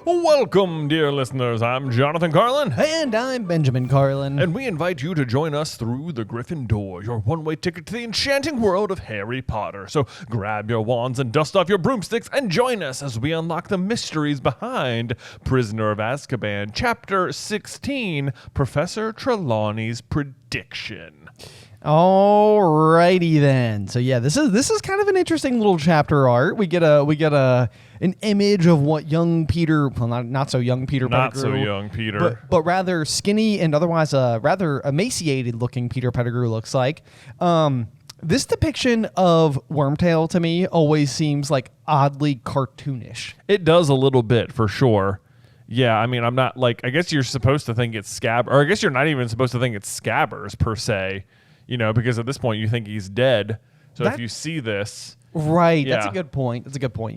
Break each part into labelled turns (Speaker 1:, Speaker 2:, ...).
Speaker 1: Welcome, dear listeners. I'm Jonathan Carlin.
Speaker 2: And I'm Benjamin Carlin.
Speaker 1: And we invite you to join us through the Griffin door, your one-way ticket to the enchanting world of Harry Potter. So grab your wands and dust off your broomsticks and join us as we unlock the mysteries behind Prisoner of Azkaban, Chapter 16, Professor Trelawney's Prediction.
Speaker 2: Alrighty then. So yeah, this is kind of an interesting little chapter art. We get an image of what young Peter, well, not so young Peter Pettigrew,
Speaker 1: Not so young Peter,
Speaker 2: but rather skinny and otherwise rather emaciated looking Peter Pettigrew looks like. This depiction of Wormtail to me always seems like oddly cartoonish.
Speaker 1: It does a little bit for sure. Yeah, I mean, I'm not like, I guess you're supposed to think it's or I guess you're not even supposed to think it's Scabbers per se. You know, because at this point you think he's dead. So if you see this...
Speaker 2: Right,
Speaker 1: yeah.
Speaker 2: That's a good point.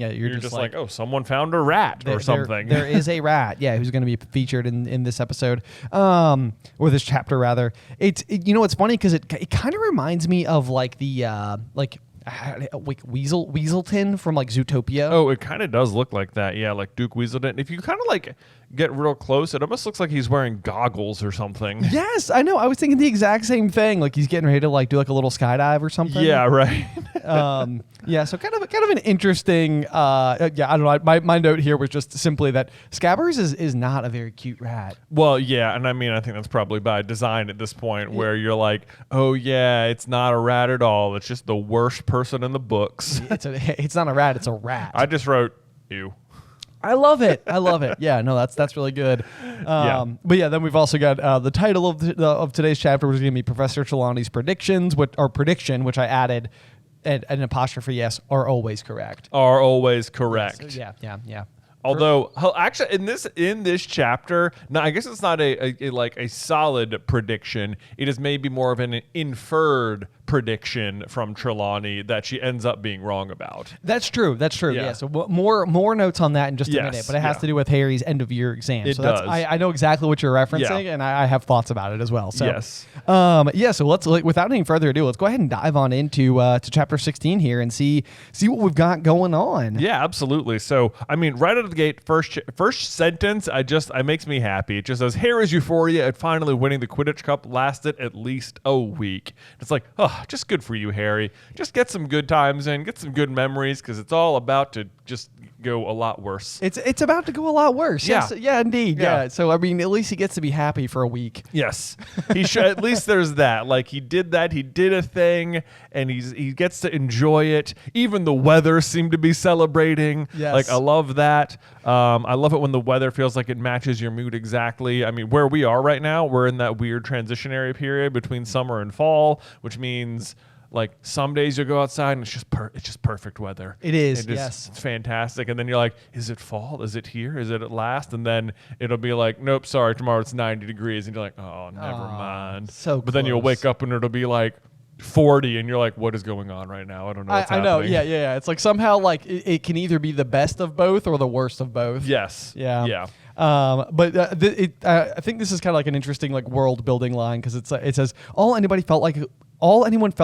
Speaker 2: Yeah, you're just
Speaker 1: like, oh, someone found a rat or something.
Speaker 2: There is a rat, yeah, who's going to be featured in this episode, or this chapter, rather. You know, it's funny because it kind of reminds me of like the, like Weaselton from like Zootopia.
Speaker 1: Oh, it kind of does look like that, yeah, like Duke Weaselton. If you kind of like get real close, it almost looks like he's wearing goggles or something.
Speaker 2: Yes, I know. I was thinking the exact same thing. Like he's getting ready to like do like a little skydive or something.
Speaker 1: Yeah, right.
Speaker 2: Yeah, so kind of an interesting. Yeah, I don't know. My note here was just simply that Scabbers is not a very cute rat.
Speaker 1: Well, yeah, and I mean, I think that's probably by design at this point, where you're like, oh yeah, it's not a rat at all. It's just the worst person in the books.
Speaker 2: It's not a rat. It's a rat.
Speaker 1: I just wrote ew.
Speaker 2: I love it. Yeah, no, that's really good. But yeah, then we've also got the title of today's chapter, which is going to be Professor Trelawney's prediction, which I added an apostrophe S, are always correct.
Speaker 1: Are always correct.
Speaker 2: Yes, yeah.
Speaker 1: Although, actually, in this chapter, now I guess it's not a solid prediction. It is maybe more of an inferred prediction from Trelawney that she ends up being wrong about.
Speaker 2: That's true. Yeah. So more notes on that in just a minute, but it has to do with Harry's end of year exam.
Speaker 1: It does.
Speaker 2: I know exactly what you're referencing, and I have thoughts about it as well. So
Speaker 1: yes.
Speaker 2: So let's, without any further ado, let's go ahead and dive on into to chapter 16 here and see what we've got going on.
Speaker 1: Yeah, absolutely. So I mean, right out of the gate, first sentence, it makes me happy. It just says, Harry's euphoria at finally winning the Quidditch Cup lasted at least a week. It's like, oh, just good for you, Harry. Just get some good times in, get some good memories, because it's all about to just go a lot worse.
Speaker 2: It's about to go a lot worse.
Speaker 1: Yeah.
Speaker 2: Yes, yeah, indeed. Yeah. So I mean, at least he gets to be happy for a week.
Speaker 1: Yes, he should. At least there's that. Like he did that. He did a thing, and he gets to enjoy it. Even the weather seemed to be celebrating.
Speaker 2: Yes.
Speaker 1: Like I love that. I love it when the weather feels like it matches your mood exactly. I mean, where we are right now, we're in that weird transitionary period between summer and fall, which means like some days you'll go outside and it's just perfect weather.
Speaker 2: It is,
Speaker 1: yes. It's fantastic. And then you're like, is it fall? Is it here? Is it at last? And then it'll be like, nope, sorry, tomorrow it's 90 degrees. And you're like, oh, never mind.
Speaker 2: So
Speaker 1: but then you'll wake up and it'll be like 40 and you're like, what is going on right now? I don't know what's happening.
Speaker 2: I know, yeah. It's like somehow like it can either be the best of both or the worst of both.
Speaker 1: Yes.
Speaker 2: Yeah. But I think this is kind of like an interesting like world building line, because it says all anyone felt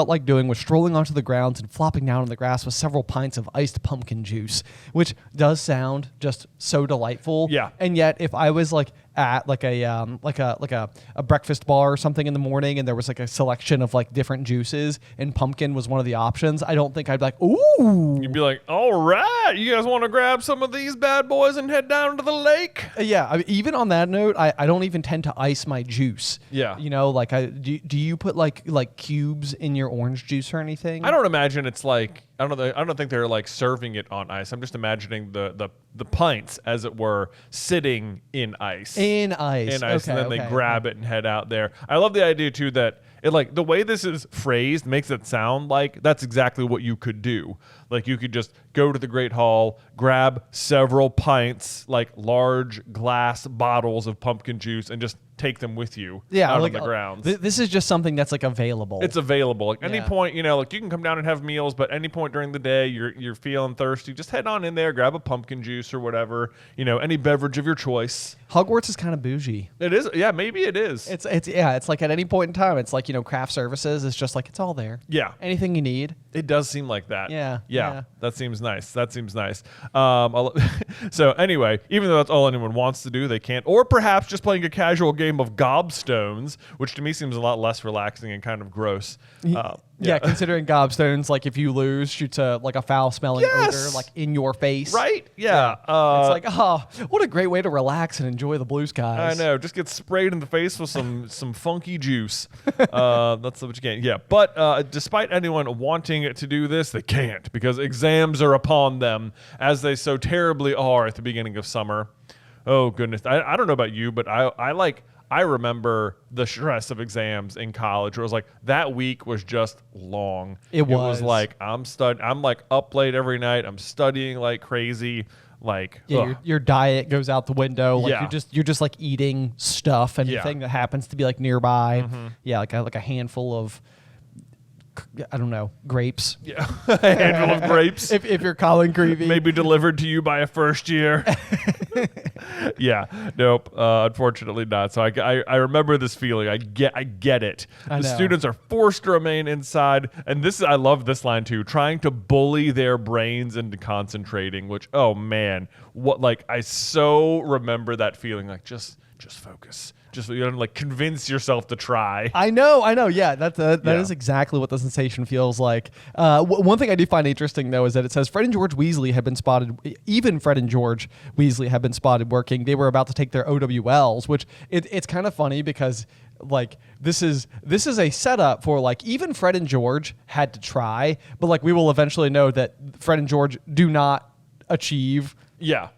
Speaker 2: like doing was strolling onto the grounds and flopping down on the grass with several pints of iced pumpkin juice, which does sound just so delightful.
Speaker 1: Yeah.
Speaker 2: And yet, if I was like at like a breakfast bar or something in the morning, and there was like a selection of like different juices, and pumpkin was one of the options, I don't think I'd be like, ooh.
Speaker 1: You'd be like, all right, you guys want to grab some of these bad boys and head down to the lake?
Speaker 2: Yeah. I mean, even on that note, I don't even tend to ice my juice.
Speaker 1: Yeah.
Speaker 2: You know, like do you put like cubes in your orange juice or anything?
Speaker 1: I don't imagine it's like, I don't think they're like serving it on ice. I'm just imagining the pints, as it were, sitting in ice.
Speaker 2: In ice.
Speaker 1: Okay, and then they grab it and head out there. I love the idea too that it, like, the way this is phrased makes it sound like that's exactly what you could do. Like you could just go to the Great Hall, grab several pints, like large glass bottles of pumpkin juice, and just take them with you out on the grounds.
Speaker 2: This is just something that's like available.
Speaker 1: It's available. Like any point, you know, like you can come down and have meals, but any point during the day you're feeling thirsty, just head on in there, grab a pumpkin juice or whatever, you know, any beverage of your choice.
Speaker 2: Hogwarts is kind of bougie.
Speaker 1: It is. Yeah, maybe it is.
Speaker 2: It's like at any point in time, it's like like, craft services is just like, it's all there.
Speaker 1: Yeah.
Speaker 2: Anything you need.
Speaker 1: It does seem like that.
Speaker 2: Yeah.
Speaker 1: That seems nice. So anyway, even though that's all anyone wants to do, they can't. Or perhaps just playing a casual game of gobstones, which to me seems a lot less relaxing and kind of gross.
Speaker 2: Yeah, considering gobstones, like if you lose, shoots a foul-smelling odor like in your face.
Speaker 1: Right? Yeah.
Speaker 2: It's like, what a great way to relax and enjoy the blue skies.
Speaker 1: I know. Just get sprayed in the face with some funky juice. That's what you can. Yeah. But despite anyone wanting to do this, they can't because exams are upon them, as they so terribly are at the beginning of summer. Oh goodness. I don't know about you, but I remember the stress of exams in college where it was like that week was just long.
Speaker 2: It was
Speaker 1: like I'm like up late every night. I'm studying like crazy. Like
Speaker 2: your diet goes out the window. Like
Speaker 1: Yeah.
Speaker 2: you're just like eating stuff, anything that happens to be like nearby.
Speaker 1: Mm-hmm.
Speaker 2: Yeah, like a handful of, I don't know, grapes.
Speaker 1: Yeah. A handful of grapes.
Speaker 2: If you're Colin Creevy.
Speaker 1: Maybe delivered to you by a first year. Yeah. Nope. Unfortunately not. So I remember this feeling. I get it.
Speaker 2: I
Speaker 1: The
Speaker 2: know.
Speaker 1: students are forced to remain inside. And I love this line too, trying to bully their brains into concentrating, which, oh man, I so remember that feeling, like just focus. Just like convince yourself to try.
Speaker 2: I know. Yeah, that
Speaker 1: Yeah.
Speaker 2: is exactly what the sensation feels like. One thing I do find interesting, though, is that it says Fred and George Weasley have been spotted. Even Fred and George Weasley have been spotted working. They were about to take their OWLs, which it's kind of funny because like this is a setup for like even Fred and George had to try, but like we will eventually know that Fred and George do not achieve
Speaker 1: Yeah.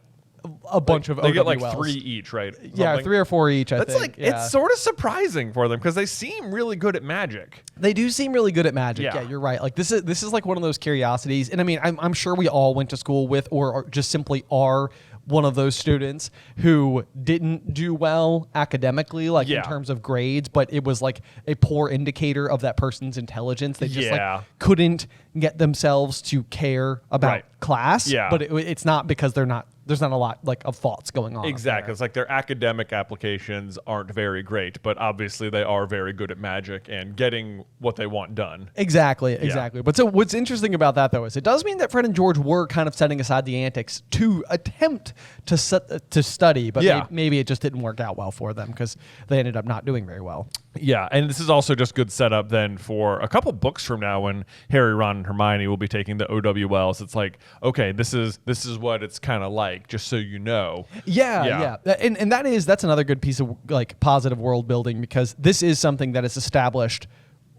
Speaker 2: a bunch of
Speaker 1: They get
Speaker 2: OWLs.
Speaker 1: like 3 each, right?
Speaker 2: Yeah,
Speaker 1: Something.
Speaker 2: 3 or 4 each. I
Speaker 1: That's
Speaker 2: think.
Speaker 1: like
Speaker 2: Yeah.
Speaker 1: it's sort of surprising for them because they seem really good at magic.
Speaker 2: They do seem really good at magic.
Speaker 1: Yeah.
Speaker 2: Yeah, you're right. Like this is like one of those curiosities. And I mean, I'm sure we all went to school with or just simply are one of those students who didn't do well academically, like
Speaker 1: Yeah.
Speaker 2: in terms of grades, but it was like a poor indicator of that person's intelligence. They just
Speaker 1: Yeah.
Speaker 2: like couldn't get themselves to care about
Speaker 1: Right.
Speaker 2: class.
Speaker 1: Yeah.
Speaker 2: But it's not because there's not a lot like of thoughts going on. up
Speaker 1: Exactly.
Speaker 2: there.
Speaker 1: It's like their academic applications aren't very great, but obviously they are very good at magic and getting what they want done.
Speaker 2: Exactly. But so what's interesting about that, though, is it does mean that Fred and George were kind of setting aside the antics to attempt to study, but
Speaker 1: Yeah.
Speaker 2: maybe it just didn't work out well for them because they ended up not doing very well.
Speaker 1: Yeah, and this is also just good setup then for a couple books from now when Harry, Ron, and Hermione will be taking the OWLs. It's like, okay, this is what it's kind of like, just so you know.
Speaker 2: Yeah. And that's another good piece of like positive world building because this is something that is established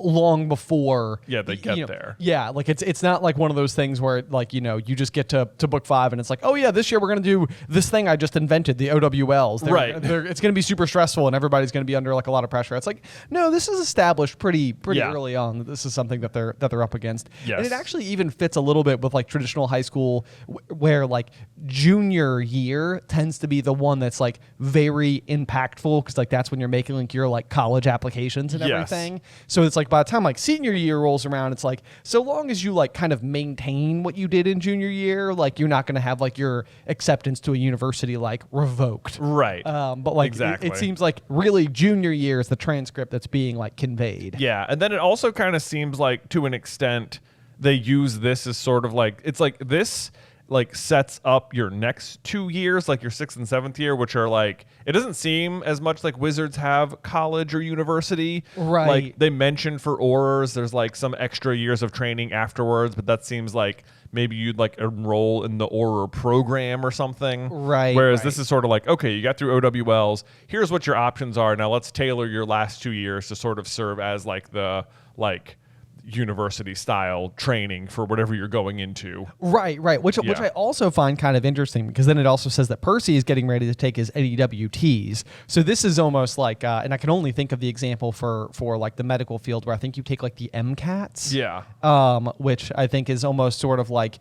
Speaker 2: long before
Speaker 1: they get there.
Speaker 2: Yeah, like it's not like one of those things where like you just get to book 5 and it's like, oh yeah, this year we're gonna do this thing I just invented, the OWLs.
Speaker 1: Right.
Speaker 2: It's gonna be super stressful and everybody's gonna be under like a lot of pressure. It's like, no, this is established pretty
Speaker 1: Yeah.
Speaker 2: early on that this is something that they're up against.
Speaker 1: Yes.
Speaker 2: And it actually even fits a little bit with like traditional high school where like junior year tends to be the one that's like very impactful because like that's when you're making like your like college applications and
Speaker 1: Yes.
Speaker 2: everything. So it's like by the time like senior year rolls around, it's like so long as you like kind of maintain what you did in junior year, like you're not going to have like your acceptance to a university like revoked.
Speaker 1: Right.
Speaker 2: But like
Speaker 1: Exactly.
Speaker 2: it seems like really junior year is the transcript that's being like conveyed.
Speaker 1: Yeah, and then it also kind of seems like to an extent they use this as sort of like it's like this like sets up your next 2 years, like your 6th and 7th year, which are like it doesn't seem as much like wizards have college or university.
Speaker 2: Right.
Speaker 1: Like they mentioned for Aurors, there's like some extra years of training afterwards, but that seems like maybe you'd like enroll in the Auror program or something.
Speaker 2: Right.
Speaker 1: Whereas
Speaker 2: right.
Speaker 1: this is sort of like, okay, you got through OWLs. Here's what your options are. Now let's tailor your last 2 years to sort of serve as like the like university style training for whatever you're going into.
Speaker 2: Right. Which I also find kind of interesting because then it also says that Percy is getting ready to take his NEWTs. So this is almost like, and I can only think of the example for like the medical field where I think you take like the MCATs.
Speaker 1: Yeah.
Speaker 2: Which I think is almost sort of like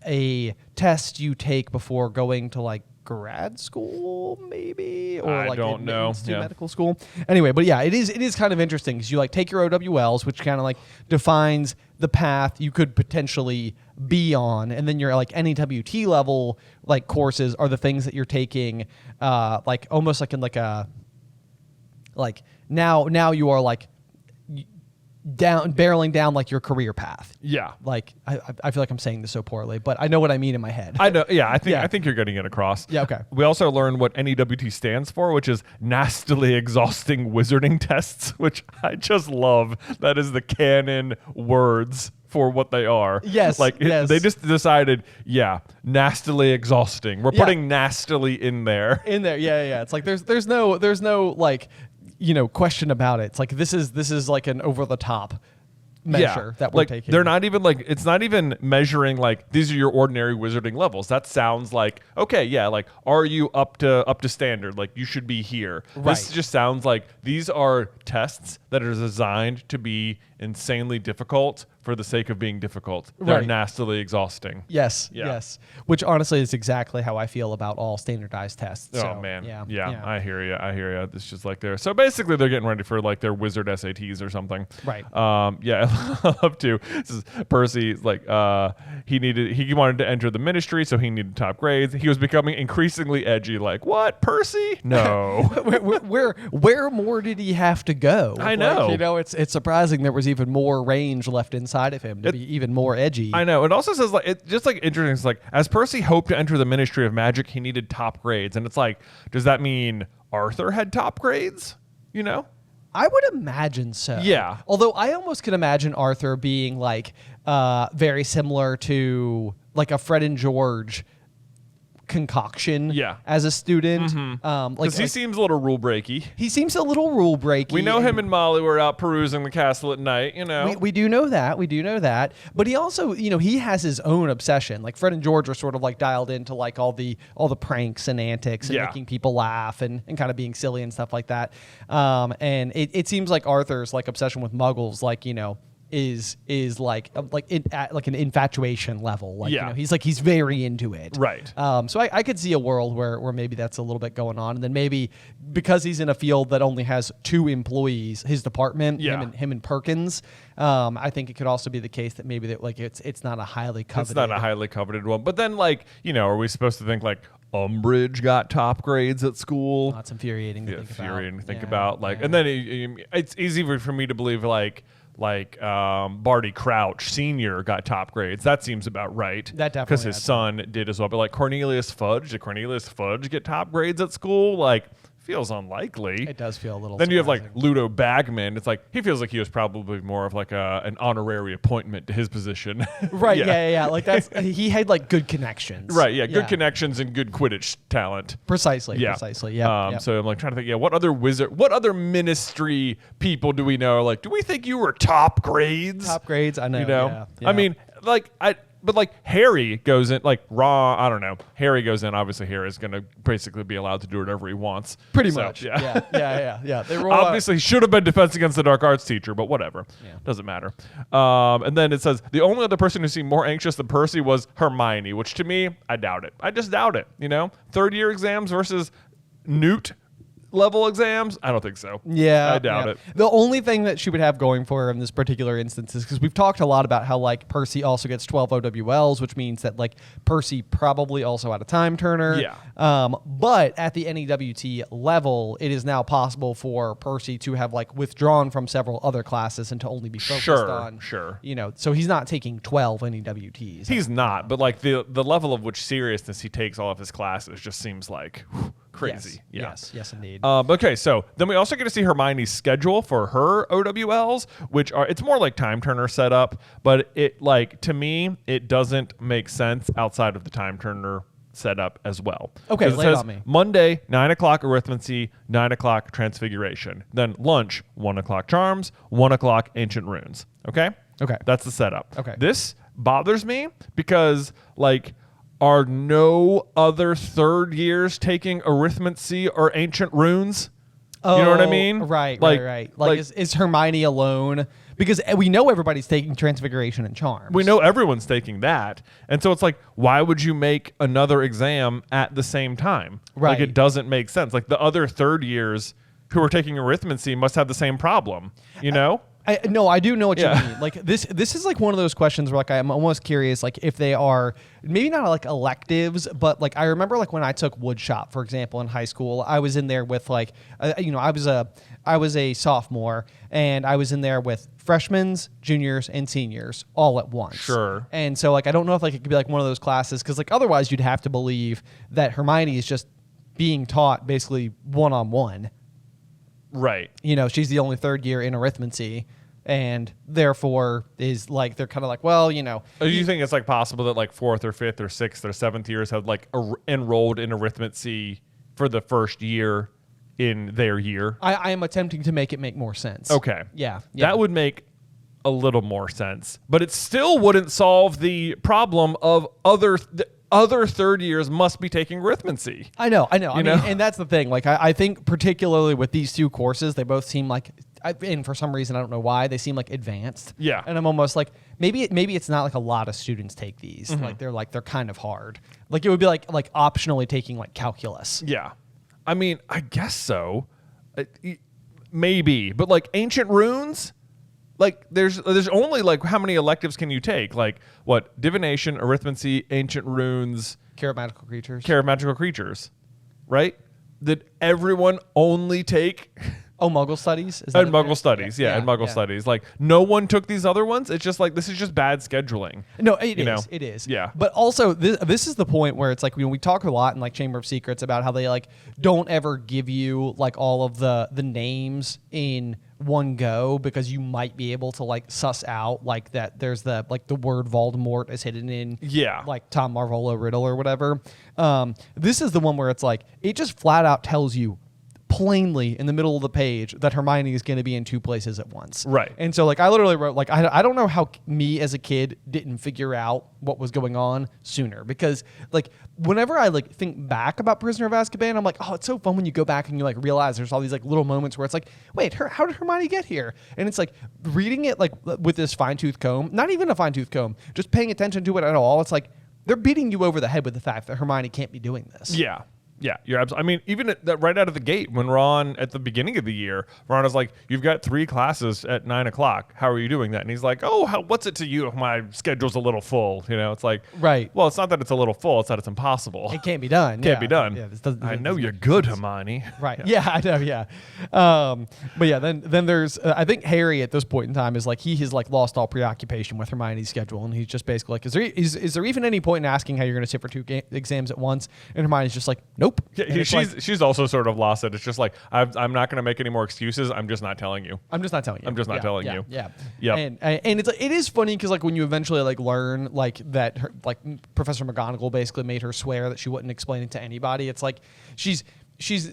Speaker 2: a test you take before going to like grad school maybe or
Speaker 1: I
Speaker 2: like
Speaker 1: don't know.
Speaker 2: admittance to
Speaker 1: Yeah.
Speaker 2: medical school. Anyway, but yeah, it is kind of interesting because you like take your OWLs, which kind of like defines the path you could potentially be on, and then your like NEWT level like courses are the things that you're taking like almost like in like a like now you are like barreling down like your career path.
Speaker 1: Yeah.
Speaker 2: Like I feel like I'm saying this so poorly, but I know what I mean in my head.
Speaker 1: I know. Yeah, I think you're getting it across.
Speaker 2: Yeah, okay.
Speaker 1: We also learned what NEWT stands for, which is nastily exhausting wizarding tests, which I just love. That is the canon words for what they are.
Speaker 2: Yes. Yes.
Speaker 1: They just decided, nastily exhausting. We're putting nastily in there.
Speaker 2: In there, yeah. It's like there's no like, question about it. It's like this is like an over the top measure that we're taking.
Speaker 1: They're not even like, it's not even measuring like these are your ordinary wizarding levels. That sounds like, okay, like are you up to standard? Like you should be here.
Speaker 2: Right.
Speaker 1: This just sounds like these are tests that are designed to be insanely difficult for the sake of being difficult. They're nastily exhausting.
Speaker 2: Yes. Which honestly is exactly how I feel about all standardized tests.
Speaker 1: Oh
Speaker 2: So,
Speaker 1: man,
Speaker 2: yeah.
Speaker 1: I hear you. It's just like so basically they're getting ready for like their wizard SATs or something.
Speaker 2: Right.
Speaker 1: I love to. This is Percy. Like he wanted to enter the ministry, so he needed top grades. He was becoming increasingly edgy. Like what, Percy? No.
Speaker 2: where more did he have to go?
Speaker 1: I know.
Speaker 2: Like, it's surprising there was even more range left inside of him to be even more edgy.
Speaker 1: I know. It also says like it's just like interesting. It's like as Percy hoped to enter the Ministry of Magic, he needed top grades, and it's like, does that mean Arthur had top grades?
Speaker 2: I would imagine so.
Speaker 1: Yeah.
Speaker 2: Although I almost can imagine Arthur being like very similar to like a Fred and George concoction as a student.
Speaker 1: Because he seems a little rule breaky.
Speaker 2: He seems a little rule breaky.
Speaker 1: We know him and Molly were out perusing the castle at night,
Speaker 2: We do know that. But he also, he has his own obsession. Like Fred and George are sort of like dialed into like all the pranks and antics and making people laugh and kind of being silly and stuff like that. And it seems like Arthur's like obsession with muggles, like, is like an infatuation level. Like, he's very into it.
Speaker 1: Right.
Speaker 2: So I could see a world where maybe that's a little bit going on. And then maybe because he's in a field that only has 2 employees, his department, him and Perkins, I think it could also be the case that maybe that like it's not a highly coveted.
Speaker 1: It's not a highly coveted one. But then like, are we supposed to think like Umbridge got top grades at school?
Speaker 2: That's infuriating to think about.
Speaker 1: Like, and then it's easy for me to believe like Barty Crouch Sr. got top grades. That seems about right.
Speaker 2: That definitely
Speaker 1: because his son did as well. But like Cornelius Fudge, did Cornelius Fudge get top grades at school? Like feels unlikely.
Speaker 2: It does feel a little.
Speaker 1: Then you have like Ludo Bagman. It's like he feels like he was probably more of like an honorary appointment to his position.
Speaker 2: Right. Yeah. Like he had like good connections.
Speaker 1: Right. Yeah. Good connections and good Quidditch talent.
Speaker 2: Precisely. Yeah.
Speaker 1: So I'm like trying to think. Yeah. What other ministry people do we know? Like, do we think you were top grades?
Speaker 2: Top grades. I know.
Speaker 1: I mean, but like Harry goes in, like I don't know. Harry goes in. Obviously, Harry's going to basically be allowed to do whatever he wants.
Speaker 2: Pretty much. Yeah. They roll
Speaker 1: obviously should have been Defense Against the Dark Arts teacher, but whatever. Yeah. Doesn't matter. And then it says the only other person who seemed more anxious than Percy was Hermione, which to me, I doubt it. I just doubt it. Third year exams versus Newt level exams? I don't think so.
Speaker 2: Yeah.
Speaker 1: I doubt it.
Speaker 2: The only thing that she would have going for her in this particular instance is because we've talked a lot about how like Percy also gets 12 OWLs, which means that like Percy probably also had a time turner.
Speaker 1: Yeah.
Speaker 2: But at the NEWT level, it is now possible for Percy to have like withdrawn from several other classes and to only be focused on.
Speaker 1: Sure.
Speaker 2: So he's not taking 12 NEWTs.
Speaker 1: He's not, but like the level of which seriousness he takes all of his classes just seems like crazy.
Speaker 2: Yes, indeed.
Speaker 1: Okay, so then we also get to see Hermione's schedule for her OWLs, which it's more like time turner setup, but it like to me it doesn't make sense outside of the time turner setup as well.
Speaker 2: Okay, lay it on me.
Speaker 1: Monday 9:00 arithmancy, 9:00 transfiguration, then lunch 1:00 charms, 1:00 ancient runes. Okay, that's the setup.
Speaker 2: Okay,
Speaker 1: this bothers me because like. Are no other third years taking arithmancy or ancient runes? You know what I mean?
Speaker 2: Right. Like is Hermione alone? Because we know everybody's taking Transfiguration and Charms.
Speaker 1: We know everyone's taking that. And so it's like, why would you make another exam at the same time?
Speaker 2: Right.
Speaker 1: Like it doesn't make sense. Like the other third years who are taking arithmancy must have the same problem,
Speaker 2: I do know what
Speaker 1: Yeah.
Speaker 2: you mean. Like this is like one of those questions where like I'm almost curious like if they are maybe not like electives, but like I remember like when I took woodshop, for example, in high school, I was in there with like I was a sophomore and I was in there with freshmen, juniors, and seniors all at once.
Speaker 1: Sure.
Speaker 2: And so like I don't know if like it could be like one of those classes because like otherwise you'd have to believe that Hermione is just being taught basically one-on-one.
Speaker 1: Right.
Speaker 2: You know, she's the only third year in arithmancy, and therefore is like they're kind of like, well, you know.
Speaker 1: Do you think it's like possible that like 4th or 5th or 6th or 7th years have like enrolled in arithmancy for the first year in their year?
Speaker 2: I am attempting to make it make more sense.
Speaker 1: Okay.
Speaker 2: Yeah.
Speaker 1: That would make a little more sense, but it still wouldn't solve the problem of other third years must be taking arithmancy.
Speaker 2: I know. I mean,
Speaker 1: know?
Speaker 2: and that's the thing. Like, I think particularly with these two courses, they both seem like, and for some reason I don't know why, they seem like advanced.
Speaker 1: Yeah.
Speaker 2: And I'm almost like maybe it's not like a lot of students take these. Like they're kind of hard. Like it would be like optionally taking like calculus.
Speaker 1: Yeah. I mean, I guess so. Maybe, but like ancient runes, like there's only like how many electives can you take? Like what? Divination, arithmancy, ancient runes,
Speaker 2: Care of magical creatures.
Speaker 1: care of magical creatures, right? Did everyone only take
Speaker 2: Oh, Muggle studies? Is
Speaker 1: and
Speaker 2: it
Speaker 1: Muggle
Speaker 2: there?
Speaker 1: studies? Yeah, and Muggle studies. Like no one took these other ones. It's just like this is just bad scheduling.
Speaker 2: No, it
Speaker 1: you
Speaker 2: is.
Speaker 1: know?
Speaker 2: It is.
Speaker 1: Yeah.
Speaker 2: But also, this is the point where it's like when we talk a lot in like Chamber of Secrets about how they like don't ever give you like all of the names in one go because you might be able to like suss out like that there's the like the word Voldemort is hidden in like Tom Marvolo Riddle or whatever. This is the one where it's like it just flat out tells you plainly in the middle of the page that Hermione is going to be in two places at once.
Speaker 1: Right.
Speaker 2: And so like I literally wrote like I don't know how me as a kid didn't figure out what was going on sooner because like whenever I like think back about Prisoner of Azkaban, I'm like, oh, it's so fun when you go back and you like realize there's all these like little moments where it's like, wait, how did Hermione get here? And it's like reading it like with this fine-tooth comb, not even a fine-tooth comb, just paying attention to it at all. It's like they're beating you over the head with the fact that Hermione can't be doing this.
Speaker 1: Yeah. Yeah, you're absolutely. I mean, even right out of the gate, when Ron at the beginning of the year, Ron is like, "You've got 3 classes at 9 o'clock. How are you doing that?" And he's like, "Oh, what's it to you if my schedule's a little full?" You know, it's like,
Speaker 2: right.
Speaker 1: Well, it's not that it's a little full; it's that it's impossible.
Speaker 2: It can't be done.
Speaker 1: Can't be done.
Speaker 2: Yeah,
Speaker 1: I know you're good, Hermione.
Speaker 2: Right. Yeah, I know. Yeah. But yeah, then there's I think Harry at this point in time is like he has like lost all preoccupation with Hermione's schedule, and he's just basically like, is there even any point in asking how you're going to sit for 2 exams at once? And Hermione's just like, nope.
Speaker 1: Yeah, she's also sort of lost it. It's just like I'm not going to make any more excuses. I'm just not telling you.
Speaker 2: I'm just not telling you.
Speaker 1: I'm just not telling you.
Speaker 2: Yeah.
Speaker 1: Yep.
Speaker 2: And it is funny because like when you eventually like learn like that her, like Professor McGonagall basically made her swear that she wouldn't explain it to anybody. It's like she's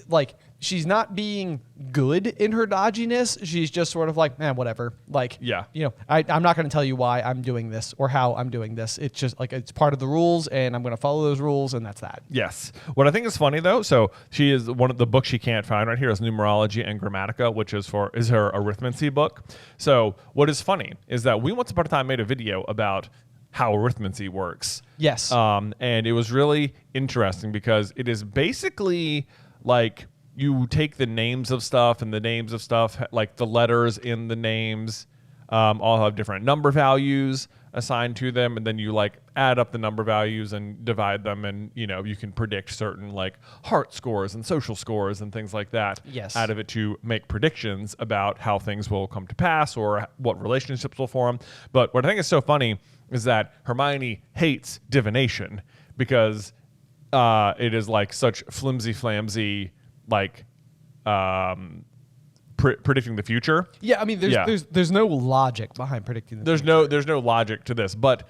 Speaker 2: like she's not being good in her dodginess. She's just sort of like, whatever. Like,
Speaker 1: yeah,
Speaker 2: you know, I'm not going to tell you why I'm doing this or how I'm doing this. It's just like it's part of the rules, and I'm going to follow those rules, and that's that.
Speaker 1: Yes. What I think is funny though, so she is one of the books she can't find right here is Numerology and Grammatica, which is her arithmancy book. So what is funny is that we once upon a time made a video about how arithmancy works.
Speaker 2: Yes.
Speaker 1: And it was really interesting because it is basically like you take the names of stuff and the names of stuff, like the letters in the names, all have different number values assigned to them, and then you like add up the number values and divide them, and you know you can predict certain like heart scores and social scores and things like that out of it to make predictions about how things will come to pass or what relationships will form. But what I think is so funny is that Hermione hates divination because it is like such flimsy like predicting the future.
Speaker 2: Yeah, I mean, there's no logic behind predicting the future.
Speaker 1: There's no logic to this, but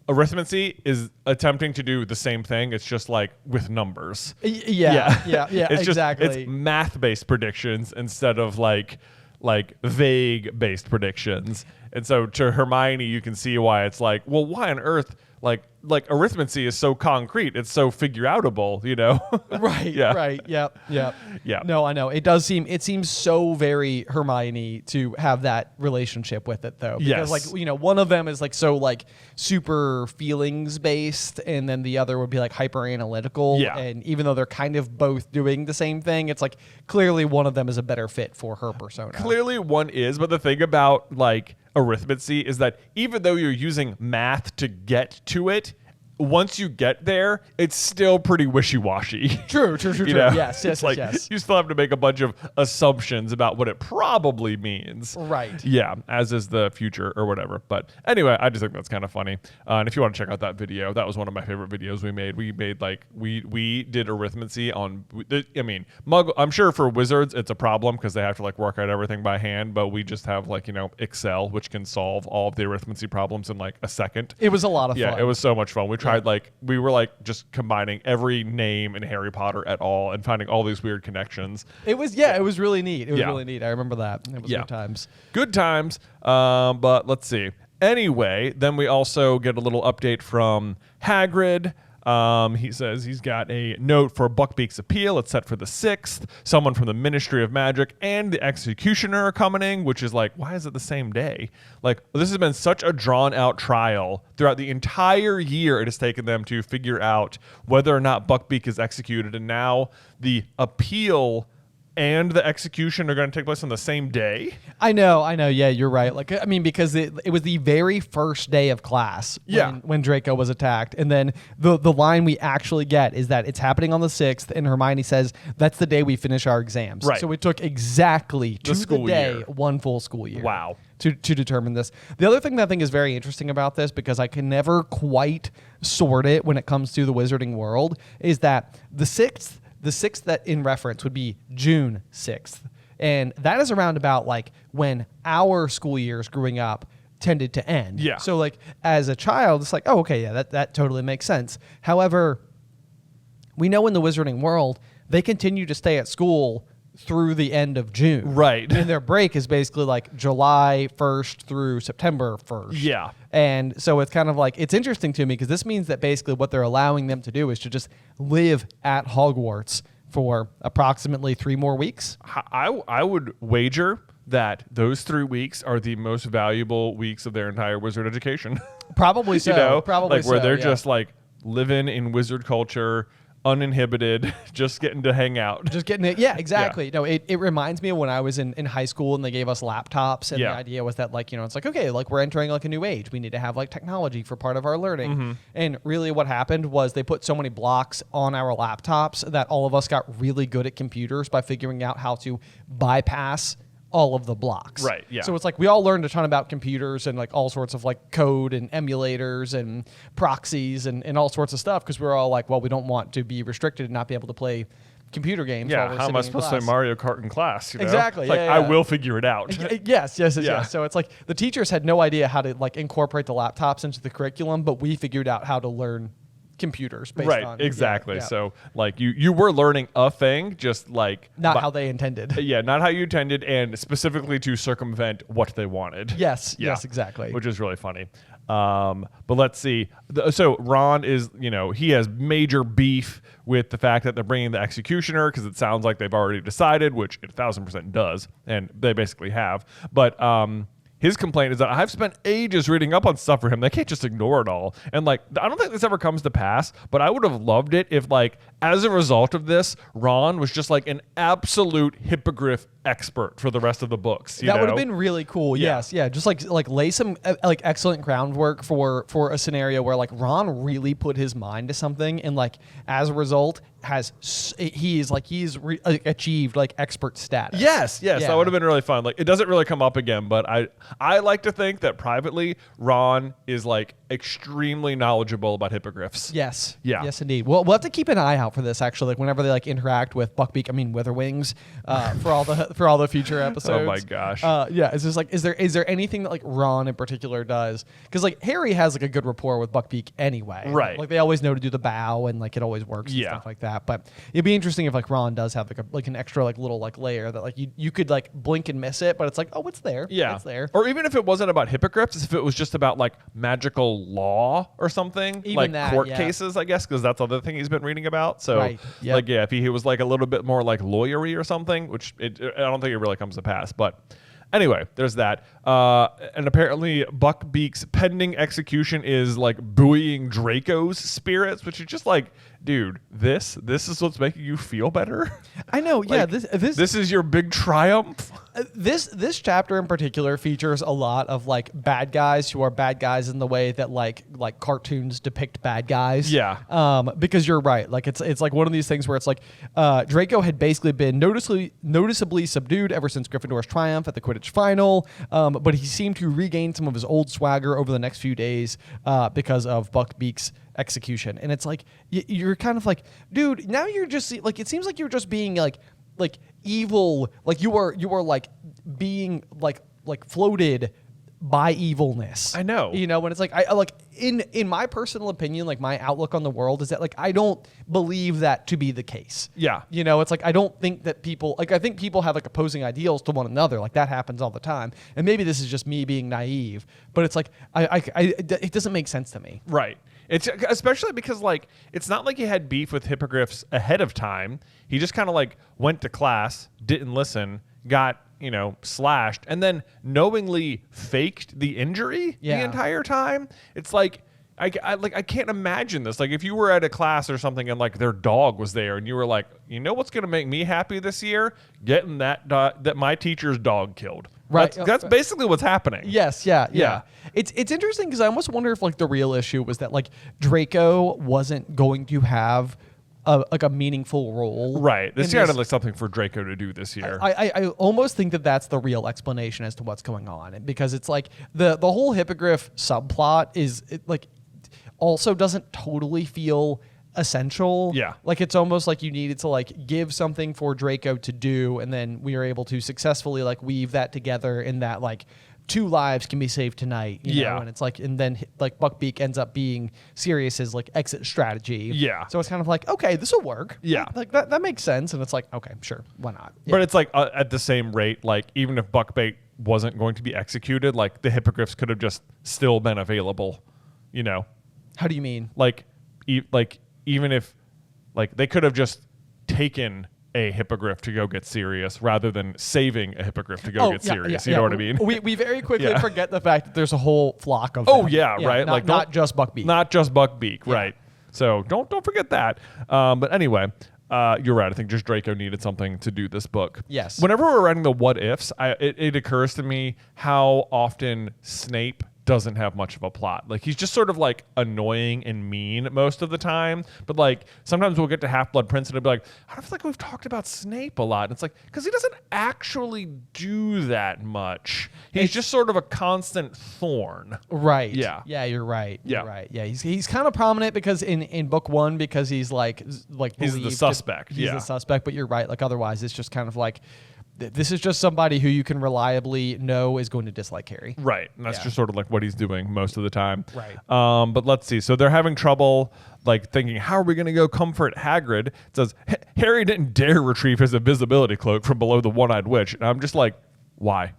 Speaker 1: arithmancy is attempting to do the same thing. It's just like with numbers.
Speaker 2: Yeah,
Speaker 1: it's
Speaker 2: exactly.
Speaker 1: It's math-based predictions instead of like vague-based predictions. And so to Hermione, you can see why it's like, well, why on earth like arithmancy is so concrete, it's so figure outable, you know.
Speaker 2: Right.
Speaker 1: Yeah.
Speaker 2: Right. Yep. Yep.
Speaker 1: Yeah.
Speaker 2: No, I know. It seems so very Hermione to have that relationship with it though. Because
Speaker 1: Yes.
Speaker 2: like, you know, one of them is like so like super feelings based and then the other would be like hyper analytical.
Speaker 1: Yeah.
Speaker 2: And even though they're kind of both doing the same thing, it's like clearly one of them is a better fit for her persona.
Speaker 1: Clearly one is, but the thing about like arithmancy is that even though you're using math to get to it, once you get there, it's still pretty wishy-washy.
Speaker 2: True.
Speaker 1: You know?
Speaker 2: Yes.
Speaker 1: It's like you still have to make a bunch of assumptions about what it probably means.
Speaker 2: Right.
Speaker 1: Yeah, as is the future or whatever. But anyway, I just think that's kind of funny. And if you want to check out that video, that was one of my favorite videos we made. We made like we did arithmancy on. I mean, Muggle. I'm sure for wizards it's a problem because they have to like work out everything by hand. But we just have like Excel, which can solve all of the arithmancy problems in like a second.
Speaker 2: It was a lot of fun.
Speaker 1: Yeah, it was so much fun. We tried we were like just combining every name in Harry Potter at all and finding all these weird connections.
Speaker 2: It was it was really neat. It was really neat. I remember that. It was good times.
Speaker 1: Good times. But let's see. Anyway, then we also get a little update from Hagrid. He says he's got a note for Buckbeak's appeal. It's set for the 6th. Someone from the Ministry of Magic and the Executioner are coming, which is like, why is it the same day? Like, this has been such a drawn-out trial. Throughout the entire year, it has taken them to figure out whether or not Buckbeak is executed, and now the appeal and the execution are going to take place on the same day.
Speaker 2: I know. Yeah, you're right. Like, I mean, because it was the very first day of class when Draco was attacked. And then the line we actually get is that it's happening on the 6th, and Hermione says that's the day we finish our exams.
Speaker 1: Right.
Speaker 2: So it took exactly to the day,
Speaker 1: year.
Speaker 2: one full school year.
Speaker 1: Wow.
Speaker 2: To determine this. The other thing that I think is very interesting about this, because I can never quite sort it when it comes to the wizarding world, is that the 6th that in reference would be June 6th. And that is around about like when our school years growing up tended to end.
Speaker 1: Yeah.
Speaker 2: So like as a child, it's like, oh, okay, yeah, that totally makes sense. However, we know in the wizarding world, they continue to stay at school through the end of June.
Speaker 1: Right.
Speaker 2: And their break is basically like July 1st through September 1st.
Speaker 1: Yeah.
Speaker 2: And so it's kind of like, it's interesting to me because this means that basically what they're allowing them to do is to just live at Hogwarts for approximately 3 more weeks.
Speaker 1: I would wager that those 3 weeks are the most valuable weeks of their entire wizard education.
Speaker 2: Probably so.
Speaker 1: You know?
Speaker 2: Probably
Speaker 1: like where
Speaker 2: so,
Speaker 1: they're
Speaker 2: yeah.
Speaker 1: just like living in wizard culture, uninhibited, just getting to hang out.
Speaker 2: Just getting it. Yeah, exactly. No, it reminds me of when I was in high school and they gave us laptops. And the idea was that like, it's like, okay, like we're entering like a new age. We need to have like technology for part of our learning. Mm-hmm. And really what happened was they put so many blocks on our laptops that all of us got really good at computers by figuring out how to bypass all of the blocks.
Speaker 1: Right, yeah.
Speaker 2: So it's like we all learned a ton about computers and like all sorts of like code and emulators and proxies and all sorts of stuff because we're all like, well, we don't want to be restricted and not be able to play computer games.
Speaker 1: Yeah,
Speaker 2: while we're
Speaker 1: how am I
Speaker 2: sitting in
Speaker 1: supposed to
Speaker 2: class.
Speaker 1: play Mario Kart in class? You know?
Speaker 2: Exactly,
Speaker 1: It's like,
Speaker 2: yeah.
Speaker 1: I will figure it out.
Speaker 2: Yes.
Speaker 1: Yeah.
Speaker 2: So it's like the teachers had no idea how to like incorporate the laptops into the curriculum, but we figured out how to learn computers based on
Speaker 1: exactly.
Speaker 2: yeah.
Speaker 1: So like you were learning a thing, just like
Speaker 2: not how they intended.
Speaker 1: Yeah, not how you intended, and specifically to circumvent what they wanted.
Speaker 2: Yes,
Speaker 1: Yeah.
Speaker 2: yes, exactly.
Speaker 1: Which is really funny. But let's see. So Ron is, he has major beef with the fact that they're bringing the executioner because it sounds like they've already decided, which it 1000% does, and they basically have. But his complaint is that I've spent ages reading up on stuff for him. They can't just ignore it all. And like, I don't think this ever comes to pass, but I would have loved it if like, as a result of this, Ron was just like an absolute hippogriff expert for the rest of the books.
Speaker 2: That would have been really cool.
Speaker 1: Yeah.
Speaker 2: Yes, yeah. Just like lay some like excellent groundwork for a scenario where like Ron really put his mind to something, and like as a result he's achieved like expert status.
Speaker 1: Yes,
Speaker 2: Yeah.
Speaker 1: that would have been really fun. Like, it doesn't really come up again, but I like to think that privately Ron is like extremely knowledgeable about hippogriffs.
Speaker 2: Yes.
Speaker 1: Yeah.
Speaker 2: Yes, indeed. We'll have to keep an eye out for this actually. Like whenever they like interact with Buckbeak, Witherwings, for all the the future episodes.
Speaker 1: Oh my gosh.
Speaker 2: Yeah, it's just like, is there anything that like Ron in particular does? Because like Harry has like a good rapport with Buckbeak anyway.
Speaker 1: Right.
Speaker 2: Like they always know to do the bow and like it always works and stuff like that. But it'd be interesting if like Ron does have like an extra like little like layer that like you could like blink and miss it, but it's like, oh, it's there.
Speaker 1: Yeah.
Speaker 2: It's there.
Speaker 1: Or even if it wasn't about hippogriffs, if it was just about like magical law or something,
Speaker 2: Even
Speaker 1: like
Speaker 2: that,
Speaker 1: court
Speaker 2: yeah.
Speaker 1: cases, I guess, because that's the other thing he's been reading about. So
Speaker 2: Right. Yep.
Speaker 1: like, yeah, if he was like a little bit more like lawyery or something, which I don't think it really comes to pass, but anyway, there's that. And apparently Buckbeak's pending execution is like buoying Draco's spirits, which is just like, dude, this is what's making you feel better.
Speaker 2: I know. Yeah.
Speaker 1: Like,
Speaker 2: This
Speaker 1: is your big triumph.
Speaker 2: This chapter in particular features a lot of like bad guys who are bad guys in the way that like cartoons depict bad guys.
Speaker 1: Yeah.
Speaker 2: Because you're right. Like it's like one of these things where it's like Draco had basically been noticeably subdued ever since Gryffindor's triumph at the Quidditch final, but he seemed to regain some of his old swagger over the next few days because of Buckbeak's execution. And it's like you're kind of like, dude, now you're just like, it seems like you're just being like evil, like you are like being like floated by evilness.
Speaker 1: I know.
Speaker 2: You know, when it's like I like in my personal opinion, like my outlook on the world is that like I don't believe that to be the case.
Speaker 1: Yeah.
Speaker 2: You know, it's like I don't think that people like I think people have like opposing ideals to one another. Like that happens all the time. And maybe this is just me being naive, but it's like it doesn't make sense to me.
Speaker 1: Right. It's especially because like it's not like he had beef with hippogriffs ahead of time. He just kind of like went to class, didn't listen, got, slashed, and then knowingly faked the injury the entire time. It's like I can't imagine this. Like if you were at a class or something and like their dog was there and you were like, what's going to make me happy this year? Getting that my teacher's dog killed.
Speaker 2: Right.
Speaker 1: That's basically what's happening.
Speaker 2: Yes. Yeah. It's interesting because I almost wonder if like the real issue was that like Draco wasn't going to have a meaningful role.
Speaker 1: Right. This kind of like something for Draco to do this year.
Speaker 2: I almost think that that's the real explanation as to what's going on, because it's like the whole hippogriff subplot is also doesn't totally feel essential.
Speaker 1: Yeah.
Speaker 2: Like it's almost like you needed to like give something for Draco to do, and then we are able to successfully like weave that together in that like 2 lives can be saved tonight. You know? And it's like, and then like Buckbeak ends up being Sirius's like exit strategy.
Speaker 1: Yeah.
Speaker 2: So it's kind of like, okay, this will work.
Speaker 1: Yeah.
Speaker 2: Like that makes sense. And it's like, okay, sure. Why not? Yeah.
Speaker 1: But it's like at the same rate, like even if Buckbeak wasn't going to be executed, like the hippogriffs could have just still been available,
Speaker 2: How do you mean?
Speaker 1: Like even if like they could have just taken a hippogriff to go get Sirius rather than saving a hippogriff to go get Sirius. You know what I mean?
Speaker 2: We very quickly forget the fact that there's a whole flock of
Speaker 1: Oh
Speaker 2: them.
Speaker 1: yeah, right.
Speaker 2: Not,
Speaker 1: Like
Speaker 2: not just Buckbeak.
Speaker 1: Not just Buckbeak, right. So don't forget that. But anyway, you're right. I think just Draco needed something to do this book.
Speaker 2: Yes.
Speaker 1: Whenever we're writing the what ifs, it occurs to me how often Snape doesn't have much of a plot. Like he's just sort of like annoying and mean most of the time, but like sometimes we'll get to Half-Blood Prince and it'll be like, I don't feel like we've talked about Snape a lot. And it's like, because he doesn't actually do that much. He's just sort of a constant thorn.
Speaker 2: Right.
Speaker 1: Yeah.
Speaker 2: Yeah, you're right.
Speaker 1: Yeah.
Speaker 2: You're right. Yeah, he's kind of prominent because in book 1 because he's like
Speaker 1: He's the suspect.
Speaker 2: He's the suspect, but you're right. Like otherwise it's just kind of like this is just somebody who you can reliably know is going to dislike Harry.
Speaker 1: Right. And that's just sort of like what he's doing most of the time.
Speaker 2: Right.
Speaker 1: But let's see. So they're having trouble like thinking, how are we going to go comfort Hagrid? It says, Harry didn't dare retrieve his invisibility cloak from below the one-eyed witch. And I'm just like, why?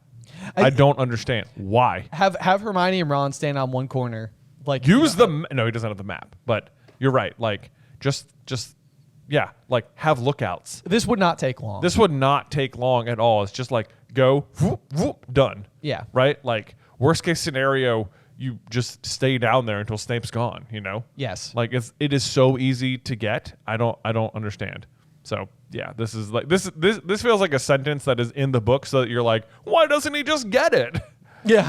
Speaker 1: I don't understand. Why?
Speaker 2: Have Hermione and Ron stand on one corner. Like
Speaker 1: Use no, he doesn't have the map. But you're right. Like just like have lookouts.
Speaker 2: This would not take long.
Speaker 1: This would not take long at all. It's just like go, whoop, whoop, done.
Speaker 2: Yeah.
Speaker 1: Right? Like worst case scenario, you just stay down there until Snape's gone,
Speaker 2: Yes.
Speaker 1: Like it is so easy to get. I don't understand. So yeah, this is like this feels like a sentence that is in the book so that you're like, why doesn't he just get it?
Speaker 2: Yeah.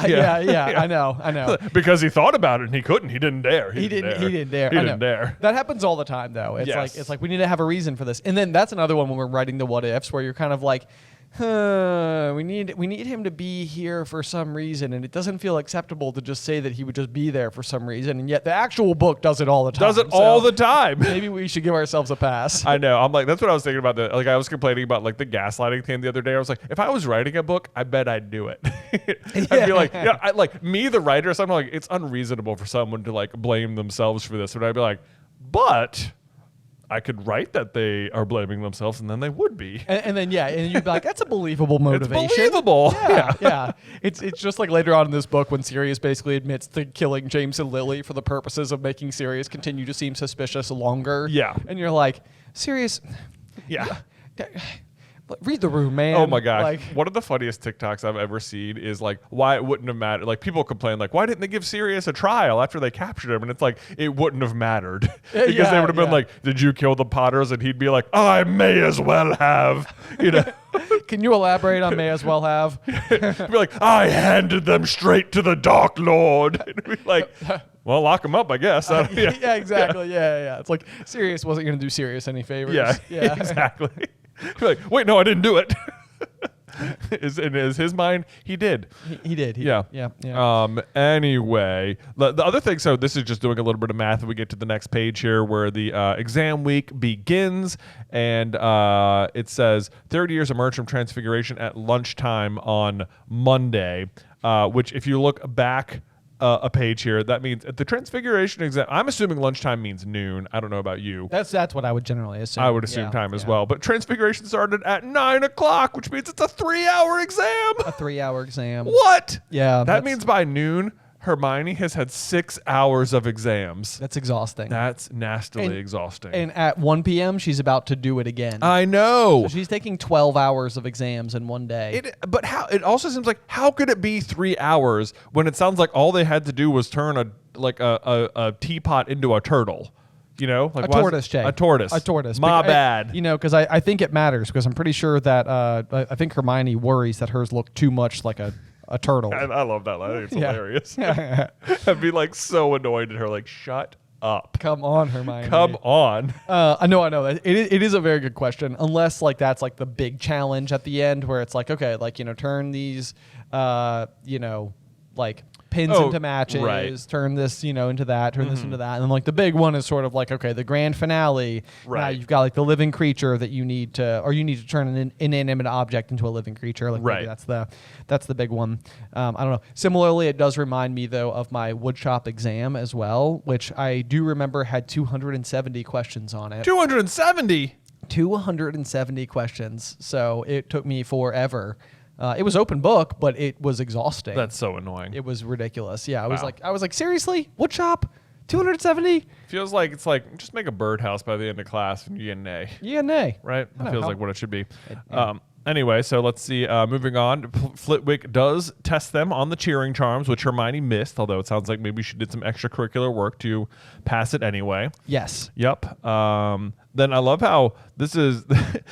Speaker 2: I know.
Speaker 1: Because he thought about it and he couldn't. He didn't dare.
Speaker 2: He didn't dare.
Speaker 1: He didn't dare.
Speaker 2: That happens all the time, though. It's like we need to have a reason for this. And then that's another one when we're writing the what ifs, where you're kind of like, we need him to be here for some reason, and it doesn't feel acceptable to just say that he would just be there for some reason, and yet the actual book does it all the time.
Speaker 1: Does it all the time.
Speaker 2: Maybe we should give ourselves a pass.
Speaker 1: I know. I'm like, that's what I was thinking about. Like, I was complaining about like the gaslighting thing the other day. I was like, if I was writing a book, I bet I'd do it. I'd be like, yeah, like me, the writer. So I'm like, it's unreasonable for someone to like blame themselves for this. But I'd be like, but I could write that they are blaming themselves, and then they would be.
Speaker 2: And then and you'd be like, that's a believable motivation.
Speaker 1: It's believable.
Speaker 2: Yeah. It's just like later on in this book when Sirius basically admits to killing James and Lily for the purposes of making Sirius continue to seem suspicious longer.
Speaker 1: Yeah.
Speaker 2: And you're like, Sirius.
Speaker 1: Yeah.
Speaker 2: Read the room, man.
Speaker 1: Oh my gosh.
Speaker 2: Like,
Speaker 1: one of the funniest TikToks I've ever seen is like why it wouldn't have mattered. Like people complain like, why didn't they give Sirius a trial after they captured him? And it's like, it wouldn't have mattered. Because they would have been like, did you kill the Potters? And he'd be like, I may as well have. You know.
Speaker 2: Can you elaborate on may as well have?
Speaker 1: He'd be like, I handed them straight to the Dark Lord. And it'd be like, well, lock them up, I guess.
Speaker 2: Yeah, exactly. Yeah. It's like Sirius wasn't going to do Sirius any favors.
Speaker 1: Yeah. Exactly. You're like, wait, no, I didn't do it. In his mind, he did.
Speaker 2: He did.
Speaker 1: Yeah. Anyway, the other thing, so this is just doing a little bit of math, and we get to the next page here where the exam week begins, and it says third years emerge from Transfiguration at lunchtime on Monday, which if you look back a page here, that means at the Transfiguration exam, I'm assuming lunchtime means noon. I don't know about you.
Speaker 2: That's what I would generally assume.
Speaker 1: I would assume time as well. But Transfiguration started at 9 o'clock, which means it's a 3-hour exam.
Speaker 2: A 3-hour exam.
Speaker 1: What?
Speaker 2: Yeah.
Speaker 1: That means by noon, Hermione has had 6 hours of exams.
Speaker 2: That's exhausting.
Speaker 1: That's nastily exhausting.
Speaker 2: And at 1 p.m., she's about to do it again.
Speaker 1: I know.
Speaker 2: So she's taking 12 hours of exams in one day.
Speaker 1: But how? It also seems like, how could it be 3 hours when it sounds like all they had to do was turn a teapot into a turtle? You know, like
Speaker 2: a tortoise, Jay.
Speaker 1: A tortoise.
Speaker 2: A tortoise.
Speaker 1: My bad.
Speaker 2: You know, because I think it matters because I'm pretty sure that I think Hermione worries that hers look too much like a turtle.
Speaker 1: I love that line. I think it's hilarious. I'd be like so annoyed at her, like, shut up.
Speaker 2: Come on, Hermione.
Speaker 1: Come on.
Speaker 2: I know. It is a very good question. Unless like that's like the big challenge at the end where it's like, okay, like, you know, turn these, like pins into matches,
Speaker 1: right.
Speaker 2: Turn this, into that, turn this into that. And then like the big one is sort of like, okay, the grand finale.
Speaker 1: Right.
Speaker 2: Now you've got like the living creature that you need to turn an inanimate object into a living creature. Like maybe that's the big one. I don't know. Similarly, it does remind me though of my woodshop exam as well, which I do remember had 270 questions on it.
Speaker 1: 270?
Speaker 2: 270 questions. So it took me forever. It was open book, but it was exhausting.
Speaker 1: That's so annoying.
Speaker 2: It was ridiculous. Yeah, I was like, seriously, woodshop, 270?
Speaker 1: Feels like it's like just make a birdhouse by the end of class and you get an A.
Speaker 2: Yeah, an A.
Speaker 1: Right? That feels like what it should be. Anyway, so let's see. Moving on, Flitwick does test them on the cheering charms, which Hermione missed, although it sounds like maybe she did some extracurricular work to pass it anyway.
Speaker 2: Yes.
Speaker 1: Yep. Then I love how this is,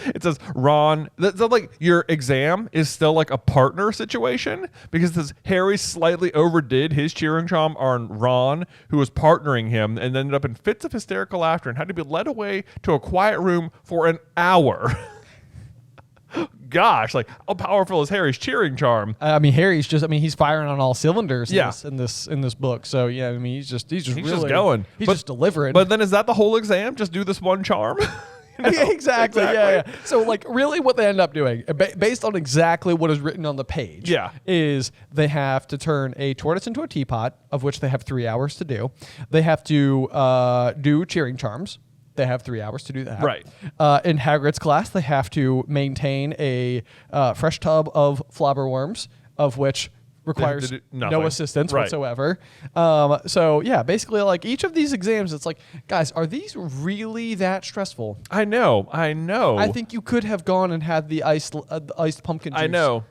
Speaker 1: it says Ron, that's like your exam is still like a partner situation because this Harry slightly overdid his cheering charm on Ron, who was partnering him, and ended up in fits of hysterical laughter and had to be led away to a quiet room for an hour. Gosh, like how powerful is Harry's cheering charm?
Speaker 2: I mean, he's firing on all cylinders in this book. So yeah, I mean, he's just
Speaker 1: going.
Speaker 2: He's just delivering.
Speaker 1: But then is that the whole exam? Just do this one charm?
Speaker 2: Exactly. Yeah. So like really what they end up doing based on exactly what is written on the page is they have to turn a tortoise into a teapot, of which they have 3 hours to do. They have to do cheering charms. They have 3 hours to do that.
Speaker 1: Right.
Speaker 2: In Hagrid's class, they have to maintain a fresh tub of flobberworms, of which requires no assistance whatsoever. So yeah, basically like each of these exams, it's like, guys, are these really that stressful? I know. I think you could have gone and had the iced pumpkin juice.
Speaker 1: I know.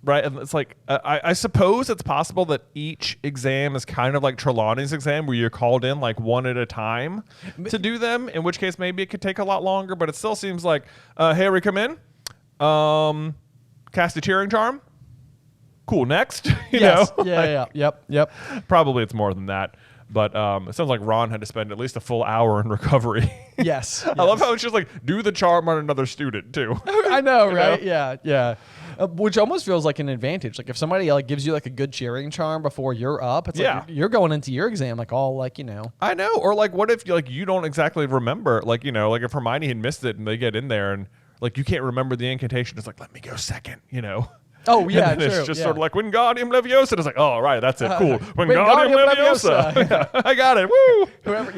Speaker 1: Right, and it's like I suppose it's possible that each exam is kind of like Trelawney's exam, where you're called in like one at a time to do them. In which case, maybe it could take a lot longer. But it still seems like, Harry, come in, cast a cheering charm. Cool. Next, you know?
Speaker 2: Yep.
Speaker 1: Probably it's more than that. But it sounds like Ron had to spend at least a full hour in recovery.
Speaker 2: Yes.
Speaker 1: I love how it's just like, do the charm on another student, too.
Speaker 2: I know, right? Yeah. Which almost feels like an advantage. Like if somebody like gives you like a good cheering charm before you're up, it's like you're going into your exam like all like, you know.
Speaker 1: I know. Or like what if like you don't exactly remember, like, you know, like if Hermione had missed it and they get in there and like you can't remember the incantation, it's like, let me go second, you know.
Speaker 2: Oh yeah,
Speaker 1: and
Speaker 2: true.
Speaker 1: It's just sort of like Wingardium Leviosa. It's like, oh right, that's it, cool.
Speaker 2: Wingardium
Speaker 1: Leviosa.
Speaker 2: Yeah.
Speaker 1: I got it. Woo!
Speaker 2: Whoever,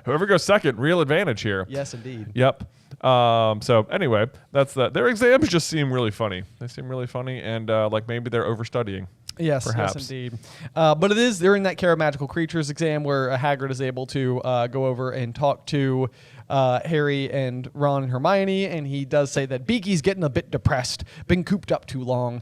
Speaker 1: Whoever goes second, real advantage here.
Speaker 2: Yes, indeed.
Speaker 1: Yep. So anyway, that's that. Their exams just seem really funny. They seem really funny, and like maybe they're overstudying.
Speaker 2: Yes,
Speaker 1: perhaps.
Speaker 2: yes, indeed. But it is during that Care of Magical Creatures exam where Hagrid is able to go over and talk to Harry and Ron and Hermione, and he does say that Beaky's getting a bit depressed, been cooped up too long,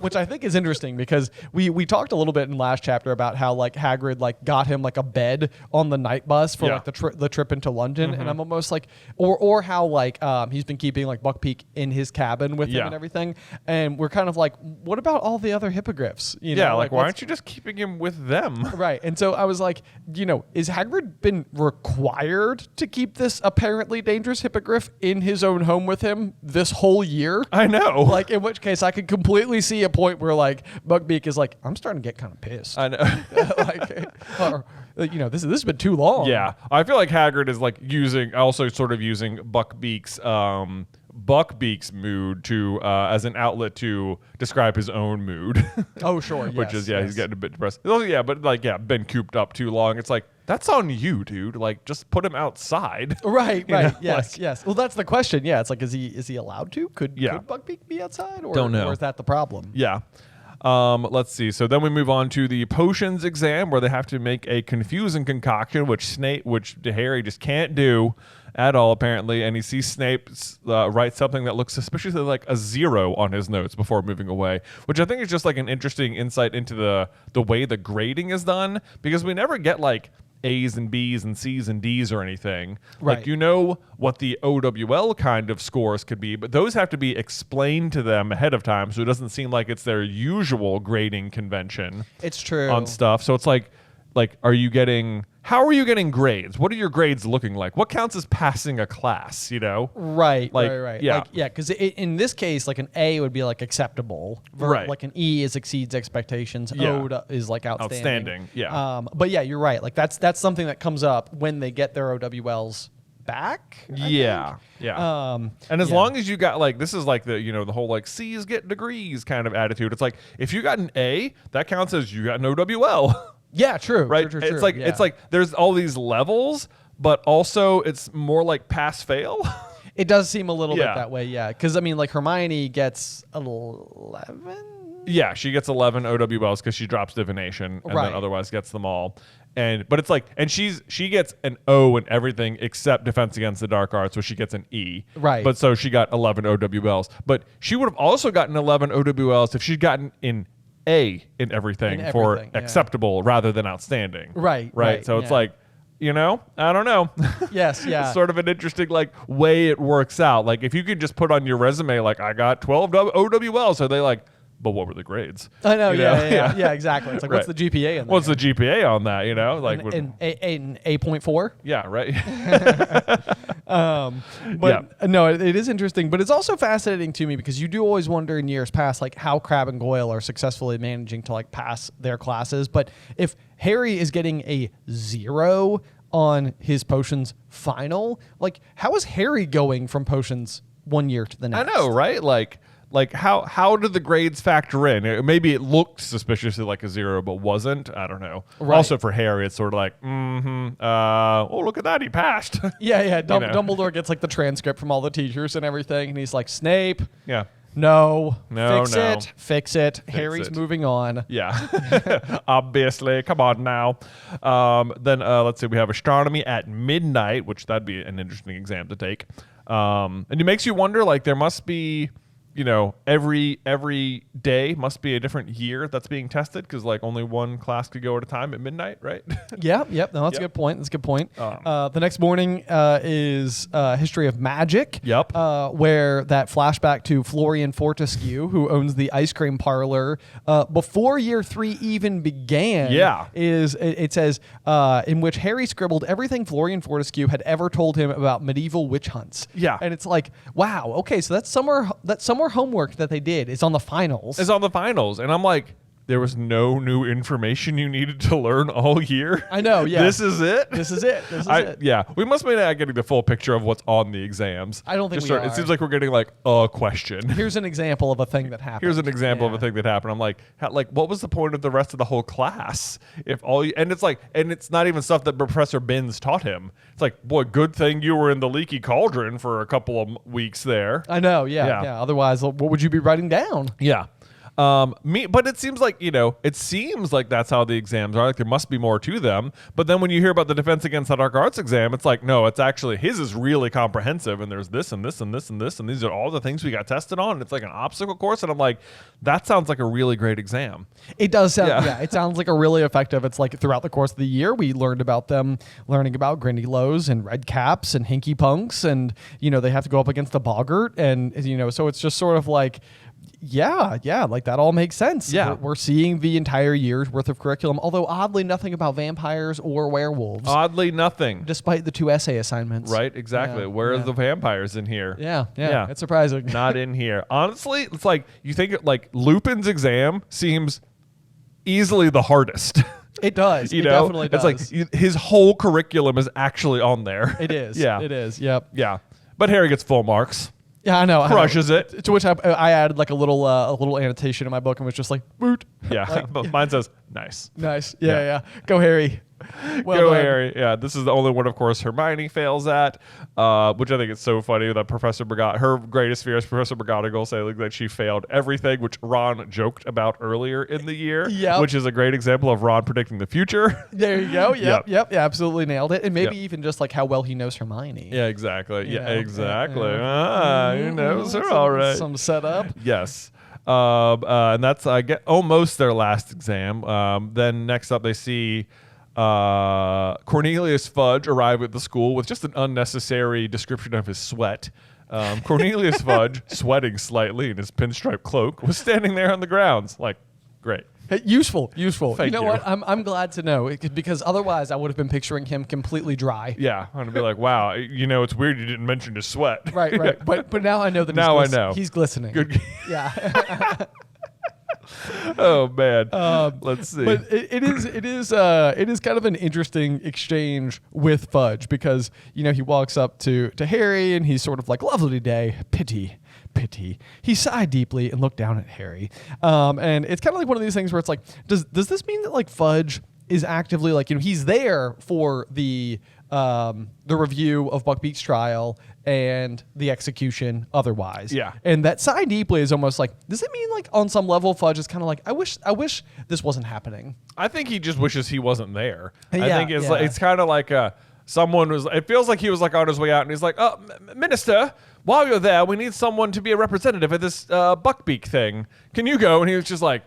Speaker 2: which I think is interesting because we talked a little bit in last chapter about how like Hagrid like got him like a bed on the night bus for like the trip into London, and I'm almost like, or how like he's been keeping like Buckbeak in his cabin with him and everything, and we're kind of like, what about all the other hippogriffs? You know,
Speaker 1: like why aren't you just keeping him with them?
Speaker 2: Right. And so I was like, you know, is Hagrid been required to keep this apparently dangerous hippogriff in his own home with him this whole year?
Speaker 1: I know.
Speaker 2: Like, in which case I could completely see a point where like Buckbeak is like, I'm starting to get kind of pissed.
Speaker 1: I know.
Speaker 2: Like, or, you know, this has been too long.
Speaker 1: Yeah. I feel like Hagrid is like also sort of using Buckbeak's mood to as an outlet to describe his own mood.
Speaker 2: Oh, sure.
Speaker 1: Which is he's getting a bit depressed. Oh, yeah, but like been cooped up too long. It's like that's on you, dude. Like just put him outside.
Speaker 2: Right.
Speaker 1: You know?
Speaker 2: Yes.
Speaker 1: Like,
Speaker 2: yes. Well, that's the question. Yeah. It's like, is he allowed to? Could Buckbeak be outside? Or,
Speaker 1: Don't know.
Speaker 2: Or is that the problem?
Speaker 1: Yeah. Let's see. So then we move on to the potions exam where they have to make a confusing concoction, which Harry just can't do at all, apparently. And he sees Snape write something that looks suspiciously like a 0 on his notes before moving away, which I think is just like an interesting insight into the way the grading is done, because we never get like A's and B's and C's and D's or anything.
Speaker 2: Right.
Speaker 1: Like, you know what the OWL kind of scores could be, but those have to be explained to them ahead of time, so it doesn't seem like it's their usual grading convention.
Speaker 2: It's true.
Speaker 1: On stuff. So it's like how are you getting grades? What are your grades looking like? What counts as passing a class, you know?
Speaker 2: Right,
Speaker 1: like,
Speaker 2: right.
Speaker 1: Yeah.
Speaker 2: Like, yeah, because in this case, like an A would be like acceptable.
Speaker 1: Right.
Speaker 2: Like an E is exceeds expectations.
Speaker 1: Yeah.
Speaker 2: O is like outstanding.
Speaker 1: Yeah.
Speaker 2: But yeah, you're right. Like that's something that comes up when they get their OWLs back.
Speaker 1: Yeah. And as long as you got like, this is like the whole like C's get degrees kind of attitude. It's like if you got an A, that counts as you got an OWL.
Speaker 2: Yeah, true.
Speaker 1: Right.
Speaker 2: True,
Speaker 1: it's like it's like there's all these levels, but also it's more like pass fail.
Speaker 2: It does seem a little bit that way. Yeah, because I mean, like Hermione gets 11.
Speaker 1: Yeah, she gets 11 OWLs because she drops divination and then otherwise gets them all. But it's like, and she gets an O in everything except defense against the dark arts, so she gets an E.
Speaker 2: Right.
Speaker 1: But so she got 11 OWLs. But she would have also gotten 11 OWLs if she'd gotten in A in everything, for acceptable rather than outstanding.
Speaker 2: Right.
Speaker 1: So it's like, I don't know.
Speaker 2: Yes, yeah.
Speaker 1: It's sort of an interesting like way it works out. Like if you could just put on your resume like I got 12 OWLs, so they like, but what were the grades?
Speaker 2: I know, yeah, exactly. It's like, what's the GPA in that?
Speaker 1: What's the GPA on that? Like
Speaker 2: an 8.4?
Speaker 1: Yeah, right.
Speaker 2: No, it is interesting, but it's also fascinating to me because you do always wonder in years past, like how Crabbe and Goyle are successfully managing to like pass their classes. But if Harry is getting a 0 on his potions final, like how is Harry going from potions one year to the next?
Speaker 1: I know, right? Like how did the grades factor in? Maybe it looked suspiciously like a 0, but wasn't. I don't know.
Speaker 2: Right.
Speaker 1: Also for Harry, it's sort of like, oh, look at that, he passed.
Speaker 2: Yeah. Dumbledore gets like the transcript from all the teachers and everything, and he's like, Snape.
Speaker 1: Yeah.
Speaker 2: No. Fix it. Harry's
Speaker 1: it.
Speaker 2: Moving on.
Speaker 1: Yeah. Obviously. Come on now. Then let's see. We have astronomy at midnight, which that'd be an interesting exam to take. And it makes you wonder, like there must be, every day must be a different year that's being tested because like only one class could go at a time at midnight, right?
Speaker 2: Yep. No, that's a good point. The next morning is History of Magic.
Speaker 1: Yep.
Speaker 2: Where that flashback to Florian Fortescue, who owns the ice cream parlor, before year 3 even began.
Speaker 1: Yeah.
Speaker 2: It says in which Harry scribbled everything Florian Fortescue had ever told him about medieval witch hunts.
Speaker 1: Yeah.
Speaker 2: And it's like, wow. Okay, so that's somewhere our homework that they did is on the finals.
Speaker 1: It's on the finals. And I'm like, there was no new information you needed to learn all year.
Speaker 2: I know, yeah.
Speaker 1: This is it?
Speaker 2: This is it. This is it.
Speaker 1: Yeah. We must be not getting the full picture of what's on the exams.
Speaker 2: I don't think we are.
Speaker 1: It seems like we're getting like a question.
Speaker 2: Here's an example of a thing that happened.
Speaker 1: Here's an example of a thing that happened. I'm like, what was the point of the rest of the whole class? And it's not even stuff that Professor Binns taught him. It's like, boy, good thing you were in the leaky cauldron for a couple of weeks there.
Speaker 2: I know, yeah. Otherwise, what would you be writing down?
Speaker 1: Yeah. But it seems like, that's how the exams are. Like there must be more to them. But then when you hear about the Defense Against the Dark Arts exam, it's like, no, it's actually his is really comprehensive. And there's this and this and this and this. And these are all the things we got tested on. And it's like an obstacle course. And I'm like, that sounds like a really great exam.
Speaker 2: It does sound, it sounds like a really effective. It's like throughout the course of the year, we learned about them learning about Grindy Lows and Red Caps and Hinky Punks. And, they have to go up against the Boggart. And, so it's just sort of like, yeah, like that all makes sense.
Speaker 1: Yeah.
Speaker 2: We're seeing the entire year's worth of curriculum, although oddly nothing about vampires or werewolves.
Speaker 1: Oddly nothing.
Speaker 2: Despite the 2 essay assignments.
Speaker 1: Right, exactly. Where are the vampires in here?
Speaker 2: Yeah. It's surprising.
Speaker 1: Not in here. Honestly, it's like, you think like Lupin's exam seems easily the hardest.
Speaker 2: It does. It definitely does.
Speaker 1: It's like his whole curriculum is actually on there.
Speaker 2: It is.
Speaker 1: Yeah.
Speaker 2: It is. Yep.
Speaker 1: Yeah. But Harry gets full marks.
Speaker 2: Yeah, I know.
Speaker 1: Crushes it.
Speaker 2: To which I added like a little annotation in my book and was just like, boot.
Speaker 1: Yeah, but mine says, nice.
Speaker 2: Nice. Yeah. Go Harry.
Speaker 1: Go Harry. Yeah, this is the only one, of course, Hermione fails at, which I think is so funny that Professor McGonagall, her greatest fear is Professor McGonagall saying that she failed everything, which Ron joked about earlier in the year, which is a great example of Ron predicting the future.
Speaker 2: There you go. Yep. Yeah, absolutely nailed it. And maybe even just like how well he knows Hermione.
Speaker 1: Yeah, exactly. Exactly. He knows her all right.
Speaker 2: Some setup.
Speaker 1: Yes. And that's almost their last exam. Then next up they see Cornelius Fudge arrive at the school with just an unnecessary description of his sweat. Cornelius Fudge, sweating slightly in his pinstripe cloak, was standing there on the grounds. Like, great.
Speaker 2: Hey, useful.
Speaker 1: Thank you.
Speaker 2: What? I'm glad to know because otherwise I would have been picturing him completely dry.
Speaker 1: Yeah, I'm gonna be like, wow, it's weird you didn't mention his sweat.
Speaker 2: Right. But now I know that.
Speaker 1: I know
Speaker 2: he's glistening.
Speaker 1: Good.
Speaker 2: Yeah.
Speaker 1: Oh man. Let's see.
Speaker 2: But it is kind of an interesting exchange with Fudge because he walks up to Harry and he's sort of like, lovely day, pity. He sighed deeply and looked down at Harry. And it's kind of like one of these things where it's like, does this mean that like Fudge is actively like, he's there for the review of Buckbeak's trial and the execution otherwise.
Speaker 1: Yeah.
Speaker 2: And that sigh deeply is almost like, does it mean like on some level Fudge is kind of like, I wish this wasn't happening.
Speaker 1: I think he just wishes he wasn't there.
Speaker 2: Yeah,
Speaker 1: I think it's kind of like it feels like he was like on his way out and he's like, oh, Minister, while you're there, we need someone to be a representative at this Buckbeak thing. Can you go? And he was just like,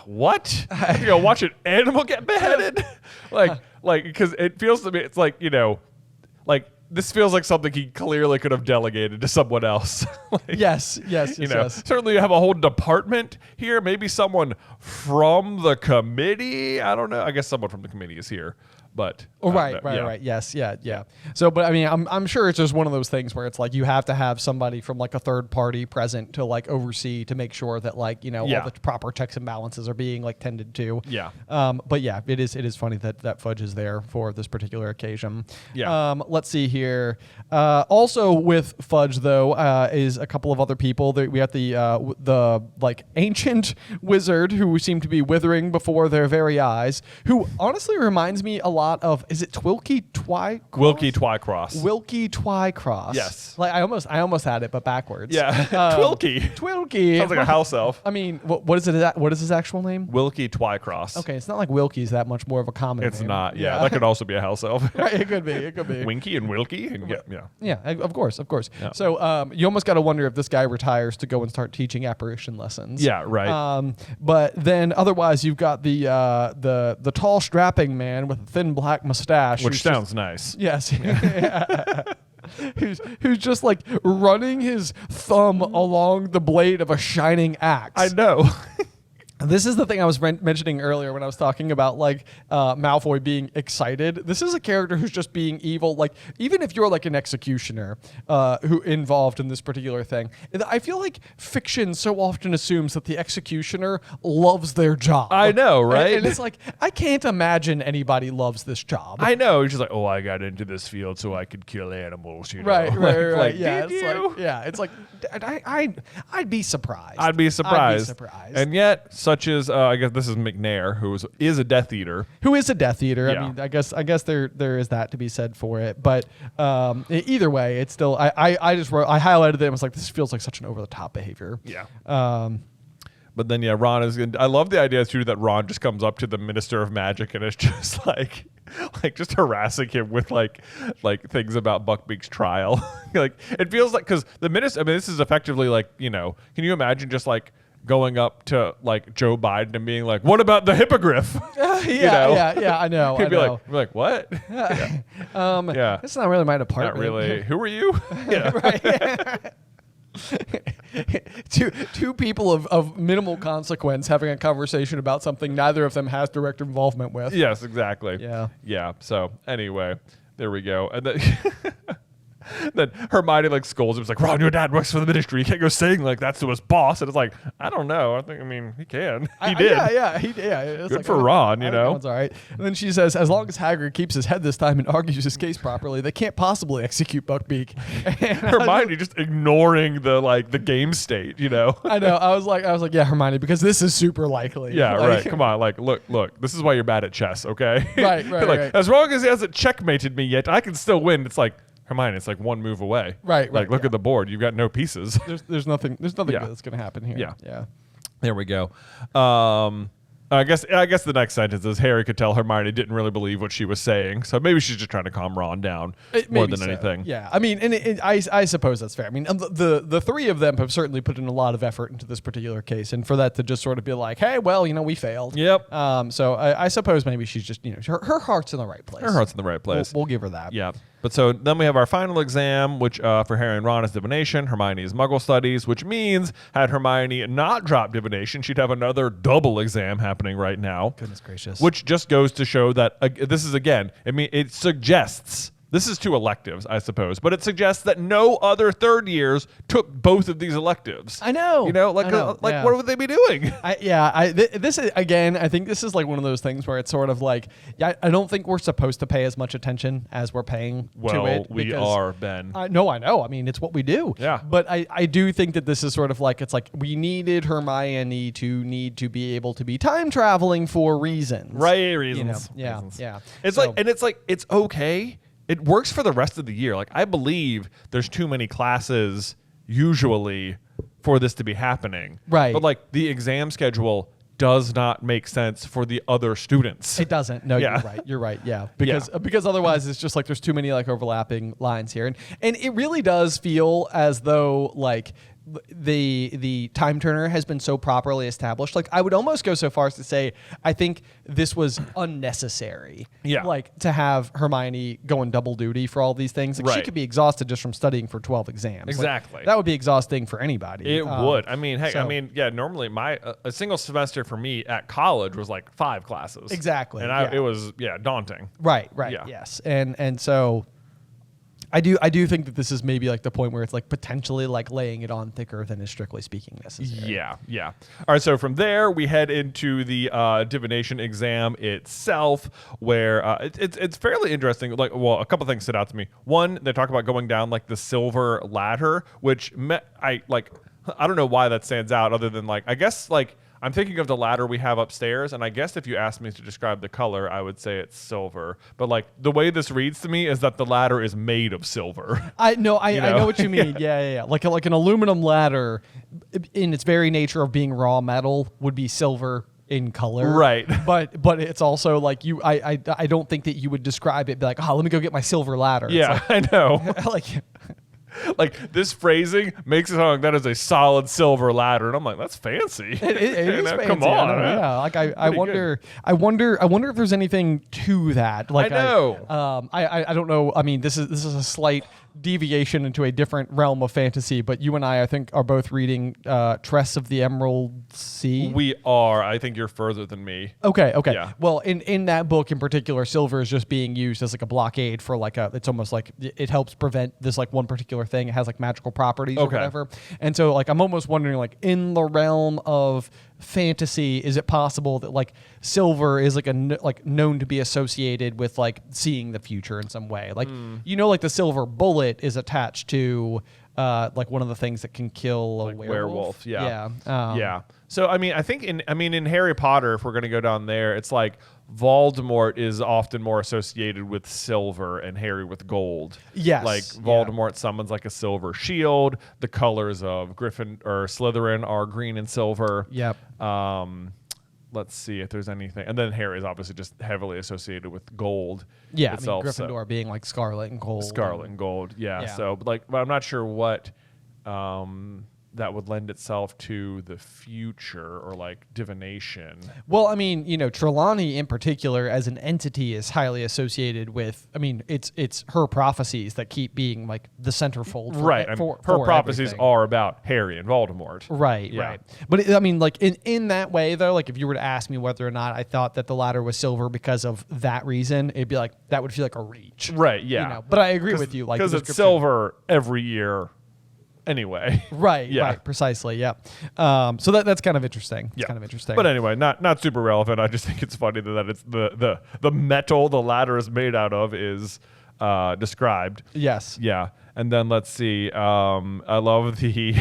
Speaker 1: what? You go watch an animal get beheaded? Because it feels to me, it's like, like this feels like something he clearly could have delegated to someone else.
Speaker 2: Yes.
Speaker 1: Certainly you have a whole department here. Maybe someone from the committee. I don't know. I guess someone from the committee is here. But
Speaker 2: right. Yes, yeah. So, but I mean, I'm sure it's just one of those things where it's like you have to have somebody from like a third party present to like oversee to make sure that like all the proper checks and balances are being like tended to.
Speaker 1: Yeah.
Speaker 2: But yeah, it is funny that Fudge is there for this particular occasion.
Speaker 1: Yeah.
Speaker 2: Let's see here. Also with Fudge though is a couple of other people. We have the like ancient wizard who seem to be withering before their very eyes. Who honestly reminds me a lot of, is it Wilkie Twycross?
Speaker 1: Wilkie Twycross.
Speaker 2: Wilkie Twycross.
Speaker 1: Yes.
Speaker 2: Like I almost had it, but backwards.
Speaker 1: Yeah. Twilkie.
Speaker 2: Sounds
Speaker 1: like a house elf.
Speaker 2: I mean, what is it? What is his actual name?
Speaker 1: Wilkie Twycross.
Speaker 2: Okay, it's not like Wilkie's that much more of a common name.
Speaker 1: It's not. Yeah, that could also be a house elf.
Speaker 2: Right, it could be.
Speaker 1: Winky and Wilkie. And
Speaker 2: yeah, of course.
Speaker 1: Yeah.
Speaker 2: So you almost got to wonder if this guy retires to go and start teaching apparition lessons.
Speaker 1: Yeah, right.
Speaker 2: But then otherwise you've got the tall strapping man with a thin black mustache,
Speaker 1: which sounds nice.
Speaker 2: Yes. who's just like running his thumb along the blade of a shining axe.
Speaker 1: I know.
Speaker 2: This is the thing I was mentioning earlier when I was talking about like Malfoy being excited. This is a character who's just being evil. Like even if you're like an executioner who involved in this particular thing, I feel like fiction so often assumes that the executioner loves their job.
Speaker 1: I know, right?
Speaker 2: And it's like I can't imagine anybody loves this job.
Speaker 1: I know. He's just like, oh, I got into this field so I could kill animals. You know?
Speaker 2: Right.
Speaker 1: Like,
Speaker 2: Yeah,
Speaker 1: did
Speaker 2: it's
Speaker 1: you?
Speaker 2: like, yeah, it's like I'd be surprised.
Speaker 1: I'd be surprised.
Speaker 2: surprised.
Speaker 1: And yet, such as I guess this is McNair, who is a Death Eater.
Speaker 2: Who is a Death Eater?
Speaker 1: Yeah.
Speaker 2: I mean, I guess there is that to be said for it. But either way, it's still I highlighted it and was like, this feels like such an over the top behavior.
Speaker 1: Yeah.
Speaker 2: But
Speaker 1: then Ron is. I love the idea too that Ron just comes up to the Minister of Magic and is just like just harassing him with like things about Buckbeak's trial. Like it feels like because the minister. I mean, this is effectively like can you imagine just like going up to like Joe Biden and being like, "What about the hippogriff?"
Speaker 2: Yeah, I know.
Speaker 1: He'd be
Speaker 2: know.
Speaker 1: like, "What?" Yeah.
Speaker 2: That's not really my department.
Speaker 1: Not really. Who are you? Yeah.
Speaker 2: Right. two people of minimal consequence having a conversation about something neither of them has direct involvement with.
Speaker 1: Yes, exactly.
Speaker 2: Yeah.
Speaker 1: Yeah. So anyway, there we go. And then then Hermione like scolds him. It's like, Ron, your dad works for the ministry. You can't go saying like that's to his boss. And it's like, I don't know. I mean, he can. He did.
Speaker 2: It's
Speaker 1: Good
Speaker 2: like,
Speaker 1: for Ron, you know.
Speaker 2: It's all right. And then she says, as long as Hagrid keeps his head this time and argues his case properly, they can't possibly execute Buckbeak.
Speaker 1: Hermione just ignoring the game state,
Speaker 2: I know. I was like, yeah, Hermione, because this is super likely.
Speaker 1: Yeah,
Speaker 2: Like,
Speaker 1: right. Come on, look. This is why you're bad at chess, okay?
Speaker 2: Right.
Speaker 1: As long as he hasn't checkmated me yet, I can still win. It's like, Hermione, it's like one move away.
Speaker 2: Right.
Speaker 1: Like, look at the board. You've got no pieces.
Speaker 2: There's nothing
Speaker 1: Yeah.
Speaker 2: good that's going to happen here. Yeah.
Speaker 1: There we go. I guess the next sentence is Harry could tell Hermione didn't really believe what she was saying, so maybe she's just trying to calm Ron down more than anything.
Speaker 2: Yeah, I mean, and I suppose that's fair. I mean, the three of them have certainly put in a lot of effort into this particular case, and for that to just sort of be like, hey, well, we failed.
Speaker 1: Yep.
Speaker 2: So I suppose maybe she's just her heart's in the right place.
Speaker 1: Her heart's in the right place.
Speaker 2: We'll give her that.
Speaker 1: Yeah. But so then we have our final exam, which for Harry and Ron is divination. Hermione is Muggle studies, which means had Hermione not dropped divination, she'd have another double exam happening right now.
Speaker 2: Goodness gracious.
Speaker 1: Which just goes to show that this is again. I mean, it suggests. This is two electives, I suppose, but it suggests that no other third years took both of these electives.
Speaker 2: I know.
Speaker 1: What would they be doing?
Speaker 2: This is again. I think this is like one of those things where it's sort of like, I don't think we're supposed to pay as much attention as we're paying to it.
Speaker 1: We are, Ben.
Speaker 2: No, I know. I mean, it's what we do.
Speaker 1: Yeah.
Speaker 2: But I do think that this is sort of like, it's like we needed Hermione to be able to be time traveling for reasons.
Speaker 1: Right, reasons.
Speaker 2: Yeah.
Speaker 1: Reasons.
Speaker 2: Yeah.
Speaker 1: It's okay. It works for the rest of the year. Like, I believe there's too many classes usually for this to be happening.
Speaker 2: Right.
Speaker 1: But like the exam schedule does not make sense for the other students.
Speaker 2: It doesn't. No,
Speaker 1: Yeah.
Speaker 2: You're right. Yeah. Because otherwise it's just like there's too many like overlapping lines here. And it really does feel as though like the time turner has been so properly established. Like I would almost go so far as to say I think this was unnecessary.
Speaker 1: Yeah.
Speaker 2: Like to have Hermione going double duty for all these things. Like she
Speaker 1: Right.
Speaker 2: could be exhausted just from studying for 12 exams. Like,
Speaker 1: Exactly.
Speaker 2: that would be exhausting for anybody.
Speaker 1: It would. I mean, heck,
Speaker 2: so-
Speaker 1: normally a single semester for me at college was like 5 classes.
Speaker 2: Exactly,
Speaker 1: And
Speaker 2: yeah.
Speaker 1: it was daunting.
Speaker 2: Right.
Speaker 1: Yeah.
Speaker 2: Yes. And so I do think that this is maybe like the point where it's like potentially like laying it on thicker than is strictly speaking necessary.
Speaker 1: Yeah. All right, so from there we head into the divination exam itself, where it's fairly interesting. Like, well, a couple things stood out to me. One, they talk about going down like the silver ladder, which I don't know why that stands out, other than like I guess like I'm thinking of the ladder we have upstairs, and I guess if you asked me to describe the color, I would say it's silver. But like the way this reads to me is that the ladder is made of silver.
Speaker 2: I know what you mean. Yeah. Like an aluminum ladder, in its very nature of being raw metal, would be silver in color.
Speaker 1: Right.
Speaker 2: But it's also like I don't think that you would describe it be like, oh, let me go get my silver ladder.
Speaker 1: Yeah,
Speaker 2: It's like,
Speaker 1: I know.
Speaker 2: like
Speaker 1: Like this phrasing makes it sound like that is a solid silver ladder, and I'm like, that's fancy.
Speaker 2: It is fancy.
Speaker 1: Come on,
Speaker 2: yeah. Like I wonder if there's anything to that. Like
Speaker 1: I know.
Speaker 2: I don't know. I mean, this is a slight deviation into a different realm of fantasy, but you and I think, are both reading Tress of the Emerald Sea.
Speaker 1: We are. I think you're further than me.
Speaker 2: Okay.
Speaker 1: Yeah.
Speaker 2: Well, in that book in particular, silver is just being used as like a blockade for like it's almost like it helps prevent this like one particular thing. It has like magical properties or whatever. And so like I'm almost wondering, like, in the realm of fantasy, is it possible that like silver is like known to be associated with like seeing the future in some way? Like like the silver bullet is attached to like one of the things that can kill a werewolf.
Speaker 1: Yeah. Yeah. So I mean, I think in Harry Potter, if we're gonna go down there, it's like Voldemort is often more associated with silver and Harry with gold.
Speaker 2: Yes.
Speaker 1: Like Voldemort summons like a silver shield. The colors of Griffin or Slytherin are green and silver.
Speaker 2: Yep.
Speaker 1: Let's see if there's anything. And then Harry is obviously just heavily associated with gold.
Speaker 2: Yeah.
Speaker 1: Itself,
Speaker 2: I mean, Gryffindor being like scarlet and gold.
Speaker 1: Scarlet and gold. Yeah. So but I'm not sure what that would lend itself to the future or like divination.
Speaker 2: Well, I mean, Trelawney in particular as an entity is highly associated with, I mean, it's her prophecies that keep being like the centerfold.
Speaker 1: Right.
Speaker 2: For
Speaker 1: her prophecies
Speaker 2: everything.
Speaker 1: are about Harry and Voldemort.
Speaker 2: Right.
Speaker 1: Yeah.
Speaker 2: Right. But I mean, like in that way though, like if you were to ask me whether or not I thought that the ladder was silver because of that reason, it'd be like, that would feel like a reach.
Speaker 1: Right. Yeah.
Speaker 2: But I agree with you. Like,
Speaker 1: because it's silver every year. Anyway,
Speaker 2: right,
Speaker 1: yeah.
Speaker 2: Right, precisely, yeah. So that's kind of interesting. It's
Speaker 1: yeah.
Speaker 2: kind of interesting.
Speaker 1: But anyway, not super relevant. I just think it's funny that it's the metal the ladder is made out of is described.
Speaker 2: Yes.
Speaker 1: Yeah. And then let's see. I love the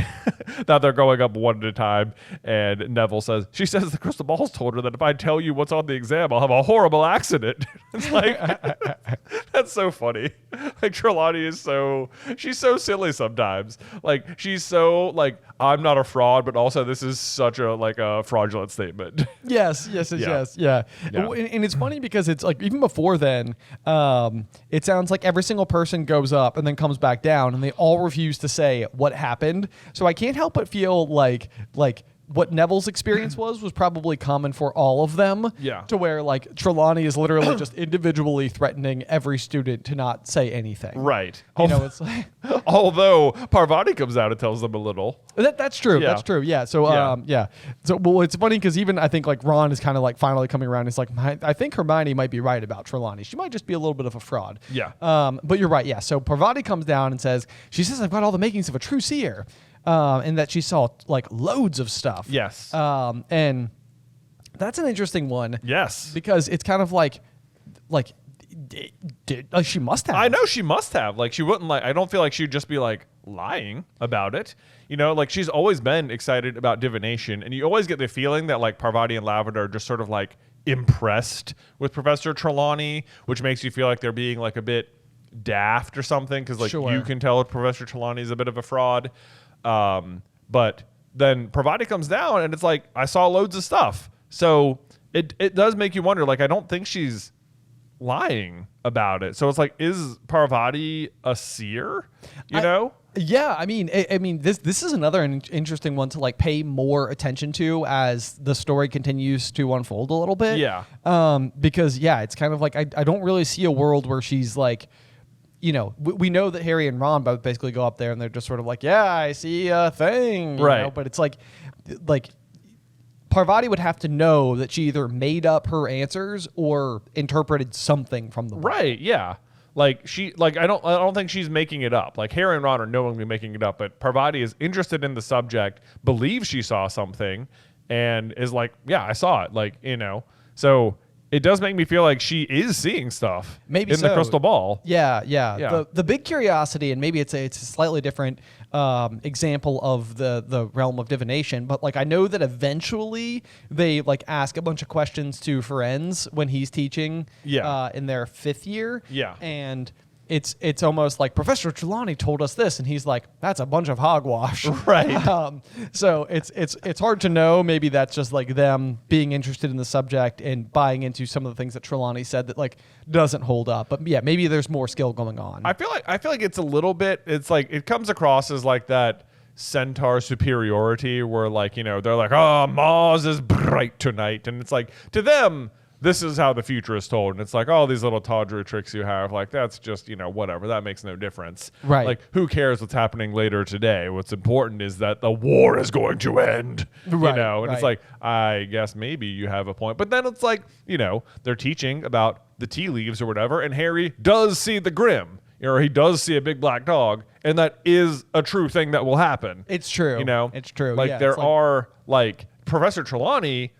Speaker 1: that they're going up one at a time, and Neville says she says the crystal balls told her that if I tell you what's on the exam, I'll have a horrible accident. It's like that's so funny. Like Trelawney she's so silly sometimes. Like she's so like I'm not a fraud, but also this is such a fraudulent statement.
Speaker 2: Yes. Yeah. And it's funny because it's like even before then, it sounds like every single person goes up and then comes back down, and they all refuse to say what happened. So I can't help but feel like what Neville's experience was probably common for all of them.
Speaker 1: Yeah.
Speaker 2: To where like Trelawney is literally just individually threatening every student to not say anything.
Speaker 1: Right.
Speaker 2: It's like
Speaker 1: although Parvati comes out and tells them a little.
Speaker 2: That's true.
Speaker 1: Yeah.
Speaker 2: That's true. Yeah. So So well, it's funny because even I think like Ron is kind of like finally coming around. He's like, I think Hermione might be right about Trelawney. She might just be a little bit of a fraud.
Speaker 1: Yeah.
Speaker 2: But you're right. Yeah. So Parvati comes down and says, I've got all the makings of a true seer. And that she saw like loads of stuff.
Speaker 1: Yes.
Speaker 2: And that's an interesting one.
Speaker 1: Yes.
Speaker 2: Because it's kind of like she must have.
Speaker 1: I know she must have. Like she wouldn't I don't feel like she'd just be like lying about it. Like she's always been excited about divination, and you always get the feeling that like Parvati and Lavender are just sort of like impressed with Professor Trelawney, which makes you feel like they're being like a bit daft or something, because like
Speaker 2: Sure.
Speaker 1: you can tell Professor Trelawney is a bit of a fraud. But then Parvati comes down and it's like, I saw loads of stuff. So it does make you wonder, like, I don't think she's lying about it. So it's like, is Parvati a seer?
Speaker 2: Yeah, I mean, this is another interesting one to like pay more attention to as the story continues to unfold a little bit.
Speaker 1: Yeah.
Speaker 2: Because it's kind of like I don't really see a world where she's like, we know that Harry and Ron both basically go up there and they're just sort of like, yeah, I see a thing,
Speaker 1: right?
Speaker 2: But it's like Parvati would have to know that she either made up her answers or interpreted something from the book.
Speaker 1: Right? Yeah. Like I don't think she's making it up. Like Harry and Ron are knowingly making it up, but Parvati is interested in the subject, believes she saw something, and is like, yeah, I saw it. Like so. It does make me feel like she is seeing stuff
Speaker 2: maybe
Speaker 1: in the crystal ball.
Speaker 2: Yeah. The big curiosity, and maybe it's a slightly different example of the realm of divination, but like I know that eventually they like ask a bunch of questions to Ferenz when he's teaching in their 5th year.
Speaker 1: Yeah.
Speaker 2: And it's almost like Professor Trelawney told us this, and he's like, that's a bunch of hogwash.
Speaker 1: Right.
Speaker 2: So it's hard to know. Maybe that's just like them being interested in the subject and buying into some of the things that Trelawney said that like doesn't hold up. But yeah, maybe there's more skill going on.
Speaker 1: I feel like it's a little bit. It's like it comes across as like that centaur superiority, where like they're like, oh, Mars is bright tonight, and it's like to them, this is how the future is told. And it's like, all these little tawdry tricks you have, like, that's just, whatever. That makes no difference.
Speaker 2: Right.
Speaker 1: Like, who cares what's happening later today? What's important is that the war is going to end.
Speaker 2: Right,
Speaker 1: And it's like, I guess maybe you have a point. But then it's like, they're teaching about the tea leaves or whatever. And Harry does see the Grim. Or he does see a big black dog. And that is a true thing that will happen.
Speaker 2: It's true. It's true.
Speaker 1: Like,
Speaker 2: yeah,
Speaker 1: there are, like, Professor Trelawney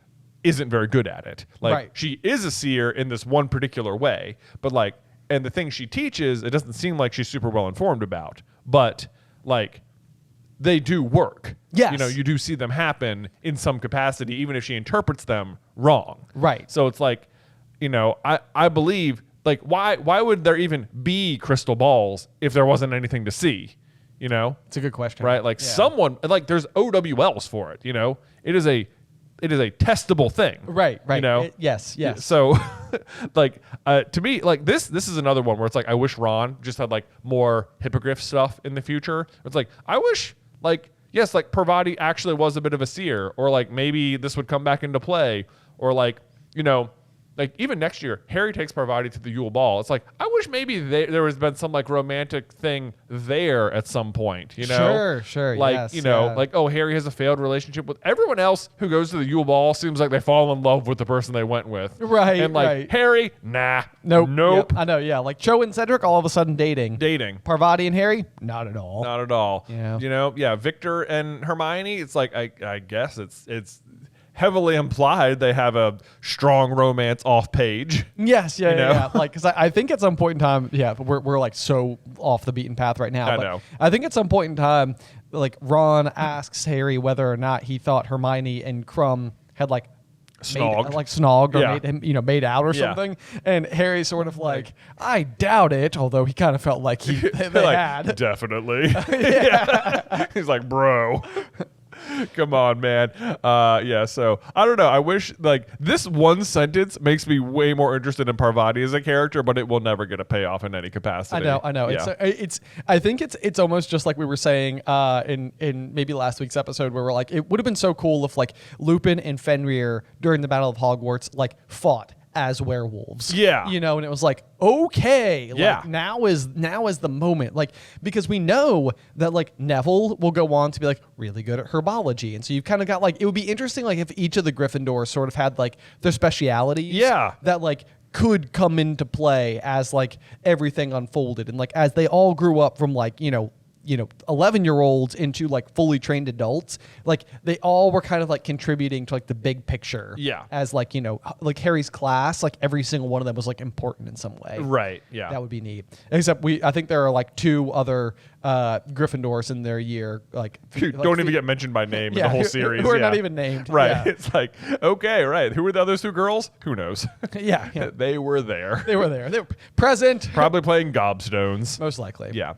Speaker 1: isn't very good at it. Like
Speaker 2: right.
Speaker 1: She is a seer in this one particular way, but like, and the things she teaches, it doesn't seem like she's super well informed about, but like they do work.
Speaker 2: Yes.
Speaker 1: You do see them happen in some capacity, even if she interprets them wrong.
Speaker 2: Right.
Speaker 1: So it's like, I believe, like, why would there even be crystal balls if there wasn't anything to see?
Speaker 2: It's a good question.
Speaker 1: Right? Like someone, like there's OWLs for it, it is a testable thing.
Speaker 2: Right. Yes.
Speaker 1: So, like, to me, like, this is another one where it's like, I wish Ron just had, like, more hippogriff stuff in the future. It's like, I wish, like, yes, like, Parvati actually was a bit of a seer, or, like, maybe this would come back into play, or, like, like, even next year, Harry takes Parvati to the Yule Ball. It's like, I wish maybe there has been some, like, romantic thing there at some point,
Speaker 2: Sure,
Speaker 1: like,
Speaker 2: yes,
Speaker 1: like, oh, Harry has a failed relationship with everyone else who goes to the Yule Ball. Seems like they fall in love with the person they went with.
Speaker 2: Right,
Speaker 1: and, like,
Speaker 2: right.
Speaker 1: Harry, nah.
Speaker 2: Nope.
Speaker 1: Nope.
Speaker 2: Yep, I know, yeah. Like, Cho and Cedric all of a sudden dating. Parvati and Harry, not at all.
Speaker 1: Not at all.
Speaker 2: Yeah.
Speaker 1: Victor and Hermione, it's like, I guess it's heavily implied they have a strong romance off page.
Speaker 2: Yes, yeah. Like, because I think at some point in time, we're like so off the beaten path right now.
Speaker 1: I know.
Speaker 2: I think at some point in time, like Ron asks Harry whether or not he thought Hermione and Crumb had like snogged or made out or something. And Harry sort of like, I doubt it, although he kind of felt like they
Speaker 1: like,
Speaker 2: had.
Speaker 1: Definitely. He's like, bro. Come on, man. So I don't know. I wish, like, this one sentence makes me way more interested in Parvati as a character, but it will never get a payoff in any capacity.
Speaker 2: I know.
Speaker 1: Yeah.
Speaker 2: I think it's almost just like we were saying in maybe last week's episode, where we're like, it would have been so cool if like Lupin and Fenrir during the Battle of Hogwarts like fought as werewolves.
Speaker 1: Yeah.
Speaker 2: And it was like, okay,
Speaker 1: yeah.
Speaker 2: Like now is the moment. Like, because we know that like Neville will go on to be like really good at herbology. And so you've kind of got like, it would be interesting like if each of the Gryffindors sort of had like their specialities.
Speaker 1: Yeah.
Speaker 2: That like could come into play as like everything unfolded. And like as they all grew up from like, 11-year-olds into like fully trained adults, like they all were kind of like contributing to like the big picture.
Speaker 1: Yeah.
Speaker 2: As like, like Harry's class, like every single one of them was like important in some way.
Speaker 1: Right. Yeah.
Speaker 2: That would be neat. Except I think there are like 2 other Gryffindors in their year. Like
Speaker 1: don't even get mentioned by name in the whole series.
Speaker 2: Who are not even named.
Speaker 1: Right.
Speaker 2: Yeah.
Speaker 1: It's like, okay, right. Who were the other 2 girls? Who knows?
Speaker 2: Yeah.
Speaker 1: They were there.
Speaker 2: They were there. They were present.
Speaker 1: Probably playing gobstones.
Speaker 2: Most likely.
Speaker 1: Yeah.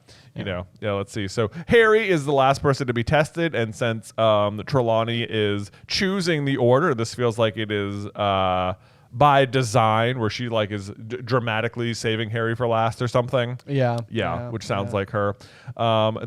Speaker 1: Let's see. So Harry is the last person to be tested, and since Trelawney is choosing the order, this feels like it is by design, where she like is dramatically saving Harry for last or something.
Speaker 2: Yeah.
Speaker 1: Which sounds like her.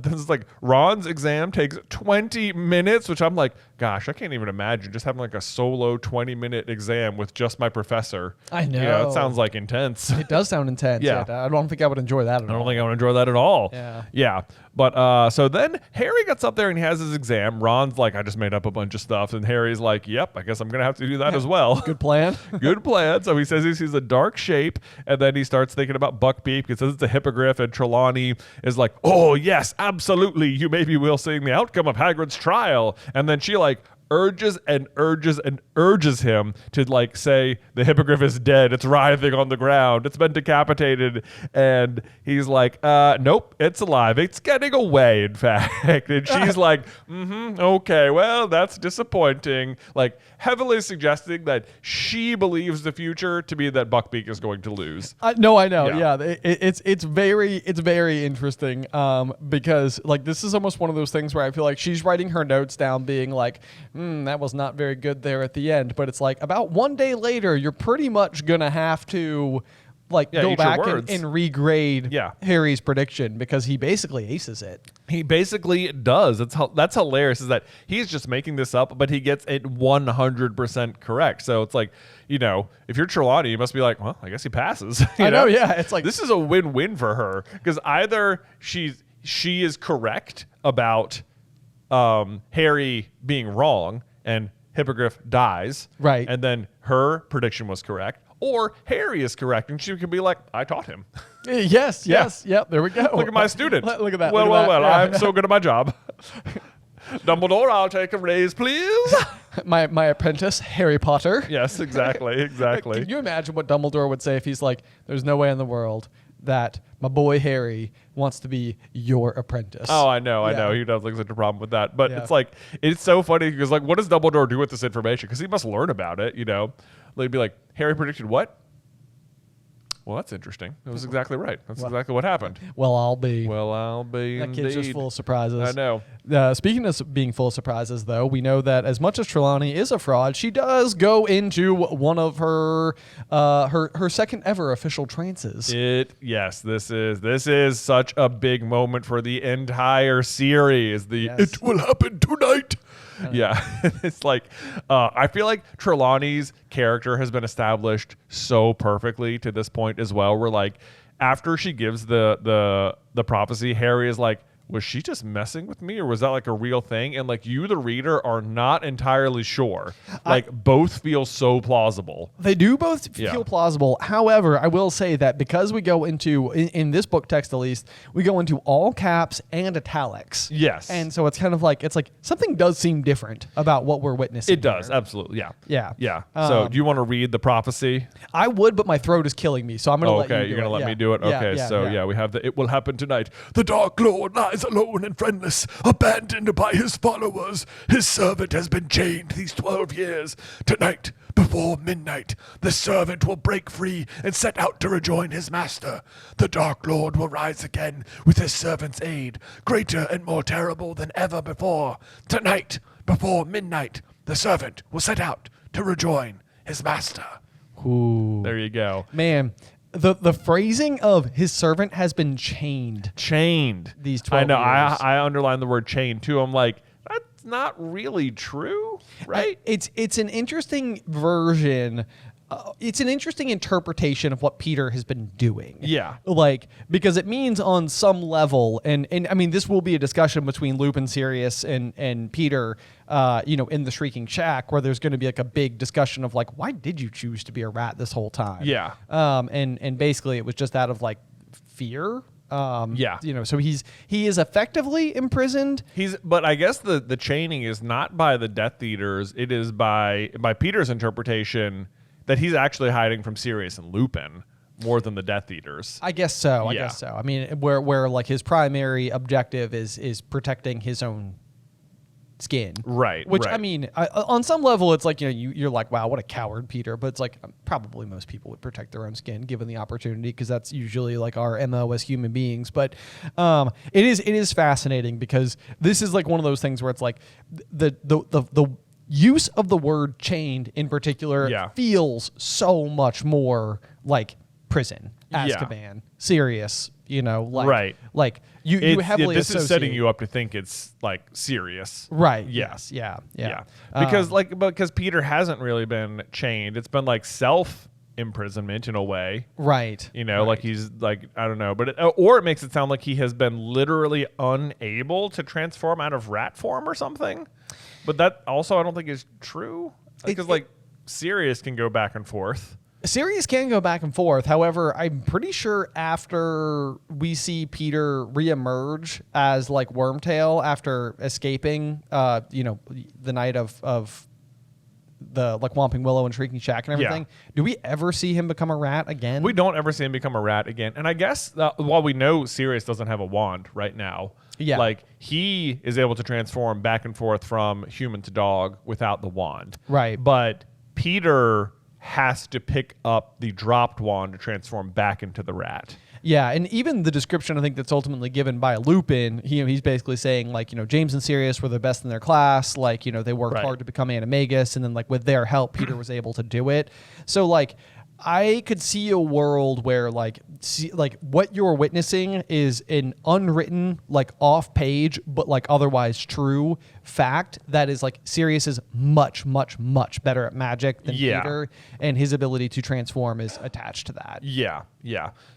Speaker 1: This is like Ron's exam takes 20 minutes, which I'm like, gosh, I can't even imagine just having like a solo 20-minute exam with just my professor.
Speaker 2: I know.
Speaker 1: It sounds like intense.
Speaker 2: It does sound intense.
Speaker 1: Yeah.
Speaker 2: I don't think I would enjoy that at all.
Speaker 1: I don't think I would enjoy that at all.
Speaker 2: Yeah.
Speaker 1: But so then Harry gets up there and he has his exam. Ron's like, I just made up a bunch of stuff. And Harry's like, yep, I guess I'm going to have to do that as well.
Speaker 2: Good plan.
Speaker 1: Good plan. So he says he sees a dark shape. And then he starts thinking about Buckbeak. He says it's a hippogriff. And Trelawney is like, oh, yes, absolutely. You maybe will see the outcome of Hagrid's trial. And then she like urges and urges and urges him to like say the hippogriff is dead. It's writhing on the ground. It's been decapitated. And he's like, nope, it's alive. It's getting away, in fact. And she's like, okay, well, that's disappointing. Like heavily suggesting that she believes the future to be that Buckbeak is going to lose.
Speaker 2: No, I know. Yeah, it's very interesting because like this is almost one of those things where I feel like she's writing her notes down, being like, that was not very good there at the end. But it's like about one day later, you're pretty much gonna have to like go back and regrade Harry's prediction because he basically aces it.
Speaker 1: He basically does. That's hilarious is that he's just making this up, but he gets it 100% correct. So it's like, you know, if you're Trelawney, you must be like, well, I guess he passes.
Speaker 2: I know, yeah. It's like
Speaker 1: this is a win-win for her because either she is correct about Harry being wrong and Hippogriff dies,
Speaker 2: right,
Speaker 1: and then her prediction was correct, or Harry is correct and she can be like, I taught him.
Speaker 2: Yes, yep, there we go.
Speaker 1: Look at my student.
Speaker 2: Look at that.
Speaker 1: Well,
Speaker 2: yeah.
Speaker 1: I'm so good at my job. Dumbledore, I'll take a raise, please.
Speaker 2: my apprentice, Harry Potter.
Speaker 1: Yes, exactly.
Speaker 2: Can you imagine what Dumbledore would say if he's like, there's no way in the world that my boy Harry wants to be your apprentice?
Speaker 1: Oh, I know. He does look such a problem with that. But it's like, it's so funny because like, what does Dumbledore do with this information? Because he must learn about it, you know? They'd be like, Harry predicted what? Well, that's interesting. It was exactly right. That's exactly what happened.
Speaker 2: Well, I'll be.
Speaker 1: That
Speaker 2: kid's just full of surprises.
Speaker 1: I know.
Speaker 2: Speaking of being full of surprises, though, we know that as much as Trelawney is a fraud, she does go into one of her second ever official trances.
Speaker 1: This is such a big moment for the entire series. It will happen tonight. Yeah, it's like I feel like Trelawney's character has been established so perfectly to this point as well. Where like after she gives the prophecy, Harry is like, was she just messing with me or was that like a real thing? And like you, the reader, are not entirely sure. Like both feel so plausible.
Speaker 2: They do both feel plausible. However, I will say that because we go into, in this book text at least, we go into all caps and italics.
Speaker 1: Yes.
Speaker 2: And so it's kind of like, something does seem different about what we're witnessing.
Speaker 1: It does, absolutely. Yeah.
Speaker 2: Yeah.
Speaker 1: So do you want to read the prophecy?
Speaker 2: I would, but my throat is killing me, so I'm going to let you do it.
Speaker 1: Okay, you're going to let me do it? Okay,
Speaker 2: yeah.
Speaker 1: We have it will happen tonight. The Dark Lord lies alone and friendless, abandoned by his followers. His servant has been chained these 12 years. Tonight, before midnight, the servant will break free and set out to rejoin his master. The Dark Lord will rise again with his servant's aid, greater and more terrible than ever before. Tonight, before midnight, the servant will set out to rejoin his master.
Speaker 2: Ooh.
Speaker 1: There you go.
Speaker 2: Man, the phrasing of his servant has been chained. These 12
Speaker 1: I know.
Speaker 2: years.
Speaker 1: I underlined the word chained too. I'm like, that's not really true, right?
Speaker 2: It's an interesting version. It's an interesting interpretation of what Peter has been doing.
Speaker 1: Yeah.
Speaker 2: Like, because it means on some level, and I mean, this will be a discussion between Lupin, Sirius, and Peter, in the Shrieking Shack, where there's going to be like a big discussion of like, why did you choose to be a rat this whole time?
Speaker 1: Yeah.
Speaker 2: And basically it was just out of like fear. So he is effectively imprisoned.
Speaker 1: But I guess the chaining is not by the Death Eaters. It is by Peter's interpretation that he's actually hiding from Sirius and Lupin more than the Death Eaters.
Speaker 2: I guess so. I mean, where like his primary objective is protecting his own skin.
Speaker 1: Right.
Speaker 2: Which, I mean, on some level, it's like, you're like, wow, what a coward, Peter. But it's like, probably most people would protect their own skin given the opportunity, because that's usually like our MO as human beings. But it is fascinating because this is like one of those things where it's like the use of the word chained in particular feels so much more like prison, Azkaban, Sirius,
Speaker 1: right.
Speaker 2: Like you heavily
Speaker 1: this
Speaker 2: associate.
Speaker 1: is setting you up to think it's like serious.
Speaker 2: Right.
Speaker 1: Yeah.
Speaker 2: Yes. Yeah.
Speaker 1: Because Peter hasn't really been chained. It's been like self-imprisonment in a way.
Speaker 2: Right.
Speaker 1: Like he's like, I don't know, but or it makes it sound like he has been literally unable to transform out of rat form or something. But that also I don't think is true, because like Sirius can go back and forth.
Speaker 2: Sirius can go back and forth. However, I'm pretty sure after we see Peter reemerge as like Wormtail after escaping, the night of the like Whomping Willow and Shrieking Shack and everything, do we ever see him become a rat again?
Speaker 1: We don't ever see him become a rat again. And I guess while we know Sirius doesn't have a wand right now, like he is able to transform back and forth from human to dog without the wand.
Speaker 2: Right.
Speaker 1: But Peter has to pick up the dropped wand to transform back into the rat.
Speaker 2: Yeah, and even the description I think that's ultimately given by Lupin, he's basically saying like, James and Sirius were the best in their class, like, they worked hard to become animagus, and then like with their help Peter was able to do it. So like I could see a world where like what you're witnessing is an unwritten, like off page, but like otherwise true fact that is like Sirius is much, much, much better at magic than Peter, and his ability to transform is attached to that.
Speaker 1: Yeah.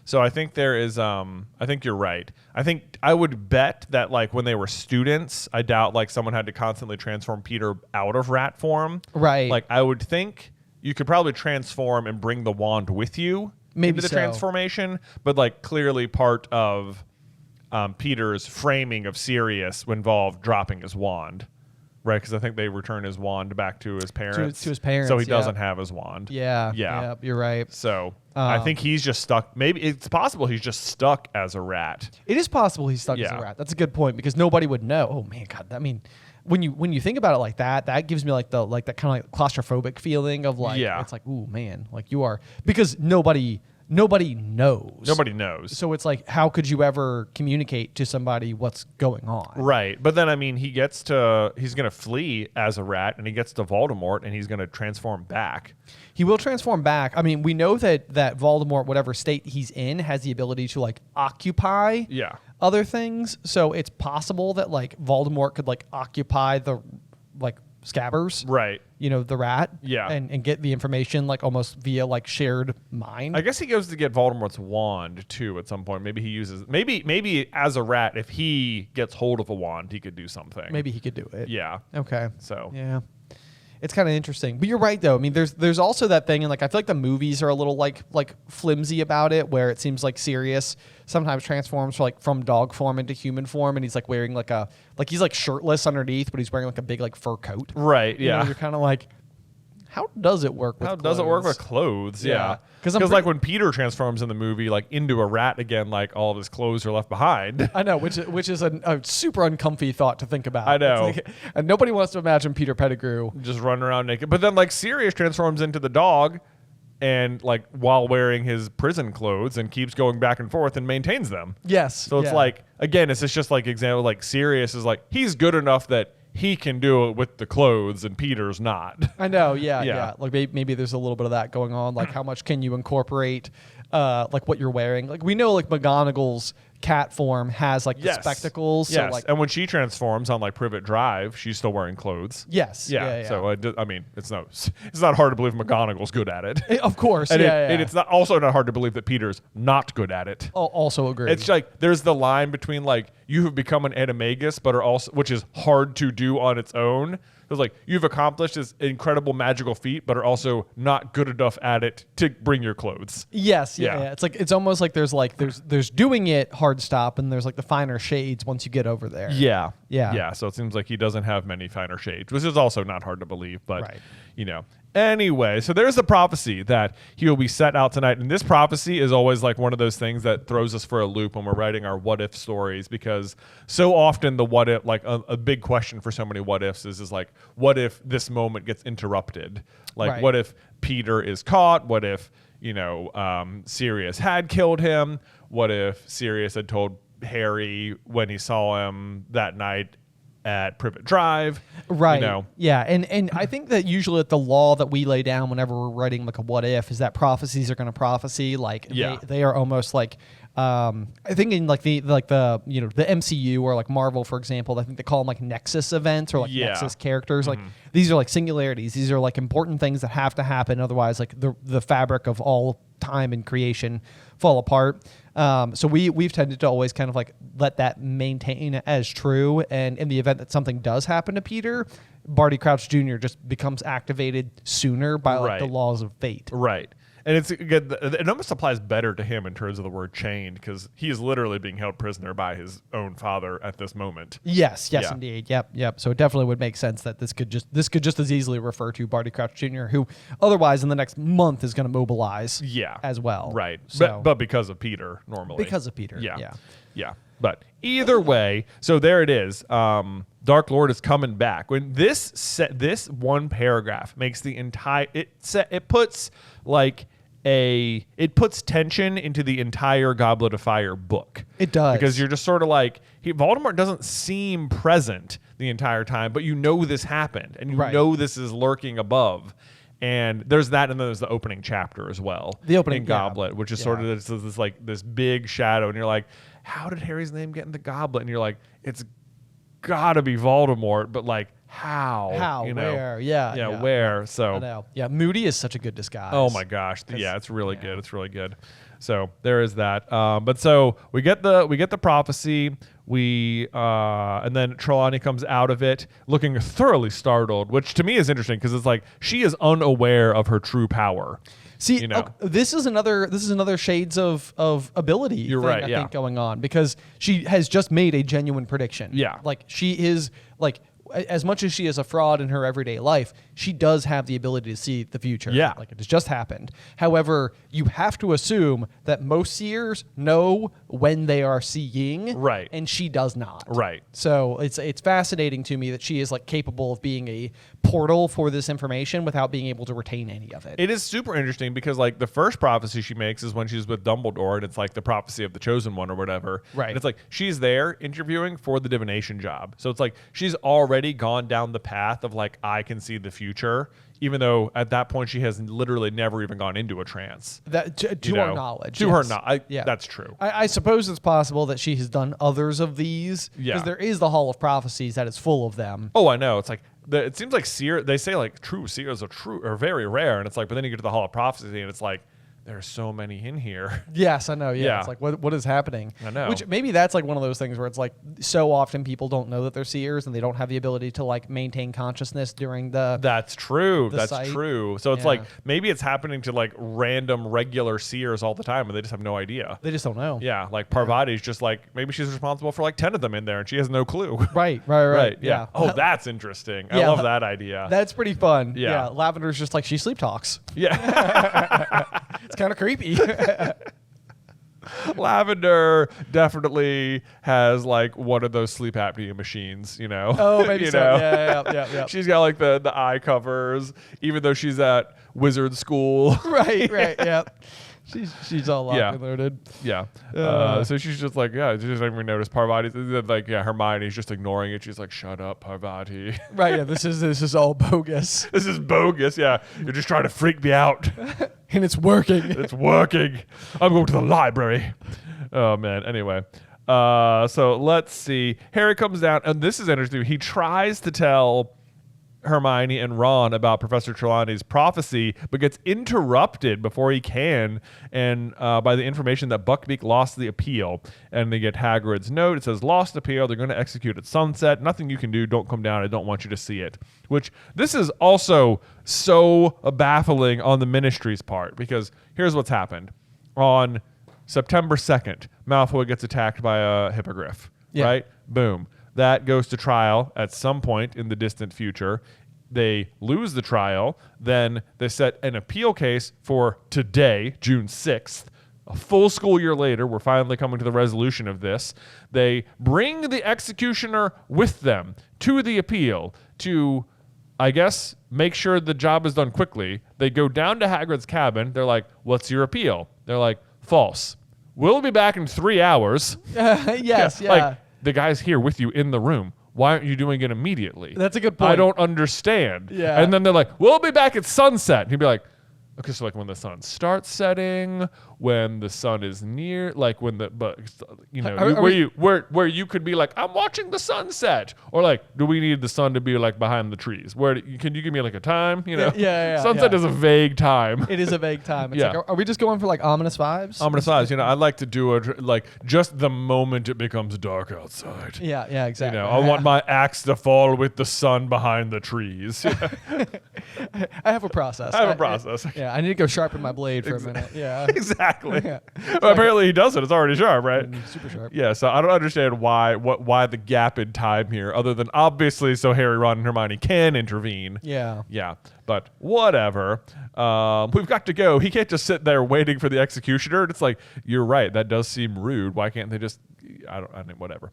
Speaker 1: So I think there is, I think you're right. I think I would bet that like when they were students, I doubt like someone had to constantly transform Peter out of rat form.
Speaker 2: Right.
Speaker 1: Like I would think you could probably transform and bring the wand with you into the transformation, but like clearly part of Peter's framing of Sirius involved dropping his wand, right? Because I think they return his wand back to his parents.
Speaker 2: To his parents,
Speaker 1: so he doesn't have his wand.
Speaker 2: Yeah, you're right.
Speaker 1: So I think he's just stuck. Maybe it's possible he's just stuck as a rat.
Speaker 2: It is possible he's stuck as a rat. That's a good point because nobody would know. Oh man, God, I mean, when you think about it like that, that gives me like that kind of like claustrophobic feeling of like it's like, ooh man, like you are, because nobody knows.
Speaker 1: Nobody knows.
Speaker 2: So it's like, how could you ever communicate to somebody what's going on?
Speaker 1: Right. But then I mean he's gonna flee as a rat, and he gets to Voldemort, and he's gonna transform back.
Speaker 2: He will transform back. I mean, we know that Voldemort, whatever state he's in, has the ability to like occupy other things. So it's possible that like Voldemort could like occupy the like Scabbers,
Speaker 1: right?
Speaker 2: The rat, and get the information like almost via like shared mind.
Speaker 1: I guess he goes to get Voldemort's wand too at some point. Maybe he uses maybe as a rat, if he gets hold of a wand, he could do something.
Speaker 2: Maybe he could do it.
Speaker 1: Yeah.
Speaker 2: Okay.
Speaker 1: So
Speaker 2: yeah. It's kind of interesting, but you're right though. I mean, there's also that thing, and like I feel like the movies are a little like flimsy about it, where it seems like Sirius sometimes transforms from dog form into human form, and he's like wearing he's like shirtless underneath, but he's wearing like a big like fur coat.
Speaker 1: Right. Yeah.
Speaker 2: You're kind of like, how does it work with clothes?
Speaker 1: Does it work with clothes? Yeah. Because like when Peter transforms in the movie like into a rat again, like all of his clothes are left behind.
Speaker 2: I know, which is a super uncomfy thought to think about.
Speaker 1: I know.
Speaker 2: And nobody wants to imagine Peter Pettigrew
Speaker 1: just running around naked. But then like Sirius transforms into the dog, and like while wearing his prison clothes, and keeps going back and forth and maintains them.
Speaker 2: Yes.
Speaker 1: So it's like, again, it's just like example, like Sirius is like, he's good enough that he can do it with the clothes, and Peter's not.
Speaker 2: I know, yeah. Like maybe there's a little bit of that going on. Like how much can you incorporate, like what you're wearing? Like we know, like McGonagall's cat form has like the spectacles.
Speaker 1: Yes,
Speaker 2: so like,
Speaker 1: and when she transforms on like Privet Drive, she's still wearing clothes.
Speaker 2: Yes. Yeah.
Speaker 1: So I mean, it's not hard to believe McGonagall's good at it.
Speaker 2: Of course.
Speaker 1: And it's not hard to believe that Peter's not good at it.
Speaker 2: Also agree.
Speaker 1: It's like there's the line between like you have become an animagus, but are also, which is hard to do on its own. It's like you've accomplished this incredible magical feat, but are also not good enough at it to bring your clothes.
Speaker 2: Yes, yeah. It's like it's almost like there's doing it hard stop, and there's like the finer shades once you get over there.
Speaker 1: Yeah. So it seems like he doesn't have many finer shades, which is also not hard to believe, but Anyway, so there's the prophecy that he will be set out tonight. And this prophecy is always like one of those things that throws us for a loop when we're writing our what if stories, because so often the what if, like a big question for so many what ifs is like, what if this moment gets interrupted? Like, what if Peter is caught? What if, Sirius had killed him? What if Sirius had told Harry when he saw him that night at Privet Drive,
Speaker 2: right? Yeah, and I think that usually the law that we lay down whenever we're writing like a what if is that prophecies are going to prophecy. Like they are almost like I think in like the MCU or like Marvel, for example, I think they call them like Nexus events or like Nexus characters. Like these are like singularities. These are like important things that have to happen. Otherwise, like the fabric of all time and creation fall apart. So we've tended to always kind of like let that maintain as true. And in the event that something does happen to Peter, Barty Crouch Jr. just becomes activated sooner by like the laws of fate.
Speaker 1: Right. And it's again, it almost applies better to him in terms of the word chained, because he is literally being held prisoner by his own father at this moment.
Speaker 2: Yes,
Speaker 1: Yeah.
Speaker 2: indeed. Yep. So it definitely would make sense that this could just as easily refer to Barty Crouch Jr., who otherwise in the next month is going to mobilize as well.
Speaker 1: Right.
Speaker 2: So,
Speaker 1: But because of Peter, normally.
Speaker 2: because of Peter.
Speaker 1: Yeah. But either way, so there it is. Dark Lord is coming back. When this one paragraph makes the entire it puts tension into the entire Goblet of Fire book.
Speaker 2: It does.
Speaker 1: Because you're just sort of like, Voldemort doesn't seem present the entire time, but you know this happened, and you know this is lurking above. And there's that, and then there's the opening chapter as well.
Speaker 2: The opening
Speaker 1: in Goblet, which is sort of this big shadow, and you're like, how did Harry's name get in the goblet? And you're like, it's gotta be Voldemort, but like, how?
Speaker 2: Where?
Speaker 1: Where? So
Speaker 2: I know. Yeah, Moody is such a good disguise.
Speaker 1: Oh my gosh. Yeah, it's really good. It's really good. So there is that. But so we get the prophecy. And then Trelawney comes out of it looking thoroughly startled, which to me is interesting because it's like she is unaware of her true power.
Speaker 2: See, this is another shades of ability.
Speaker 1: You're
Speaker 2: thing,
Speaker 1: right.
Speaker 2: I think going on because she has just made a genuine prediction.
Speaker 1: Yeah,
Speaker 2: like she is like. As much as she is a fraud in her everyday life, she does have the ability to see the future.
Speaker 1: Yeah.
Speaker 2: Like it has just happened. However, you have to assume that most seers know when they are seeing.
Speaker 1: Right.
Speaker 2: And she does not.
Speaker 1: Right.
Speaker 2: So it's fascinating to me that she is like capable of being a portal for this information without being able to retain any of it.
Speaker 1: It is super interesting because like the first prophecy she makes is when she's with Dumbledore, and it's like the prophecy of the chosen one or whatever.
Speaker 2: Right.
Speaker 1: And it's like she's there interviewing for the divination job. So it's like she's already gone down the path of like, I can see the future, even though at that point she has literally never even gone into a trance.
Speaker 2: That to our knowledge.
Speaker 1: To her knowledge. That's true.
Speaker 2: I suppose it's possible that she has done others of these.
Speaker 1: Yeah.
Speaker 2: Because there is the Hall of Prophecies that is full of them.
Speaker 1: Oh, I know. It's like it seems like they say like true seers are very rare, and it's like, but then you get to the Hall of Prophecy and it's like, there are so many in here.
Speaker 2: Yes, I know.
Speaker 1: Yeah.
Speaker 2: It's like, what is happening?
Speaker 1: I know.
Speaker 2: Which maybe that's like one of those things where it's like so often people don't know that they're seers and they don't have the ability to like maintain consciousness during the.
Speaker 1: That's true. That's
Speaker 2: sight.
Speaker 1: true. So it's like maybe it's happening to like random regular seers all the time and they just have no idea.
Speaker 2: They just don't know.
Speaker 1: Yeah. Like Parvati's just like, maybe she's responsible for like 10 of them in there and she has no clue.
Speaker 2: Right.
Speaker 1: Yeah. Oh, that's interesting. I love that idea.
Speaker 2: That's pretty fun.
Speaker 1: Yeah.
Speaker 2: Lavender's just like she sleep talks.
Speaker 1: Yeah.
Speaker 2: It's kind of creepy.
Speaker 1: Lavender definitely has like one of those sleep apnea machines, you know.
Speaker 2: Oh, maybe so. Yeah.
Speaker 1: She's got like the eye covers, even though she's at wizard school.
Speaker 2: Right. Yep. She's all locked and loaded.
Speaker 1: Yeah. So she's just like, she doesn't even notice Parvati. Like, Hermione's just ignoring it. She's like, shut up, Parvati.
Speaker 2: Right. Yeah. This is all bogus.
Speaker 1: This is bogus. Yeah. You're just trying to freak me out.
Speaker 2: And it's working.
Speaker 1: It's working. I'm going to the library. Oh man. Anyway. So let's see. Harry comes down, and this is interesting. He tries to tell Hermione and Ron about Professor Trelawney's prophecy, but gets interrupted before he can, and by the information that Buckbeak lost the appeal. And they get Hagrid's note. It says, lost appeal. They're going to execute at sunset. Nothing you can do. Don't come down. I don't want you to see it. Which, this is also so baffling on the Ministry's part, because here's what's happened. On September 2nd, Malfoy gets attacked by a hippogriff, right? Boom. That goes to trial at some point in the distant future. They lose the trial. Then they set an appeal case for today, June 6th. A full school year later, we're finally coming to the resolution of this. They bring the executioner with them to the appeal to, I guess, make sure the job is done quickly. They go down to Hagrid's cabin. They're like, what's your appeal? They're like, false. We'll be back in 3 hours.
Speaker 2: Yes.
Speaker 1: Like, the guy's here with you in the room. Why aren't you doing it immediately?
Speaker 2: That's a good point.
Speaker 1: I don't understand.
Speaker 2: Yeah.
Speaker 1: And then they're like, we'll be back at sunset. And he'd be like, okay, so like when the sun starts setting, when the sun is near, like when the, but you know, where you could be like, I'm watching the sunset, or like, do we need the sun to be like behind the trees? Can you give me like a time? You know, sunset is a vague time.
Speaker 2: It is a vague time. It's like, are we just going for like ominous vibes?
Speaker 1: Ominous vibes. You know, I'd like to do it like just the moment it becomes dark outside.
Speaker 2: Yeah, exactly.
Speaker 1: You know, I want my axe to fall with the sun behind the trees.
Speaker 2: I have a process.
Speaker 1: I have a process.
Speaker 2: Yeah, I need to go sharpen my blade for a minute. Yeah.
Speaker 1: Exactly.
Speaker 2: Yeah.
Speaker 1: Well, apparently he doesn't. It's already sharp, right?
Speaker 2: Super sharp.
Speaker 1: Yeah, so I don't understand why the gap in time here, other than obviously so Harry, Ron, and Hermione can intervene.
Speaker 2: Yeah.
Speaker 1: Yeah, but whatever. We've got to go. He can't just sit there waiting for the executioner. And it's like, you're right. That does seem rude. Why can't they just? I don't. Whatever.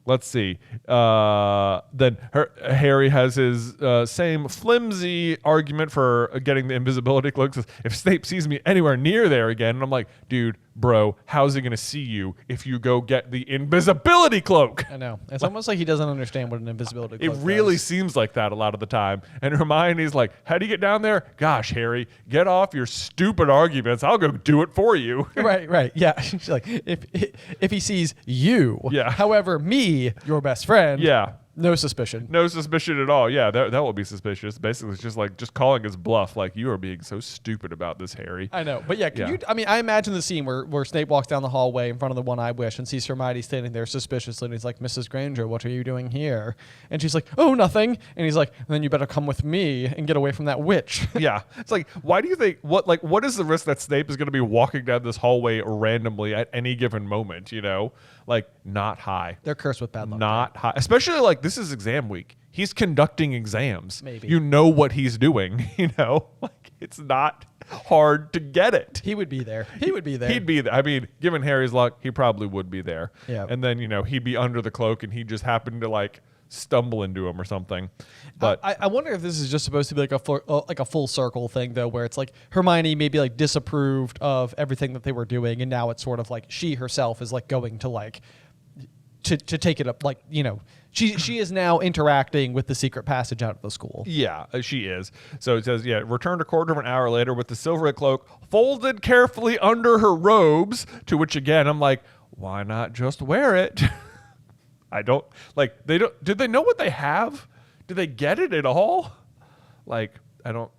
Speaker 1: Let's see. Then Harry has his same flimsy argument for getting the invisibility cloak. Says, if Snape sees me anywhere near there again, and I'm like, dude, bro, how's he going to see you if you go get the invisibility cloak?
Speaker 2: I know. It's almost like he doesn't understand what an invisibility cloak
Speaker 1: It really
Speaker 2: does.
Speaker 1: seems like that a lot of the time. And Hermione's like, how do you get down there? Gosh, Harry, get off your stupid arguments. I'll go do it for you.
Speaker 2: Right. Yeah. She's like, if he sees you,
Speaker 1: Yeah.
Speaker 2: however, me, your best friend,
Speaker 1: Yeah.
Speaker 2: no suspicion.
Speaker 1: No suspicion at all. Yeah, that will be suspicious. Basically, it's just calling his bluff. Like, you are being so stupid about this, Harry.
Speaker 2: I know. But yeah, I imagine the scene where Snape walks down the hallway in front of the One-Eyed Witch and sees Hermione standing there suspiciously, and he's like, Mrs. Granger, what are you doing here? And she's like, oh, nothing. And he's like, then you better come with me and get away from that witch.
Speaker 1: Yeah. It's like, why do you think, what is the risk that Snape is going to be walking down this hallway randomly at any given moment, you know? Like, not high.
Speaker 2: They're cursed with bad luck.
Speaker 1: Not high. Especially, like, this is exam week. He's conducting exams.
Speaker 2: Maybe.
Speaker 1: You know what he's doing, you know? Like, it's not hard to get it.
Speaker 2: He would be there. He would be there.
Speaker 1: He'd be there. I mean, given Harry's luck, he probably would be there.
Speaker 2: Yeah.
Speaker 1: And then, you know, he'd be under the cloak and he just happened to, like, stumble into him or something. But
Speaker 2: I wonder if this is just supposed to be like a full circle thing, though, where it's like Hermione maybe like disapproved of everything that they were doing, and now it's sort of like she herself is like going to like to take it up, like, you know, she is now interacting with the secret passage out of the school.
Speaker 1: yeah, she is. So it says, yeah, returned a quarter of an hour later with the silver cloak folded carefully under her robes, to which again I'm like, why not just wear it? I don't like did they know what they have? Do they get it at all? Like,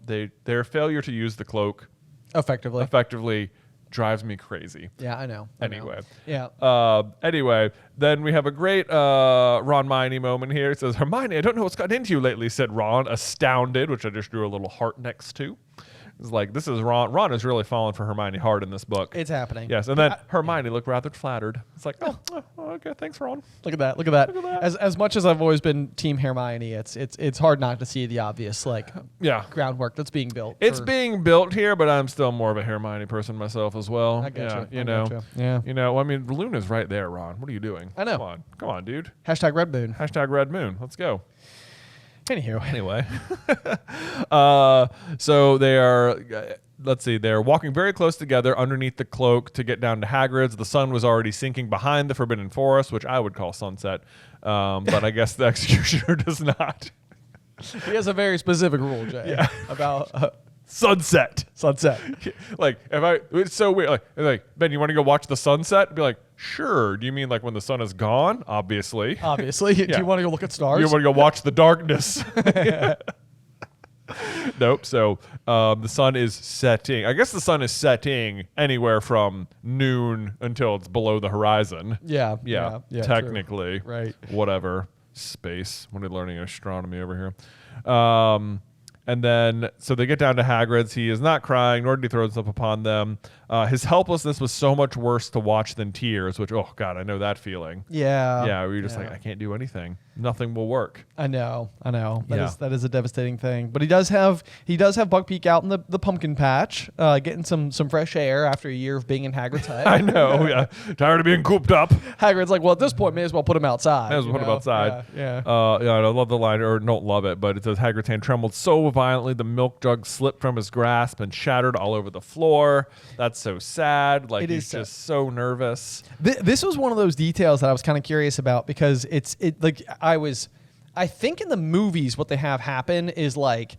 Speaker 1: their failure to use the cloak effectively drives me crazy.
Speaker 2: Yeah, I know.
Speaker 1: Anyway.
Speaker 2: Yeah.
Speaker 1: Anyway, then we have a great Ron Hermione moment here. It says, Hermione, I don't know what's gotten into you lately, said Ron, astounded, which I just drew a little heart next to. It's like, this is Ron. Ron is really falling for Hermione hard in this book.
Speaker 2: It's happening.
Speaker 1: Yes, and then Hermione looked rather flattered. It's like, oh, okay, thanks, Ron.
Speaker 2: Look at that. As much as I've always been Team Hermione, it's hard not to see the obvious groundwork that's being built.
Speaker 1: It's being built here, but I'm still more of a Hermione person myself as well.
Speaker 2: I get you.
Speaker 1: You know.
Speaker 2: Yeah.
Speaker 1: You know, I mean, Luna's right there, Ron. What are you doing?
Speaker 2: I know.
Speaker 1: Come on, dude.
Speaker 2: Hashtag Red Moon.
Speaker 1: Hashtag Red Moon. Let's go.
Speaker 2: Anywho.
Speaker 1: Anyway. So they are, let's see, they're walking very close together underneath the cloak to get down to Hagrid's. The sun was already sinking behind the Forbidden Forest, which I would call sunset. But I guess the executioner does not.
Speaker 2: He has a very specific rule, Jay, about
Speaker 1: Sunset. Like, it's so weird. Like, Ben, you want to go watch the sunset? Be like, sure. Do you mean like when the sun is gone? Obviously.
Speaker 2: Do you want to go look at stars?
Speaker 1: You want to go watch the darkness? Nope. So the sun is setting. I guess the sun is setting anywhere from noon until it's below the horizon.
Speaker 2: Yeah.
Speaker 1: Technically.
Speaker 2: True. Right.
Speaker 1: Whatever. Space. We're learning astronomy over here. And then, so they get down to Hagrid's. He is not crying, nor did he throw himself upon them. His helplessness was so much worse to watch than tears, which, oh, God, I know that feeling.
Speaker 2: Yeah.
Speaker 1: Yeah, where you're just like, I can't do anything. Nothing will work.
Speaker 2: I know. That is a devastating thing. But he does have Buckbeak out in the pumpkin patch, getting some fresh air after a year of being in Hagrid's hut.
Speaker 1: I know, yeah. Tired of being cooped up.
Speaker 2: Hagrid's like, well, at this point, may as well put him outside.
Speaker 1: May as well put him outside.
Speaker 2: Yeah.
Speaker 1: I love the line, or don't love it, but it says Hagrid's hand trembled so violently the milk jug slipped from his grasp and shattered all over the floor. That's so sad. Like, he's just so nervous.
Speaker 2: This was one of those details that I was kind of curious about, because I think in the movies what they have happen is like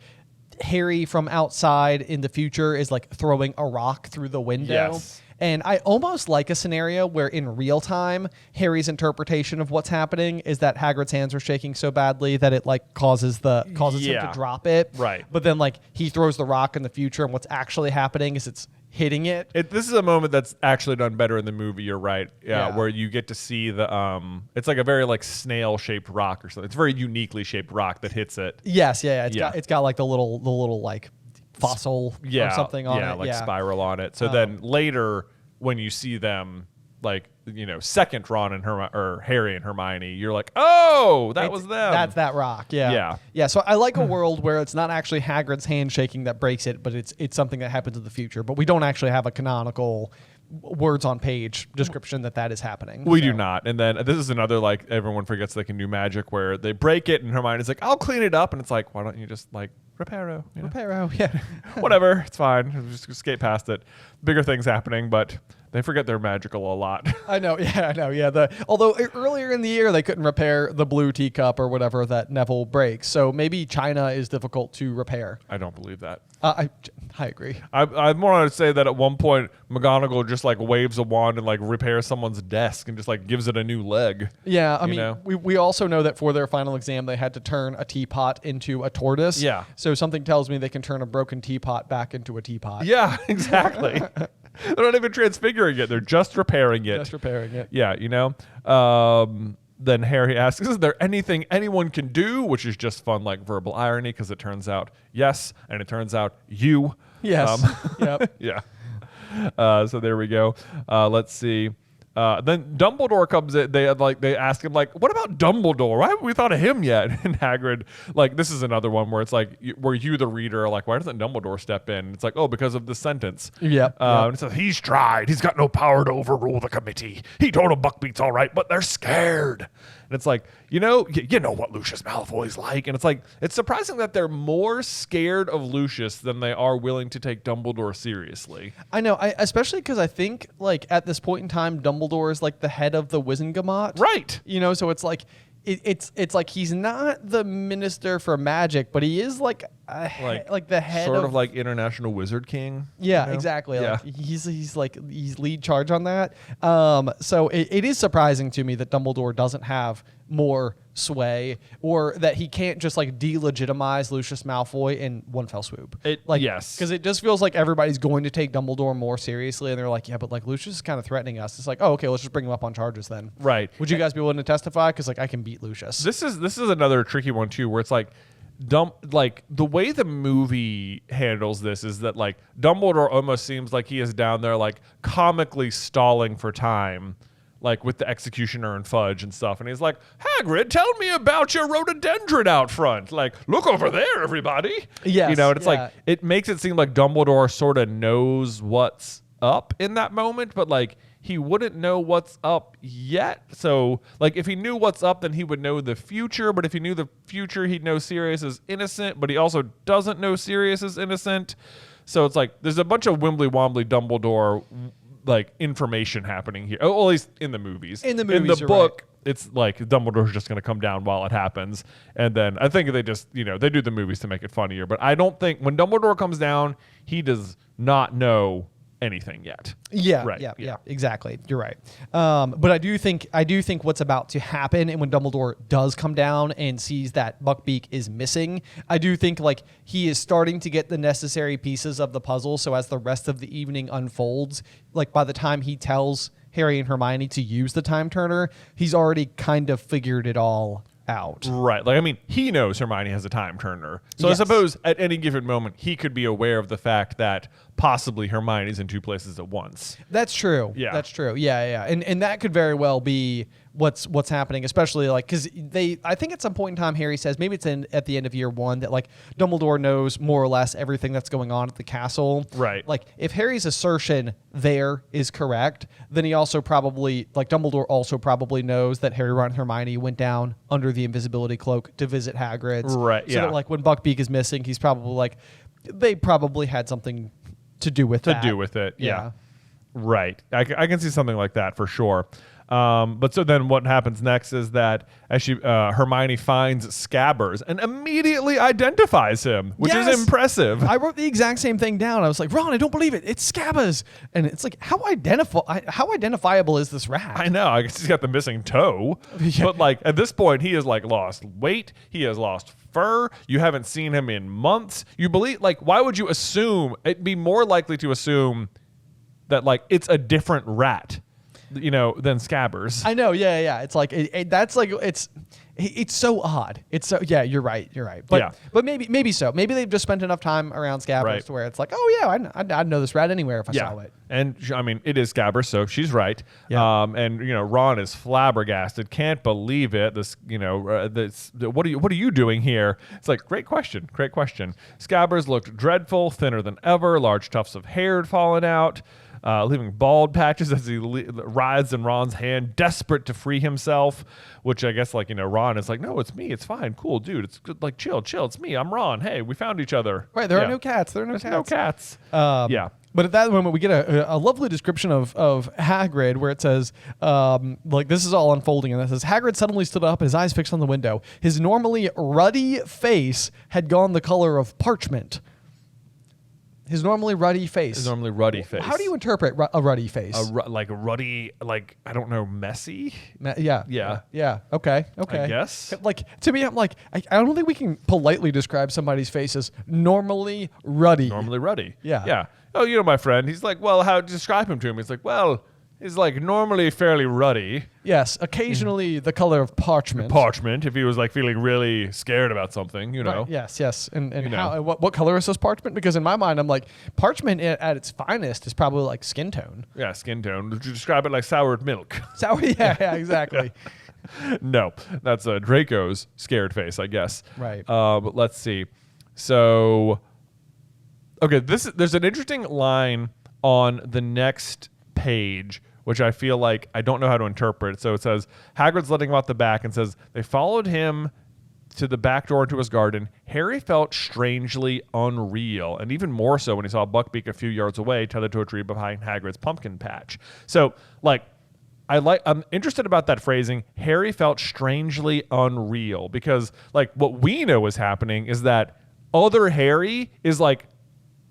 Speaker 2: Harry from outside in the future is like throwing a rock through the window.
Speaker 1: Yes.
Speaker 2: And I almost like a scenario where in real time, Harry's interpretation of what's happening is that Hagrid's hands are shaking so badly that it like causes him to drop it.
Speaker 1: Right.
Speaker 2: But then like he throws the rock in the future, and what's actually happening is it's hitting it.
Speaker 1: This is a moment that's actually done better in the movie. You're right. Yeah. Where you get to see the it's like a very like snail shaped rock or something. It's a very uniquely shaped rock that hits it.
Speaker 2: Yes. Yeah. It's got like the little like fossil or something on it.
Speaker 1: Like spiral on it. So then later when you see them, like, second Ron and or Harry and Hermione, you're like, oh, that was them.
Speaker 2: That's that rock. Yeah. So I like a world where it's not actually Hagrid's handshaking that breaks it, but it's something that happens in the future. But we don't actually have a canonical words on page description that is happening.
Speaker 1: We do not. And then this is another, like, everyone forgets they can do magic where they break it and Hermione's like, I'll clean it up. And it's like, why don't you just, like, reparo?
Speaker 2: Reparo, yeah.
Speaker 1: Whatever. It's fine. Just skate past it. Bigger things happening, but they forget they're magical a lot.
Speaker 2: I know. Yeah. Although earlier in the year, they couldn't repair the blue teacup or whatever that Neville breaks. So maybe China is difficult to repair.
Speaker 1: I don't believe that.
Speaker 2: I agree.
Speaker 1: I more want to say that at one point McGonagall just like waves a wand and like repairs someone's desk and just like gives it a new leg.
Speaker 2: Yeah, I mean, we also know that for their final exam they had to turn a teapot into a tortoise.
Speaker 1: Yeah.
Speaker 2: So something tells me they can turn a broken teapot back into a teapot.
Speaker 1: Yeah, exactly. They're not even transfiguring it; they're just repairing it. Yeah, Then Harry asks, is there anything anyone can do? Which is just fun, like verbal irony, because it turns out yes, and it turns out you.
Speaker 2: Yes. Yep.
Speaker 1: Yeah. So there we go. Let's see. Then Dumbledore comes in. They ask him like, "What about Dumbledore? Why haven't we thought of him yet?" And Hagrid, like, this is another one where it's like, where you the reader are like, "Why doesn't Dumbledore step in?" It's like, "Oh, because of this sentence."
Speaker 2: Yep.
Speaker 1: And it says he's tried. He's got no power to overrule the committee. He told him Buckbeak's all right, but they're scared. And it's like, you know what Lucius Malfoy's like. And it's like, it's surprising that they're more scared of Lucius than they are willing to take Dumbledore seriously.
Speaker 2: I know, especially because I think, like, at this point in time, Dumbledore is, like, the head of the Wizengamot.
Speaker 1: Right.
Speaker 2: So it's like, it's like he's not the minister for magic, but he is like the head
Speaker 1: sort of like international wizard king.
Speaker 2: Yeah, exactly.
Speaker 1: Yeah.
Speaker 2: Like he's lead charge on that. So it is surprising to me that Dumbledore doesn't have more sway, or that he can't just like delegitimize Lucius Malfoy in one fell swoop.
Speaker 1: Yes,
Speaker 2: because it just feels like everybody's going to take Dumbledore more seriously, and they're like, yeah, but like Lucius is kind of threatening us. It's like, oh, okay, let's just bring him up on charges then.
Speaker 1: Right.
Speaker 2: Would you guys be willing to testify? Because like I can beat Lucius.
Speaker 1: This is another tricky one too, where it's like, the way the movie handles this is that like Dumbledore almost seems like he is down there like comically stalling for time, like with the executioner and Fudge and stuff, and he's like, Hagrid, tell me about your rhododendron out front. Like, look over there, everybody.
Speaker 2: Yes,
Speaker 1: and it's like, it makes it seem like Dumbledore sort of knows what's up in that moment, but like he wouldn't know what's up yet. So like if he knew what's up, then he would know the future. But if he knew the future, he'd know Sirius is innocent, but he also doesn't know Sirius is innocent. So it's like there's a bunch of wimbly wombly Dumbledore like information happening here. Oh, at least in the movies. In the book, right, it's like Dumbledore's just going to come down while it happens. And then I think they just, they do the movies to make it funnier. But I don't think when Dumbledore comes down, he does not know anything yet.
Speaker 2: Yeah, right. Yeah, exactly. You're right. But I do think what's about to happen, and when Dumbledore does come down and sees that Buckbeak is missing, I do think like he is starting to get the necessary pieces of the puzzle. So as the rest of the evening unfolds, like by the time he tells Harry and Hermione to use the time turner, he's already kind of figured it all out.
Speaker 1: Right. Like, I mean, he knows Hermione has a time turner. So
Speaker 2: yes.
Speaker 1: I suppose at any given moment, he could be aware of the fact that possibly Hermione's in two places at once.
Speaker 2: That's true.
Speaker 1: Yeah.
Speaker 2: That's true. Yeah. And that could very well be what's happening, especially like because I think at some point in time Harry says, maybe it's at the end of year one, that like Dumbledore knows more or less everything that's going on at the castle.
Speaker 1: Right.
Speaker 2: Like if Harry's assertion there is correct, then he also probably, like Dumbledore also probably knows that Harry, Ron, and Hermione went down under the invisibility cloak to visit Hagrid's.
Speaker 1: Right.
Speaker 2: So that like when Buckbeak is missing, he's probably like, they probably had something to do with
Speaker 1: it. Yeah. Right. I can see something like that for sure. But so then what happens next is that as Hermione finds Scabbers and immediately identifies him, which is impressive.
Speaker 2: I wrote the exact same thing down. I was like, Ron, I don't believe it. It's Scabbers. And it's like, how identifiable is this rat?
Speaker 1: I know. I guess he's got the missing toe. Yeah. But like at this point, he has like lost weight. He has lost fur. You haven't seen him in months. You believe, like, why would you assume? It'd be more likely to assume that like it's a different rat. than Scabbers.
Speaker 2: I know. Yeah. It's like that's like it's so odd. It's so You're right. But maybe so. Maybe they've just spent enough time around Scabbers to where it's like, oh yeah, I'd know this rat anywhere if I saw it.
Speaker 1: And I mean, it is Scabbers, so she's right.
Speaker 2: Yeah.
Speaker 1: And Ron is flabbergasted, can't believe it. What are you doing here? It's like great question. Scabbers looked dreadful, thinner than ever. Large tufts of hair had fallen out. Leaving bald patches as he writhes in Ron's hand, desperate to free himself, which I guess, Ron is like, no, it's me. It's fine. Cool, dude. It's good. Like, chill. It's me. I'm Ron. Hey, we found each other.
Speaker 2: Right. There are no cats. There's
Speaker 1: no cats.
Speaker 2: Yeah. But at that moment, we get a lovely description of Hagrid where it says, this is all unfolding, and it says, Hagrid suddenly stood up, his eyes fixed on the window. His normally ruddy face had gone the color of parchment. His normally ruddy face. How do you interpret a ruddy face?
Speaker 1: Ruddy, I don't know, messy?
Speaker 2: Yeah. Okay.
Speaker 1: I guess.
Speaker 2: To me, I'm like, I don't think we can politely describe somebody's face as normally ruddy. Yeah.
Speaker 1: Oh, my friend. He's like, well, how to describe him to him? He's like, well, he's normally fairly ruddy.
Speaker 2: Yes, occasionally the color of parchment.
Speaker 1: If he was feeling really scared about something,
Speaker 2: Right, yes. And what color is this parchment? Because in my mind, I'm like, parchment at its finest is probably skin tone.
Speaker 1: Yeah, skin tone. Would you describe it like soured milk?
Speaker 2: Sour, yeah, exactly.
Speaker 1: No, that's Draco's scared face, I guess.
Speaker 2: Right.
Speaker 1: But let's see. So, okay, there's an interesting line on the next page, which I feel like I don't know how to interpret. So it says, Hagrid's letting him out the back and says, they followed him to the back door into his garden. Harry felt strangely unreal, and even more so when he saw Buckbeak a few yards away, tethered to a tree behind Hagrid's pumpkin patch. So, I'm interested about that phrasing. Harry felt strangely unreal because, what we know is happening is that other Harry is,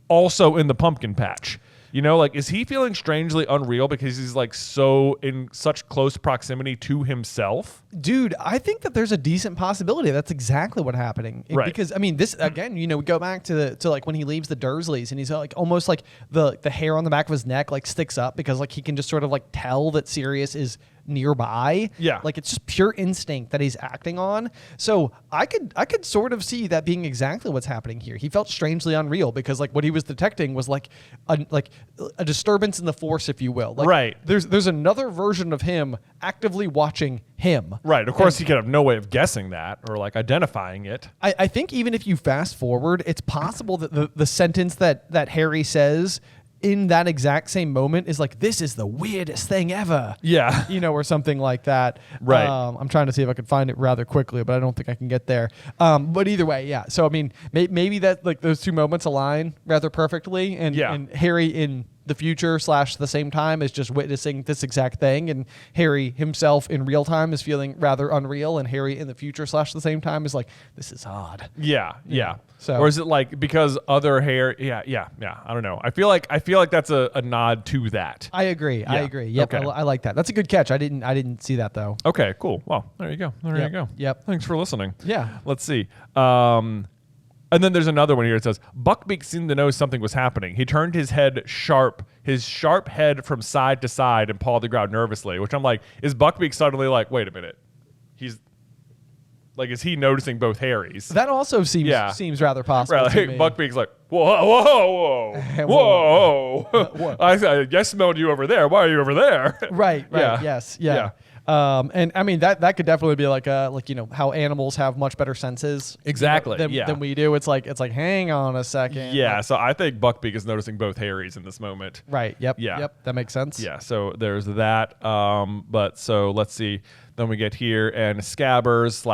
Speaker 1: also in the pumpkin patch. Is he feeling strangely unreal because he's so in such close proximity to himself?
Speaker 2: Dude, I think that there's a decent possibility that's exactly what's happening.
Speaker 1: Right.
Speaker 2: Because this again, we go back to when he leaves the Dursleys and he's almost the hair on the back of his neck sticks up because he can just sort of tell that Sirius is nearby.
Speaker 1: Yeah.
Speaker 2: It's just pure instinct that he's acting on. So I could sort of see that being exactly what's happening here. He felt strangely unreal because what he was detecting was a disturbance in the Force, if you will.
Speaker 1: Right.
Speaker 2: There's another version of him actively watching him.
Speaker 1: Right. Of course, he could have no way of guessing that or identifying it.
Speaker 2: I think even if you fast forward, it's possible that the sentence that Harry says in that exact same moment is this is the weirdest thing ever.
Speaker 1: Yeah.
Speaker 2: Or something like that.
Speaker 1: Right.
Speaker 2: I'm trying to see if I can find it rather quickly, but I don't think I can get there. But either way, yeah. So, maybe that those two moments align rather perfectly. And Harry in the future / the same time is just witnessing this exact thing. And Harry himself in real time is feeling rather unreal. And Harry in the future / the same time is this is odd.
Speaker 1: Yeah.
Speaker 2: So,
Speaker 1: or is it because other Harry? Yeah. I don't know. I feel like that's a nod to that.
Speaker 2: I agree. Yep.
Speaker 1: Okay.
Speaker 2: I like that. That's a good catch. I didn't see that though.
Speaker 1: Okay, cool. Well, there you go.
Speaker 2: You
Speaker 1: go.
Speaker 2: Yep.
Speaker 1: Thanks for listening.
Speaker 2: Yeah.
Speaker 1: Let's see. And then there's another one here. It says, Buckbeak seemed to know something was happening. He turned his sharp head from side to side and pawed the ground nervously, which I'm like, is Buckbeak suddenly wait a minute? He's is he noticing both Harrys?
Speaker 2: That also seems rather possible.
Speaker 1: Right,
Speaker 2: to me.
Speaker 1: Buckbeak's whoa. I smelled you over there. Why are you over there?
Speaker 2: Right.
Speaker 1: Yeah.
Speaker 2: Yes. Yeah. And that could definitely be how animals have much better senses
Speaker 1: exactly
Speaker 2: than we do. It's hang on a second.
Speaker 1: Yeah. So I think Buckbeak is noticing both Harrys in this moment.
Speaker 2: Right. Yep.
Speaker 1: Yeah.
Speaker 2: Yep. That makes sense.
Speaker 1: Yeah. So there's that. But so let's see. Then we get here, and Scabbers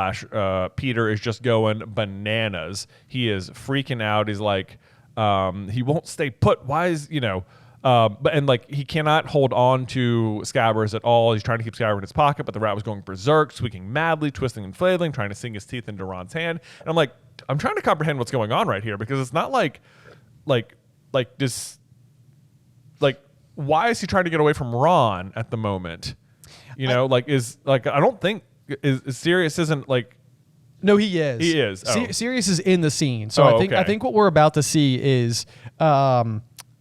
Speaker 1: / Peter is just going bananas. He is freaking out. He's he won't stay put. Why is he cannot hold on to Scabbers at all. He's trying to keep Scabbers in his pocket, but the rat was going berserk, squeaking madly, twisting and flailing, trying to sink his teeth into Ron's hand. And I'm trying to comprehend what's going on right here because it's not this. Why is he trying to get away from Ron at the moment? I don't think is Sirius isn't
Speaker 2: No, he is.
Speaker 1: He is. Oh.
Speaker 2: Sirius is in the scene. So
Speaker 1: I
Speaker 2: think what we're about to see is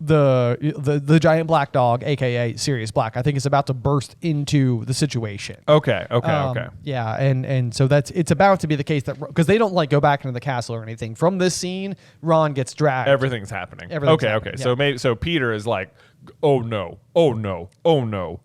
Speaker 2: the giant black dog, aka Sirius Black, I think is about to burst into the situation.
Speaker 1: Okay.
Speaker 2: Yeah, and so it's about to be the case that because they don't like go back into the castle or anything. From this scene, Ron gets dragged.
Speaker 1: Everything's happening.
Speaker 2: Everything's
Speaker 1: okay.
Speaker 2: happening, yeah.
Speaker 1: So Peter is like, oh no.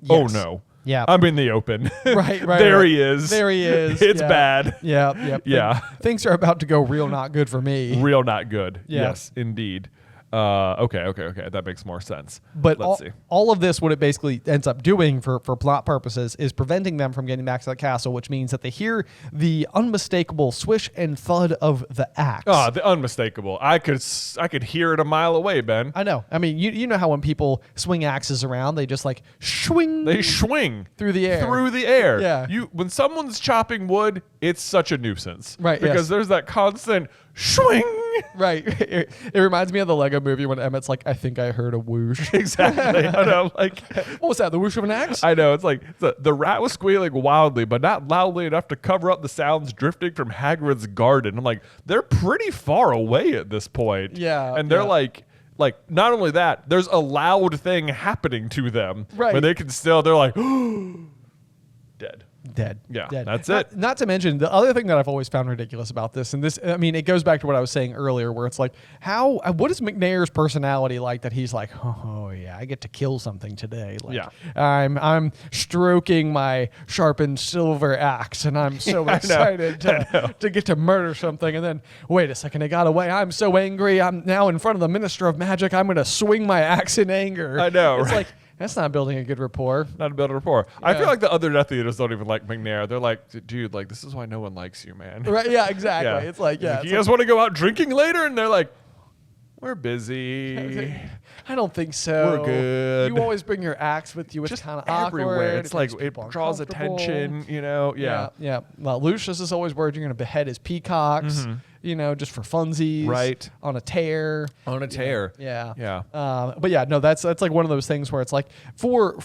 Speaker 2: Yes. Yeah.
Speaker 1: I'm in the open.
Speaker 2: Right.
Speaker 1: There he is. It's
Speaker 2: yeah.
Speaker 1: bad.
Speaker 2: Yeah. Things are about to go real not good for me.
Speaker 1: Real not good.
Speaker 2: Yeah.
Speaker 1: Yes, indeed. Okay. That makes more sense.
Speaker 2: But
Speaker 1: let's see.
Speaker 2: All of this, what it basically ends up doing for plot purposes is preventing them from getting back to the castle, which means that they hear the unmistakable swish and thud of the axe.
Speaker 1: Oh, the unmistakable. I could hear it a mile away, Ben.
Speaker 2: I know. I mean, you know how when people swing axes around, they just like swing.
Speaker 1: They swing
Speaker 2: through the
Speaker 1: air.
Speaker 2: Yeah.
Speaker 1: When someone's chopping wood, it's such a nuisance.
Speaker 2: Right.
Speaker 1: Because there's that constant swing.
Speaker 2: Right. It reminds me of the Lego movie when Emmett's like, I think I heard a whoosh.
Speaker 1: Exactly. I know. Like,
Speaker 2: what was that? The whoosh of an axe?
Speaker 1: I know. It's like the rat was squealing wildly, but not loudly enough to cover up the sounds drifting from Hagrid's garden. I'm like, they're pretty far away at this point.
Speaker 2: Yeah.
Speaker 1: And they're like not only that, there's a loud thing happening to them.
Speaker 2: Right.
Speaker 1: But they're like, dead. Yeah,
Speaker 2: Dead.
Speaker 1: that's it.
Speaker 2: Not to mention the other thing that I've always found ridiculous about this, and this, I mean, it goes back to what I was saying earlier, where it's like, what is McNair's personality like that he's like, oh yeah, I get to kill something today. Like,
Speaker 1: yeah,
Speaker 2: I'm stroking my sharpened silver axe, and I'm so excited to get to murder something. And then wait a second, it got away. I'm so angry. I'm now in front of the Minister of Magic. I'm going to swing my axe in anger.
Speaker 1: I know.
Speaker 2: It's
Speaker 1: right?
Speaker 2: like. That's not building a good rapport.
Speaker 1: Not building rapport.
Speaker 2: Yeah.
Speaker 1: I feel like the other Death Eaters don't even like McNair. They're like, dude, like this is why no one likes you, man.
Speaker 2: Right? Yeah, exactly.
Speaker 1: Yeah.
Speaker 2: It's like, yeah.
Speaker 1: You guys want to go out drinking later? And they're like, we're busy.
Speaker 2: I don't think so.
Speaker 1: We're good.
Speaker 2: You always bring your axe with you. It's kind of
Speaker 1: everywhere.
Speaker 2: awkward.
Speaker 1: It's like it draws attention. You know.
Speaker 2: Yeah. Well, Lucius is always worried you're going to behead his peacocks.
Speaker 1: Mm-hmm.
Speaker 2: You know, just for funsies.
Speaker 1: Right.
Speaker 2: On a tear.
Speaker 1: Yeah.
Speaker 2: But yeah, no, that's like one of those things where it's like for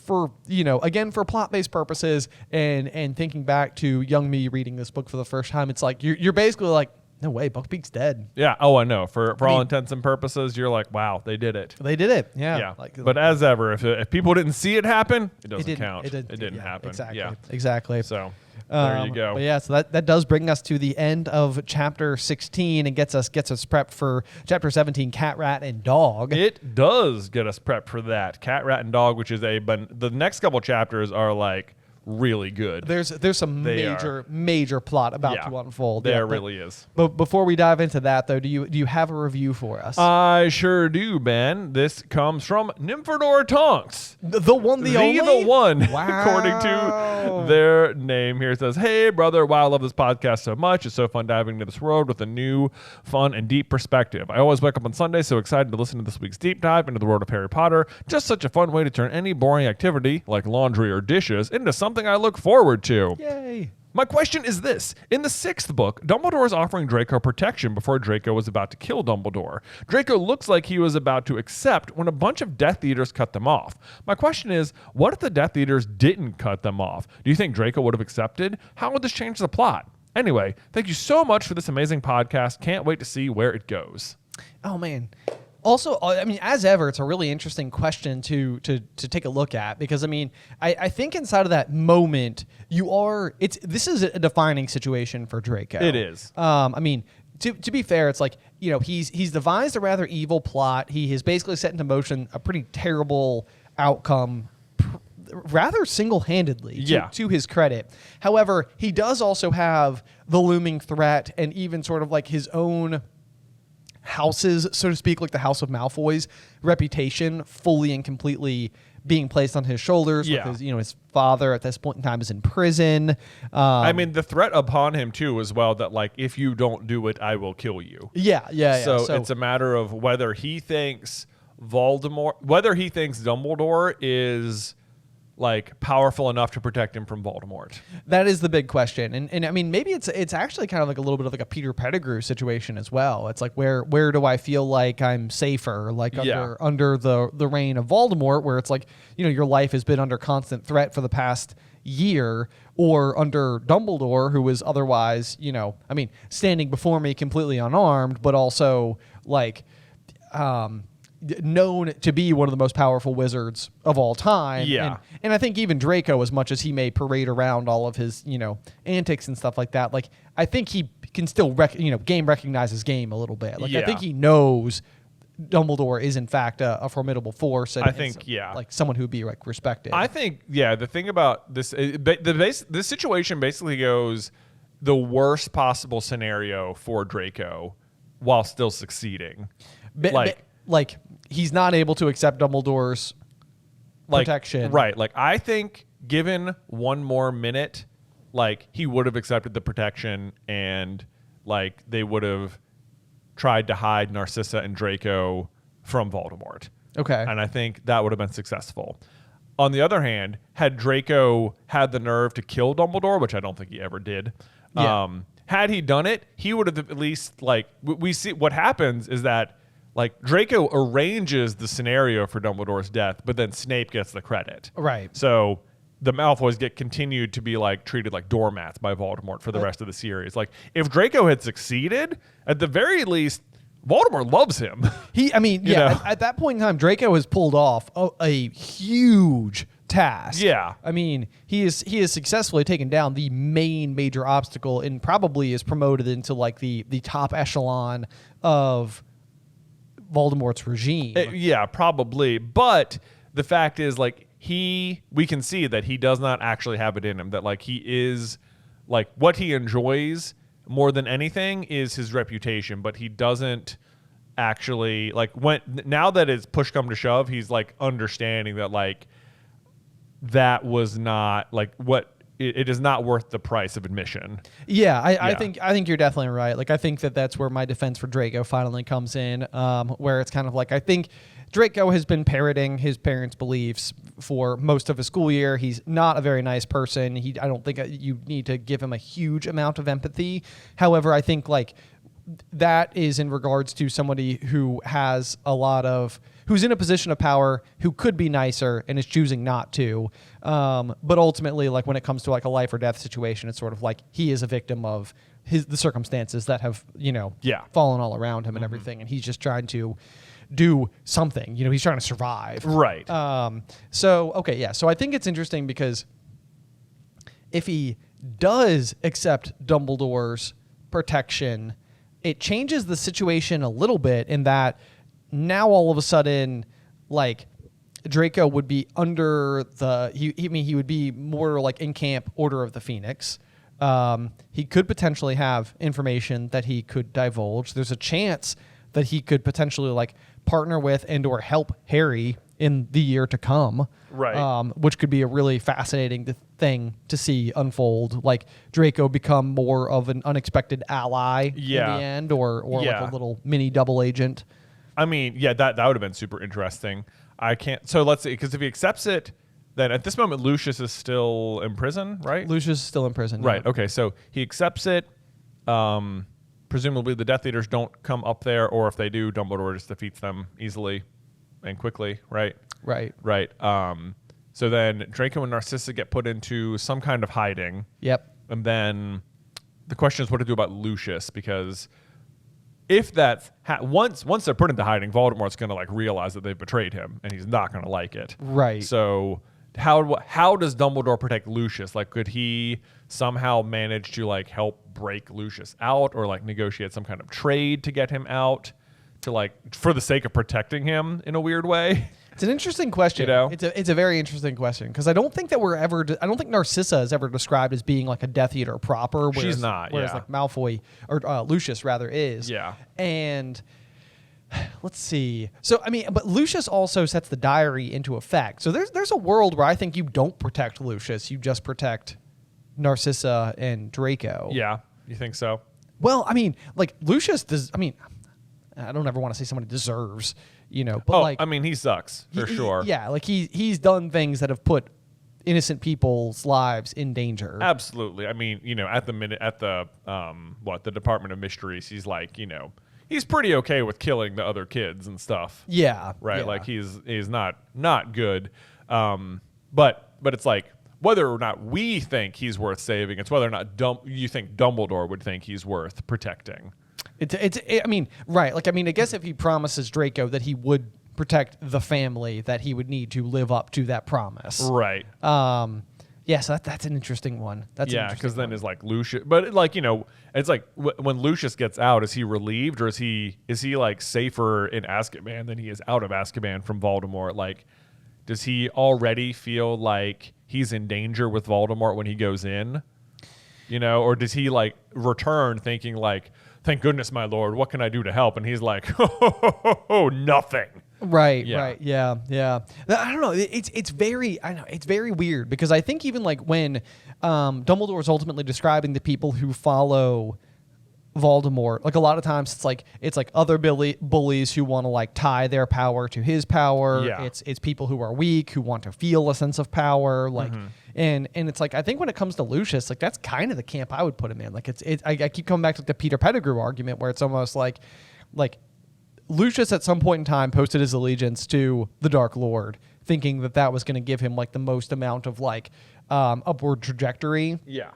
Speaker 2: again for plot-based purposes and thinking back to young me reading this book for the first time, it's like you're basically like, no way, Buckbeak's dead.
Speaker 1: Yeah. Oh, I know. For all intents and purposes, you're like, wow, they did it.
Speaker 2: They did it. Yeah.
Speaker 1: Yeah. But as ever, if people didn't see it happen, it doesn't count.
Speaker 2: It
Speaker 1: didn't happen.
Speaker 2: Exactly.
Speaker 1: Yeah.
Speaker 2: Exactly.
Speaker 1: So there you go.
Speaker 2: But yeah, so that does bring us to the end of chapter 16 and gets us prepped for chapter 17, Cat, Rat, and Dog.
Speaker 1: It does get us prepped for that. Cat, Rat, and Dog, which is but the next couple chapters are like really good.
Speaker 2: There's some major plot about to unfold.
Speaker 1: There really is.
Speaker 2: But before we dive into that, though, do you have a review for us?
Speaker 1: I sure do, Ben. This comes from Nymphador Tonks.
Speaker 2: The one, the only?
Speaker 1: The one,
Speaker 2: wow.
Speaker 1: According to their name here. It says, hey, brother, wow, I love this podcast so much. It's so fun diving into this world with a new, fun, and deep perspective. I always wake up on Sunday so excited to listen to this week's deep dive into the world of Harry Potter. Just such a fun way to turn any boring activity, like laundry or dishes, into something I look forward to.
Speaker 2: Yay.
Speaker 1: My question is this. In the 6th book, Dumbledore is offering Draco protection before Draco was about to kill Dumbledore. Draco looks like he was about to accept when a bunch of Death Eaters cut them off. My question is, what if the Death Eaters didn't cut them off? Do you think Draco would have accepted? How would this change the plot? Anyway, thank you so much for this amazing podcast. Can't wait to see where it goes.
Speaker 2: Oh, man. Also, I mean, as ever, it's a really interesting question to take a look at because, I mean, I think inside of that moment, this is a defining situation for Draco.
Speaker 1: It is.
Speaker 2: I mean, to be fair, it's like, you know, he's devised a rather evil plot. He has basically set into motion a pretty terrible outcome rather single-handedly to his credit. However, he does also have the looming threat and even sort of like his own house's, so to speak, like the House of Malfoy's reputation fully and completely being placed on his shoulders because, you know, his father at this point in time is in prison.
Speaker 1: I mean, the threat upon him too as well that like, if you don't do it, I will kill you.
Speaker 2: Yeah.
Speaker 1: So it's a matter of whether he thinks Dumbledore is like powerful enough to protect him from Voldemort. That
Speaker 2: is the big question. And I mean, maybe it's actually kind of like a little bit of like a Peter Pettigrew situation as well. It's like, where do I feel like I'm safer? Like under the reign of Voldemort, where it's like, you know, your life has been under constant threat for the past year, or under Dumbledore, who was otherwise, you know, I mean, standing before me completely unarmed, but also like, known to be one of the most powerful wizards of all time.
Speaker 1: Yeah.
Speaker 2: And I think even Draco, as much as he may parade around all of his, antics and stuff like that, like I think he can still game recognizes game a little bit. Like I think he knows Dumbledore is in fact a formidable force. And
Speaker 1: I think
Speaker 2: like someone who would be like respected.
Speaker 1: I think the thing about this this situation basically goes the worst possible scenario for Draco while still succeeding.
Speaker 2: Like he's not able to accept Dumbledore's protection.
Speaker 1: Right. Like I think given one more minute, like he would have accepted the protection and like they would have tried to hide Narcissa and Draco from Voldemort.
Speaker 2: Okay.
Speaker 1: And I think that would have been successful. On the other hand, had Draco had the nerve to kill Dumbledore, which I don't think he ever did, had he done it, he would have at least like we see what happens is that like Draco arranges the scenario for Dumbledore's death, but then Snape gets the credit.
Speaker 2: Right.
Speaker 1: So the Malfoys get continued to be like treated like doormats by Voldemort for the rest of the series. Like if Draco had succeeded, at the very least, Voldemort loves him.
Speaker 2: At that point in time, Draco has pulled off a huge task.
Speaker 1: Yeah.
Speaker 2: I mean, he is successfully taken down the main major obstacle and probably is promoted into like the top echelon of Voldemort's regime.
Speaker 1: Yeah, probably. But the fact is, like, we can see that he does not actually have it in him. That, like, he is, like, what he enjoys more than anything is his reputation. But he doesn't actually, like, now that it's push come to shove, he's, like, understanding that, like, that was not, like, it is not worth the price of admission.
Speaker 2: Yeah, I think you're definitely right. Like I think that's where my defense for Draco finally comes in, where it's kind of like I think Draco has been parroting his parents' beliefs for most of his school year. He's not a very nice person. I don't think you need to give him a huge amount of empathy. However, I think like that is in regards to somebody who has who's in a position of power, who could be nicer and is choosing not to. But ultimately, like when it comes to like a life or death situation, it's sort of like he is a victim of the circumstances that have, fallen all around him and everything. And he's just trying to do something, he's trying to survive.
Speaker 1: Right.
Speaker 2: So I think it's interesting because if he does accept Dumbledore's protection, it changes the situation a little bit in that now all of a sudden, like Draco would be under he would be more like in camp Order of the Phoenix. He could potentially have information that he could divulge. There's a chance that he could potentially like partner with and or help Harry in the year to come.
Speaker 1: Right.
Speaker 2: Which could be a really fascinating thing to see unfold. Like Draco become more of an unexpected ally in the end or like a little mini double agent.
Speaker 1: I mean, yeah, that would have been super interesting. So let's see, because if he accepts it, then at this moment, Lucius is still in prison, right?
Speaker 2: Lucius is still in prison.
Speaker 1: Right,
Speaker 2: yeah.
Speaker 1: okay, so he accepts it. Presumably the Death Eaters don't come up there, or if they do, Dumbledore just defeats them easily and quickly, right?
Speaker 2: Right.
Speaker 1: Right. So then Draco and Narcissa get put into some kind of hiding.
Speaker 2: Yep.
Speaker 1: And then the question is what to do about Lucius, because if that's once they're put into hiding, Voldemort's going to like realize that they've betrayed him, and he's not going to like it.
Speaker 2: Right.
Speaker 1: So how does Dumbledore protect Lucius? Like, could he somehow manage to like help break Lucius out, or like negotiate some kind of trade to get him out, to like for the sake of protecting him in a weird way?
Speaker 2: It's an interesting question. It's a very interesting question because I don't think Narcissa is ever described as being like a Death Eater proper. Whereas,
Speaker 1: she's not.
Speaker 2: Whereas like Malfoy or Lucius rather is.
Speaker 1: Yeah.
Speaker 2: And let's see. So I mean, but Lucius also sets the diary into effect. So there's a world where I think you don't protect Lucius. You just protect Narcissa and Draco.
Speaker 1: Yeah. You think so?
Speaker 2: Well, I mean, like Lucius does. I mean, I don't ever want to say somebody deserves. But like,
Speaker 1: I mean, he sucks for sure.
Speaker 2: Yeah, like he's done things that have put innocent people's lives in danger.
Speaker 1: Absolutely. I mean, at the Department of Mysteries, he's like, he's pretty okay with killing the other kids and stuff.
Speaker 2: Yeah.
Speaker 1: Right.
Speaker 2: Yeah.
Speaker 1: Like he's not good. But it's like whether or not we think he's worth saving, it's whether or not you think Dumbledore would think he's worth protecting.
Speaker 2: I mean, right. Like, I mean, I guess if he promises Draco that he would protect the family that he would need to live up to that promise.
Speaker 1: Right.
Speaker 2: Yeah, so that's an interesting one.
Speaker 1: Because then is like Lucius, but like it's like when Lucius gets out, is he relieved or is he like safer in Azkaban than he is out of Azkaban from Voldemort? Like, does he already feel like he's in danger with Voldemort when he goes in? Or does he like return thinking like, thank goodness, my lord, what can I do to help? And he's like, nothing.
Speaker 2: Right,
Speaker 1: Yeah.
Speaker 2: right, yeah. I don't know. It's very weird because I think even like when Dumbledore is ultimately describing the people who follow Voldemort, like a lot of times it's like other bullies who want to like tie their power to his power.
Speaker 1: Yeah.
Speaker 2: It's people who are weak who want to feel a sense of power, like. And it's like I think when it comes to Lucius, like that's kind of the camp I would put him in. Like I keep coming back to the Peter Pettigrew argument where it's almost like Lucius at some point in time posted his allegiance to the Dark Lord, thinking that was going to give him like the most amount of like upward trajectory.
Speaker 1: Yeah.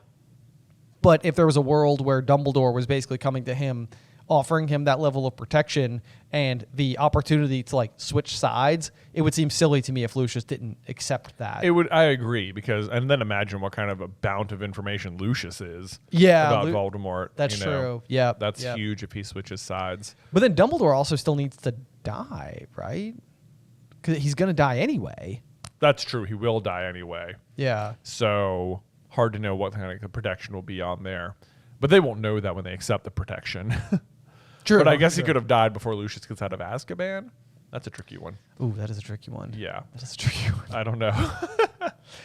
Speaker 2: But if there was a world where Dumbledore was basically coming to him, offering him that level of protection and the opportunity to like switch sides, it would seem silly to me if Lucius didn't accept that.
Speaker 1: I agree and then imagine what kind of a bounty of information Lucius is
Speaker 2: Yeah,
Speaker 1: about Voldemort.
Speaker 2: That's true. Yeah.
Speaker 1: That's huge if he switches sides.
Speaker 2: But then Dumbledore also still needs to die, right? Because he's going to die anyway.
Speaker 1: That's true. He will die anyway.
Speaker 2: Yeah.
Speaker 1: So hard to know what kind of the protection will be on there. But they won't know that when they accept the protection.
Speaker 2: True.
Speaker 1: But I guess he could have died before Lucius gets out of Azkaban. That's a tricky one.
Speaker 2: Ooh, that is a tricky one.
Speaker 1: Yeah.
Speaker 2: That is a tricky one.
Speaker 1: I don't know.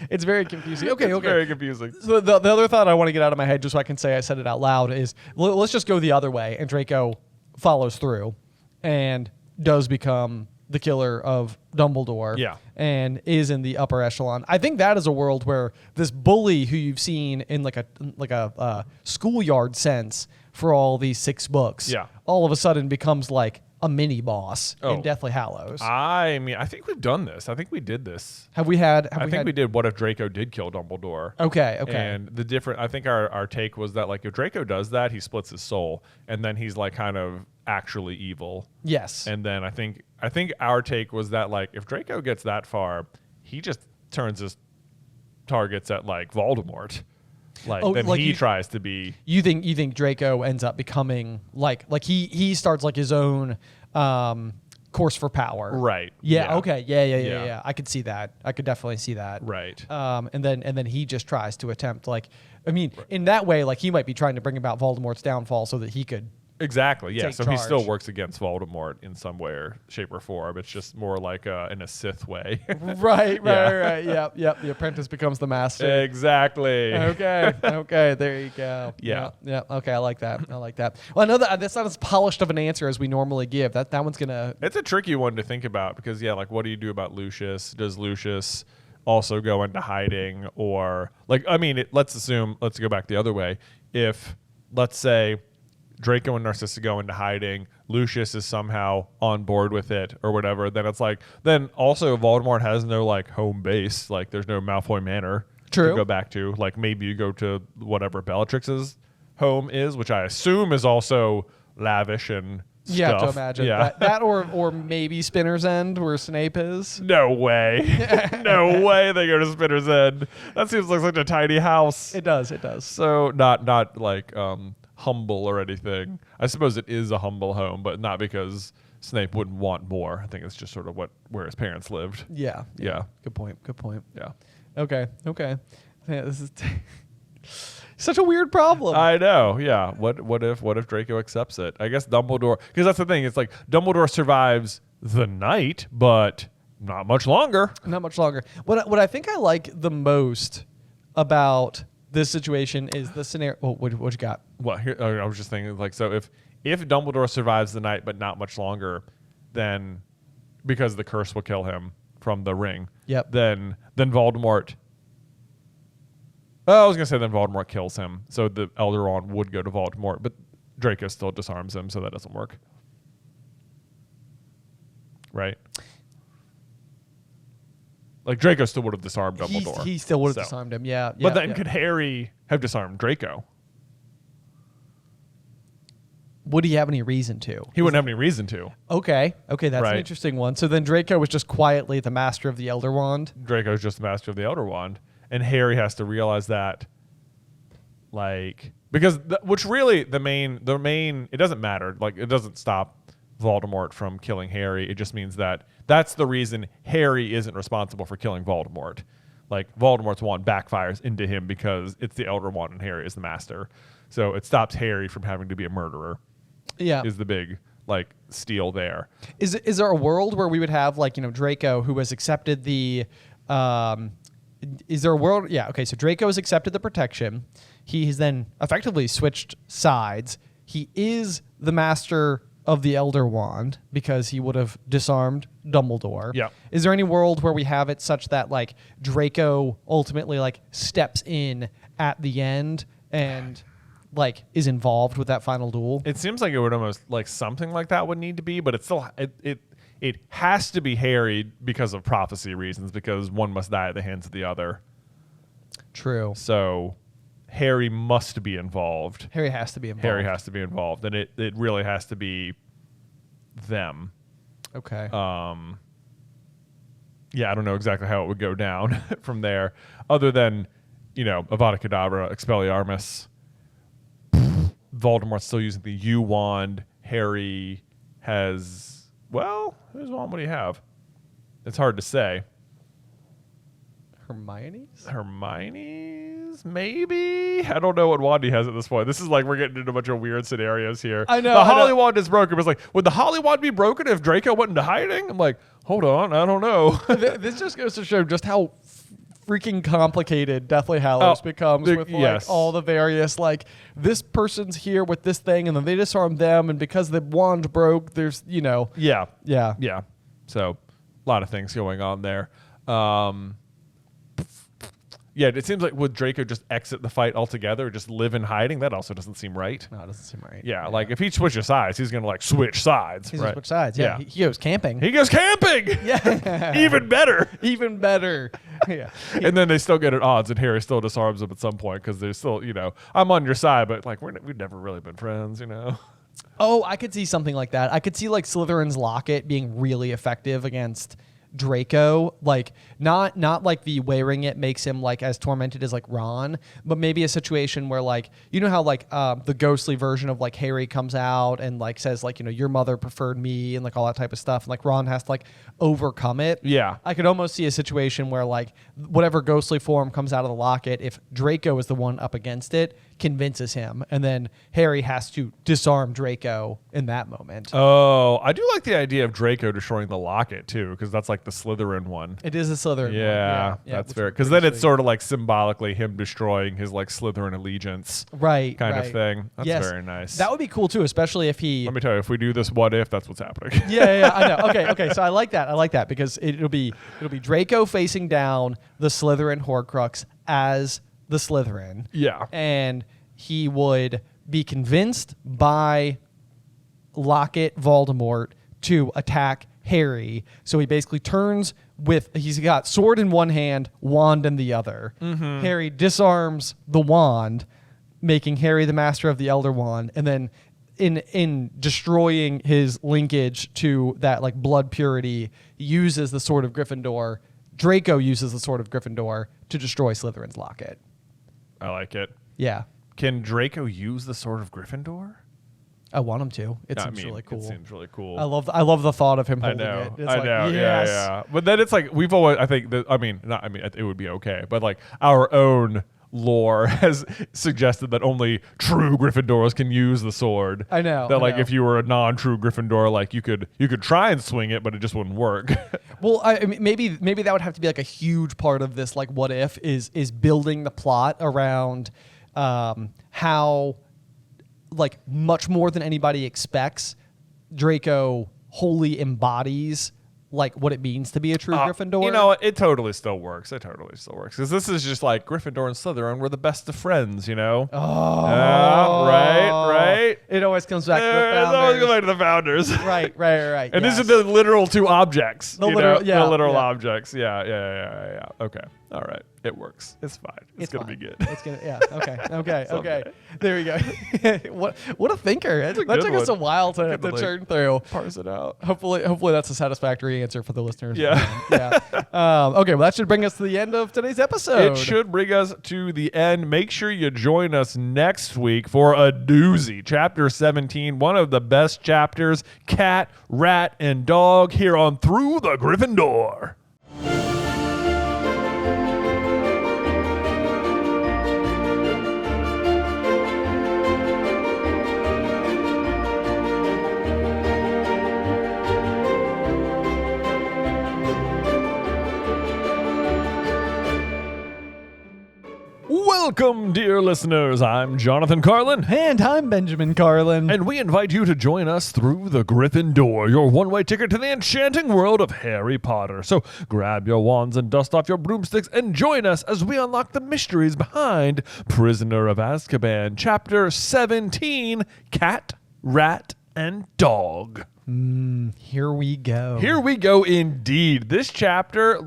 Speaker 2: It's very confusing. Okay.
Speaker 1: Very confusing.
Speaker 2: So the other thought I want to get out of my head, just so I can say I said it out loud, is let's just go the other way. And Draco follows through and does become the killer of Dumbledore.
Speaker 1: Yeah.
Speaker 2: And is in the upper echelon. I think that is a world where this bully who you've seen in like a schoolyard sense for all these 6 books, all of a sudden becomes like a mini boss in Deathly Hallows.
Speaker 1: I mean, I think we've done this. I think we did this.
Speaker 2: Have we had?
Speaker 1: I think we did. What if Draco did kill Dumbledore?
Speaker 2: Okay.
Speaker 1: And I think our take was that like if Draco does that, he splits his soul, and then he's like kind of actually evil.
Speaker 2: Yes.
Speaker 1: And then I think our take was that like if Draco gets that far, he just turns his targets at like Voldemort. He tries to be.
Speaker 2: You think Draco ends up becoming like he starts like his own course for power.
Speaker 1: Right.
Speaker 2: Yeah. Okay. Yeah. I could see that. I could definitely see that.
Speaker 1: Right.
Speaker 2: And then he just tries to attempt in that way, like he might be trying to bring about Voldemort's downfall so that he could.
Speaker 1: Exactly. Yeah.
Speaker 2: Take
Speaker 1: So
Speaker 2: charge.
Speaker 1: he still works against Voldemort in some way or shape or form. It's just more like in a Sith way.
Speaker 2: Right. Yep. The apprentice becomes the master.
Speaker 1: Exactly.
Speaker 2: Okay. There you go.
Speaker 1: Yeah.
Speaker 2: Okay. I like that. Well, I know that's not as polished of an answer as we normally give. That one's gonna.
Speaker 1: It's a tricky one to think about because like, what do you do about Lucius? Does Lucius also go into hiding or let's go back the other way. If let's say Draco and Narcissa go into hiding, Lucius is somehow on board with it or whatever, then it's like, then also Voldemort has no like home base. Like there's no Malfoy Manor to go back to. Like maybe you go to whatever Bellatrix's home is, which I assume is also lavish and
Speaker 2: Yeah,
Speaker 1: stuff.
Speaker 2: to imagine.
Speaker 1: Yeah.
Speaker 2: That or maybe Spinner's End where Snape is.
Speaker 1: No way. No way they go to Spinner's End. That seems like such a tiny house.
Speaker 2: It does.
Speaker 1: So not like humble or anything. I suppose it is a humble home, but not because Snape wouldn't want more. I think it's just sort of where his parents lived.
Speaker 2: Yeah.
Speaker 1: Yeah.
Speaker 2: Good point.
Speaker 1: Yeah.
Speaker 2: Okay. Yeah, this is such a weird problem.
Speaker 1: I know. Yeah. What if Draco accepts it? I guess Dumbledore, because that's the thing. It's like Dumbledore survives the night, but not much longer.
Speaker 2: Not much longer. What I think I like the most about this situation is the scenario. Oh, what you got?
Speaker 1: Well, here I was just thinking like, so if Dumbledore survives the night but not much longer, then because the curse will kill him from the ring.
Speaker 2: Yep.
Speaker 1: Then Voldemort. Oh, I was gonna say then Voldemort kills him, so the Elderon would go to Voldemort, but Draco still disarms him, so that doesn't work. Right. Like Draco still would have disarmed Dumbledore.
Speaker 2: He still would have disarmed him. Yeah.
Speaker 1: But then could Harry have disarmed Draco?
Speaker 2: would he have any reason to?
Speaker 1: He wouldn't have any reason to.
Speaker 2: Okay, that's an
Speaker 1: Right.
Speaker 2: interesting one. So then Draco was just quietly the master of the Elder Wand.
Speaker 1: Draco's just the master of the Elder Wand, and Harry has to realize that, like, because which really the main it doesn't matter. Like, it doesn't stop Voldemort from killing Harry. It just means that that's the reason Harry isn't responsible for killing Voldemort. Like, Voldemort's wand backfires into him because it's the Elder Wand and Harry is the master. So it stops Harry from having to be a murderer.
Speaker 2: Yeah.
Speaker 1: Is the big, like, steal there.
Speaker 2: Is there a world where we would have, like, Draco, who has accepted the is there a world? Yeah, okay, so Draco has accepted the protection. He has then effectively switched sides. He is the master of the Elder Wand because he would have disarmed Dumbledore.
Speaker 1: Yeah.
Speaker 2: Is there any world where we have it such that, like, Draco ultimately, like, steps in at the end and, like, is involved with that final duel?
Speaker 1: It seems like it would almost, like, something like that would need to be, but it's still it has to be Harry because of prophecy reasons, because one must die at the hands of the other.
Speaker 2: True.
Speaker 1: So Harry must be involved.
Speaker 2: Harry has to be involved.
Speaker 1: Harry has to be involved, and it really has to be them.
Speaker 2: Okay.
Speaker 1: Yeah, I don't know exactly how it would go down from there, other than, Avada Kedavra, Expelliarmus. Voldemort's still using the U wand. Harry has, well, whose wand would he have? It's hard to say. Hermione's, maybe? I don't know what wand he has at this point. This is like we're getting into a bunch of weird scenarios here.
Speaker 2: I know.
Speaker 1: The Holly wand is broken. It's like, would the Holly wand be broken if Draco went into hiding? I'm like, hold on, I don't know.
Speaker 2: This just goes to show just how freaking complicated Deathly Hallows becomes with like all the various, like, this person's here with this thing and then they disarm them, and because the wand broke, there's,
Speaker 1: Yeah.
Speaker 2: Yeah.
Speaker 1: So a lot of things going on there. Yeah, it seems like would Draco just exit the fight altogether or just live in hiding? That also doesn't seem right.
Speaker 2: No, it doesn't seem right.
Speaker 1: Yeah, like if he switches sides, he's going to like switch sides.
Speaker 2: He's gonna switch sides. Yeah. He goes camping.
Speaker 1: He goes camping.
Speaker 2: Yeah.
Speaker 1: Even better.
Speaker 2: Even better. Yeah.
Speaker 1: And then they still get at odds, and Harry still disarms him at some point because they're still, I'm on your side, but like we've never really been friends,
Speaker 2: Oh, I could see something like that. I could see like Slytherin's locket being really effective against Draco, like not like the wearing it makes him like as tormented as like Ron, but maybe a situation where, like, how like the ghostly version of like Harry comes out and like says like, your mother preferred me and like all that type of stuff, and like Ron has to like overcome it.
Speaker 1: Yeah,
Speaker 2: I could almost see a situation where like whatever ghostly form comes out of the locket, if Draco is the one up against it, convinces him, and then Harry has to disarm Draco in that moment.
Speaker 1: Oh, I do like the idea of Draco destroying the locket too, because that's like the Slytherin one.
Speaker 2: It is a Slytherin one.
Speaker 1: Yeah, that's fair. Because then it's sort of like symbolically him destroying his like Slytherin allegiance,
Speaker 2: right?
Speaker 1: Kind of thing. That's
Speaker 2: yes.
Speaker 1: very nice.
Speaker 2: That would be cool too, especially if he.
Speaker 1: Let me tell you, if we do this, what if? That's what's happening.
Speaker 2: Yeah, I know. Okay. So I like that because it'll be Draco facing down the Slytherin Horcrux as the Slytherin.
Speaker 1: Yeah,
Speaker 2: and he would be convinced by Locket Voldemort to attack Harry. So he basically turns he's got sword in one hand, wand in the other. Mm-hmm. Harry disarms the wand, making Harry the master of the Elder Wand, and then in destroying his linkage to that like blood purity, uses the sword of Gryffindor. Draco uses the sword of Gryffindor to destroy Slytherin's locket.
Speaker 1: I like it.
Speaker 2: Yeah.
Speaker 1: Can Draco use the sword of Gryffindor?
Speaker 2: I want him to. It seems really cool.
Speaker 1: It seems really cool.
Speaker 2: I love the thought of him holding
Speaker 1: I know.
Speaker 2: it. It's
Speaker 1: I
Speaker 2: like,
Speaker 1: know.
Speaker 2: Yes.
Speaker 1: Yeah. But then it's like we've always. I think that. It would be okay. But like our own lore has suggested that only true Gryffindors can use the sword.
Speaker 2: I know.
Speaker 1: That like if you were a non-true Gryffindor, like you could try and swing it, but it just wouldn't work.
Speaker 2: Well, I mean, maybe that would have to be like a huge part of this. Like, what if is building the plot around how, like, much more than anybody expects, Draco wholly embodies like what it means to be a true Gryffindor.
Speaker 1: You know what? It totally still works. Because this is just like Gryffindor and Slytherin were the best of friends,
Speaker 2: Oh,
Speaker 1: right.
Speaker 2: It always comes back to the
Speaker 1: It
Speaker 2: founders.
Speaker 1: always goes back to the founders.
Speaker 2: Right.
Speaker 1: And these are the literal two objects.
Speaker 2: The literal
Speaker 1: objects. Yeah. Okay. All right. It works. It's fine. It's gonna
Speaker 2: fine.
Speaker 1: be good.
Speaker 2: It's gonna, yeah. Okay.
Speaker 1: Okay.
Speaker 2: There we go. what a thinker. That
Speaker 1: good
Speaker 2: took us a
Speaker 1: one.
Speaker 2: while to
Speaker 1: Good, like,
Speaker 2: churn through.
Speaker 1: Parse it out.
Speaker 2: Hopefully that's a satisfactory answer for the listeners.
Speaker 1: Yeah.
Speaker 2: Yeah. Okay. Well, that should bring us to the end of today's episode.
Speaker 1: It should bring us to the end. Make sure you join us next week for a doozy. Chapter 17, one of the best chapters, Cat, Rat, and Dog, here on Through the Gryffindor. Welcome, dear listeners. I'm Jonathan Carlin.
Speaker 2: And I'm Benjamin Carlin.
Speaker 1: And we invite you to join us through the Gryffindor, your one-way ticket to the enchanting world of Harry Potter. So grab your wands and dust off your broomsticks and join us as we unlock the mysteries behind Prisoner of Azkaban, Chapter 17, Cat, Rat, and Dog.
Speaker 2: Here we go.
Speaker 1: Here we go indeed. This chapter,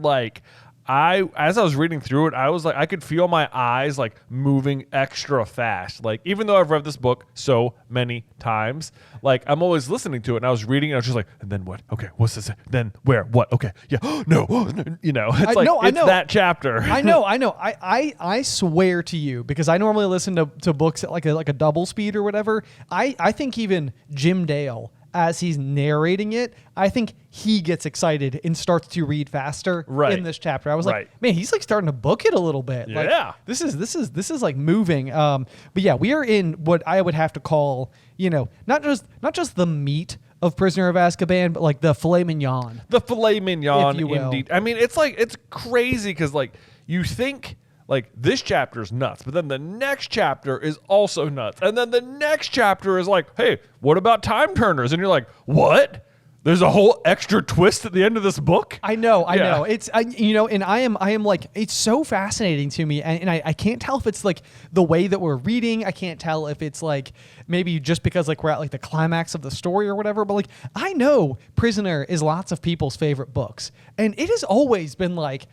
Speaker 1: as I was reading through it, I was like, I could feel my eyes like moving extra fast. Like, even though I've read this book so many times, like I'm always listening to it and I was reading and I was just like, and then what? Okay, what's this? Then where? What? Okay, yeah, no, it's that chapter.
Speaker 2: I know. I swear to you, because I normally listen to books at like a double speed or whatever. I think even Jim Dale, as he's narrating it, I think he gets excited and starts to read faster in this chapter. I was like, man, he's like starting to book it a little bit.
Speaker 1: Yeah.
Speaker 2: Like, this is like moving. But yeah, we are in what I would have to call, not just the meat of Prisoner of Azkaban, but like the filet mignon.
Speaker 1: The filet mignon,
Speaker 2: if you will.
Speaker 1: indeed. I mean, it's crazy because like you think like this chapter's nuts, but then the next chapter is also nuts. And then the next chapter is like, hey, what about time turners? And you're like, what? There's a whole extra twist at the end of this book?
Speaker 2: I know. It's, and I am like, it's so fascinating to me. And I can't tell if it's like the way that we're reading. I can't tell if it's like maybe just because like we're at like the climax of the story or whatever. But like, I know Prisoner is lots of people's favorite books. And it has always been like,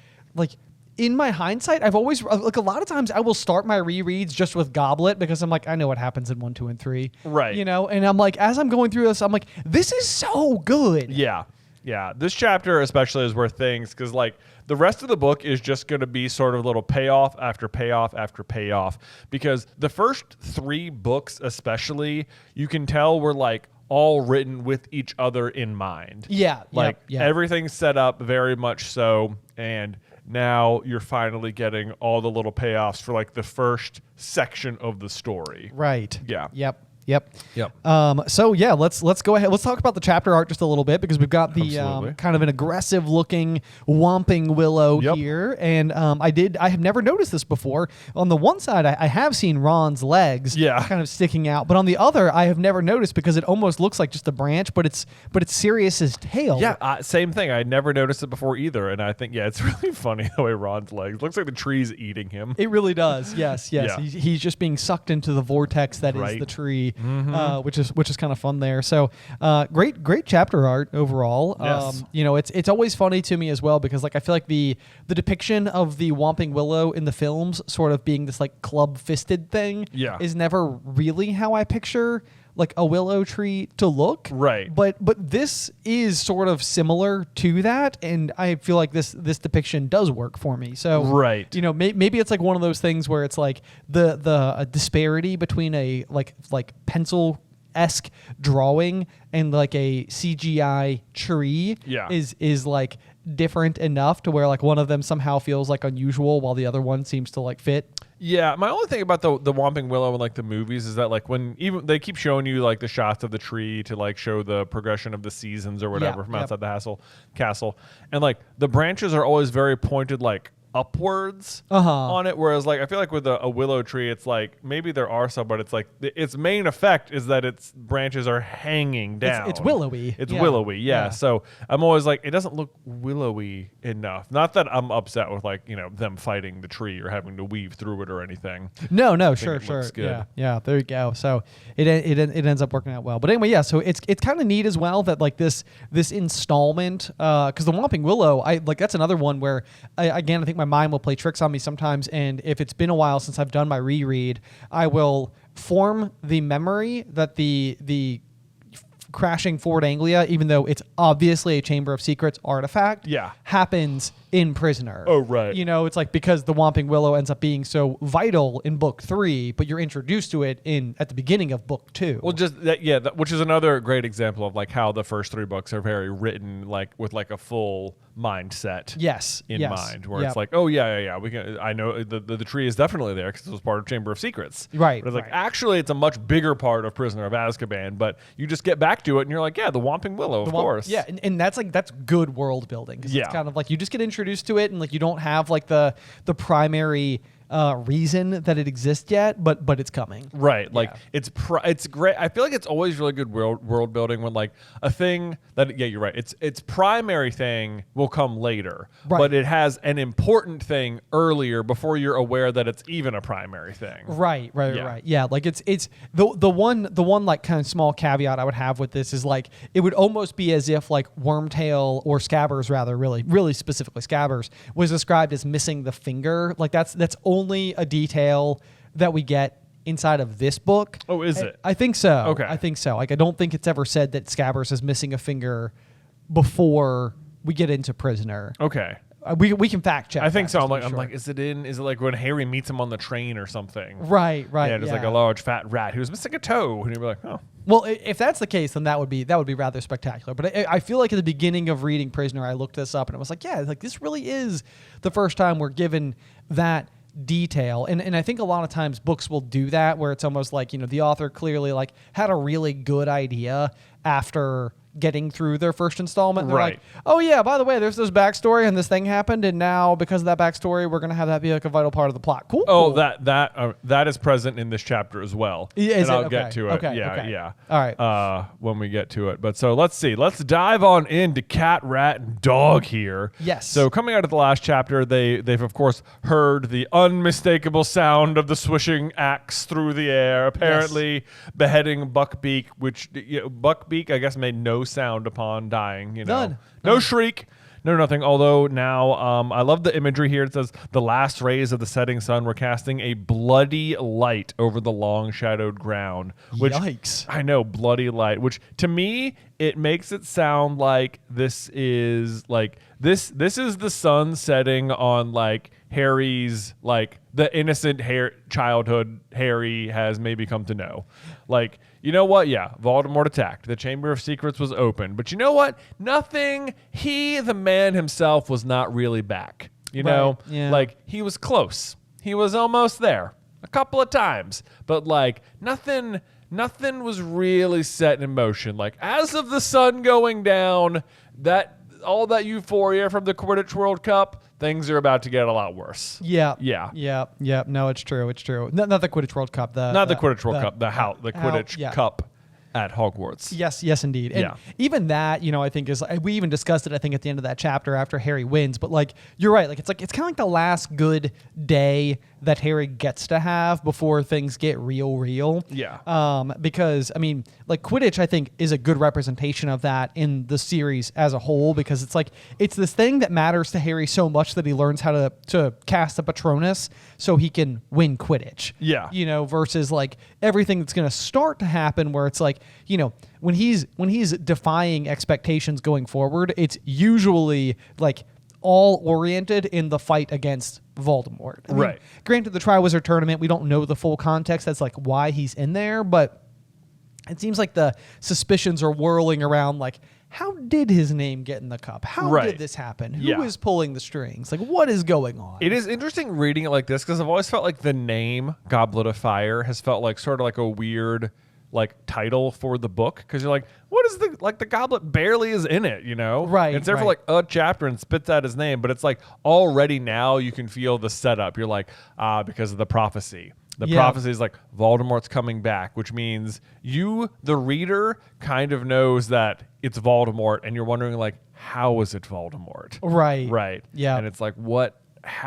Speaker 2: in my hindsight, I've always, like a lot of times I will start my rereads just with Goblet because I'm like, I know what happens in 1, 2, and 3.
Speaker 1: Right.
Speaker 2: And I'm like, as I'm going through this, I'm like, this is so good.
Speaker 1: Yeah. Yeah. This chapter especially is where things, because like the rest of the book is just going to be sort of little payoff after payoff after payoff, because the first 3 books especially, you can tell were like all written with each other in mind.
Speaker 2: Yeah.
Speaker 1: Like
Speaker 2: yeah.
Speaker 1: everything's set up very much so, and now you're finally getting all the little payoffs for like the first section of the story.
Speaker 2: Right.
Speaker 1: Yeah.
Speaker 2: Yep. So yeah, let's go ahead. Let's talk about the chapter art just a little bit, because we've got the kind of an aggressive looking Whomping Willow here, and I have never noticed this before. On the one side, I have seen Ron's legs, kind of sticking out, but on the other, I have never noticed because it almost looks like just a branch, but it's Sirius's tail.
Speaker 1: Yeah, same thing. I never noticed it before either, and I think it's really funny the way Ron's legs looks like the tree's eating him.
Speaker 2: It really does. Yes.
Speaker 1: Yeah.
Speaker 2: He's just being sucked into the vortex that is the tree. Which is kind of fun there. So great chapter art overall.
Speaker 1: Yes.
Speaker 2: It's always funny to me as well, because like I feel like the depiction of the Whomping Willow in the films sort of being this like club fisted thing is never really how I picture like a willow tree to look.
Speaker 1: Right.
Speaker 2: But this is sort of similar to that, and I feel like this depiction does work for me. So maybe it's like one of those things where it's like the disparity between a like pencil-esque drawing and like a CGI tree is like different enough to where like one of them somehow feels like unusual while the other one seems to like fit.
Speaker 1: Yeah, my only thing about the Whomping Willow in like the movies is that like when even they keep showing you like the shots of the tree to like show the progression of the seasons or whatever from outside the castle, and like the branches are always very pointed like upwards on it, whereas like I feel like with a willow tree, it's like maybe there are some, but it's like its main effect is that its branches are hanging down.
Speaker 2: It's willowy.
Speaker 1: It's willowy, yeah. So I'm always like, it doesn't look willowy enough. Not that I'm upset with like them fighting the tree or having to weave through it or anything.
Speaker 2: No, sure.
Speaker 1: Looks good.
Speaker 2: Yeah. There you go. So it ends up working out well. But anyway, so it's kind of neat as well that like this installment, because the Whomping Willow, that's another one where I think my mind will play tricks on me sometimes. And if it's been a while since I've done my reread, I will form the memory that the crashing Fort Anglia, even though it's obviously a Chamber of Secrets artifact, happens in Prisoner.
Speaker 1: Oh, right.
Speaker 2: You know, it's like because the Whomping Willow ends up being so vital in book 3, but you're introduced to it at the beginning of book 2.
Speaker 1: Well, just that, which is another great example of like how the first 3 books are very written like with like a full mindset. In mind, where it's like, oh yeah, we can. I know the tree is definitely there because it was part of Chamber of Secrets.
Speaker 2: Right.
Speaker 1: But it's like actually, it's a much bigger part of Prisoner of Azkaban. But you just get back to it and you're like, yeah, the Whomping Willow, of course.
Speaker 2: Yeah, and that's good world building. It's kind of like you just get introduced to it, and like you don't have like the primary reason that it exists yet, but it's coming.
Speaker 1: Right. Like it's great. I feel like it's always really good world building when like a thing that you're right. Its primary thing will come later, but it has an important thing earlier before you're aware that it's even a primary thing.
Speaker 2: Right. Yeah. Like it's the one like kind of small caveat I would have with this is like it would almost be as if like Wormtail or Scabbers rather, really specifically Scabbers was described as missing the finger. Like that's only a detail that we get inside of this book.
Speaker 1: Oh, is it?
Speaker 2: I think so.
Speaker 1: Okay.
Speaker 2: I think so. Like, I don't think it's ever said that Scabbers is missing a finger before we get into Prisoner.
Speaker 1: Okay.
Speaker 2: We can fact check.
Speaker 1: I think so. I'm
Speaker 2: sure.
Speaker 1: like, is it like when Harry meets him on the train or something?
Speaker 2: Right.
Speaker 1: Yeah, there's like a large fat rat who's missing a toe, and you're like, oh.
Speaker 2: Well, if that's the case, then that would be rather spectacular. But I feel like at the beginning of reading Prisoner, I looked this up and I was like, yeah, like this really is the first time we're given that detail. And I think a lot of times books will do that where it's almost like, you know, the author clearly like had a really good idea after getting through their first installment. They're like, oh yeah, by the way, there's this backstory and this thing happened, and now because of that backstory, we're gonna have that be like a vital part of the plot. Cool.
Speaker 1: Oh, that is present in this chapter as well.
Speaker 2: And
Speaker 1: I'll get to it.
Speaker 2: Okay.
Speaker 1: Yeah.
Speaker 2: All right.
Speaker 1: When we get to it, but so let's see. Let's dive on into Cat, Rat, and Dog here.
Speaker 2: Yes.
Speaker 1: So coming out of the last chapter, they've of course heard the unmistakable sound of the swishing axe through the air, apparently beheading Buckbeak, which Buckbeak I guess made no sound upon dying.
Speaker 2: None.
Speaker 1: No shriek. No, nothing. Although now, I love the imagery here. It says, the last rays of the setting sun were casting a bloody light over the long shadowed ground. Which,
Speaker 2: yikes.
Speaker 1: I know, bloody light. Which, to me, it makes it sound like this is the sun setting on, like, Harry's, like, the innocent childhood Harry has maybe come to know. Like, you know what? Yeah, Voldemort attacked. The Chamber of Secrets was open. But you know what? Nothing. He, the man himself, was not really back. You know?
Speaker 2: Yeah.
Speaker 1: Like, he was close. He was almost there a couple of times. But, like, nothing was really set in motion. Like, as of the sun going down, all that euphoria from the Quidditch World Cup, things are about to get a lot worse.
Speaker 2: Yeah.
Speaker 1: Yeah.
Speaker 2: No, it's true. Not the Quidditch World Cup.
Speaker 1: The Quidditch World Cup. The Quidditch Cup at Hogwarts.
Speaker 2: Yes, indeed. And even that, you know, I think is, we even discussed it, I think, at the end of that chapter after Harry wins. But like, you're right. Like, it's kind of like the last good day that Harry gets to have before things get real.
Speaker 1: Yeah.
Speaker 2: Because, I mean, like Quidditch, I think, is a good representation of that in the series as a whole, because it's like, it's this thing that matters to Harry so much that he learns how to cast a Patronus so he can win Quidditch.
Speaker 1: Yeah.
Speaker 2: You know, versus like everything that's going to start to happen where it's like, you know, when he's defying expectations going forward, it's usually like all oriented in the fight against Voldemort. I mean, granted, the Triwizard Tournament, we don't know the full context. That's like why he's in there, but it seems like the suspicions are whirling around like, how did his name get in the cup? How did this happen? Who is pulling the strings? Like, what is going on?
Speaker 1: It is interesting reading it like this because I've always felt like the name Goblet of Fire has felt like sort of like a weird like title for the book, because you're like, what is the goblet barely is in it, you know?
Speaker 2: Right.
Speaker 1: It's there for like a chapter and spits out his name, but it's like already now you can feel the setup. You're like, because of the prophecy. The prophecy is like Voldemort's coming back, which means you, the reader, kind of knows that it's Voldemort, and you're wondering like, how is it Voldemort? Right.
Speaker 2: Yeah.
Speaker 1: And it's like, what?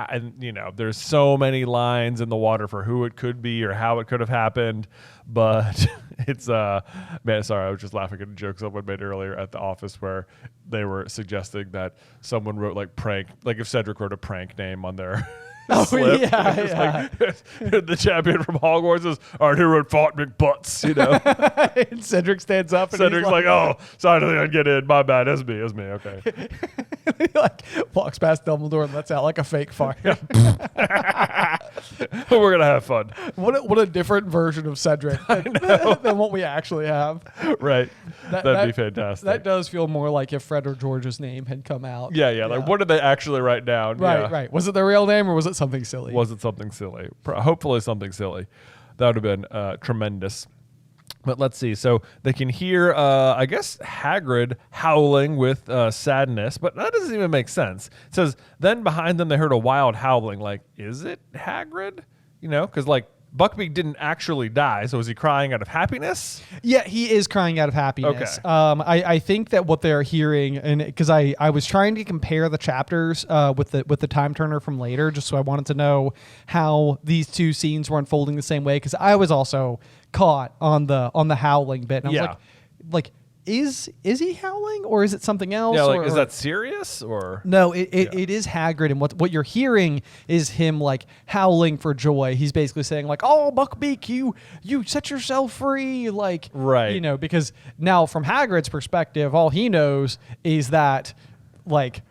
Speaker 1: And you know, there's so many lines in the water for who it could be or how it could have happened, but It's man, sorry, I was just laughing at a joke someone made earlier at the office where they were suggesting that someone wrote like prank, like if Cedric wrote a prank name on their slip.
Speaker 2: Yeah.
Speaker 1: Like, the champion from Hogwarts is our hero fought big butts, you know.
Speaker 2: And Cedric stands up and
Speaker 1: Cedric's like, oh, sorry, I don't think I'd get in. My bad. It's me. Okay.
Speaker 2: he like walks past Dumbledore and lets out like a fake fart.
Speaker 1: We're gonna have fun.
Speaker 2: What a different version of Cedric than what we actually have.
Speaker 1: Right. That'd be fantastic.
Speaker 2: That does feel more like if Fred or George's name had come out.
Speaker 1: Yeah. Like, what did they actually write down?
Speaker 2: Right. Was it their real name or was it something silly?
Speaker 1: Was it something silly? Hopefully something silly. That would have been tremendous. But let's see. So they can hear, I guess, Hagrid howling with sadness, but that doesn't even make sense. It says, then behind them they heard a wild howling. Like, is it Hagrid? You know, because like Buckbeak didn't actually die, so is he crying out of happiness?
Speaker 2: Yeah, he is crying out of happiness.
Speaker 1: Okay.
Speaker 2: I think that what they're hearing, and because I was trying to compare the chapters with the time turner from later, just so I wanted to know how these two scenes were unfolding the same way, because I was also caught on the howling bit, and I was like, is he howling or is it something else?
Speaker 1: Yeah, like is that Sirius or
Speaker 2: no? It is Hagrid, and what you're hearing is him like howling for joy. He's basically saying like, "Oh, Buckbeak, you set yourself free!" Like,
Speaker 1: right,
Speaker 2: you know, because now from Hagrid's perspective, all he knows is that like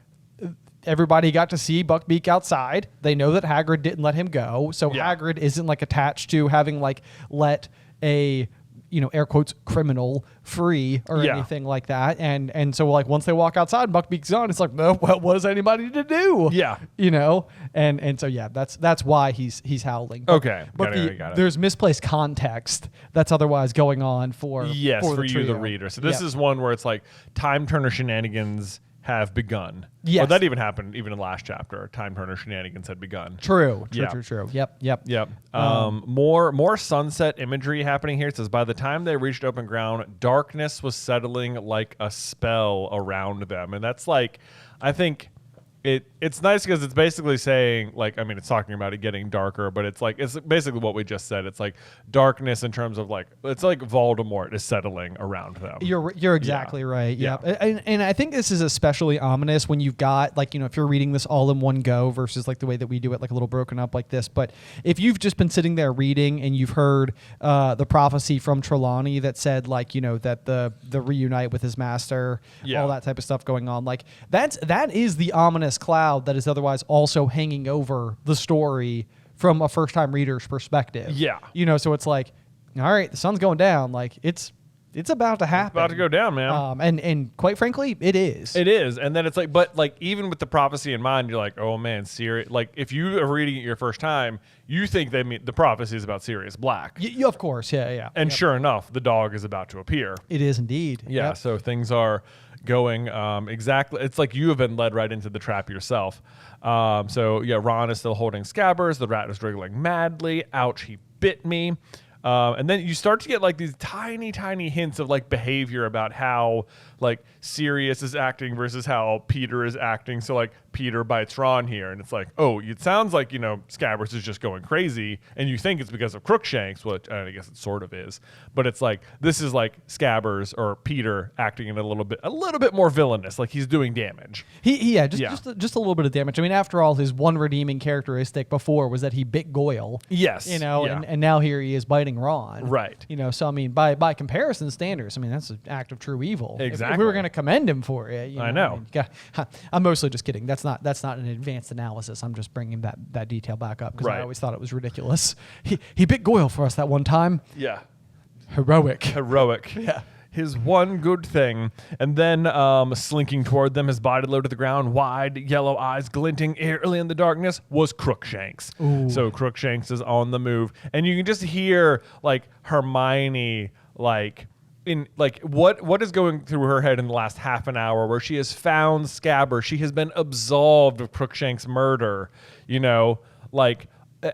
Speaker 2: everybody got to see Buckbeak outside. They know that Hagrid didn't let him go, so Hagrid isn't like attached to having like let a, you know, air quotes, criminal free or anything like that. And so like once they walk outside, Buckbeak's on, it's like, no, what is anybody to do?
Speaker 1: Yeah.
Speaker 2: You know? And so that's why he's howling.
Speaker 1: Okay.
Speaker 2: But
Speaker 1: got it.
Speaker 2: There's misplaced context that's otherwise going on for
Speaker 1: for
Speaker 2: the
Speaker 1: you, the
Speaker 2: trio.
Speaker 1: reader. So this is one where it's like time turner shenanigans have begun.
Speaker 2: Yes.
Speaker 1: Well, that even happened even in the last chapter. Time turner shenanigans had begun.
Speaker 2: True.
Speaker 1: Yeah.
Speaker 2: True. Yep.
Speaker 1: More sunset imagery happening here. It says, by the time they reached open ground, darkness was settling like a spell around them. And that's like, I think it's nice because it's basically saying, like, I mean, it's talking about it getting darker, but it's like, it's basically what we just said. It's like darkness in terms of like, it's like Voldemort is settling around them.
Speaker 2: You're exactly right. Yep. And I think this is especially ominous when you've got like, you know, if you're reading this all in one go versus like the way that we do it, like a little broken up like this. But if you've just been sitting there reading and you've heard the prophecy from Trelawney that said like, you know, that the reunite with his master, all that type of stuff going on, like that is the ominous cloud that is otherwise also hanging over the story from a first-time reader's perspective.
Speaker 1: Yeah.
Speaker 2: You know, so it's like, all right, the sun's going down. Like, it's about to happen.
Speaker 1: It's about to go down, man.
Speaker 2: And quite frankly, it is.
Speaker 1: It is. And then it's like, but like, even with the prophecy in mind, you're like, oh man, Sirius. Like, if you are reading it your first time, you think they mean the prophecy is about Sirius Black.
Speaker 2: Of course. Yeah.
Speaker 1: And sure enough, the dog is about to appear.
Speaker 2: It is indeed.
Speaker 1: Yeah.
Speaker 2: Yep.
Speaker 1: So things are going exactly. It's like you have been led right into the trap yourself. So yeah, Ron is still holding Scabbers. The rat is wriggling madly. Ouch, he bit me. And then you start to get like these tiny hints of like behavior about how like Sirius is acting versus how Peter is acting. So like Peter bites Ron here, and it's like, oh, it sounds like, you know, Scabbers is just going crazy, and you think it's because of Crookshanks, which I guess it sort of is, but it's like this is like Scabbers or Peter acting in a little bit more villainous, like he's doing damage.
Speaker 2: Just a little bit of damage. I mean, after all, his one redeeming characteristic before was that he bit Goyle.
Speaker 1: Yes,
Speaker 2: you know, and now here he is biting Ron.
Speaker 1: Right.
Speaker 2: You know, so I mean, by comparison standards, I mean that's an act of true evil.
Speaker 1: Exactly.
Speaker 2: If we were going to commend him for it, you know,
Speaker 1: I know.
Speaker 2: I'm mostly just kidding. That's not an advanced analysis. I'm just bringing that detail back up because I always thought it was ridiculous. He bit Goyle for us that one time.
Speaker 1: Yeah.
Speaker 2: Heroic.
Speaker 1: Yeah. His one good thing. And then slinking toward them, his body low to the ground, wide yellow eyes glinting eerily in the darkness, was Crookshanks. Ooh. So Crookshanks is on the move. And you can just hear like Hermione like in like what is going through her head in the last half an hour where she has found Scabbers. She has been absolved of Crookshanks' murder. You know, like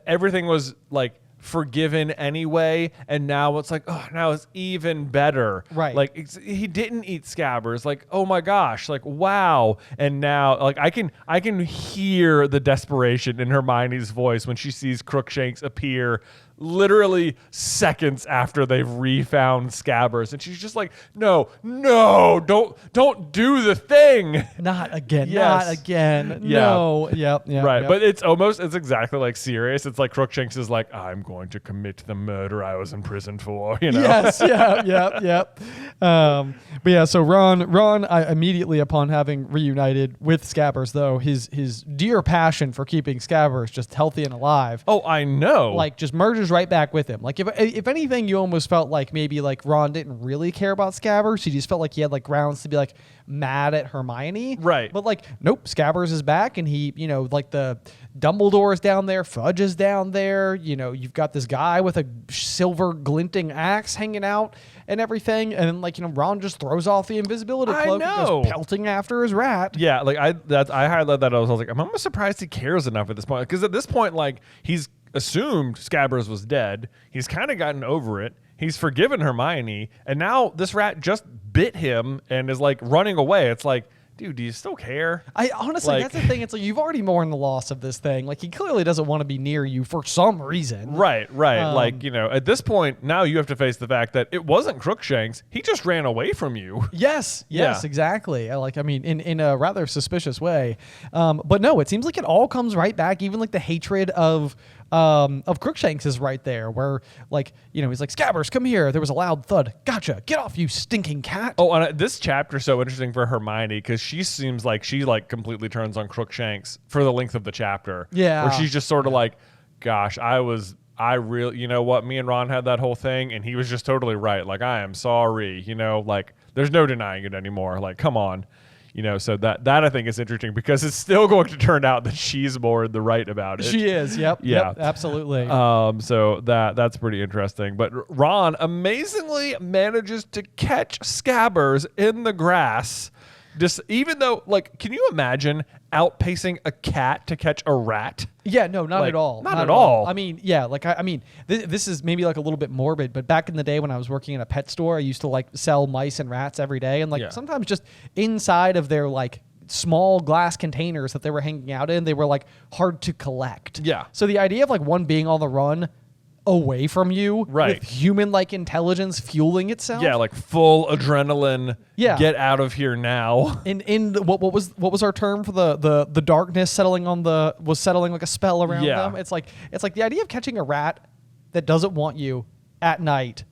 Speaker 1: everything was like forgiven anyway, and now it's like, oh, now it's even better.
Speaker 2: Right.
Speaker 1: Like he didn't eat Scabbers. Like, oh my gosh, like wow. And now like I can hear the desperation in Hermione's voice when she sees Crookshanks appear literally seconds after they've refound Scabbers, and she's just like, no, don't do the thing.
Speaker 2: Not again.
Speaker 1: Yes.
Speaker 2: Not again.
Speaker 1: Yeah.
Speaker 2: No. Yep.
Speaker 1: Right,
Speaker 2: Yep.
Speaker 1: but it's exactly like Sirius. It's like Crookshanks is like, I'm going to commit the murder I was in prison for, you know?
Speaker 2: Yes. Yep. But yeah, so Ron, immediately upon having reunited with Scabbers, though, his dear passion for keeping Scabbers just healthy and alive,
Speaker 1: Oh, I know.
Speaker 2: like just merges right back with him. Like if anything, you almost felt like maybe like Ron didn't really care about Scabbers. He just felt like he had like grounds to be like mad at Hermione.
Speaker 1: Right.
Speaker 2: But like, nope, Scabbers is back, and he, like the Dumbledore is down there, Fudge is down there. You've got this guy with a silver glinting axe hanging out and everything, and then like Ron just throws off the invisibility cloak and goes pelting after his rat.
Speaker 1: Yeah, like I highlighted that. I was like, I'm almost surprised he cares enough at this point, because at this point, like, he's assumed Scabbers was dead. He's kind of gotten over it. He's forgiven Hermione, and now this rat just bit him and is like running away. It's like, dude, do you still care?
Speaker 2: I honestly, that's the thing. It's like you've already mourned the loss of this thing. Like he clearly doesn't want to be near you for some reason.
Speaker 1: Right. Like, at this point, now you have to face the fact that it wasn't Crookshanks. He just ran away from you.
Speaker 2: Yes,
Speaker 1: Yeah.
Speaker 2: exactly. In a rather suspicious way. But no, it seems like it all comes right back. Even like the hatred of Crookshanks is right there, where like he's like, Scabbers, come here. There was a loud thud. Gotcha. Get off, you stinking cat.
Speaker 1: Oh, and this chapter is so interesting for Hermione, because she seems like she like completely turns on Crookshanks for the length of the chapter.
Speaker 2: Yeah.
Speaker 1: Where she's just sort of like, gosh, I really, you know what? Me and Ron had that whole thing, and he was just totally right. Like, I am sorry. Like, there's no denying it anymore. Like, come on. So that I think is interesting, because it's still going to turn out that she's more in the right about it.
Speaker 2: She is. Yep.
Speaker 1: Yeah.
Speaker 2: Yep, absolutely.
Speaker 1: So that's pretty interesting. But Ron amazingly manages to catch Scabbers in the grass. Just even though, like, can you imagine outpacing a cat to catch a rat?
Speaker 2: Yeah, no, not at all.
Speaker 1: Not at all.
Speaker 2: I mean, yeah, like this is maybe like a little bit morbid, but back in the day when I was working in a pet store, I used to like sell mice and rats every day, and like sometimes just inside of their like small glass containers that they were hanging out in, they were like hard to collect.
Speaker 1: Yeah.
Speaker 2: So the idea of like one being on the run away from you,
Speaker 1: right,
Speaker 2: with human-like intelligence fueling itself.
Speaker 1: Yeah, like full adrenaline.
Speaker 2: Yeah.
Speaker 1: Get out of here now.
Speaker 2: What was our term for the darkness settling like a spell around them? It's like the idea of catching a rat that doesn't want you at night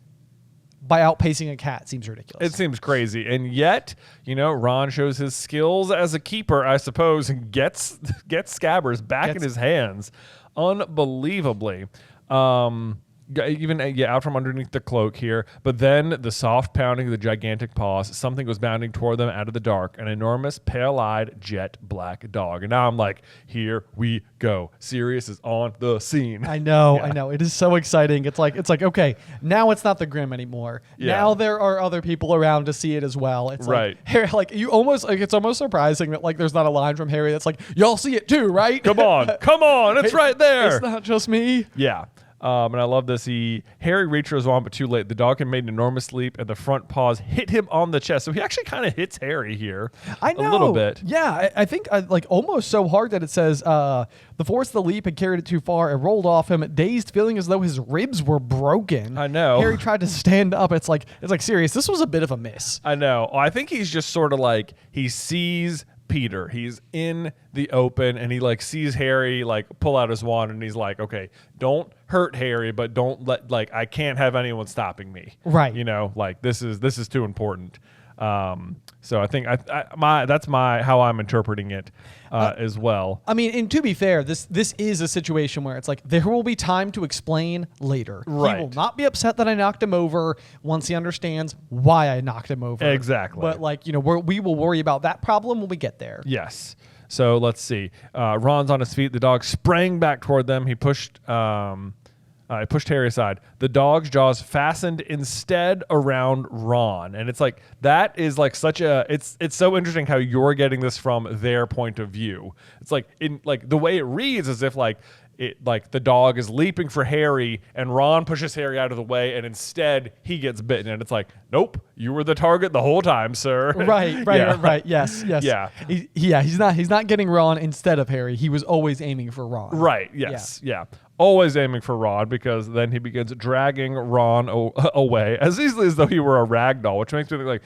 Speaker 2: by outpacing a cat seems ridiculous.
Speaker 1: It seems crazy. And yet, Ron shows his skills as a keeper, I suppose, and gets Scabbers back in his hands unbelievably. Even out from underneath the cloak here, but then the soft pounding of the gigantic paws, something was bounding toward them out of the dark, an enormous pale-eyed jet black dog. And now I'm like, here we go. Sirius is on the scene.
Speaker 2: I know. It is so exciting. It's like okay, now it's not the Grimm anymore.
Speaker 1: Yeah.
Speaker 2: Now there are other people around to see it as well. It's
Speaker 1: right.
Speaker 2: Like, Harry, like you almost like it's almost surprising that like there's not a line from Harry that's like, y'all see it too, right?
Speaker 1: Come on, it's right there.
Speaker 2: It's not just me.
Speaker 1: Yeah. And I love this. Harry reached for his wand, but too late. The dog had made an enormous leap, and the front paws hit him on the chest. So he actually kind of hits Harry here.
Speaker 2: I know.
Speaker 1: A little bit.
Speaker 2: Yeah, I think like almost so hard that it says the force of the leap had carried it too far. It rolled off him, dazed, feeling as though his ribs were broken.
Speaker 1: I know.
Speaker 2: Harry tried to stand up. It's like Sirius, this was a bit of a miss.
Speaker 1: I know. I think he's just sort of like, he sees Peter. He's in the open, and he like sees Harry like pull out his wand, and he's like, okay, don't hurt Harry, but don't let, like, I can't have anyone stopping me.
Speaker 2: Right.
Speaker 1: Like this is too important. So I think that's how I'm interpreting it as well.
Speaker 2: I mean, and to be fair, this is a situation where it's like there will be time to explain later.
Speaker 1: Right.
Speaker 2: He will not be upset that I knocked him over once he understands why I knocked him over.
Speaker 1: Exactly.
Speaker 2: But like we will worry about that problem when we get there.
Speaker 1: Yes. So let's see. Ron's on his feet. The dog sprang back toward them. He pushed Harry aside. The dog's jaws fastened instead around Ron. And it's like, that is like such a, it's so interesting how you're getting this from their point of view. It's like, in like the way it reads as if like, the dog is leaping for Harry, and Ron pushes Harry out of the way, and instead he gets bitten. And it's like, nope, you were the target the whole time, sir.
Speaker 2: Right. Yes.
Speaker 1: Yeah.
Speaker 2: He's not getting Ron instead of Harry. He was always aiming for Ron.
Speaker 1: Right. Yes. Yeah. always aiming for Ron, because then he begins dragging Ron away as easily as though he were a rag doll, which makes me think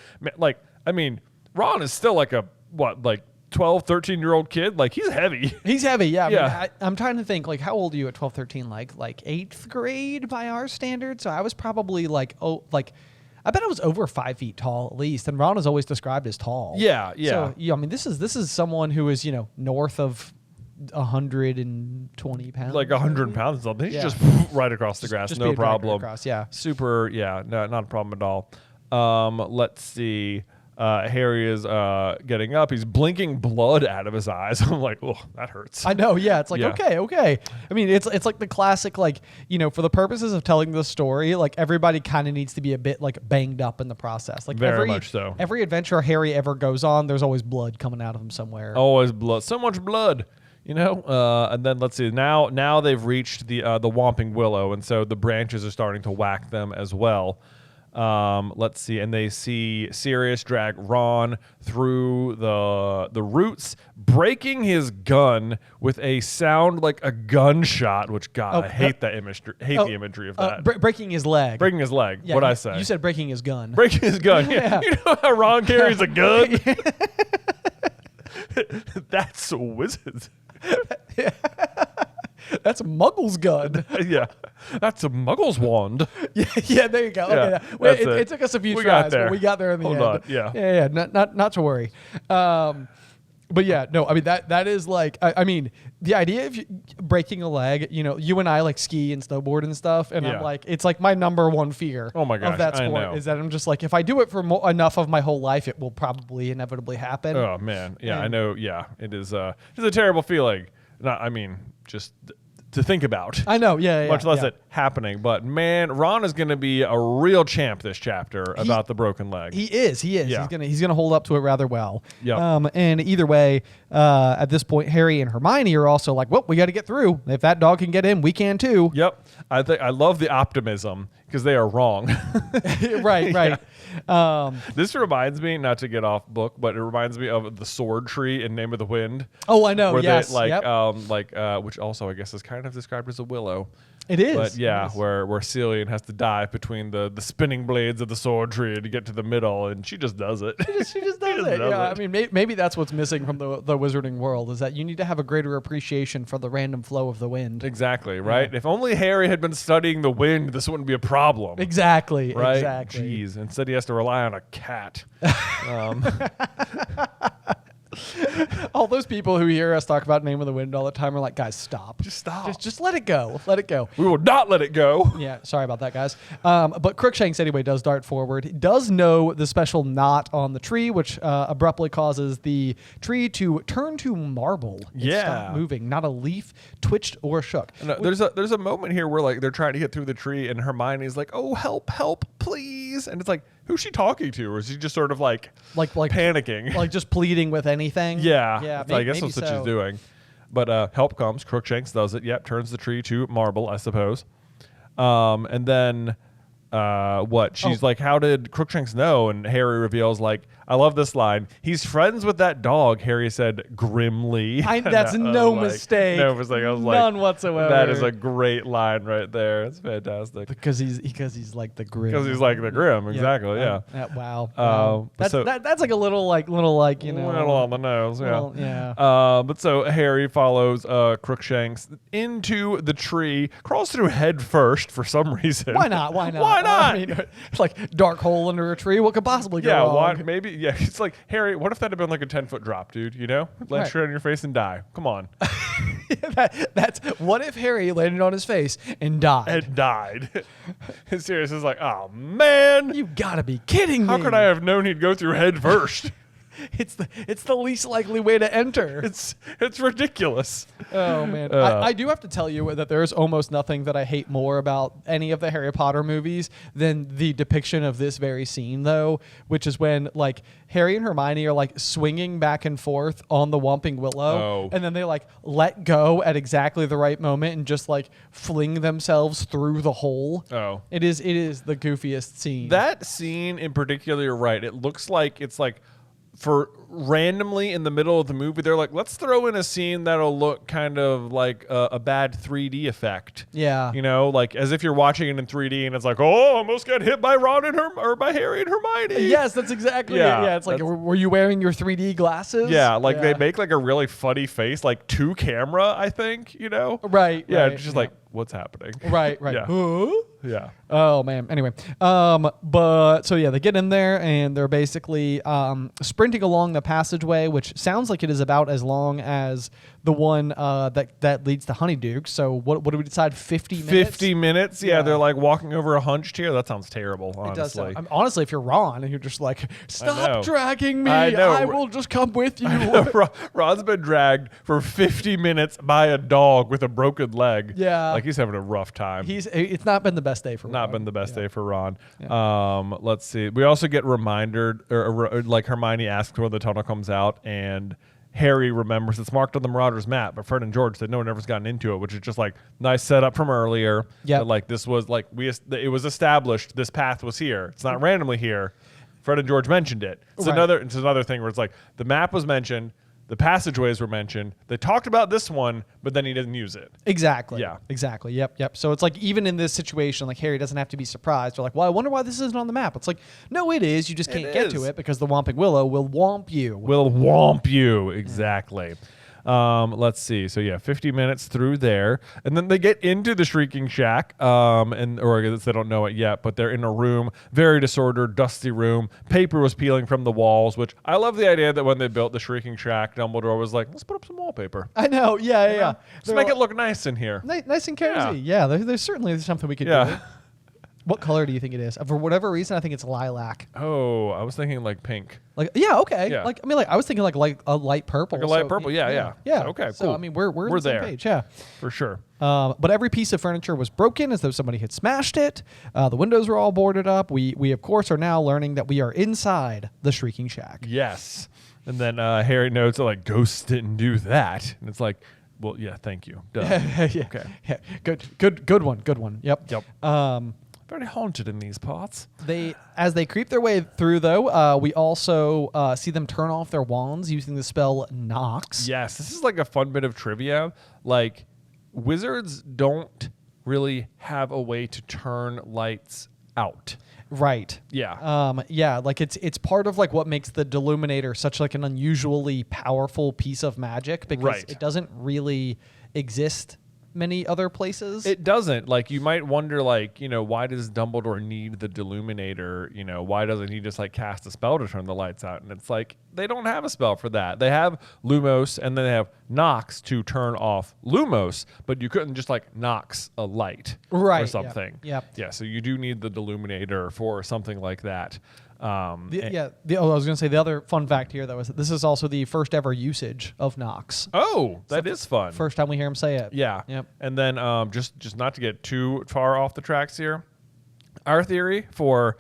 Speaker 1: I mean, Ron is still like a 12, 13-year-old kid. Like, he's heavy.
Speaker 2: He's heavy, yeah.
Speaker 1: Yeah.
Speaker 2: I mean, I'm trying to think, like, how old are you at 12, 13? Like 8th grade by our standards? So I was probably I bet I was over 5 feet tall at least. And Ron is always described as tall.
Speaker 1: Yeah.
Speaker 2: So, I mean, this is someone who is, north of 120 pounds.
Speaker 1: Like 100 pounds or something. He's just right across the grass.
Speaker 2: Just
Speaker 1: No
Speaker 2: being dragged right
Speaker 1: problem.
Speaker 2: across, yeah.
Speaker 1: Super, no, not a problem at all. Let's see. Harry is getting up. He's blinking blood out of his eyes. I'm like, oh, that hurts.
Speaker 2: I know, yeah. It's like,
Speaker 1: Yeah.
Speaker 2: okay. I mean, it's like the classic, like, for the purposes of telling the story, like, everybody kind of needs to be a bit, like, banged up in the process. Like,
Speaker 1: Very much so.
Speaker 2: Every adventure Harry ever goes on, there's always blood coming out of him somewhere.
Speaker 1: Always blood. So much blood. And then let's see. Now they've reached the Whomping Willow, and so the branches are starting to whack them as well. Let's see, and they see Sirius drag Ron through the roots, breaking his gun with a sound like a gunshot. Which God, I hate that image. The imagery of that.
Speaker 2: Breaking his leg.
Speaker 1: Breaking his leg.
Speaker 2: Yeah,
Speaker 1: What'd I say?
Speaker 2: You said breaking his gun.
Speaker 1: Breaking his gun. Yeah. You know how Ron carries a gun? That's wizards.
Speaker 2: That's a Muggle's gun.
Speaker 1: Yeah, that's a Muggle's wand.
Speaker 2: yeah, there you go.
Speaker 1: Yeah,
Speaker 2: okay, it took us a few
Speaker 1: we
Speaker 2: tries,
Speaker 1: got there.
Speaker 2: but we got there in the
Speaker 1: Hold
Speaker 2: end.
Speaker 1: on, yeah.
Speaker 2: Yeah. Not to worry. But yeah, no, I mean that is like I mean the idea of breaking a leg. You and I like ski and snowboard and stuff, and I'm like, it's like my number one fear.
Speaker 1: Oh my gosh,
Speaker 2: of that
Speaker 1: I
Speaker 2: sport
Speaker 1: know.
Speaker 2: is that I'm just like, if I do it for enough of my whole life, it will probably inevitably happen.
Speaker 1: Oh man, yeah, I know. Yeah, it is. It's a terrible feeling. Just to think about.
Speaker 2: I know. Yeah.
Speaker 1: Much less it happening. But man, Ron is going to be a real champ this chapter about the broken leg.
Speaker 2: He is.
Speaker 1: Yeah.
Speaker 2: He's gonna hold up to it rather well.
Speaker 1: Yep.
Speaker 2: And either way, at this point, Harry and Hermione are also like, well, we got to get through. If that dog can get in, we can too.
Speaker 1: Yep. I love the optimism because they are wrong.
Speaker 2: right.
Speaker 1: This reminds me, not to get off book, but it reminds me of the sword tree in Name of the Wind.
Speaker 2: Oh, I know.
Speaker 1: Where
Speaker 2: Yes.
Speaker 1: they which also I guess is kind of described as a willow.
Speaker 2: It is.
Speaker 1: But yeah,
Speaker 2: It is.
Speaker 1: where Celian has to dive between the spinning blades of the sword tree to get to the middle, and she just does it.
Speaker 2: She just does it. Yeah, I mean, maybe that's what's missing from the wizarding world, is that you need to have a greater appreciation for the random flow of the wind.
Speaker 1: Exactly, right? If only Harry had been studying the wind, this wouldn't be a problem.
Speaker 2: Exactly.
Speaker 1: Right?
Speaker 2: Exactly.
Speaker 1: Jeez. Instead, he has to rely on a cat.
Speaker 2: All those people who hear us talk about Name of the Wind all the time are like, guys, stop.
Speaker 1: Just stop.
Speaker 2: Just let it go. Let it go.
Speaker 1: We will not let it go.
Speaker 2: Yeah, sorry about that, guys. But Crookshanks, anyway, does dart forward. He does know the special knot on the tree, which abruptly causes the tree to turn to marble. And stop moving. Not a leaf twitched or shook.
Speaker 1: No, there's a moment here where like they're trying to get through the tree, and Hermione's like, "Oh, help, please!" And it's like, who's she talking to, or is she just sort of like panicking,
Speaker 2: like just pleading with anything?
Speaker 1: Yeah. I guess
Speaker 2: maybe
Speaker 1: that's what
Speaker 2: so.
Speaker 1: she's doing. But help comes. Crookshanks does it. Yep, turns the tree to marble, I suppose. And then what? She's like, how did Crookshanks know? And Harry reveals, like, I love this line. He's friends with that dog, Harry said grimly.
Speaker 2: That's no mistake.
Speaker 1: No mistake. I was
Speaker 2: None
Speaker 1: like,
Speaker 2: whatsoever.
Speaker 1: that is a great line right there. It's fantastic.
Speaker 2: Because he's like the grim.
Speaker 1: Because he's like the grim, exactly. Yeah.
Speaker 2: Wow. That's like a little like
Speaker 1: little on the nose. But so Harry follows Crookshanks into the tree, crawls through head first for some reason.
Speaker 2: Why not? Why not? I mean, it's like dark hole under a tree. What could possibly go wrong?
Speaker 1: Why, maybe. Yeah, it's like, Harry, what if that had been like a 10-foot drop, dude? Land straight on your face and die. Come on.
Speaker 2: That's what if Harry landed on his face and died?
Speaker 1: And Sirius is like, oh man,
Speaker 2: you gotta be kidding me.
Speaker 1: How could I have known he'd go through head first?
Speaker 2: It's the least likely way to enter.
Speaker 1: It's ridiculous.
Speaker 2: Oh man, I do have to tell you that there's almost nothing that I hate more about any of the Harry Potter movies than the depiction of this very scene, though, which is when like Harry and Hermione are like swinging back and forth on the Whomping Willow, and then they like let go at exactly the right moment and just like fling themselves through the hole.
Speaker 1: Oh,
Speaker 2: it is the goofiest scene.
Speaker 1: That scene in particular, you're right. It looks like it's like for randomly in the middle of the movie, they're like, let's throw in a scene that'll look kind of like a bad 3D effect.
Speaker 2: Yeah.
Speaker 1: You know, like as if you're watching it in 3D and it's like, oh, almost got hit by Ron and or by Harry and Hermione.
Speaker 2: Yes, that's exactly it. Yeah, it's like, were you wearing your 3D glasses?
Speaker 1: Yeah, like they make like a really funny face, like to camera, I think, you know?
Speaker 2: Right.
Speaker 1: Yeah,
Speaker 2: right,
Speaker 1: it's just like, what's happening?
Speaker 2: Right.
Speaker 1: Yeah.
Speaker 2: Huh?
Speaker 1: Yeah.
Speaker 2: Oh man. Anyway, but so yeah, they get in there and they're basically sprinting along the passageway, which sounds like it is about as long as the one that leads to Honeydew. So what do we decide? 50 minutes.
Speaker 1: 50 minutes. Yeah, they're like walking over a hunched chair. That sounds terrible. Honestly,
Speaker 2: it does sound, honestly, if you're Ron and you're just like, stop dragging me, I will just come with you.
Speaker 1: Ron's been dragged for 50 minutes by a dog with a broken leg.
Speaker 2: Yeah,
Speaker 1: like he's having a rough time.
Speaker 2: It's not been the best day for Ron.
Speaker 1: Not been the best day for Ron.
Speaker 2: Yeah.
Speaker 1: Let's see. We also get reminded, or like Hermione asks where the tunnel comes out, and Harry remembers it's marked on the Marauders map, but Fred and George said no one ever's gotten into it, which is just like nice setup from earlier. Yeah, like this was like it was established. This path was here. It's not randomly here. Fred and George mentioned it. It's another thing where it's like the map was mentioned. The passageways were mentioned. They talked about this one, but then he didn't use it.
Speaker 2: Exactly.
Speaker 1: Yeah.
Speaker 2: Exactly. Yep. So it's like even in this situation, like Harry doesn't have to be surprised. They're like, well, I wonder why this isn't on the map. It's like, no, it is. You just can't get to it because the Whomping Willow will whomp you.
Speaker 1: Will whomp you. Exactly. Let's see. So yeah, 50 minutes through there, and then they get into the Shrieking Shack, or I guess they don't know it yet, but they're in a room, very disordered, dusty room. Paper was peeling from the walls, which I love the idea that when they built the Shrieking Shack, Dumbledore was like, let's put up some wallpaper.
Speaker 2: I know. Yeah.
Speaker 1: Let's make it look nice in here.
Speaker 2: Nice and cozy. Yeah. There's certainly something we could do. What color do you think it is? For whatever reason, I think it's lilac.
Speaker 1: Oh, I was thinking like pink.
Speaker 2: Like okay. Yeah. Like I was thinking like a light purple.
Speaker 1: Like a light purple. Yeah. Okay. Cool.
Speaker 2: So I mean, we're on the
Speaker 1: there.
Speaker 2: same page. Yeah,
Speaker 1: for sure.
Speaker 2: But every piece of furniture was broken, as though somebody had smashed it. The windows were all boarded up. We of course are now learning that we are inside the Shrieking Shack.
Speaker 1: Yes. And then Harry notes that like ghosts didn't do that, and it's like, well, yeah, thank you. Duh.
Speaker 2: Yeah.
Speaker 1: Okay.
Speaker 2: Yeah. Good one. Yep.
Speaker 1: Very haunted in these parts.
Speaker 2: As they creep their way through, though, we also see them turn off their wands using the spell Knox.
Speaker 1: Yes, this is like a fun bit of trivia. Like, wizards don't really have a way to turn lights out.
Speaker 2: Right.
Speaker 1: Yeah.
Speaker 2: Like it's part of like what makes the Deluminator such like an unusually powerful piece of magic because it doesn't really exist many other places.
Speaker 1: It doesn't. Like, you might wonder, like, you know, why does Dumbledore need the Deluminator? You know, why doesn't he just like cast a spell to turn the lights out? And it's like, they don't have a spell for that. They have Lumos and then they have Knox to turn off Lumos, but you couldn't just like Knox a light or something.
Speaker 2: Yep.
Speaker 1: Yeah. So you do need the Deluminator for something like that.
Speaker 2: I was going to say the other fun fact here, though, is that this is also the first ever usage of Knox.
Speaker 1: Oh, that is fun.
Speaker 2: First time we hear him say it.
Speaker 1: Yeah.
Speaker 2: Yep.
Speaker 1: And then just not to get too far off the tracks here, our theory for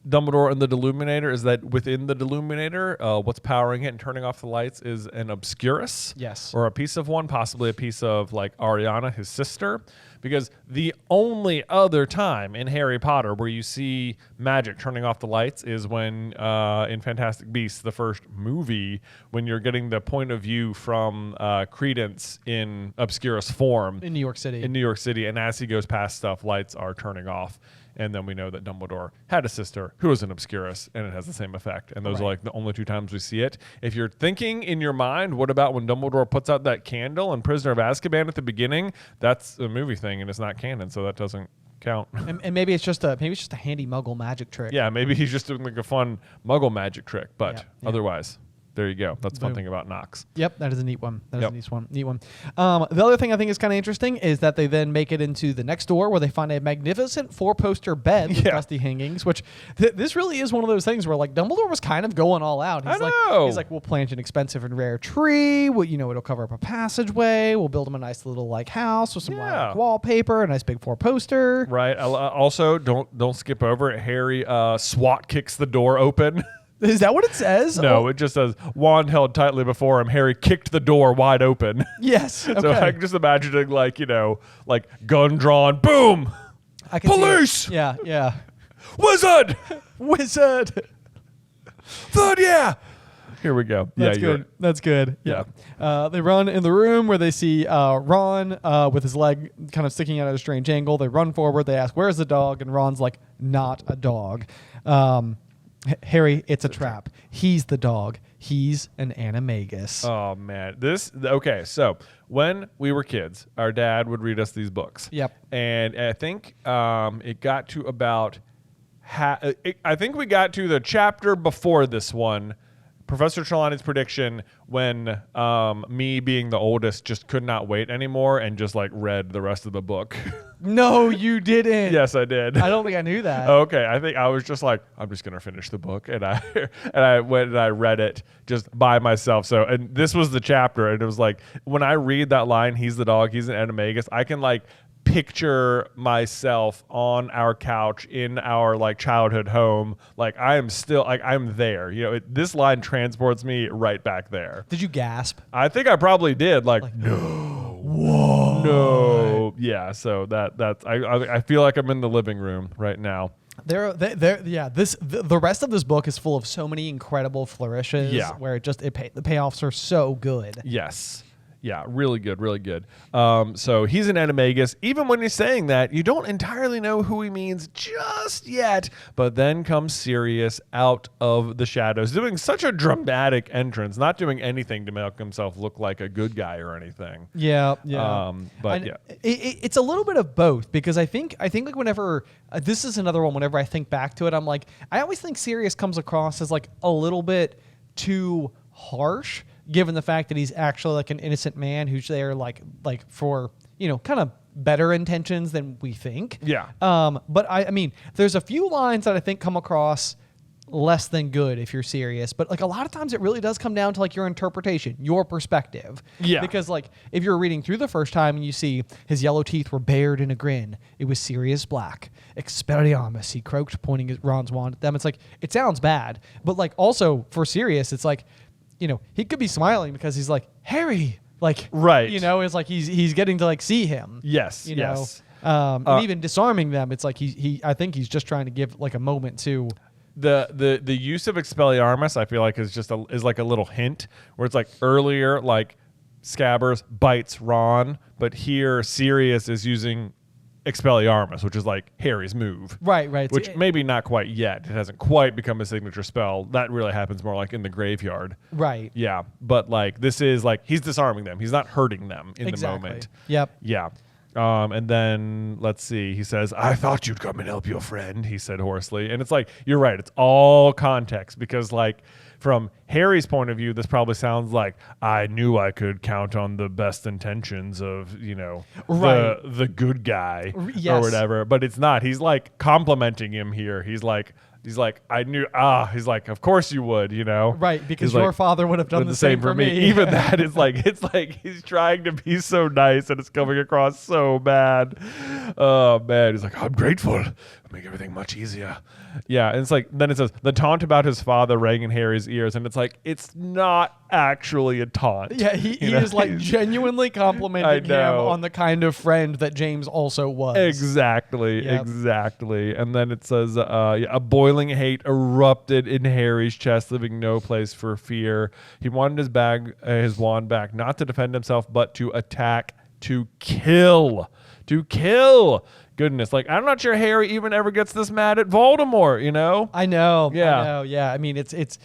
Speaker 1: Dumbledore and the Deluminator is that within the Deluminator, what's powering it and turning off the lights is an Obscurus.
Speaker 2: Yes.
Speaker 1: Or a piece of one, possibly a piece of like Ariana, his sister. Because the only other time in Harry Potter where you see magic turning off the lights is when in Fantastic Beasts, the first movie, when you're getting the point of view from Credence in Obscurus form.
Speaker 2: In New York City.
Speaker 1: And as he goes past stuff, lights are turning off. And then we know that Dumbledore had a sister who was an Obscurus, and it has the same effect. And those are like the only two times we see it. If you're thinking in your mind, what about when Dumbledore puts out that candle in Prisoner of Azkaban at the beginning? That's a movie thing, and it's not canon, so that doesn't count.
Speaker 2: And maybe it's just a handy Muggle magic trick.
Speaker 1: Yeah, maybe he's just doing like a fun Muggle magic trick, but otherwise. There you go. That's the fun thing about Knox.
Speaker 2: Yep, that is a neat one. That is a neat one. The other thing I think is kind of interesting is that they then make it into the next door where they find a magnificent 4-poster bed with dusty hangings, which this really is one of those things where like Dumbledore was kind of going all out. He's like, we'll plant an expensive and rare tree. It'll cover up a passageway. We'll build him a nice little like house with some like, wallpaper, a nice big 4-poster.
Speaker 1: Right. Also, don't skip over it. Harry SWAT kicks the door open.
Speaker 2: Is that what it says?
Speaker 1: No, it just says, wand held tightly before him, Harry kicked the door wide open.
Speaker 2: Yes. Okay.
Speaker 1: So I'm just imagining like gun drawn, boom! Police!
Speaker 2: Yeah.
Speaker 1: Wizard!
Speaker 2: Wizard!
Speaker 1: Third year! Here we go.
Speaker 2: That's good. That's good. Yeah. They run in the room where they see Ron with his leg kind of sticking out at a strange angle. They run forward. They ask, "Where's the dog?" And Ron's like, "Not a dog." Harry, it's a trap. He's the dog. He's an animagus.
Speaker 1: Oh man, okay. So when we were kids, our dad would read us these books.
Speaker 2: Yep.
Speaker 1: And I think it got to about. I think we got to the chapter before this one, Professor Trelawney's prediction, when me being the oldest just could not wait anymore and just like read the rest of the book.
Speaker 2: No, you didn't.
Speaker 1: Yes, I did.
Speaker 2: I don't think I knew that.
Speaker 1: Okay, I think I was just like, I'm just gonna finish the book, and I went and I read it just by myself. So, and this was the chapter, and it was like when I read that line, "He's the dog, he's an animagus," I can like picture myself on our couch in our like childhood home. Like I am still like I'm there. You know, this line transports me right back there.
Speaker 2: Did you gasp?
Speaker 1: I think I probably did. Like no, whoa, no, yeah. So that's I feel like I'm in the living room right now. The rest of this book is full of so many incredible flourishes. Yeah.
Speaker 2: Where the payoffs are so good.
Speaker 1: Yes. Yeah, really good, really good. So he's an animagus. Even when he's saying that, you don't entirely know who he means just yet. But then comes Sirius out of the shadows, doing such a dramatic entrance, not doing anything to make himself look like a good guy or anything.
Speaker 2: Yeah.
Speaker 1: It's
Speaker 2: a little bit of both, because I think like whenever this is another one. Whenever I think back to it, I'm like, I always think Sirius comes across as like a little bit too harsh, given the fact that he's actually like an innocent man who's there like for, you know, kind of better intentions than we think.
Speaker 1: Yeah.
Speaker 2: But I mean, there's a few lines that I think come across less than good if you're serious, but like a lot of times it really does come down to like your interpretation, your perspective.
Speaker 1: Yeah.
Speaker 2: Because like if you're reading through the first time and you see his yellow teeth were bared in a grin, it was Sirius Black. Expelliarmus, he croaked, pointing his Ron's wand at them. It's like, it sounds bad, but like also for Sirius, it's like, you know, he could be smiling because he's like, Harry, like,
Speaker 1: right.
Speaker 2: You know, it's like he's getting to like see him.
Speaker 1: Yes.
Speaker 2: You know?
Speaker 1: Yes.
Speaker 2: And even disarming them, it's like I think he's just trying to give like a moment to
Speaker 1: the use of Expelliarmus, I feel like is like a little hint where it's like earlier, like Scabbers bites Ron, but here Sirius is using Expelliarmus, which is like Harry's move.
Speaker 2: Right.
Speaker 1: Which maybe not quite yet. It hasn't quite become a signature spell. That really happens more like in the graveyard.
Speaker 2: Right.
Speaker 1: Yeah. But like this is like he's disarming them. He's not hurting them in the moment.
Speaker 2: Yep.
Speaker 1: Yeah. And then let's see. He says, "I thought you'd come and help your friend," he said hoarsely. And it's like, you're right. It's all context, because like from Harry's point of view, this probably sounds like, I knew I could count on the best intentions of, you know,
Speaker 2: right.
Speaker 1: the good guy
Speaker 2: yes.
Speaker 1: or whatever. But it's not. He's like complimenting him here. He's like, I knew, he's like, of course you would, you know?
Speaker 2: Right, because
Speaker 1: your
Speaker 2: father would have done the same for me.
Speaker 1: Even that is like, it's like he's trying to be so nice and it's coming across so bad. Oh, man. He's like, I'm grateful. It'll make everything much easier. Yeah, and it's like, then it says, the taunt about his father rang in Harry's ears, and it's like, it's not actually a taunt.
Speaker 2: Yeah, he is like genuinely complimenting him on the kind of friend that James also was.
Speaker 1: Exactly. And then it says, a boiling hate erupted in Harry's chest, leaving no place for fear. He wanted his wand back, not to defend himself, but to attack, to kill. Goodness, like I'm not sure Harry even ever gets this mad at Voldemort, you know?
Speaker 2: I know.
Speaker 1: Yeah.
Speaker 2: Yeah. I mean, it's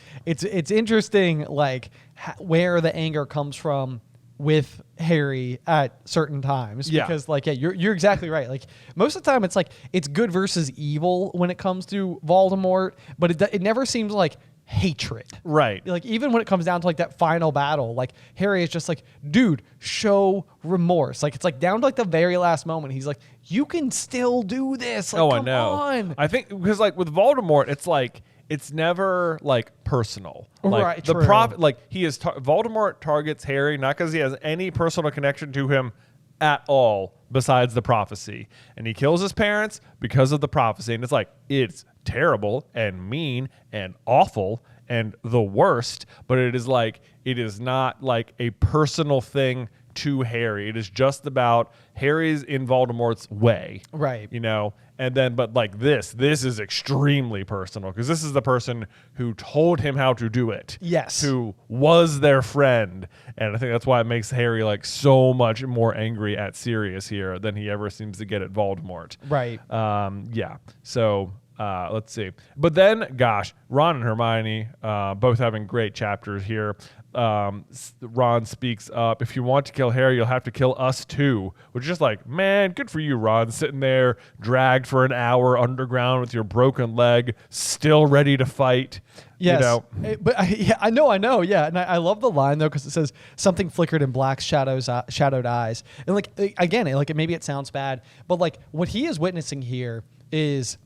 Speaker 2: interesting, like where the anger comes from with Harry at certain times.
Speaker 1: Yeah.
Speaker 2: Because like, you're exactly right. Like most of the time, it's like it's good versus evil when it comes to Voldemort, but it never seems like hatred.
Speaker 1: Right.
Speaker 2: Like even when it comes down to like that final battle, like Harry is just like, dude, show remorse. Like it's like down to like the very last moment, he's like, you can still do this. Like,
Speaker 1: I know.
Speaker 2: On.
Speaker 1: I think because like with Voldemort, it's like it's never like personal. Like,
Speaker 2: right.
Speaker 1: The
Speaker 2: true.
Speaker 1: prophet, like he is Voldemort targets Harry not because he has any personal connection to him at all besides the prophecy, and he kills his parents because of the prophecy, and it's like it's terrible and mean and awful and the worst, but it is not like a personal thing to Harry. It is just about Harry's in Voldemort's way.
Speaker 2: Right.
Speaker 1: You know? And then, but like this is extremely personal because this is the person who told him how to do it.
Speaker 2: Yes.
Speaker 1: Who was their friend. And I think that's why it makes Harry like so much more angry at Sirius here than he ever seems to get at Voldemort.
Speaker 2: Right.
Speaker 1: Yeah. So let's see. But then, gosh, Ron and Hermione both having great chapters here. Ron speaks up, if you want to kill Harry, you'll have to kill us too. Which is just like, man, good for you, Ron, sitting there dragged for an hour underground with your broken leg, still ready to fight.
Speaker 2: Yes,
Speaker 1: you know?
Speaker 2: I know, yeah. And I love the line though because it says something flickered in Black's shadowed eyes, and like again, maybe it sounds bad, but like what he is witnessing here is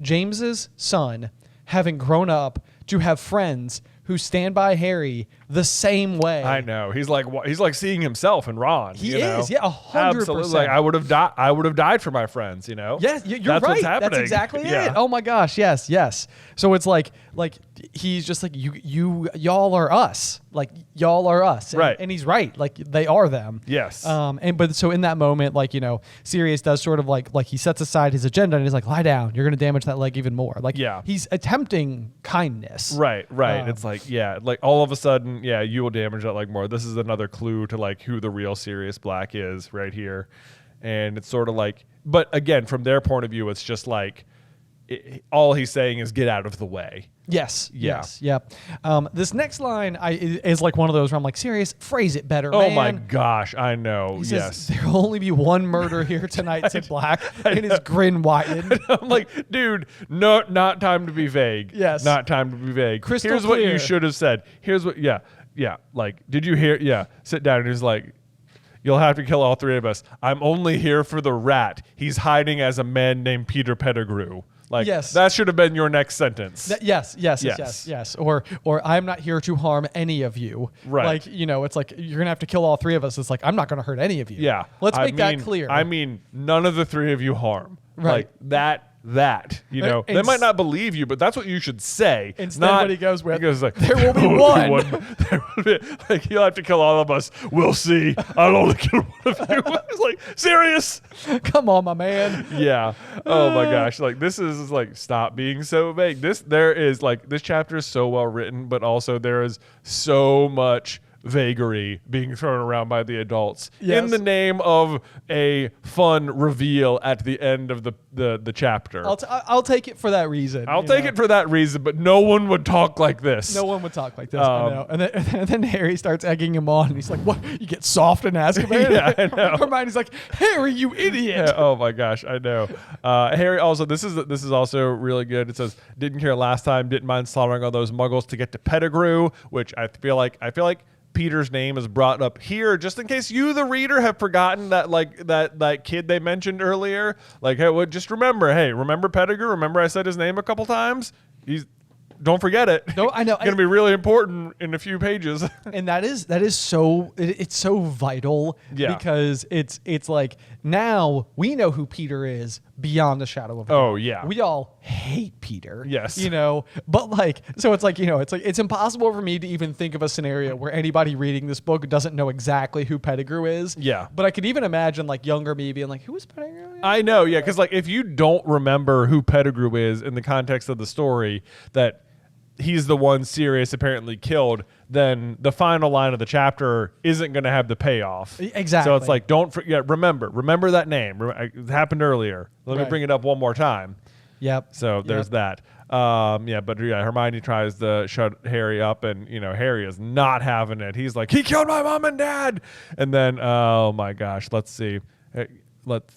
Speaker 2: James's son having grown up to have friends who stand by Harry the same way.
Speaker 1: I know. He's like seeing himself in Ron.
Speaker 2: He
Speaker 1: you know?
Speaker 2: is, yeah, 100%.
Speaker 1: Absolutely. Like I would have died for my friends, you know?
Speaker 2: Yes, you're
Speaker 1: That's
Speaker 2: right.
Speaker 1: What's happening.
Speaker 2: That's exactly
Speaker 1: Yeah.
Speaker 2: it. Oh my gosh, yes. So it's like he's just like y'all are us. Like y'all are us. And,
Speaker 1: right.
Speaker 2: And he's right. Like they are them.
Speaker 1: Yes.
Speaker 2: But so in that moment, like, you know, Sirius does sort of like he sets aside his agenda and he's like, lie down. You're gonna damage that leg even more. Like he's attempting kindness.
Speaker 1: Right. It's like, yeah, like all of a sudden, yeah, you will damage that leg more. This is another clue to like who the real Sirius Black is right here. And it's sort of like, but again, from their point of view, it's just like all he's saying is get out of the way.
Speaker 2: Yes.
Speaker 1: Yeah.
Speaker 2: Yes. Yep. This next line is like one of those where I'm like, Sirius, phrase it better,
Speaker 1: Oh
Speaker 2: man.
Speaker 1: my gosh, I know.
Speaker 2: He
Speaker 1: yes.
Speaker 2: says, there'll only be one murder here tonight, said Black, and his grin widened.
Speaker 1: I'm like, dude, no, not time to be vague.
Speaker 2: Yes.
Speaker 1: Not time to be vague.
Speaker 2: Crystal
Speaker 1: Here's what
Speaker 2: clear.
Speaker 1: you should have said. Here's what, yeah. Like, did you hear? Yeah. Sit down. And he's like, you'll have to kill all three of us. I'm only here for the rat. He's hiding as a man named Peter Pettigrew. Like,
Speaker 2: yes.
Speaker 1: That should have been your next sentence.
Speaker 2: Yes. Or I'm not here to harm any of you.
Speaker 1: Right.
Speaker 2: Like, you know, it's like you're going to have to kill all three of us. It's like, I'm not going to hurt any of you.
Speaker 1: Yeah.
Speaker 2: Let's make that clear.
Speaker 1: I mean, none of the three of you harm.
Speaker 2: Right.
Speaker 1: Like, that, you know, they might not believe you, but that's what you should say.
Speaker 2: Instead, what he goes with,
Speaker 1: like,
Speaker 2: there will be one.
Speaker 1: There will be, like, you'll have to kill all of us. We'll see. I'll only kill one of you. It's like, serious?
Speaker 2: Come on, my man.
Speaker 1: Yeah. Oh my gosh. Like, this is like, stop being so vague. This chapter is so well written, but also there is so much vagary being thrown around by the adults in the name of a fun reveal at the end of the chapter.
Speaker 2: I'll take it for that reason.
Speaker 1: I'll take it for that reason, but no one would talk like this.
Speaker 2: No one would talk like this. I know. And then Harry starts egging him on, and he's like, "What? You get soft in Azkaban?"
Speaker 1: Yeah, I know.
Speaker 2: Hermione's like, "Harry, you idiot!"
Speaker 1: Yeah, oh my gosh, I know. Harry also. This is also really good. It says, "Didn't care last time. Didn't mind slaughtering all those Muggles to get to Pettigrew," which I feel like Peter's name is brought up here just in case you, the reader, have forgotten that that kid they mentioned earlier. Like, hey, well, just remember, remember Pettigrew? Remember I said his name a couple times? Don't forget it.
Speaker 2: No, I know.
Speaker 1: It's going to be really important in a few pages.
Speaker 2: And that is so it's so vital because it's like now we know who Peter is beyond the shadow of a doubt.
Speaker 1: Oh yeah.
Speaker 2: We all hate Peter.
Speaker 1: Yes.
Speaker 2: You know, but like so it's like, you know, it's impossible for me to even think of a scenario where anybody reading this book doesn't know exactly who Pettigrew is.
Speaker 1: Yeah.
Speaker 2: But I could even imagine like younger me being like, who is Pettigrew?
Speaker 1: I know, yeah, because like if you don't remember who Pettigrew is in the context of the story, that he's the one Sirius apparently killed, then the final line of the chapter isn't going to have the payoff.
Speaker 2: Exactly.
Speaker 1: So it's like, don't forget, remember that name. It happened earlier. Let me bring it up one more time.
Speaker 2: Yep.
Speaker 1: So there's that. Hermione tries to shut Harry up, and you know Harry is not having it. He's like, he killed my mom and dad. And then, oh my gosh, let's see.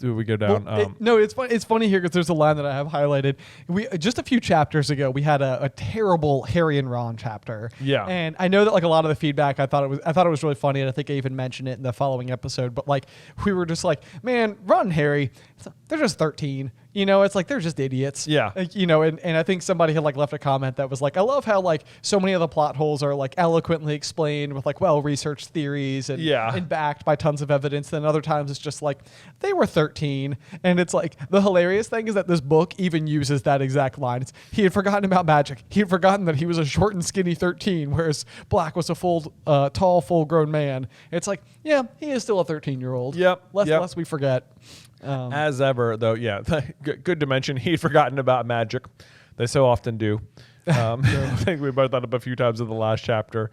Speaker 1: We go down.
Speaker 2: Well, it's funny here because there's a line that I have highlighted. We just a few chapters ago we had a terrible Harry and Ron chapter.
Speaker 1: Yeah,
Speaker 2: and I know that like a lot of the feedback I thought it was really funny, and I think I even mentioned it in the following episode. But like we were just like, man, Ron and Harry, they're just 13. You know, it's like they're just idiots.
Speaker 1: Yeah.
Speaker 2: Like, you know, and I think somebody had like left a comment that was like, I love how like so many of the plot holes are like eloquently explained with like well-researched theories and backed by tons of evidence. Then other times it's just like they were 13. And it's like the hilarious thing is that this book even uses that exact line. He had forgotten about magic. He had forgotten that he was a short and skinny 13, whereas Black was a tall, full-grown man. It's like, yeah, he is still a 13-year-old.
Speaker 1: Yep.
Speaker 2: Lest we forget.
Speaker 1: As ever, though, yeah, good to mention, he'd forgotten about magic. They so often do. I think we brought that up a few times in the last chapter.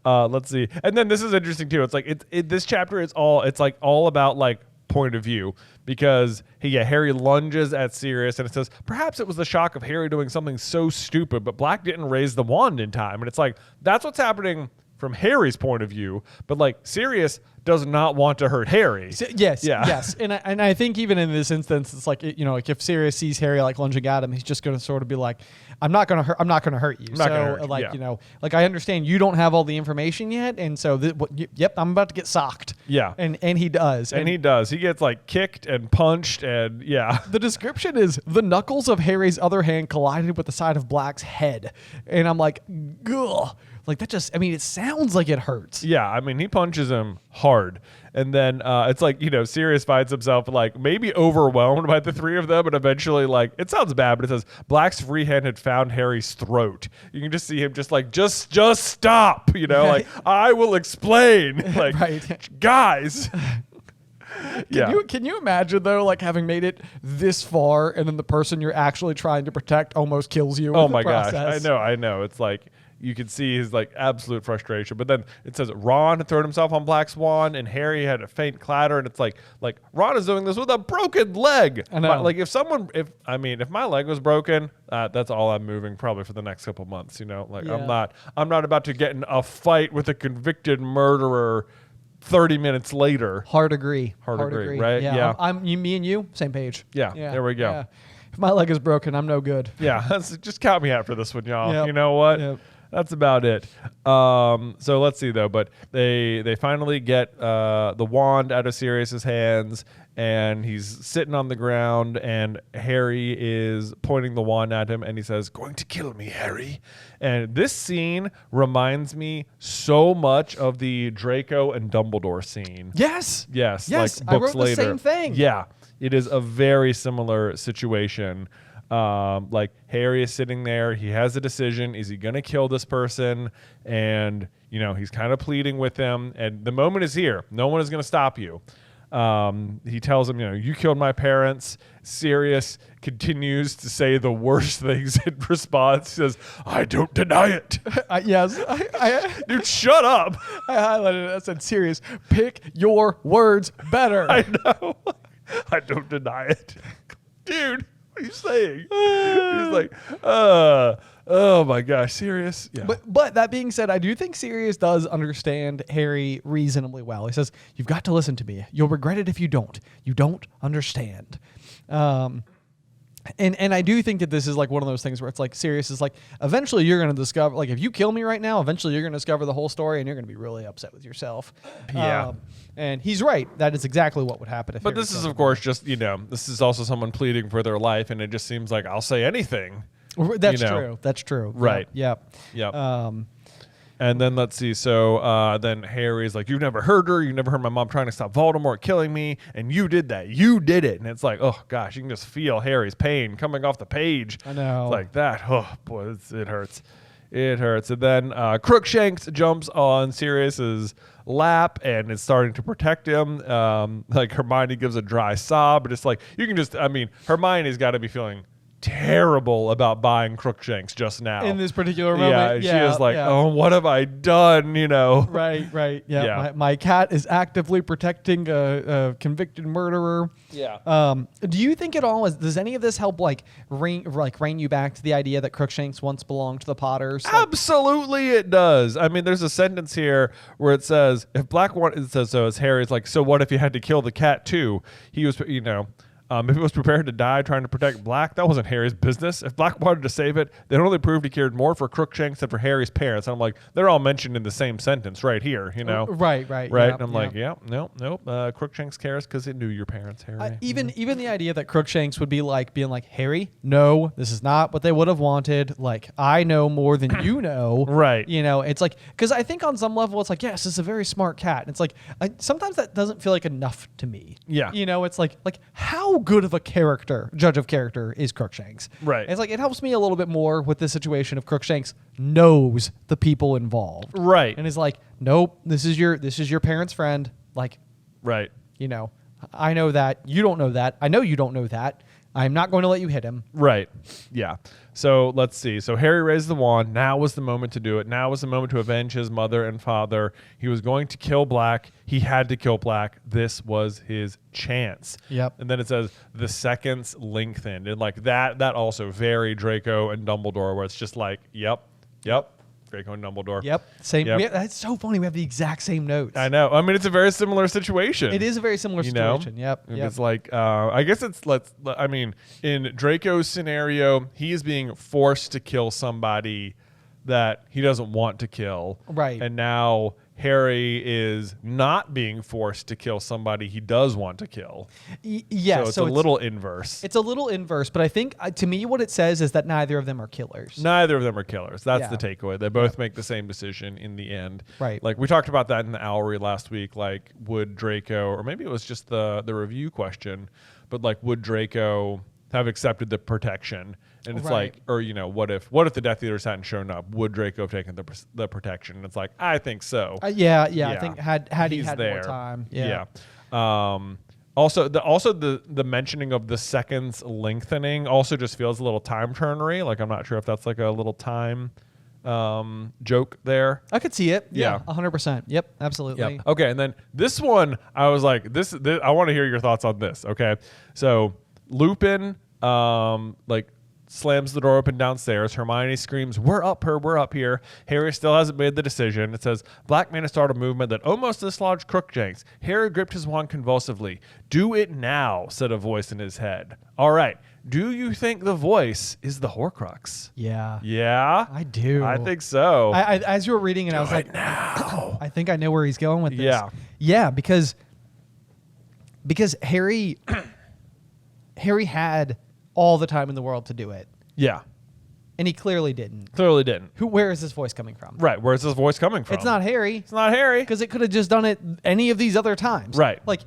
Speaker 1: Let's see. And then this is interesting, too. It's like this chapter is all about, like, point of view, because Harry lunges at Sirius and it says, perhaps it was the shock of Harry doing something so stupid, but Black didn't raise the wand in time. And it's like, that's what's happening from Harry's point of view, but like Sirius does not want to hurt Harry.
Speaker 2: Yes. And I think even in this instance, it's like, you know, like if Sirius sees Harry like lunging at him, he's just going to sort of be like, I'm not going to hurt you. You know, like I understand you don't have all the information yet, and so I'm about to get socked.
Speaker 1: Yeah.
Speaker 2: And he does.
Speaker 1: And he does. He gets like kicked and punched and
Speaker 2: The description is the knuckles of Harry's other hand collided with the side of Black's head. And I'm like, ugh. Like that just, I mean, it sounds like it hurts.
Speaker 1: Yeah, I mean, he punches him hard. And then it's like, you know, Sirius finds himself like maybe overwhelmed by the three of them. And eventually, like, it sounds bad, but it says Black's free hand had found Harry's throat. You can just see him just like, just stop, you know, like, I will explain. Like, guys.
Speaker 2: Can you imagine though, like having made it this far and then the person you're actually trying to protect almost kills you?
Speaker 1: Oh my gosh. I know. It's like, you can see his like absolute frustration. But then it says Ron had thrown himself on Black's wand and Harry had a faint clatter. And it's like Ron is doing this with a broken leg.
Speaker 2: I know.
Speaker 1: Like if my leg was broken, that's all I'm moving probably for the next couple months. You know, like I'm not about to get in a fight with a convicted murderer 30 minutes later.
Speaker 2: Hard agree,
Speaker 1: right? Yeah.
Speaker 2: I'm me and you, same page.
Speaker 1: Yeah. There we go.
Speaker 2: Yeah. If my leg is broken, I'm no good.
Speaker 1: Yeah. Just count me out for this one, y'all.
Speaker 2: Yep.
Speaker 1: You know what?
Speaker 2: Yep.
Speaker 1: That's about it. So let's see though. But they finally get the wand out of Sirius's hands, and he's sitting on the ground, and Harry is pointing the wand at him, and he says, "Going to kill me, Harry." And this scene reminds me so much of the Draco and Dumbledore scene.
Speaker 2: Yes.
Speaker 1: Like books
Speaker 2: I wrote
Speaker 1: later.
Speaker 2: the same thing.
Speaker 1: Yeah, it is a very similar situation. Like Harry is sitting there, he has a decision. Is he going to kill this person? And, you know, he's kind of pleading with him, and the moment is here. No one is going to stop you. He tells him, you know, you killed my parents. Sirius continues to say the worst things in response. He says, I don't deny it.
Speaker 2: Yes.
Speaker 1: Dude, shut up.
Speaker 2: I highlighted it. I said, Sirius, pick your words better.
Speaker 1: I know. I don't deny it. Dude. What are you saying? He's like, oh my gosh, Sirius. Yeah.
Speaker 2: But that being said, I do think Sirius does understand Harry reasonably well. He says, you've got to listen to me. You'll regret it if you don't. You don't understand. And I do think that this is like one of those things where it's like Sirius is like, eventually you're going to discover, like if you kill me right now, eventually you're going to discover the whole story and you're going to be really upset with yourself.
Speaker 1: Yeah.
Speaker 2: And he's right. That is exactly what would happen if.
Speaker 1: But this is, of course, just, you know, this is also someone pleading for their life, and it just seems like I'll say anything.
Speaker 2: That's true. That's true.
Speaker 1: Right.
Speaker 2: Yep.
Speaker 1: And then let's see. So then Harry's like, you've never heard her. You never heard my mom trying to stop Voldemort killing me. And you did that. You did it. And it's like, oh, gosh, you can just feel Harry's pain coming off the page.
Speaker 2: I know.
Speaker 1: It's like that. Oh, boy, it hurts. It hurts. And then Crookshanks jumps on Sirius's lap and is starting to protect him. Like Hermione gives a dry sob. But it's like, you can just, I mean, Hermione's got to be feeling terrible about buying Crookshanks just now.
Speaker 2: In this particular moment.
Speaker 1: Yeah, she is like, oh, what have I done, you know?
Speaker 2: Right. Yeah. My cat is actively protecting a convicted murderer.
Speaker 1: Yeah.
Speaker 2: Do you think at all, does any of this help rein you back to the idea that Crookshanks once belonged to the Potters?
Speaker 1: Absolutely it does. I mean, there's a sentence here where it says, if Black wanted, it says, so as Harry's like, so what if you had to kill the cat too? He was, you know, If it was prepared to die trying to protect Black, that wasn't Harry's business. If Black wanted to save it, then it only proved he cared more for Crookshanks than for Harry's parents. And I'm like, they're all mentioned in the same sentence right here, you know?
Speaker 2: Right.
Speaker 1: Right? And I'm like, nope. Crookshanks cares because it knew your parents, Harry.
Speaker 2: Even the idea that Crookshanks would be like being like, Harry, no, this is not what they would have wanted. Like, I know more than you know.
Speaker 1: Right.
Speaker 2: You know, it's like, because I think on some level it's like, yes, it's a very smart cat. And it's like, sometimes that doesn't feel like enough to me.
Speaker 1: Yeah.
Speaker 2: You know, it's like how good of a judge of character is Crookshanks?
Speaker 1: Right.
Speaker 2: It's like, it helps me a little bit more with the situation of Crookshanks knows the people involved.
Speaker 1: Right.
Speaker 2: And is like, nope, this is your parents' friend. Like,
Speaker 1: Right.
Speaker 2: you know, I know that. You don't know that. I know you don't know that. I'm not going to let you hit him.
Speaker 1: Right. Yeah. So let's see. So Harry raised the wand. Now was the moment to do it. Now was the moment to avenge his mother and father. He was going to kill Black. He had to kill Black. This was his chance.
Speaker 2: Yep.
Speaker 1: And then it says the seconds lengthened. And like that also very Draco and Dumbledore, where it's just like, yep. Draco and Dumbledore.
Speaker 2: Yep. Same.
Speaker 1: Yep.
Speaker 2: That's so funny. We have the exact same notes.
Speaker 1: I know. I mean, it's a very similar situation.
Speaker 2: It is a very similar situation. Yep.
Speaker 1: It's like, I guess in Draco's scenario, he is being forced to kill somebody that he doesn't want to kill.
Speaker 2: Right.
Speaker 1: And now Harry is not being forced to kill somebody he does want to kill.
Speaker 2: Yeah.
Speaker 1: So it's a little inverse.
Speaker 2: It's a little inverse, but I think to me what it says is that neither of them are killers.
Speaker 1: Neither of them are killers. That's
Speaker 2: Yeah.
Speaker 1: the takeaway. They both make the same decision in the end.
Speaker 2: Right.
Speaker 1: Like we talked about that in the Owlery last week. Like would Draco, or maybe it was just the review question, but like would Draco have accepted the protection? And it's
Speaker 2: Right.
Speaker 1: like, or you know, what if the Death Eaters hadn't shown up? Would Draco have taken the protection? And it's like, I think so.
Speaker 2: Yeah. I think had he
Speaker 1: He's
Speaker 2: had
Speaker 1: there.
Speaker 2: more time.
Speaker 1: Yeah. Also the mentioning of the seconds lengthening also just feels a little time turnery. Like I'm not sure if that's like a little time joke there.
Speaker 2: I could see it.
Speaker 1: Yeah.
Speaker 2: 100%. Yep. Absolutely.
Speaker 1: Yep. Okay, and then this one, I was like, this I want to hear your thoughts on this. Okay, so Lupin, slams the door open downstairs. Hermione screams, we're up here. Harry still hasn't made the decision. It says, Black man has started a movement that almost dislodged Crookshanks. Harry gripped his wand convulsively. Do it now, said a voice in his head. All right. Do you think the voice is the Horcrux?
Speaker 2: Yeah.
Speaker 1: Yeah?
Speaker 2: I do.
Speaker 1: I think so.
Speaker 2: I as you were reading it, I was
Speaker 1: Right
Speaker 2: like,
Speaker 1: now.
Speaker 2: I think I know where he's going with this.
Speaker 1: Yeah.
Speaker 2: Yeah, because Harry had all the time in the world to do it,
Speaker 1: Yeah.
Speaker 2: and he clearly didn't.
Speaker 1: Clearly didn't.
Speaker 2: Where is this voice coming from?
Speaker 1: Right. Where's this voice coming from?
Speaker 2: It's not Harry.
Speaker 1: It's not Harry.
Speaker 2: Because it could have just done it any of these other times.
Speaker 1: Right.
Speaker 2: Like,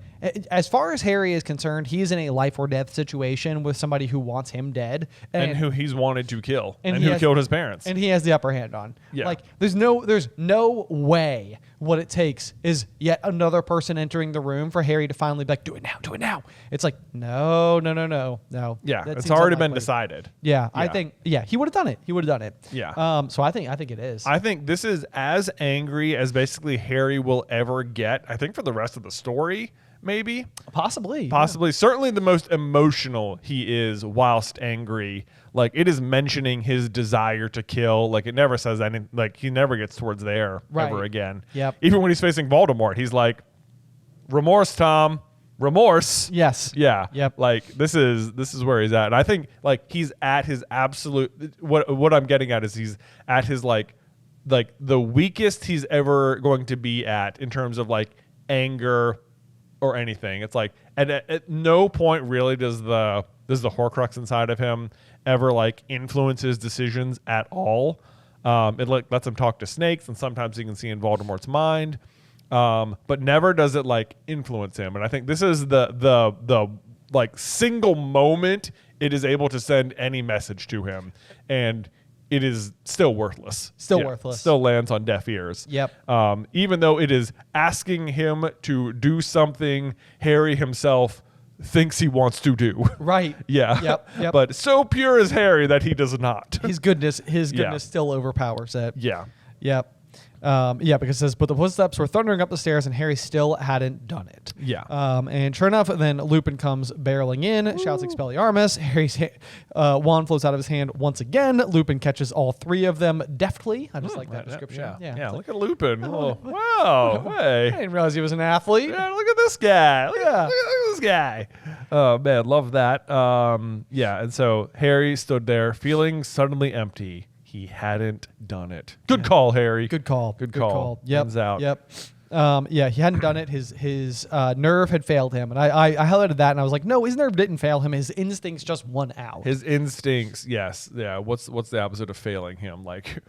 Speaker 2: as far as Harry is concerned, he's in a life or death situation with somebody who wants him dead.
Speaker 1: And who he's wanted to kill. And
Speaker 2: he
Speaker 1: who
Speaker 2: has-
Speaker 1: killed his parents.
Speaker 2: And he has the upper hand on.
Speaker 1: Yeah.
Speaker 2: Like, there's no way what it takes is yet another person entering the room for Harry to finally be like, do it now. It's like, no.
Speaker 1: Yeah.
Speaker 2: That
Speaker 1: It's
Speaker 2: seems
Speaker 1: already been
Speaker 2: unlikely.
Speaker 1: decided.
Speaker 2: Yeah, I
Speaker 1: Yeah.
Speaker 2: think, he would have done it.
Speaker 1: Yeah.
Speaker 2: So I think it is.
Speaker 1: I think this is as angry as basically Harry will ever get, I think, for the rest of the story, maybe.
Speaker 2: Possibly.
Speaker 1: Certainly the most emotional he is whilst angry. Like, it is mentioning his desire to kill. Like, it never says anything. Like, he never gets towards there ever
Speaker 2: Right.
Speaker 1: again.
Speaker 2: Yep.
Speaker 1: Even when he's facing Voldemort, he's like, remorse, Tom. Remorse.
Speaker 2: Yes.
Speaker 1: Yeah.
Speaker 2: Yep.
Speaker 1: Like this is where he's at. And I think like he's at his absolute what I'm getting at is he's at his like the weakest he's ever going to be at in terms of like anger or anything. It's like at no point really does the Horcrux inside of him ever like influence his decisions at all. It like lets him talk to snakes, and sometimes you can see in Voldemort's mind. But never does it like influence him. And I think this is the like single moment it is able to send any message to him, and it is still worthless.
Speaker 2: Worthless.
Speaker 1: Still lands on deaf ears.
Speaker 2: Yep.
Speaker 1: Even though it is asking him to do something Harry himself thinks he wants to do.
Speaker 2: Right.
Speaker 1: Yeah.
Speaker 2: Yep.
Speaker 1: But so pure is Harry that he does not.
Speaker 2: His goodness still overpowers it.
Speaker 1: Yeah.
Speaker 2: Yep. Yeah, because it says, but the footsteps were thundering up the stairs and Harry still hadn't done it.
Speaker 1: Yeah.
Speaker 2: And sure enough, then Lupin comes barreling in, shouts Expelliarmus. Harry's wand flows out of his hand once again. Lupin catches all three of them deftly. I just like that description.
Speaker 1: Yeah, look at Lupin. Oh, wow. Hey.
Speaker 2: I didn't realize he was an athlete.
Speaker 1: Yeah, look at this guy. Look at this guy. Oh, man, love that. Yeah, and so Harry stood there feeling suddenly empty. He hadn't done it. Good call, Harry.
Speaker 2: Good call.
Speaker 1: Good call.
Speaker 2: Yep.
Speaker 1: Hands out.
Speaker 2: Yep. Yeah, he hadn't done it. His nerve had failed him, and I highlighted that, and I was like, no, his nerve didn't fail him. His instincts just won out.
Speaker 1: His instincts, yes, yeah. What's the opposite of failing him? Like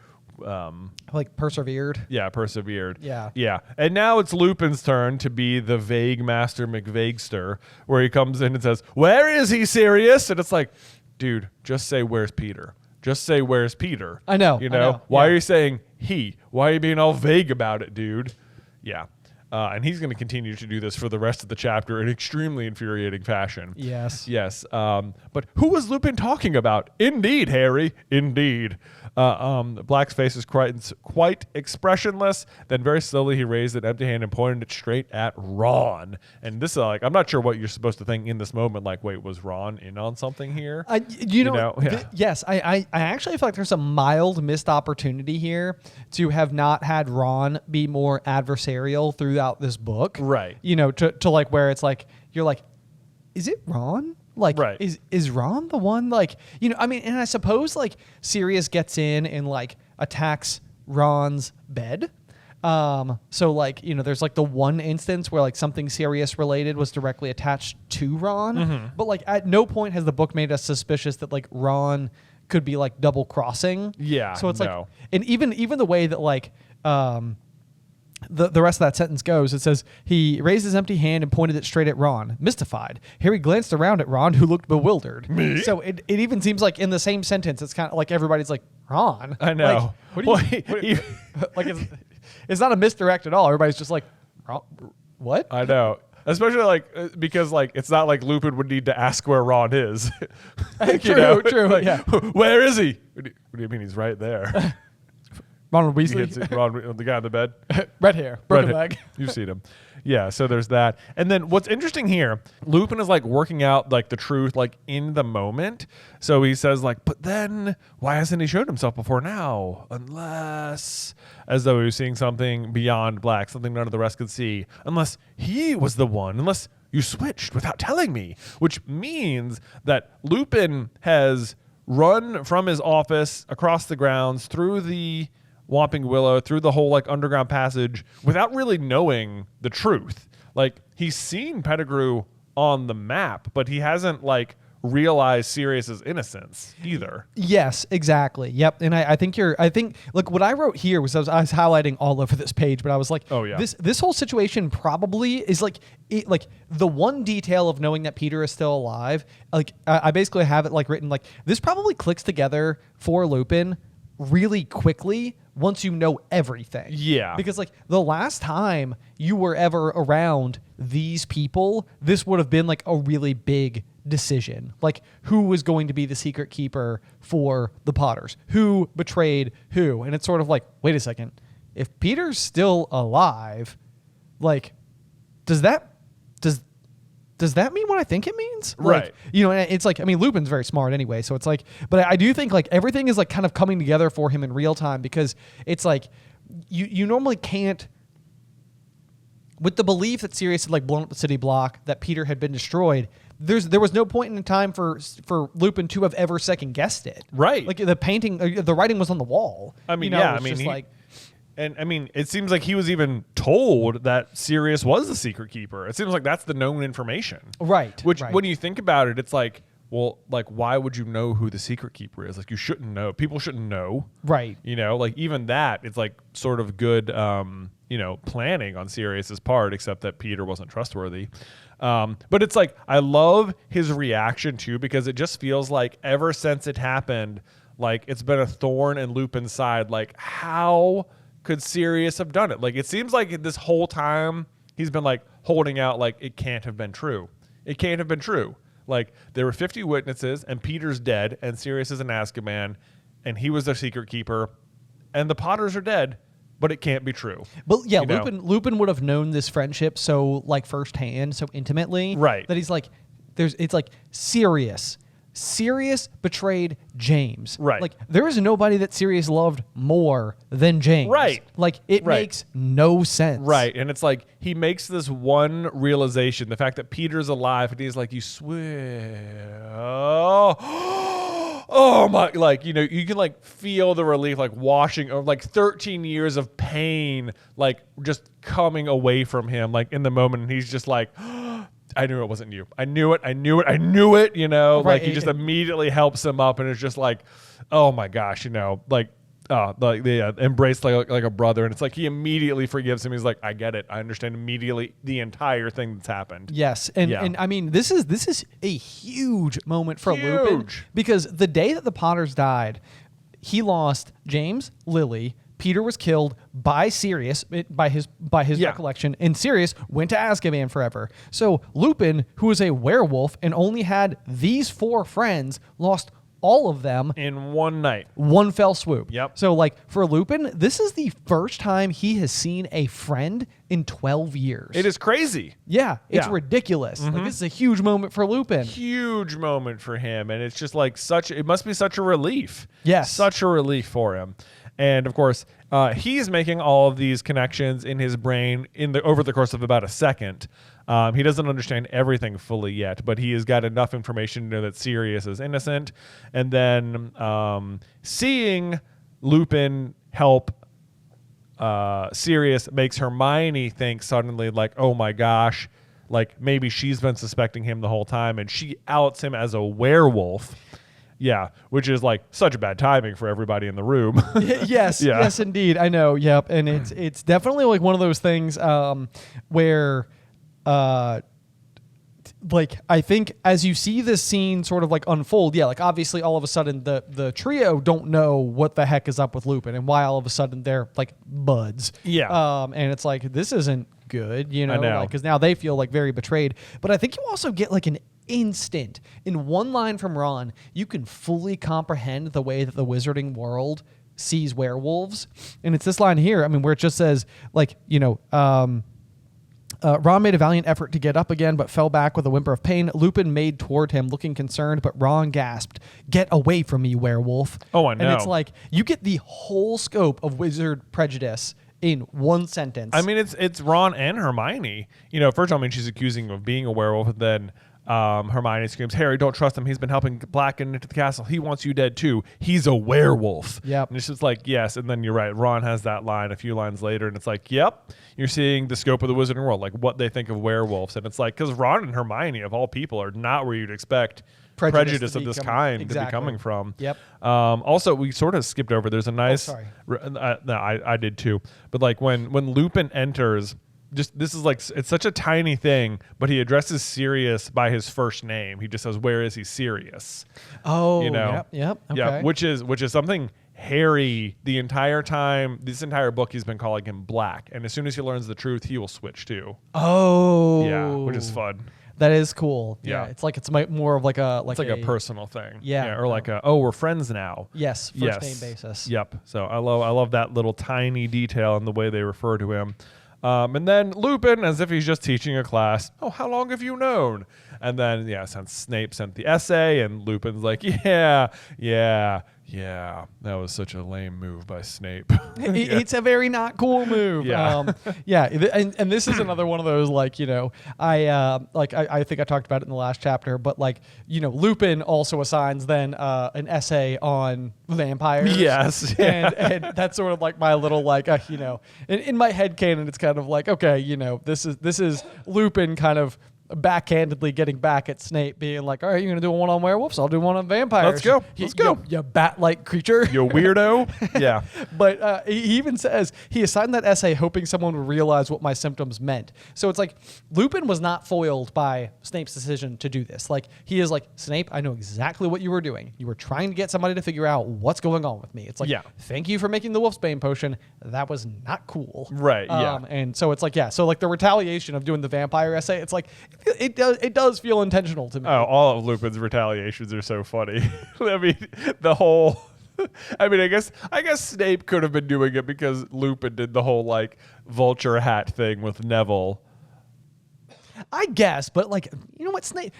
Speaker 2: persevered.
Speaker 1: Yeah, persevered.
Speaker 2: Yeah.
Speaker 1: Yeah. And now it's Lupin's turn to be the vague Master McVagester, where he comes in and says, "Where is he, Sirius?" And it's like, dude, just say, "Where's Peter?" Just say, "Where's Peter?"
Speaker 2: I know.
Speaker 1: You know? Why are you saying he? Why are you being all vague about it, dude? Yeah. And he's going to continue to do this for the rest of the chapter in extremely infuriating fashion.
Speaker 2: Yes.
Speaker 1: Yes. But who was Lupin talking about? Indeed, Harry. Indeed. Black's face is quite expressionless. Then very slowly he raised an empty hand and pointed it straight at Ron. And this is like, I'm not sure what you're supposed to think in this moment. Like, wait, was Ron in on something here?
Speaker 2: Yes. I actually feel like there's a mild missed opportunity here to have not had Ron be more adversarial throughout this book.
Speaker 1: Right.
Speaker 2: You know, to like where it's like, you're like, is it Ron? Like,
Speaker 1: right.
Speaker 2: is Ron the one? Like, you know, I mean, and I suppose like Sirius gets in and like attacks Ron's bed. So like, you know, there's like the one instance where like something Sirius related was directly attached to Ron. Mm-hmm. But like at no point has the book made us suspicious that like Ron could be like double crossing.
Speaker 1: Yeah.
Speaker 2: So it's like, and even the way that like, the rest of that sentence goes, it says, he raised his empty hand and pointed it straight at Ron. Mystified, Harry glanced around at Ron, who looked bewildered.
Speaker 1: Me?
Speaker 2: So it even seems like in the same sentence, it's kind of like everybody's like, Ron?
Speaker 1: I know.
Speaker 2: Like, what do you, like it's not a misdirect at all. Everybody's just like, Ron, what?
Speaker 1: I know. Especially like because like it's not like Lupin would need to ask where Ron is.
Speaker 2: True. Like,
Speaker 1: yeah. Where is he? What do you mean he's right there?
Speaker 2: Ronald Weasley.
Speaker 1: Ron, the guy in the bed.
Speaker 2: Red hair. Broken leg.
Speaker 1: You've seen him. Yeah, so there's that. And then what's interesting here, Lupin is like working out like the truth like in the moment. So he says like, but then why hasn't he showed himself before now? Unless, as though he was seeing something beyond Black, something none of the rest could see. Unless he was the one. Unless you switched without telling me. Which means that Lupin has run from his office across the grounds through the Whomping Willow, through the whole like underground passage without really knowing the truth. Like he's seen Pettigrew on the map, but he hasn't like realized Sirius's innocence either.
Speaker 2: Yes, exactly. Yep. And I think look, what I wrote here was I was highlighting all over this page, but I was like,
Speaker 1: oh yeah,
Speaker 2: this whole situation probably is like the one detail of knowing that Peter is still alive. Like I basically have it like written like this probably clicks together for Lupin really quickly once you know everything.
Speaker 1: Yeah.
Speaker 2: Because like the last time you were ever around these people, this would have been like a really big decision. Like who was going to be the secret keeper for the Potters? Who betrayed who? And it's sort of like, wait a second. If Peter's still alive, like does that mean what I think it means?
Speaker 1: Right.
Speaker 2: Like, you know, and it's like, I mean, Lupin's very smart anyway. So it's like, but I do think like everything is like kind of coming together for him in real time because it's like, you normally can't, with the belief that Sirius had like blown up the city block, that Peter had been destroyed, there was no point in time for Lupin to have ever second guessed it.
Speaker 1: Right.
Speaker 2: Like the painting, the writing was on the wall.
Speaker 1: I mean,
Speaker 2: you know,
Speaker 1: yeah, I mean, and I mean, it seems like he was even told that Sirius was the secret keeper. It seems like that's the known information.
Speaker 2: Right.
Speaker 1: Which,
Speaker 2: right.
Speaker 1: when you think about it, it's like, well, like, why would you know who the secret keeper is? Like, you shouldn't know. People shouldn't know.
Speaker 2: Right.
Speaker 1: You know, like, even that, it's like sort of good, you know, planning on Sirius's part, except that Peter wasn't trustworthy. But it's like, I love his reaction, too, because it just feels like ever since it happened, like, it's been a thorn in Lupin's side. Like, how could Sirius have done it? Like, it seems like this whole time he's been like holding out like it can't have been true. It can't have been true. Like there were 50 witnesses and Peter's dead and Sirius is in Azkaban and he was their secret keeper and the Potters are dead but it can't be true.
Speaker 2: But yeah,
Speaker 1: you know?
Speaker 2: Lupin would have known this friendship so like firsthand, so intimately,
Speaker 1: Right.
Speaker 2: that he's like, it's like Sirius. Sirius betrayed James.
Speaker 1: Right.
Speaker 2: Like there is nobody that Sirius loved more than James.
Speaker 1: Right.
Speaker 2: Like it
Speaker 1: Right.
Speaker 2: makes no sense.
Speaker 1: Right. And it's like he makes this one realization, the fact that Peter's alive, and he's like, you swear. Oh my, like, you know, you can like feel the relief, like washing, or like 13 years of pain, like just coming away from him, like in the moment. And he's just like, I knew it wasn't you. I knew it. You know,
Speaker 2: Right.
Speaker 1: like he just immediately helps him up, and it's just like, oh my gosh, you know, like they embrace like a brother, and it's like he immediately forgives him. He's like, I get it. I understand immediately the entire thing that's happened.
Speaker 2: Yes, and I mean this is a huge moment for Lupin,
Speaker 1: Huge.
Speaker 2: because the day that the Potters died, he lost James, Lily. Peter was killed by Sirius, by his recollection, and Sirius went to Azkaban forever. So Lupin, who is a werewolf and only had these 4 friends, lost all of them
Speaker 1: In one night.
Speaker 2: one fell swoop.
Speaker 1: Yep.
Speaker 2: So like for Lupin, this is the first time he has seen a friend in 12 years.
Speaker 1: It is crazy.
Speaker 2: Yeah, it's
Speaker 1: Yeah.
Speaker 2: ridiculous. Like this is a huge moment for Lupin.
Speaker 1: Huge moment for him, and it's just like it must be such a relief.
Speaker 2: Yes.
Speaker 1: Such a relief for him. And of course, he's making all of these connections in his brain over the course of about a second. He doesn't understand everything fully yet, but he has got enough information to know that Sirius is innocent. And then seeing Lupin help Sirius makes Hermione think suddenly like, oh my gosh, like maybe she's been suspecting him the whole time, and she outs him as a werewolf. Yeah, which is like such a bad timing for everybody in the room.
Speaker 2: Yes,
Speaker 1: Yeah.
Speaker 2: yes, indeed. I know. Yep, and it's definitely like one of those things where, like I think as you see this scene sort of like unfold, yeah, like obviously all of a sudden the trio don't know what the heck is up with Lupin and why all of a sudden they're like buds.
Speaker 1: Yeah.
Speaker 2: and it's like this isn't good, you know,
Speaker 1: I know.
Speaker 2: because now they feel like very betrayed. But I think you also get like an instant in one line from Ron, you can fully comprehend the way that the wizarding world sees werewolves. And it's this line here, I mean, where it just says like, you know, Ron made a valiant effort to get up again, but fell back with a whimper of pain. Lupin made toward him, looking concerned, but Ron gasped, "Get away from me, werewolf."
Speaker 1: Oh, I know.
Speaker 2: And it's like, you get the whole scope of wizard prejudice in one sentence.
Speaker 1: I mean, it's Ron and Hermione. You know, first, I mean, she's accusing him of being a werewolf, and then Hermione screams, "Harry, don't trust him. He's been helping Black get into the castle. He wants you dead too. He's a werewolf."
Speaker 2: Yep.
Speaker 1: And it's just like, yes. And then you're right. Ron has that line a few lines later, and it's like, yep, you're seeing the scope of the wizarding world, like what they think of werewolves. And it's like, because Ron and Hermione, of all people, are not where you'd expect prejudice
Speaker 2: to
Speaker 1: of
Speaker 2: be
Speaker 1: this
Speaker 2: coming-
Speaker 1: kind to
Speaker 2: exactly.
Speaker 1: be coming from.
Speaker 2: Yep.
Speaker 1: Also, we sort of skipped over. There's a nice.
Speaker 2: sorry.
Speaker 1: No, I did too. But like when Lupin enters, just this is like it's such a tiny thing, but he addresses Sirius by his first name. He just says, "Where is he, Sirius?"
Speaker 2: Oh,
Speaker 1: You know.
Speaker 2: Yep. Okay.
Speaker 1: Yeah, which is something Harry the entire time, this entire book, he's been calling him Black, and as soon as he learns the truth, he will switch too.
Speaker 2: Oh.
Speaker 1: Yeah, which is fun.
Speaker 2: That is cool.
Speaker 1: Yeah.
Speaker 2: It's like it's more of like a
Speaker 1: It's like a personal thing.
Speaker 2: Yeah.
Speaker 1: or like we're friends now.
Speaker 2: Yes, first name basis.
Speaker 1: Yep. So I love that little tiny detail in the way they refer to him. And then Lupin, as if he's just teaching a class, "Oh, how long have you known?" And then, since Snape sent the essay, and Lupin's like, yeah, that was such a lame move by Snape.
Speaker 2: It's a very not cool move.
Speaker 1: Yeah.
Speaker 2: And this is another one of those, like, you know, I think I talked about it in the last chapter, but like, you know, Lupin also assigns then an essay on vampires.
Speaker 1: Yes. Yeah.
Speaker 2: And that's sort of like my little, like, you know, in my head canon, it's kind of like, okay, you know, this is Lupin kind of backhandedly getting back at Snape, being like, "All right, you're gonna do one on werewolves, I'll do one on vampires.
Speaker 1: Let's go.
Speaker 2: You bat-like creature."
Speaker 1: You weirdo. Yeah.
Speaker 2: But he even says he assigned that essay hoping someone would realize what my symptoms meant. So it's like Lupin was not foiled by Snape's decision to do this. Like, he is like, "Snape, I know exactly what you were doing. You were trying to get somebody to figure out what's going on with me." It's like, thank you for making the Wolfsbane potion. That was not cool.
Speaker 1: Right, yeah.
Speaker 2: And so it's like, so like the retaliation of doing the vampire essay, it's like, it does feel intentional to me.
Speaker 1: Oh, all of Lupin's retaliations are so funny. I mean, the whole I mean, I guess Snape could have been doing it because Lupin did the whole like vulture hat thing with Neville.
Speaker 2: I guess, but like, you know what? Snape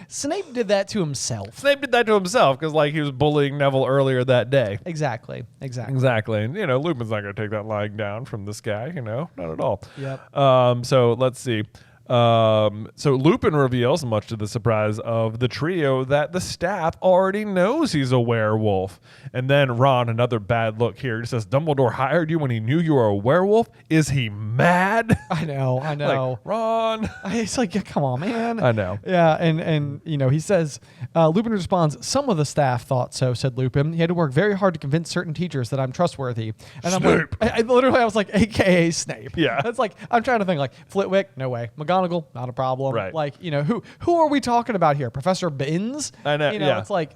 Speaker 2: did that to himself.
Speaker 1: Snape did that to himself because like he was bullying Neville earlier that day.
Speaker 2: Exactly.
Speaker 1: And Lupin's not going to take that lying down from this guy. Not at all.
Speaker 2: Yep.
Speaker 1: So let's see. So Lupin reveals, much to the surprise of the trio, that the staff already knows he's a werewolf. And then Ron, another bad look here, he says, Dumbledore hired you when he knew you were a werewolf? Is he mad?
Speaker 2: I know.
Speaker 1: Like, Ron.
Speaker 2: It's like, yeah, come on, man.
Speaker 1: I know.
Speaker 2: Yeah, and he says, Lupin responds, some of the staff thought so, said Lupin. He had to work very hard to convince certain teachers that I'm trustworthy. And
Speaker 1: Snape.
Speaker 2: I'm like, I was like, AKA Snape.
Speaker 1: Yeah.
Speaker 2: That's like, I'm trying to think like, Flitwick, no way. McGonagall, not a problem.
Speaker 1: Right.
Speaker 2: Like, who are we talking about here? Professor Binns?
Speaker 1: I know, yeah.
Speaker 2: It's like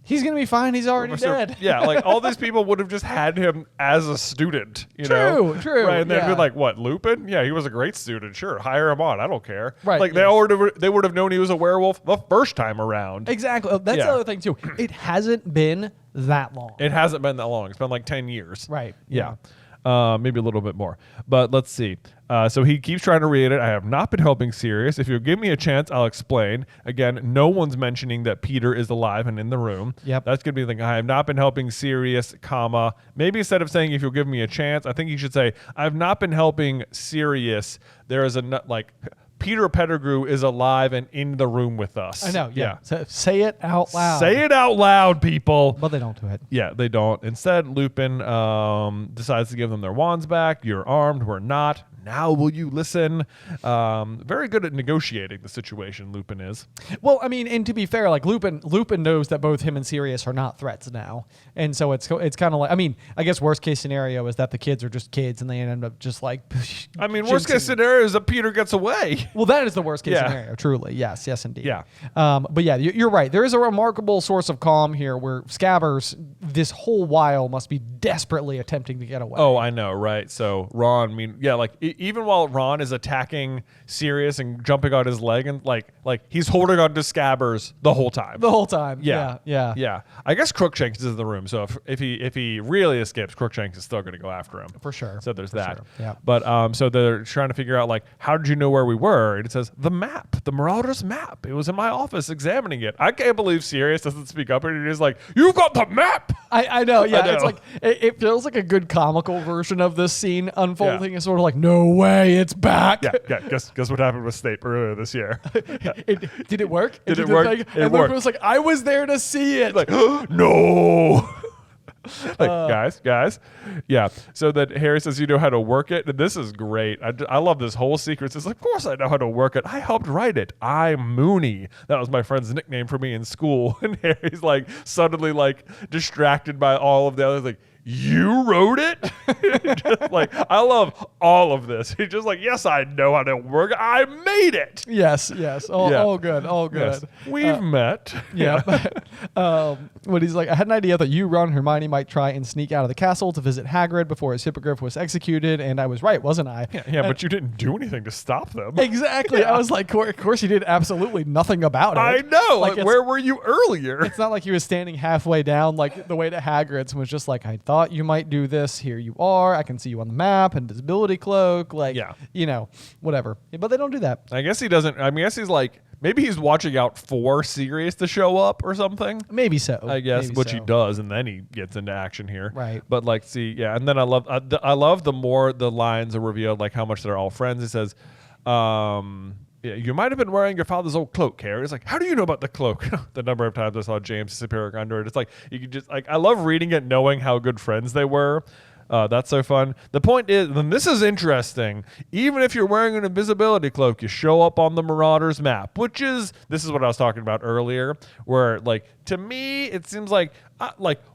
Speaker 2: he's going to be fine. He's already dead.
Speaker 1: Yeah, like all these people would have just had him as a student,
Speaker 2: True.
Speaker 1: Right, and they'd
Speaker 2: yeah.
Speaker 1: be like, what, Lupin? Yeah, he was a great student. Sure, hire him on. I don't care.
Speaker 2: Right,
Speaker 1: Like they would have known he was a werewolf the first time around.
Speaker 2: Exactly. That's the other thing, too. It hasn't been that long.
Speaker 1: It hasn't been that long. It's been like 10 years.
Speaker 2: Right.
Speaker 1: Yeah. Maybe a little bit more. But let's see. So he keeps trying to read it. I have not been helping Sirius. If you'll give me a chance, I'll explain. Again, no one's mentioning that Peter is alive and in the room.
Speaker 2: Yep.
Speaker 1: That's going to be the thing. I have not been helping Sirius, comma. Maybe instead of saying, if you'll give me a chance, I think you should say, I've not been helping Sirius. There is Peter Pettigrew is alive and in the room with us.
Speaker 2: I know, yeah. So say it out loud.
Speaker 1: Say it out loud, people.
Speaker 2: But they don't do it.
Speaker 1: Yeah, they don't. Instead, Lupin decides to give them their wands back. You're armed. We're not. Now will you listen? Very good at negotiating the situation, Lupin is.
Speaker 2: Well, I mean, and to be fair, like Lupin knows that both him and Sirius are not threats now. And so it's kind of like, I mean, I guess worst case scenario is that the kids are just kids and they end up just like
Speaker 1: I mean, worst case scenario is that Peter gets away.
Speaker 2: Well, that is the worst case scenario, truly. Yes, indeed.
Speaker 1: Yeah.
Speaker 2: But yeah, you're right. There is a remarkable source of calm here where Scabbers this whole while must be desperately attempting to get away.
Speaker 1: Oh, I know, right? So Ron, even while Ron is attacking Sirius and jumping on his leg and like he's holding on to Scabbers the whole time.
Speaker 2: The whole time.
Speaker 1: Yeah. I guess Crookshanks is in the room, so if he really escapes, Crookshanks is still going to go after him.
Speaker 2: For sure.
Speaker 1: So there's that.
Speaker 2: Sure. Yeah.
Speaker 1: But so they're trying to figure out like, how did you know where we were? And it says the map, the Marauders map. It was in my office examining it. I can't believe Sirius doesn't speak up and he's like, you've got the map.
Speaker 2: I know. Yeah.
Speaker 1: I know.
Speaker 2: It's like it feels like a good comical version of this scene unfolding. It's sort of like, no way, it's back.
Speaker 1: Yeah. Guess what happened with Snape earlier this year?
Speaker 2: Did it work?
Speaker 1: Did it work?
Speaker 2: And
Speaker 1: It
Speaker 2: Lupin
Speaker 1: worked.
Speaker 2: was like, I was there to see it.
Speaker 1: Like, no. Guys. Yeah. So that Harry says, you know how to work it. And this is great. I love this whole sequence. It's like, of course I know how to work it. I helped write it. I'm Mooney. That was my friend's nickname for me in school. And Harry's like suddenly like distracted by all of the others. Like, you wrote it? Just like, I love all of this. He's just like, yes, I know how to work. I made it.
Speaker 2: Yes. All good.
Speaker 1: Yes. We've met.
Speaker 2: Yeah. But he's like, I had an idea that you, Ron, and Hermione might try and sneak out of the castle to visit Hagrid before his hippogriff was executed, and I was right, wasn't I?
Speaker 1: Yeah, but you didn't do anything to stop them.
Speaker 2: Exactly. Yeah. I was like, of course you did absolutely nothing about it.
Speaker 1: I know. Like where were you earlier?
Speaker 2: It's not like he was standing halfway down like the way to Hagrid's and was just like, I thought you might do this. Here you are. I can see you on the map. Invisibility cloak. Like, whatever. But they don't do that.
Speaker 1: I guess he doesn't. I mean, I guess he's like, maybe he's watching out for Sirius to show up or something.
Speaker 2: Maybe so.
Speaker 1: I guess, which he does, and then he gets into action here.
Speaker 2: Right.
Speaker 1: But like, and then I love the more the lines are revealed, like how much they're all friends. It says, you might have been wearing your father's old cloak, Harry. It's like, how do you know about the cloak? The number of times I saw James disappear under it. It's like, you could just, like, I love reading it knowing how good friends they were. That's so fun. The point is, and this is interesting, even if you're wearing an invisibility cloak, you show up on the Marauders map, this is what I was talking about earlier, where, like, to me, it seems like,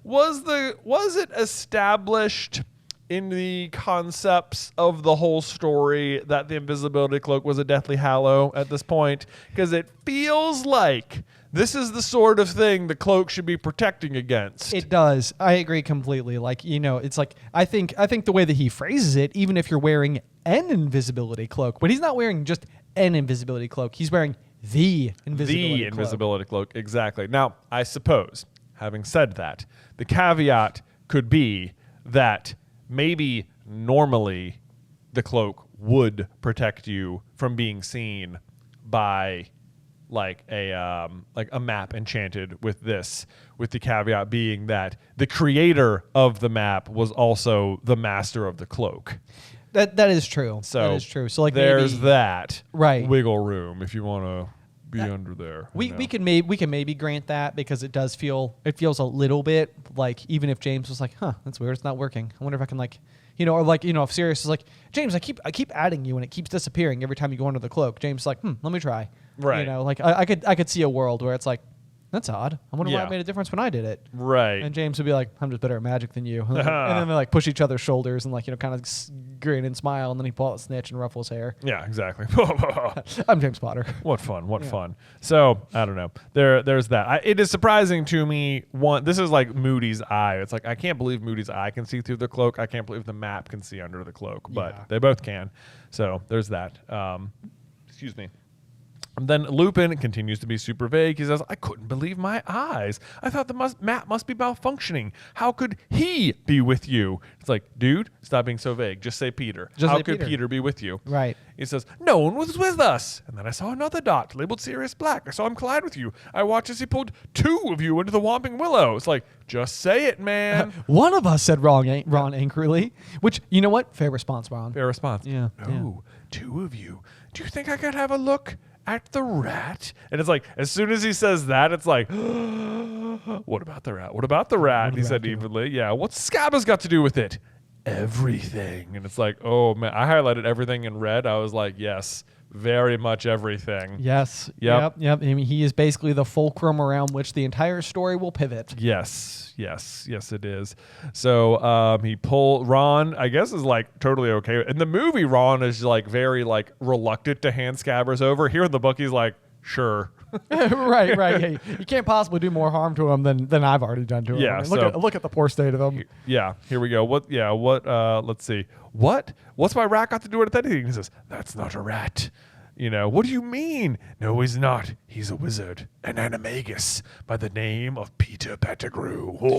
Speaker 1: was it established in the concepts of the whole story that the invisibility cloak was a Deathly Hallow at this point? Because it feels like this is the sort of thing the cloak should be protecting against.
Speaker 2: It does. I agree completely. Like, it's like, I think the way that he phrases it, even if you're wearing an invisibility cloak, but he's not wearing just an invisibility cloak. He's wearing the invisibility cloak.
Speaker 1: Exactly. Now, I suppose, having said that, the caveat could be that maybe normally the cloak would protect you from being seen by like a map enchanted with this, with the caveat being that the creator of the map was also the master of the cloak.
Speaker 2: That is true.
Speaker 1: So
Speaker 2: that is true. So like
Speaker 1: there's
Speaker 2: maybe,
Speaker 1: that
Speaker 2: right
Speaker 1: wiggle room if you want to be under there.
Speaker 2: We can maybe grant that, because it feels a little bit like, even if James was like, that's weird, it's not working. I wonder if I can if Sirius is like, James, I keep adding you and it keeps disappearing every time you go under the cloak. James is like, let me try.
Speaker 1: Right.
Speaker 2: I could see a world where it's like, that's odd. I wonder why it made a difference when I did it.
Speaker 1: Right.
Speaker 2: And James would be like, I'm just better at magic than you. And then they like push each other's shoulders and kind of grin and smile, and then he pull out a snitch and ruffle his hair.
Speaker 1: Yeah, exactly.
Speaker 2: I'm James Potter.
Speaker 1: What fun. Fun. So, I don't know. There's that. It is surprising to me. This is like Moody's eye. It's like, I can't believe Moody's eye can see through the cloak. I can't believe the map can see under the cloak. But they both can. So, there's that. Excuse me. And then Lupin continues to be super vague. He says, I couldn't believe my eyes. I thought the map must be malfunctioning. How could he be with you? It's like, dude, stop being so vague. Just say Peter. How could Peter be with you?
Speaker 2: Right.
Speaker 1: He says, no one was with us. And then I saw another dot labeled Sirius Black. I saw him collide with you. I watched as he pulled two of you into the Whomping Willow. It's like, just say it, man.
Speaker 2: One of us said Ron angrily, which, you know what? Fair response, Ron.
Speaker 1: Fair response.
Speaker 2: Yeah.
Speaker 1: No, two of you. Do you think I could have a look at the rat? And it's like, as soon as he says that, it's like, what about the rat? What about the rat? He said evenly. Yeah, what's Scabbers got to do with it? Everything. And it's like, oh man, I highlighted everything in red. I was like, yes, very much everything.
Speaker 2: Yes.
Speaker 1: Yep.
Speaker 2: I mean, he is basically the fulcrum around which the entire story will pivot.
Speaker 1: Yes, it is. So Ron, I guess, is like totally okay. In the movie, Ron is like very like reluctant to hand Scabbers over. Here in the book, he's like, sure.
Speaker 2: right. Hey, you can't possibly do more harm to him than I've already done to him.
Speaker 1: Yeah.
Speaker 2: I mean, look at the poor state of them.
Speaker 1: Yeah. Here we go. Let's see. What's my rat got to do with anything? He says, that's not a rat. What do you mean? No, he's not. He's a wizard, an animagus by the name of Peter Pettigrew. What?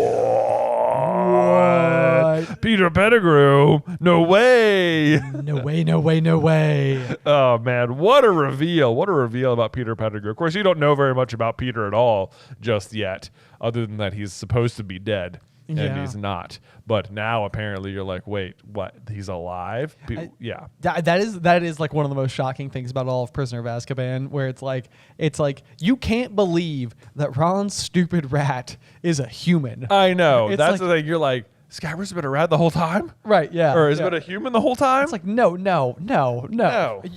Speaker 1: Peter Pettigrew? No way.
Speaker 2: No way.
Speaker 1: Oh, man. What a reveal. What a reveal about Peter Pettigrew. Of course, you don't know very much about Peter at all just yet, other than that he's supposed to be dead. And he's not. But now apparently you're like, wait, what? He's alive?
Speaker 2: That is like one of the most shocking things about all of Prisoner of Azkaban, where it's like you can't believe that Ron's stupid rat is a human.
Speaker 1: I know. That's
Speaker 2: like,
Speaker 1: the thing. You're like, Scabbers has been a rat the whole time?
Speaker 2: Right, yeah.
Speaker 1: Or has it been a human the whole time?
Speaker 2: It's like, no.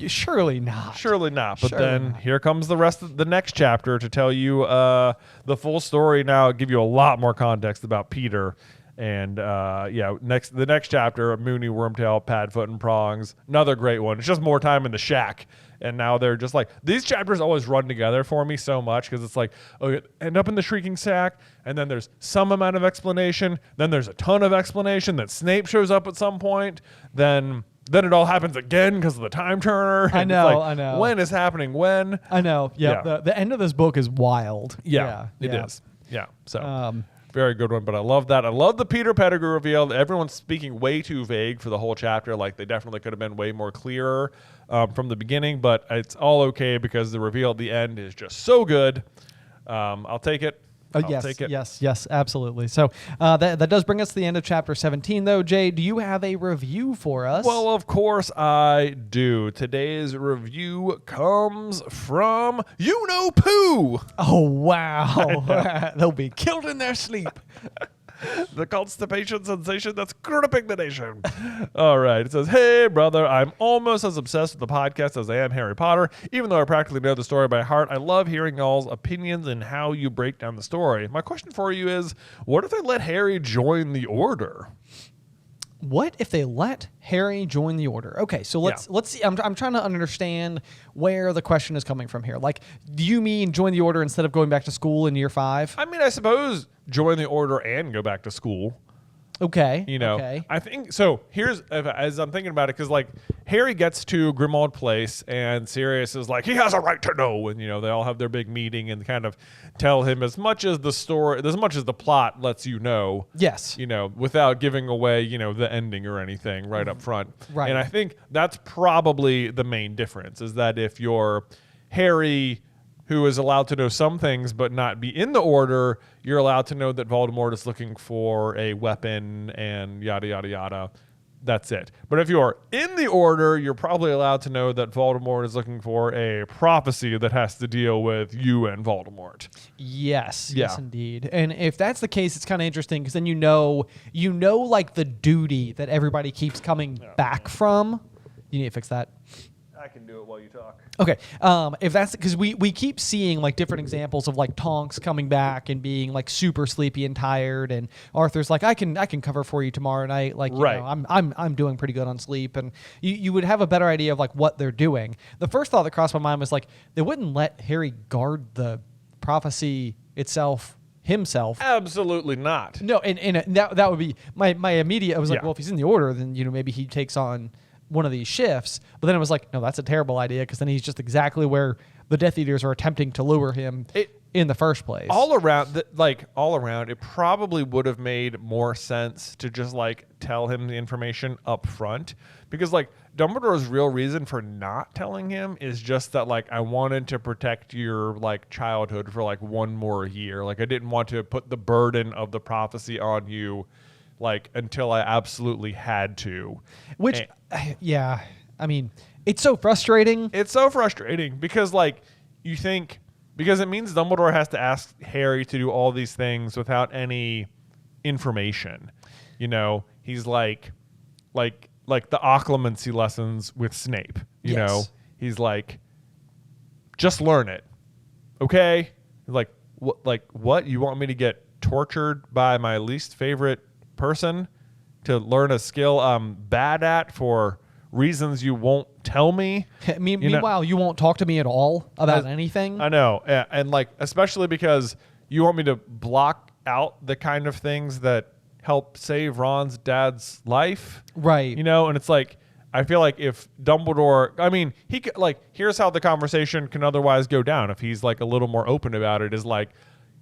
Speaker 2: Surely not.
Speaker 1: Surely not. But then here comes the rest of the next chapter to tell you the full story now, give you a lot more context about Peter. And the next chapter, Mooney, Wormtail, Padfoot, and Prongs. Another great one. It's just more time in the shack. And now they're just like, these chapters always run together for me so much, because it's like, end up in the Shrieking Shack, and then there's some amount of explanation, then there's a ton of explanation, that Snape shows up at some point, then it all happens again because of the time turner.
Speaker 2: I know.
Speaker 1: When is happening when?
Speaker 2: I know. Yeah. The end of this book is wild.
Speaker 1: Yeah, it is. Yeah. So very good one. But I love that. I love the Peter Pettigrew reveal. Everyone's speaking way too vague for the whole chapter. Like, they definitely could have been way more clearer from the beginning. But it's all okay because the reveal at the end is just so good. I'll take it.
Speaker 2: Yes, absolutely. So that does bring us to the end of chapter 17, though. Jay, do you have a review for us?
Speaker 1: Well, of course I do. Today's review comes from Pooh.
Speaker 2: Oh, wow. They'll be killed in their sleep.
Speaker 1: The constipation sensation that's gripping the nation. All right. It says, hey, brother, I'm almost as obsessed with the podcast as I am Harry Potter. Even though I practically know the story by heart, I love hearing y'all's opinions and how you break down the story. My question for you is, what if they let Harry join the Order?
Speaker 2: What if they let Harry join the Order? Okay, so let's see. I'm trying to understand where the question is coming from here. Like, do you mean join the Order instead of going back to school in year 5?
Speaker 1: I mean, I suppose join the Order and go back to school.
Speaker 2: Okay.
Speaker 1: You know,
Speaker 2: Okay.
Speaker 1: I think so. Here's as I'm thinking about it, because like Harry gets to Grimmauld Place, and Sirius is like, he has a right to know, and you know they all have their big meeting and kind of tell him as much as the story, as much as the plot lets you know.
Speaker 2: Yes.
Speaker 1: You know, without giving away the ending or anything right up front.
Speaker 2: Right.
Speaker 1: And I think that's probably the main difference, is that if you're Harry, who is allowed to know some things but not be in the order, you're allowed to know that Voldemort is looking for a weapon and yada, yada, yada. That's it. But if you're in the order, you're probably allowed to know that Voldemort is looking for a prophecy that has to deal with you and Voldemort.
Speaker 2: Yes.
Speaker 1: Yeah.
Speaker 2: Yes, indeed. And if that's the case, it's kind of interesting because then you know like the duty that everybody keeps coming back from. You need to fix that.
Speaker 1: I can do it while you talk.
Speaker 2: Okay. If that's because we keep seeing like different examples of like Tonks coming back and being like super sleepy and tired, and Arthur's like, I can cover for you tomorrow night. Like, you
Speaker 1: Right.
Speaker 2: know, I'm doing pretty good on sleep, and you would have a better idea of like what they're doing. The first thought that crossed my mind was like they wouldn't let Harry guard the prophecy itself himself.
Speaker 1: Absolutely not.
Speaker 2: No, and that would be my immediate. I was like,
Speaker 1: Yeah.
Speaker 2: well, if he's in the order, then maybe he takes on one of these shifts. But then I was like, no, that's a terrible idea because then he's just exactly where the Death Eaters are attempting to lure him in the first place.
Speaker 1: All around, it probably would have made more sense to just like tell him the information up front, because like Dumbledore's real reason for not telling him is just that like I wanted to protect your like childhood for like one more year. Like I didn't want to put the burden of the prophecy on you like until I absolutely had to.
Speaker 2: Which, yeah, I mean, it's so frustrating.
Speaker 1: It's so frustrating because like you think, because it means Dumbledore has to ask Harry to do all these things without any information. You know, he's like the occlumency lessons with Snape. You
Speaker 2: Yes.
Speaker 1: know, he's like, just learn it, okay? Like what? You want me to get tortured by my least favorite person to learn a skill I'm bad at for reasons you won't tell me?
Speaker 2: Meanwhile, you won't talk to me at all about anything.
Speaker 1: I know. And like, especially because you want me to block out the kind of things that help save Ron's dad's life.
Speaker 2: Right.
Speaker 1: You know, and it's like, I feel like if Dumbledore, I mean, he could, like, here's how the conversation can otherwise go down if he's like a little more open about it, is like,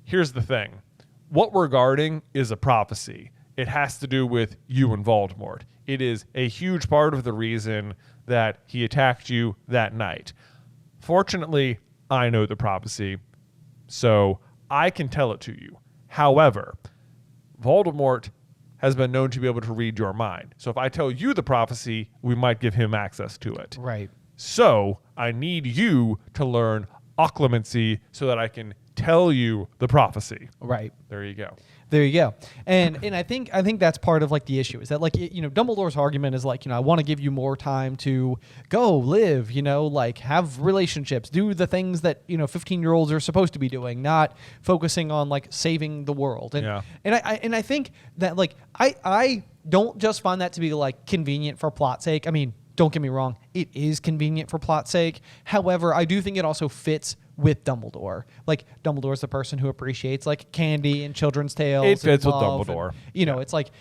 Speaker 1: here's the thing. What we're guarding is a prophecy. It has to do with you and Voldemort. It is a huge part of the reason that he attacked you that night. Fortunately, I know the prophecy, so I can tell it to you. However, Voldemort has been known to be able to read your mind. So if I tell you the prophecy, we might give him access to it.
Speaker 2: Right.
Speaker 1: So I need you to learn occlumency so that I can tell you the prophecy.
Speaker 2: Right.
Speaker 1: There you go.
Speaker 2: There you go. And I think that's part of like the issue is that like Dumbledore's argument is like, I want to give you more time to go live, like have relationships, do the things that 15-year-olds are supposed to be doing, not focusing on like saving the world. And
Speaker 1: Yeah.
Speaker 2: and I think that like I don't just find that to be like convenient for plot sake. I mean, don't get me wrong, it is convenient for plot sake. However, I do think it also fits with Dumbledore. Like, Dumbledore's the person who appreciates like candy and children's tales.
Speaker 1: It fits
Speaker 2: and
Speaker 1: with
Speaker 2: love
Speaker 1: Dumbledore.
Speaker 2: and, it's like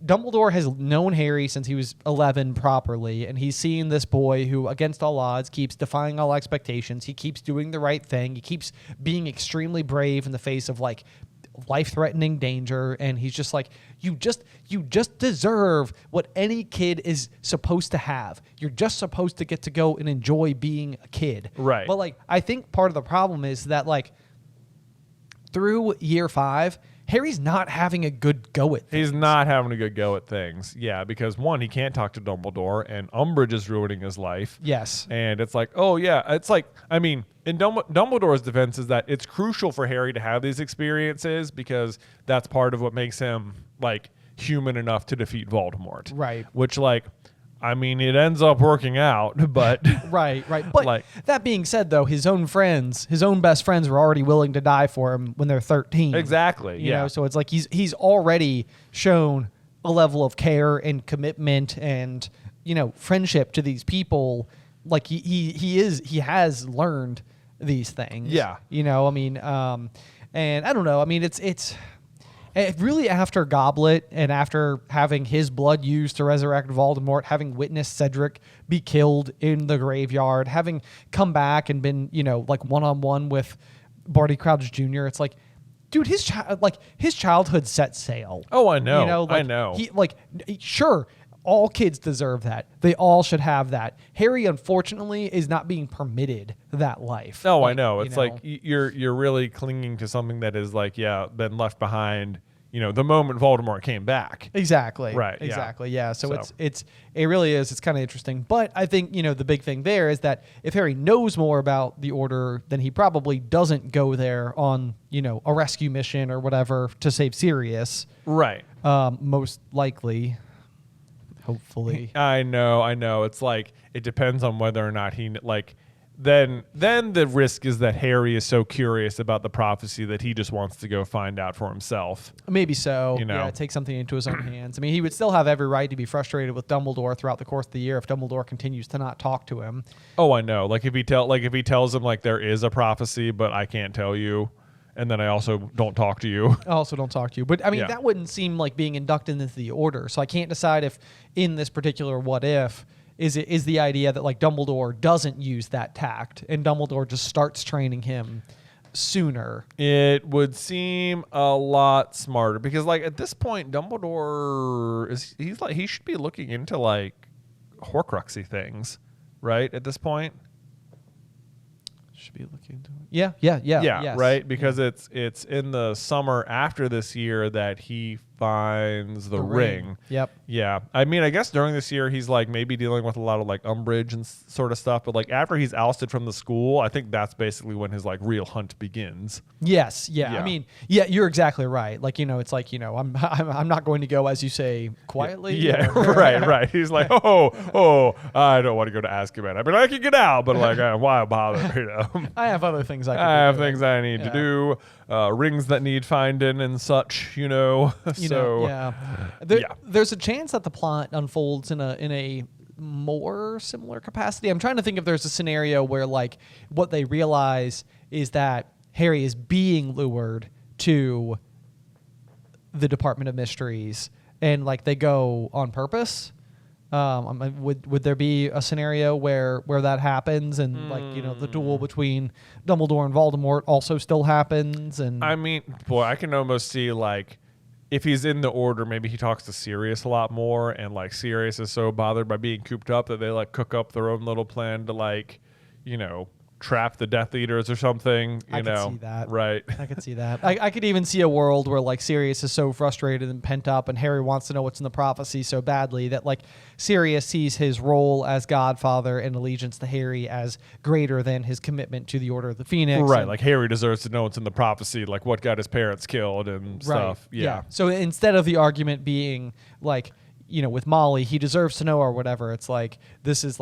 Speaker 2: Dumbledore has known Harry since he was 11 properly, and he's seen this boy who, against all odds, keeps defying all expectations. He keeps doing the right thing. He keeps being extremely brave in the face of like life-threatening danger, and he's just like, you just deserve what any kid is supposed to have. You're just supposed to get to go and enjoy being a kid.
Speaker 1: Right.
Speaker 2: But like, I think part of the problem is that like through year 5, Harry's not having a good go at things.
Speaker 1: He's not having a good go at things. Yeah, because one, he can't talk to Dumbledore, and Umbridge is ruining his life.
Speaker 2: Yes.
Speaker 1: And it's like, oh yeah, it's like, I mean, in Dumbledore's defense is that it's crucial for Harry to have these experiences because that's part of what makes him like human enough to defeat Voldemort.
Speaker 2: Right.
Speaker 1: Which like, I mean, it ends up working out, but
Speaker 2: Right. But
Speaker 1: like,
Speaker 2: that being said, though, his own best friends were already willing to die for him when they're 13.
Speaker 1: exactly.
Speaker 2: You
Speaker 1: Yeah.
Speaker 2: know, so it's like he's already shown a level of care and commitment and friendship to these people. Like he has learned these things.
Speaker 1: Yeah.
Speaker 2: I mean, and I don't know. I mean, it's really after Goblet and after having his blood used to resurrect Voldemort, having witnessed Cedric be killed in the graveyard, having come back and been, like one-on-one with Barty Crouch Jr., it's like, dude, his childhood set sail.
Speaker 1: Oh, I know.
Speaker 2: I know. Sure, all kids deserve that. They all should have that. Harry, unfortunately, is not being permitted that life.
Speaker 1: Oh, I know. It's like you're really clinging to something that is been left behind. The moment Voldemort came back.
Speaker 2: Exactly.
Speaker 1: Right.
Speaker 2: Exactly. Yeah. So it really is. It's kind of interesting. But I think the big thing there is that if Harry knows more about the Order, then he probably doesn't go there on a rescue mission or whatever to save Sirius.
Speaker 1: Right.
Speaker 2: Most likely. Hopefully.
Speaker 1: I know. It's like it depends on whether or not he Then the risk is that Harry is so curious about the prophecy that he just wants to go find out for himself.
Speaker 2: Maybe so. Yeah, take something into his own hands. I mean, he would still have every right to be frustrated with Dumbledore throughout the course of the year if Dumbledore continues to not talk to him.
Speaker 1: Oh, I know. If he tells him there is a prophecy, but I can't tell you, and then I also don't talk to you.
Speaker 2: I also don't talk to you. But I mean, that wouldn't seem like being inducted into the Order. So I can't decide if in this particular what if is the idea that Dumbledore doesn't use that tact and Dumbledore just starts training him sooner.
Speaker 1: It would seem a lot smarter because at this point Dumbledore he should be looking into Horcruxy things, right? At this point.
Speaker 2: Should be looking into it. Yeah, yes.
Speaker 1: Right, because it's in the summer after this year that he finds the ring.
Speaker 2: Yep.
Speaker 1: Yeah. I mean, I guess during this year he's maybe dealing with a lot of Umbridge and sort of stuff, but after he's ousted from the school, I think that's basically when his real hunt begins.
Speaker 2: Yes. Yeah. I mean, you're exactly right. It's I'm not going to go, as you say, quietly.
Speaker 1: Yeah. Right. He's I don't want to go to Azkaban. I mean, I can get out, but why bother?
Speaker 2: I have other things I
Speaker 1: have things I need to do. Rings that need finding and such.
Speaker 2: There's a chance that the plot unfolds in a more similar capacity. I'm trying to think if there's a scenario where what they realize is that Harry is being lured to the Department of Mysteries and they go on purpose. Would there be a scenario where that happens and the duel between Dumbledore and Voldemort also still happens? And
Speaker 1: I mean, boy, I can almost see if he's in the Order, maybe he talks to Sirius a lot more, and Sirius is so bothered by being cooped up that they cook up their own little plan to trap the Death Eaters or something.
Speaker 2: I could see that.
Speaker 1: Right.
Speaker 2: I could see that. I could even see a world where Sirius is so frustrated and pent up, and Harry wants to know what's in the prophecy so badly that Sirius sees his role as Godfather and allegiance to Harry as greater than his commitment to the Order of the Phoenix.
Speaker 1: Right. Harry deserves to know what's in the prophecy, what got his parents killed and stuff. Yeah.
Speaker 2: So instead of the argument being with Molly, he deserves to know or whatever, it's this is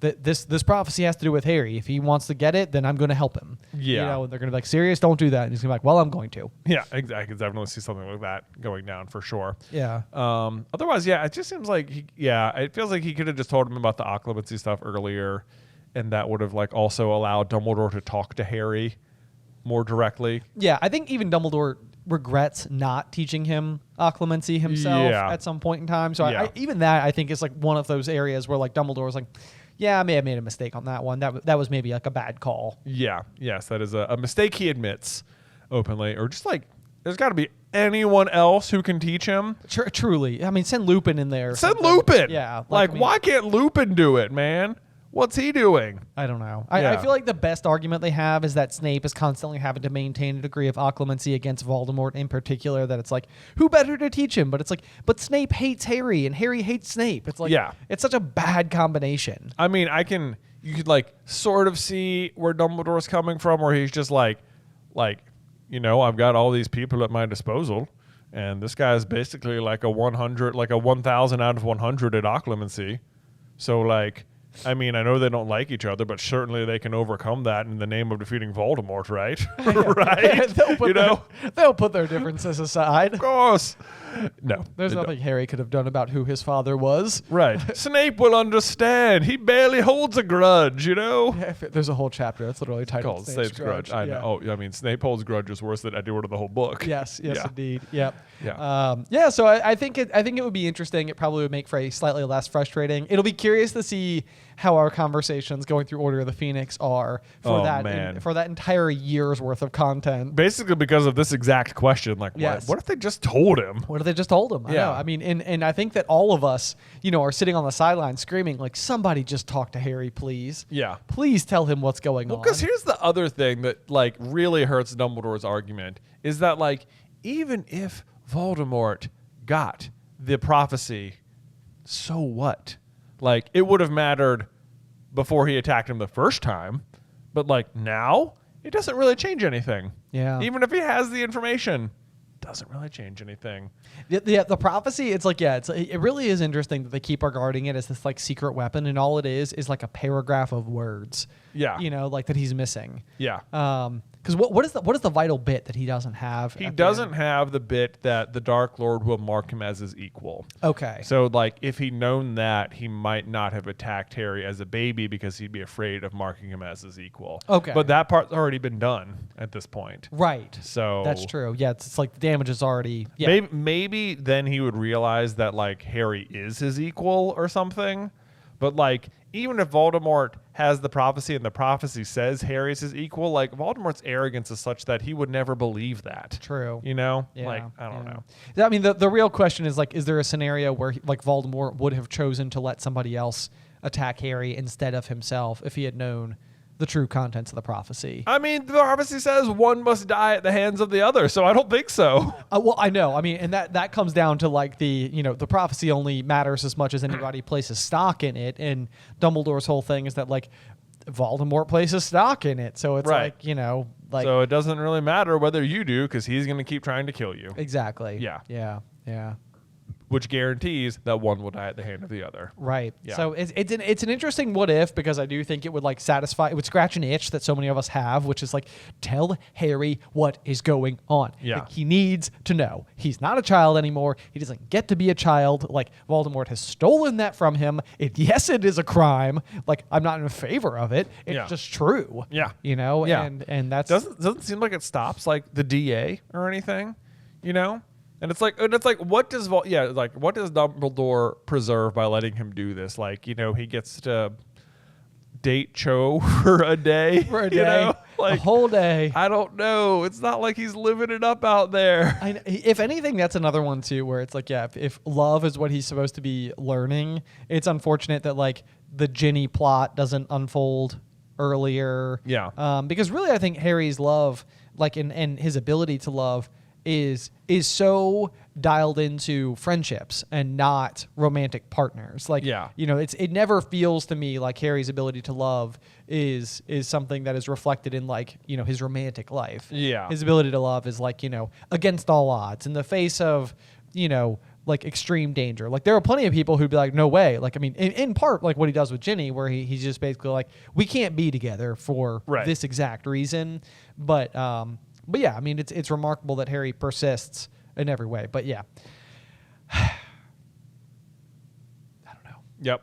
Speaker 2: this prophecy has to do with Harry. If he wants to get it, then I'm going to help him.
Speaker 1: Yeah.
Speaker 2: And they're going to be Sirius, don't do that. And he's going to be well, I'm going to.
Speaker 1: Yeah, exactly. I could definitely see something like that going down for sure.
Speaker 2: Yeah.
Speaker 1: Otherwise, it just seems it feels like he could have just told him about the occlumency stuff earlier, and that would have also allowed Dumbledore to talk to Harry more directly.
Speaker 2: Yeah, I think even Dumbledore regrets not teaching him occlumency himself at some point in time. So even that, I think, is one of those areas where Dumbledore's I may have made a mistake on that one. That was maybe a bad call.
Speaker 1: Yeah. Yes, that is a mistake he admits openly. Or just there's got to be anyone else who can teach him.
Speaker 2: Truly. I mean, send Lupin in there.
Speaker 1: Send Lupin!
Speaker 2: Yeah.
Speaker 1: Why can't Lupin do it, man? What's he doing?
Speaker 2: I don't know. I feel like the best argument they have is that Snape is constantly having to maintain a degree of occlumency against Voldemort in particular, that it's who better to teach him? But it's but Snape hates Harry and Harry hates Snape. It's it's such a bad combination.
Speaker 1: I mean, you could sort of see where Dumbledore's coming from, where he's just I've got all these people at my disposal, and this guy's basically a 100, a 1,000 out of 100 at occlumency. So I mean, I know they don't like each other, but certainly they can overcome that in the name of defeating Voldemort, right? Right?
Speaker 2: They'll put their differences aside.
Speaker 1: Of course. No.
Speaker 2: There's
Speaker 1: they
Speaker 2: nothing Harry could have done about who his father was.
Speaker 1: don't. Right. Snape will understand. He barely holds a grudge, you know?
Speaker 2: Yeah, there's a whole chapter that's literally titled
Speaker 1: Called Snape's Grudge. I know. Oh, I mean, Snape holds grudge is worse than Edward of the whole book.
Speaker 2: Yes,
Speaker 1: Yeah.
Speaker 2: indeed. Yep.
Speaker 1: Yeah.
Speaker 2: So I think it would be interesting. It probably would make for a slightly less frustrating. It'll be curious to see how our conversations going through Order of the Phoenix are for for that entire year's worth of content.
Speaker 1: Basically because of this exact question. Like,
Speaker 2: Yes.
Speaker 1: what if they just told him?
Speaker 2: What if they just told him? I
Speaker 1: Yeah.
Speaker 2: know. I mean, and I think that all of us, are sitting on the sideline screaming, like, somebody just talk to Harry, please.
Speaker 1: Yeah.
Speaker 2: Please tell him what's going on.
Speaker 1: Because here's the other thing that, like, really hurts Dumbledore's argument is that, like, even if Voldemort got the prophecy, so what? Like, it would have mattered before he attacked him the first time, but, like, now it doesn't really change anything.
Speaker 2: Yeah.
Speaker 1: Even if he has the information, doesn't really change anything.
Speaker 2: The prophecy, it's like, it really is interesting that they keep regarding it as this, like, secret weapon, and all it is like a paragraph of words.
Speaker 1: Yeah.
Speaker 2: Like that he's missing.
Speaker 1: Yeah.
Speaker 2: Because what is the vital bit that he doesn't have?
Speaker 1: He
Speaker 2: at the
Speaker 1: doesn't
Speaker 2: end?
Speaker 1: have the bit that the Dark Lord will mark him as his equal.
Speaker 2: Okay.
Speaker 1: So, like, if he'd known that, he might not have attacked Harry as a baby because he'd be afraid of marking him as his equal.
Speaker 2: Okay.
Speaker 1: But that part's already been done at this point.
Speaker 2: Right.
Speaker 1: So
Speaker 2: That's true. Yeah, it's like the damage is already. Yeah.
Speaker 1: Maybe then he would realize that, like, Harry is his equal or something. But, like, even if Voldemort has the prophecy and the prophecy says Harry's his equal, like, Voldemort's arrogance is such that he would never believe that.
Speaker 2: True.
Speaker 1: You know?
Speaker 2: Yeah,
Speaker 1: Like, I don't know.
Speaker 2: I mean, the real question is, like, is there a scenario where like Voldemort would have chosen to let somebody else attack Harry instead of himself if he had known the true contents of the prophecy?
Speaker 1: I mean, the prophecy says one must die at the hands of the other, so I don't think so.
Speaker 2: Well, I know. I mean, and that comes down to, like, the prophecy only matters as much as anybody places stock in it. And Dumbledore's whole thing is that, like, Voldemort places stock in it. So it's
Speaker 1: Right.
Speaker 2: like,
Speaker 1: So it doesn't really matter whether you do, because he's going to keep trying to kill you,
Speaker 2: exactly.
Speaker 1: Yeah.
Speaker 2: Yeah.
Speaker 1: which guarantees that one will die at the hand of the other.
Speaker 2: Right.
Speaker 1: Yeah.
Speaker 2: So it's an interesting what if, because I do think it would, like, it would scratch an itch that so many of us have, which is, like, tell Harry what is going on.
Speaker 1: Yeah.
Speaker 2: Like, he needs to know. He's not a child anymore. He doesn't get to be a child. Like, Voldemort has stolen that from him. Yes, it is a crime. Like, I'm not in favor of it. It's
Speaker 1: Yeah.
Speaker 2: just true.
Speaker 1: Yeah.
Speaker 2: Yeah. And that's
Speaker 1: Doesn't seem like it stops, like, the DA or anything, And it's like what does what does Dumbledore preserve by letting him do this? Like, he gets to date Cho for a day.
Speaker 2: For a day.
Speaker 1: Like,
Speaker 2: a whole day.
Speaker 1: I don't know. It's not like he's living it up out there.
Speaker 2: If anything, that's another one too, where it's like, if love is what he's supposed to be learning, it's unfortunate that, like, the Ginny plot doesn't unfold earlier.
Speaker 1: Yeah.
Speaker 2: Because really, I think Harry's love, like, and his ability to love, is so dialed into friendships and not romantic partners. Like,
Speaker 1: Yeah.
Speaker 2: it never feels to me like Harry's ability to love is something that is reflected in, like, his romantic life.
Speaker 1: Yeah.
Speaker 2: His ability to love is, like, against all odds, in the face of, like, extreme danger. Like, there are plenty of people who'd be like, no way. Like, I mean, in part, like what he does with Ginny, where he's just basically like, we can't be together for
Speaker 1: Right.
Speaker 2: this exact reason. But yeah, I mean, it's remarkable that Harry persists in every way. But yeah, I don't know.
Speaker 1: Yep.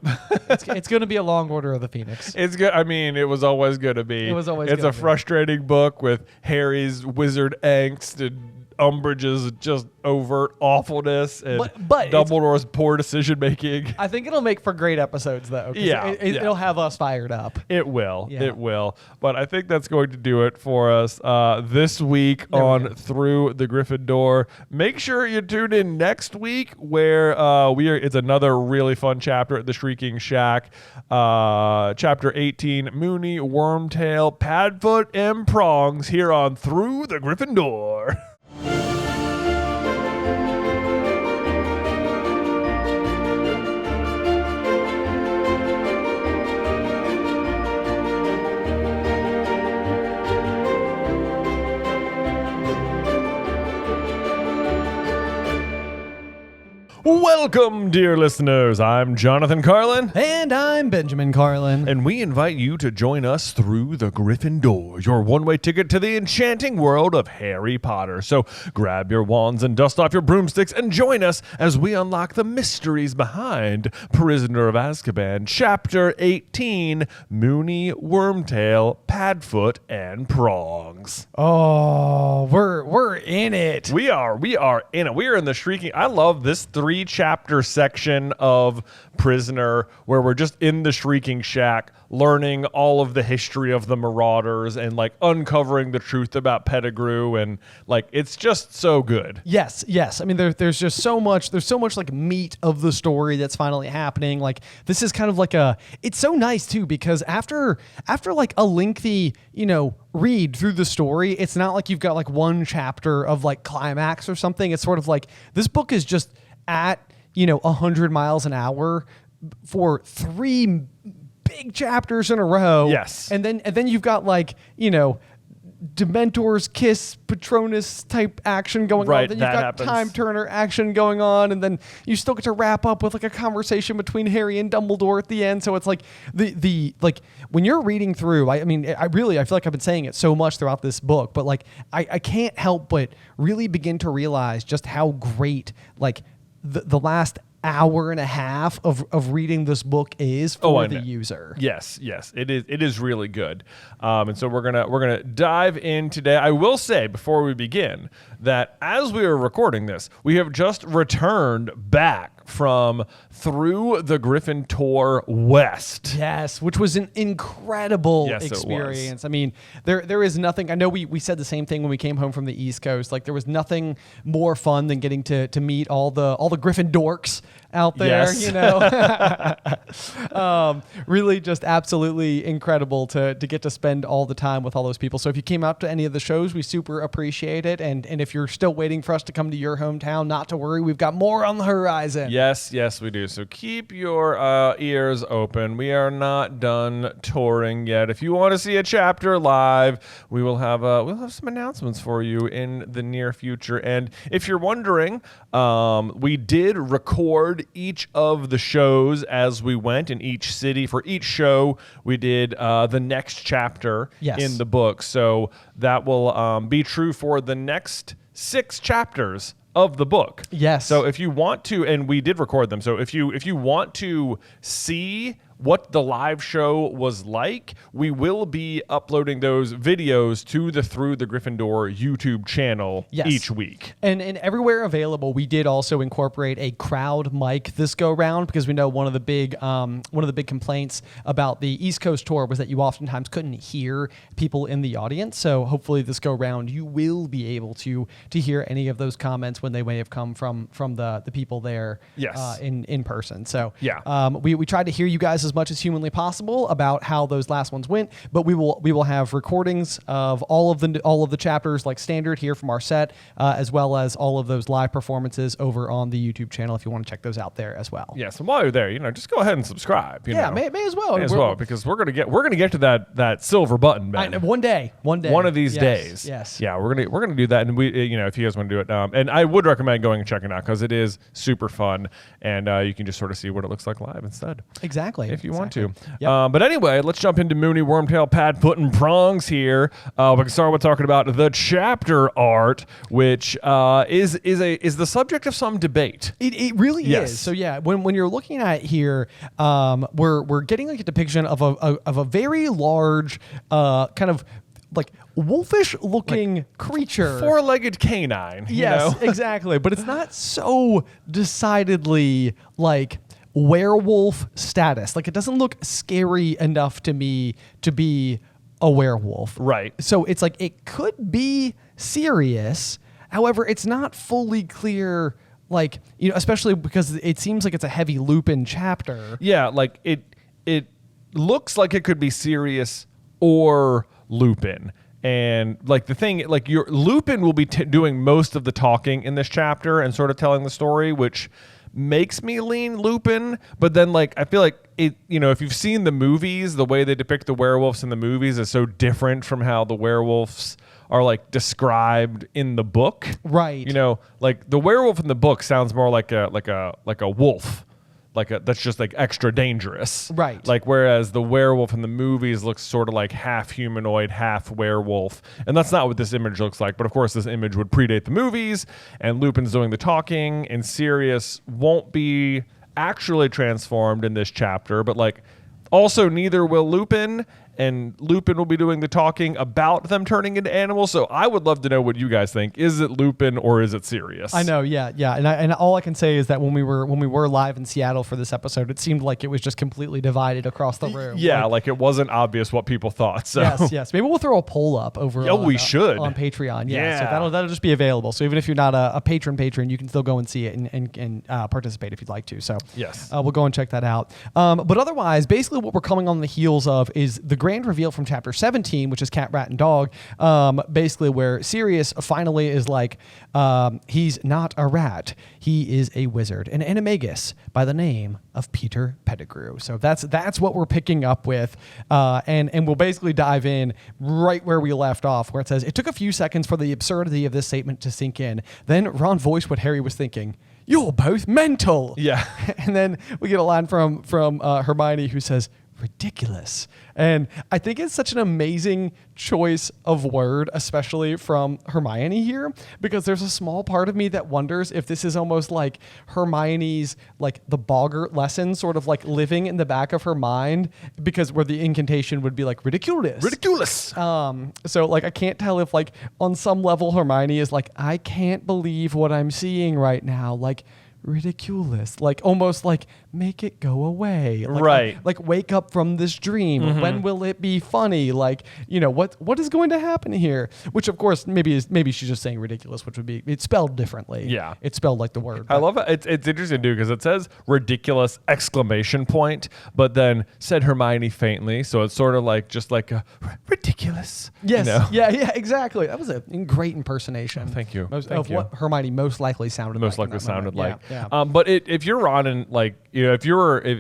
Speaker 2: It's going to be a long Order of the Phoenix.
Speaker 1: It's good. I mean, it was always going to be.
Speaker 2: It was always
Speaker 1: It's
Speaker 2: gonna
Speaker 1: a
Speaker 2: be.
Speaker 1: frustrating book with Harry's wizard angst and Umbridge's just overt awfulness and
Speaker 2: but
Speaker 1: Dumbledore's poor decision making.
Speaker 2: I think it'll make for great episodes, though. 'Cause
Speaker 1: Yeah,
Speaker 2: it'll have us fired up.
Speaker 1: It will.
Speaker 2: Yeah.
Speaker 1: It will. But I think that's going to do it for us this week
Speaker 2: There we
Speaker 1: on
Speaker 2: go.
Speaker 1: Through the Griffin Door. Make sure you tune in next week where it's another really fun chapter at the Shrieking Shack. Chapter 18, Moony, Wormtail, Padfoot, and Prongs here on Through the Griffin Door. Welcome, dear listeners. I'm Jonathan Carlin.
Speaker 2: And I'm Benjamin Carlin.
Speaker 1: And we invite you to join us through the Griffin door, your one-way ticket to the enchanting world of Harry Potter. So grab your wands and dust off your broomsticks and join us as we unlock the mysteries behind Prisoner of Azkaban, Chapter 18, Moony, Wormtail, Padfoot, and Prongs.
Speaker 2: Oh, we're in it.
Speaker 1: We are in it. We are in the Shrieking. I love this 3-chapter section of Prisoner where we're just in the Shrieking Shack learning all of the history of the Marauders and like uncovering the truth about Pettigrew, and like it's just so good.
Speaker 2: Yes. I mean, there's just so much. There's so much like meat of the story that's finally happening. Like this is kind of like it's so nice too, because after like a lengthy, read through the story, it's not like you've got like one chapter of like climax or something. It's sort of like this book is just at 100 miles an hour for 3 big chapters in a row.
Speaker 1: Yes.
Speaker 2: And then you've got like, Dementor's kiss Patronus type action going on. Then you've got
Speaker 1: happens.
Speaker 2: Time Turner action going on, and then you still get to wrap up with like a conversation between Harry and Dumbledore at the end. So it's like the like when you're reading through, I feel like I've been saying it so much throughout this book, but like I can't help but really begin to realize just how great like the last hour and a half of reading this book is for the user.
Speaker 1: Yes, it is really good. And so we're gonna dive in today. I will say before we begin that as we are recording this, we have just returned back from through the Griffin tour west.
Speaker 2: Yes, which was an incredible
Speaker 1: Yes,
Speaker 2: experience. I mean, there is nothing. I know we said the same thing when we came home from the East Coast. Like there was nothing more fun than getting to meet all the Griffin dorks out there.
Speaker 1: Yes.
Speaker 2: Really just absolutely incredible to get to spend all the time with all those people. So if you came out to any of the shows, we super appreciate it. And if you're still waiting for us to come to your hometown, not to worry, we've got more on the horizon.
Speaker 1: Yes, we do. So keep your ears open. We are not done touring yet. If you want to see a chapter live, we'll have some announcements for you in the near future. And if you're wondering, we did record each of the shows as we went in each city. For each show, we did the next chapter in the book. So that will be true for the next 6 chapters of the book.
Speaker 2: Yes.
Speaker 1: So if you want to, and we did record them. So if you want to see what the live show was like, we will be uploading those videos to the Through the Griffin Door YouTube channel each week.
Speaker 2: And everywhere available, we did also incorporate a crowd mic this go round, because we know one of the big complaints about the East Coast tour was that you oftentimes couldn't hear people in the audience. So hopefully this go round you will be able to hear any of those comments when they may have come from the people there in person. So we tried to hear you guys as much as humanly possible about how those last ones went, but we will have recordings of all of the chapters like standard here from our set, as well as all of those live performances over on the YouTube channel if you want to check those out there as well.
Speaker 1: Yes, and while you're there, just go ahead and subscribe.
Speaker 2: May as well.
Speaker 1: May as well, because we're gonna get to that silver button, Ben.
Speaker 2: One day, one
Speaker 1: of these days.
Speaker 2: Yes.
Speaker 1: Yeah, we're gonna do that, and we, if you guys want to do it, and I would recommend going and checking it out because it is super fun, and you can just sort of see what it looks like live instead.
Speaker 2: Exactly.
Speaker 1: If you want to.
Speaker 2: Yep.
Speaker 1: But anyway, let's jump into Moony, Wormtail, Padfoot, and Prongs here. We can start with talking about the chapter art, which is the subject of some debate.
Speaker 2: It really is. So yeah, when you're looking at it here, we're getting like a depiction of a very large kind of like wolfish looking creature,
Speaker 1: 4-legged canine.
Speaker 2: Yes, exactly. But it's not so decidedly like werewolf status. Like it doesn't look scary enough to me to be a werewolf.
Speaker 1: Right.
Speaker 2: So it's like it could be Sirius. However, it's not fully clear, like, especially because it seems like it's a heavy Lupin chapter.
Speaker 1: Yeah, like it looks like it could be Sirius or Lupin. And like the thing, like Lupin will be doing most of the talking in this chapter and sort of telling the story, which makes me lean Lupin. But then like I feel like it, if you've seen the movies, the way they depict the werewolves in the movies is so different from how the werewolves are like described in the book.
Speaker 2: Right.
Speaker 1: You know, like the werewolf in the book sounds more like a wolf. That's just like extra dangerous.
Speaker 2: Right.
Speaker 1: Like whereas the werewolf in the movies looks sort of like half humanoid, half werewolf. And that's not what this image looks like. But of course this image would predate the movies, and Lupin's doing the talking, and Sirius won't be actually transformed in this chapter, but like also neither will Lupin. And Lupin will be doing the talking about them turning into animals. So I would love to know what you guys think. Is it Lupin or is it Sirius?
Speaker 2: I know, yeah. And all I can say is that when we were live in Seattle for this episode, it seemed like it was just completely divided across the room.
Speaker 1: Yeah, like it wasn't obvious what people thought. So
Speaker 2: yes. Maybe we'll throw a poll up over.
Speaker 1: We should
Speaker 2: on Patreon. Yeah.
Speaker 1: Yeah.
Speaker 2: So that'll just be available. So even if you're not a patron, you can still go and see it and participate if you'd like to. So
Speaker 1: yes,
Speaker 2: we'll go and check that out. But otherwise, basically, what we're coming on the heels of is the grand reveal from chapter 17, which is Cat, Rat, and Dog, basically where Sirius finally is like, he's not a rat. He is a wizard, an animagus by the name of Peter Pettigrew. So that's what we're picking up with. And we'll basically dive in right where we left off, where it says, it took a few seconds for the absurdity of this statement to sink in. Then Ron voiced what Harry was thinking. You're both mental.
Speaker 1: Yeah.
Speaker 2: And then we get a line from Hermione who says, ridiculous. And I think it's such an amazing choice of word, especially from Hermione here, because there's a small part of me that wonders if this is almost like Hermione's, like the Boggart lesson, sort of like living in the back of her mind, because where the incantation would be like ridiculous. So like I can't tell if like on some level Hermione is like, I can't believe what I'm seeing right now. Like, ridiculous, like almost like make it go away, like,
Speaker 1: right?
Speaker 2: Like wake up from this dream. Mm-hmm. When will it be funny? Like, you know, what is going to happen here? Which of course maybe she's just saying ridiculous, which would be it's spelled differently.
Speaker 1: Yeah,
Speaker 2: it's spelled like the word.
Speaker 1: I love it. It's interesting too because it says ridiculous exclamation point, but then said Hermione faintly, so it's sort of like just like a ridiculous.
Speaker 2: Yes.
Speaker 1: You know?
Speaker 2: Yeah. Exactly. That was a great impersonation.
Speaker 1: Oh, thank you.
Speaker 2: Of what Hermione most likely sounded like.
Speaker 1: Yeah. But if you're Ron and like, you know,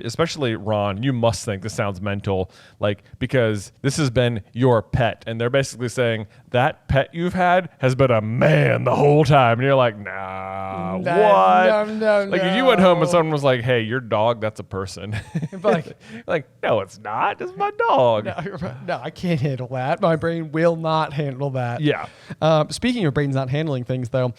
Speaker 1: especially Ron, you must think this sounds mental, like, because this has been your pet. And they're basically saying that pet you've had has been a man the whole time. And you're like, nah, what?
Speaker 2: No.
Speaker 1: Like if you went home and someone was like, hey, your dog, that's a person. like, no, it's not. It's my dog.
Speaker 2: No, I can't handle that. My brain will not handle that.
Speaker 1: Yeah.
Speaker 2: Speaking of brains not handling things, though,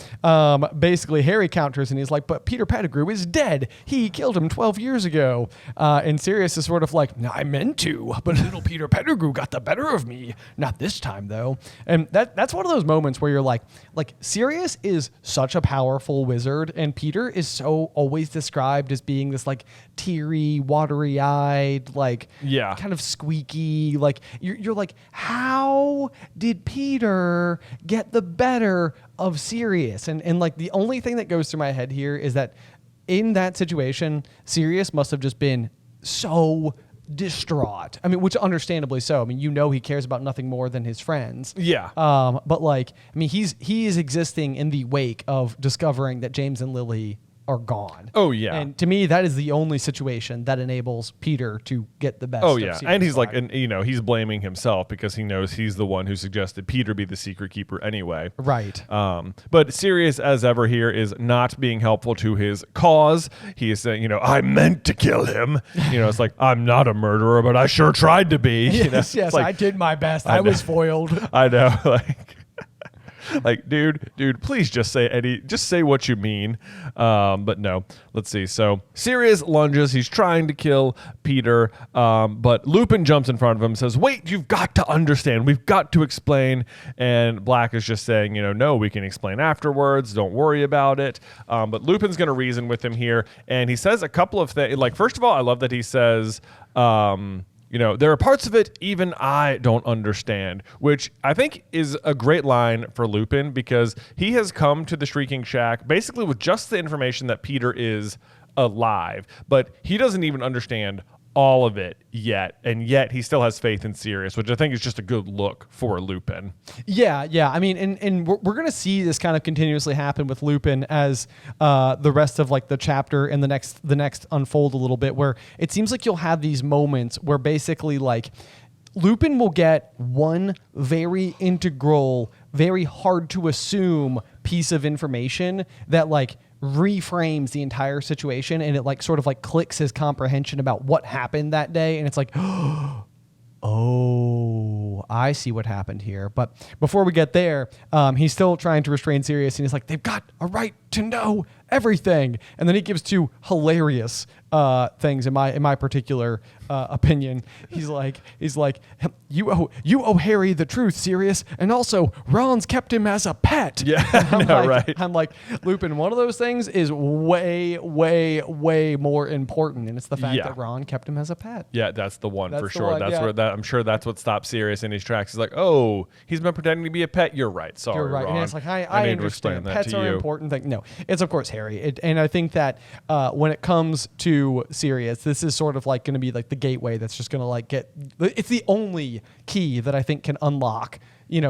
Speaker 2: basically Harry counters and he's like, but Peter Pettigrew is dead. He killed him 12 years ago. And Sirius is sort of like, I meant to, but little Peter Pettigrew got the better of me. Not this time, though. And that's one of those moments where you're like Sirius is such a powerful wizard, and Peter is so always described as being this like teary, watery-eyed, like kind of squeaky. Like you're like, how did Peter get the better of Sirius? And like the only thing that goes through my head here is that in that situation, Sirius must have just been so distraught. I mean, which understandably so. I mean, you know, he cares about nothing more than his friends.
Speaker 1: Yeah.
Speaker 2: But like, I mean, he is existing in the wake of discovering that James and Lily are gone.
Speaker 1: Oh yeah.
Speaker 2: And to me, that is the only situation that enables Peter to get the best.
Speaker 1: Oh yeah. And he's like, and you know, he's blaming himself because he knows he's the one who suggested Peter be the secret keeper anyway.
Speaker 2: Right.
Speaker 1: But Sirius, as ever here, is not being helpful to his cause. He is saying, you know, I meant to kill him. You know, it's like, I'm not a murderer, but I sure tried to be.
Speaker 2: Yes,
Speaker 1: you know?
Speaker 2: yes,
Speaker 1: Like,
Speaker 2: I did my best. I was foiled.
Speaker 1: I know, like, dude, please just say what you mean. But no, let's see. So Sirius lunges. He's trying to kill Peter. But Lupin jumps in front of him and says, wait, you've got to understand. We've got to explain. And Black is just saying, you know, no, we can explain afterwards. Don't worry about it. But Lupin's going to reason with him here. And he says a couple of things. Like, first of all, I love that he says, you know, there are parts of it even I don't understand, which I think is a great line for Lupin because he has come to the Shrieking Shack basically with just the information that Peter is alive, but he doesn't even understand all of it yet, and yet he still has faith in Sirius, which I think is just a good look for Lupin. Yeah. I mean, and we're going to see this kind of continuously happen with Lupin as the rest of like the chapter and the next unfold a little bit, where it seems like you'll have these moments where basically like Lupin will get one very integral,
Speaker 2: very hard to assume piece of information that like reframes the entire situation, and it like sort of like clicks his comprehension about what happened that day, and it's like, oh, I see what happened here. But before we get there, he's still trying to restrain Sirius, and he's like, they've got a right to know everything. And then he gives two hilarious things in my particular opinion. He's like, you owe Harry the truth, Sirius, and also Ron's kept him as a pet.
Speaker 1: Yeah, right.
Speaker 2: I'm like, Lupin, one of those things is way, way, way more important, and it's the fact that Ron kept him as a pet.
Speaker 1: Yeah, that's the one for sure.
Speaker 2: One,
Speaker 1: that's where I'm sure that's what stopped Sirius in his tracks. He's like, oh, he's been pretending to be a pet. You're right. Sorry,
Speaker 2: You're right.
Speaker 1: Ron.
Speaker 2: And it's like, I understand. Pets are an important thing. No, it's of course Harry. And I think that when it comes to Sirius, this is sort of like going to be like the gateway that's just going to like it's the only key that I think can unlock,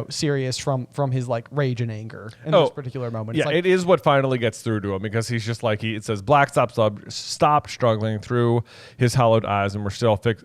Speaker 2: Sirius from his like rage and anger in this particular moment.
Speaker 1: Yeah,
Speaker 2: it's like,
Speaker 1: it is what finally gets through to him, because he's just like, it says Black stopped struggling through his hollowed eyes, and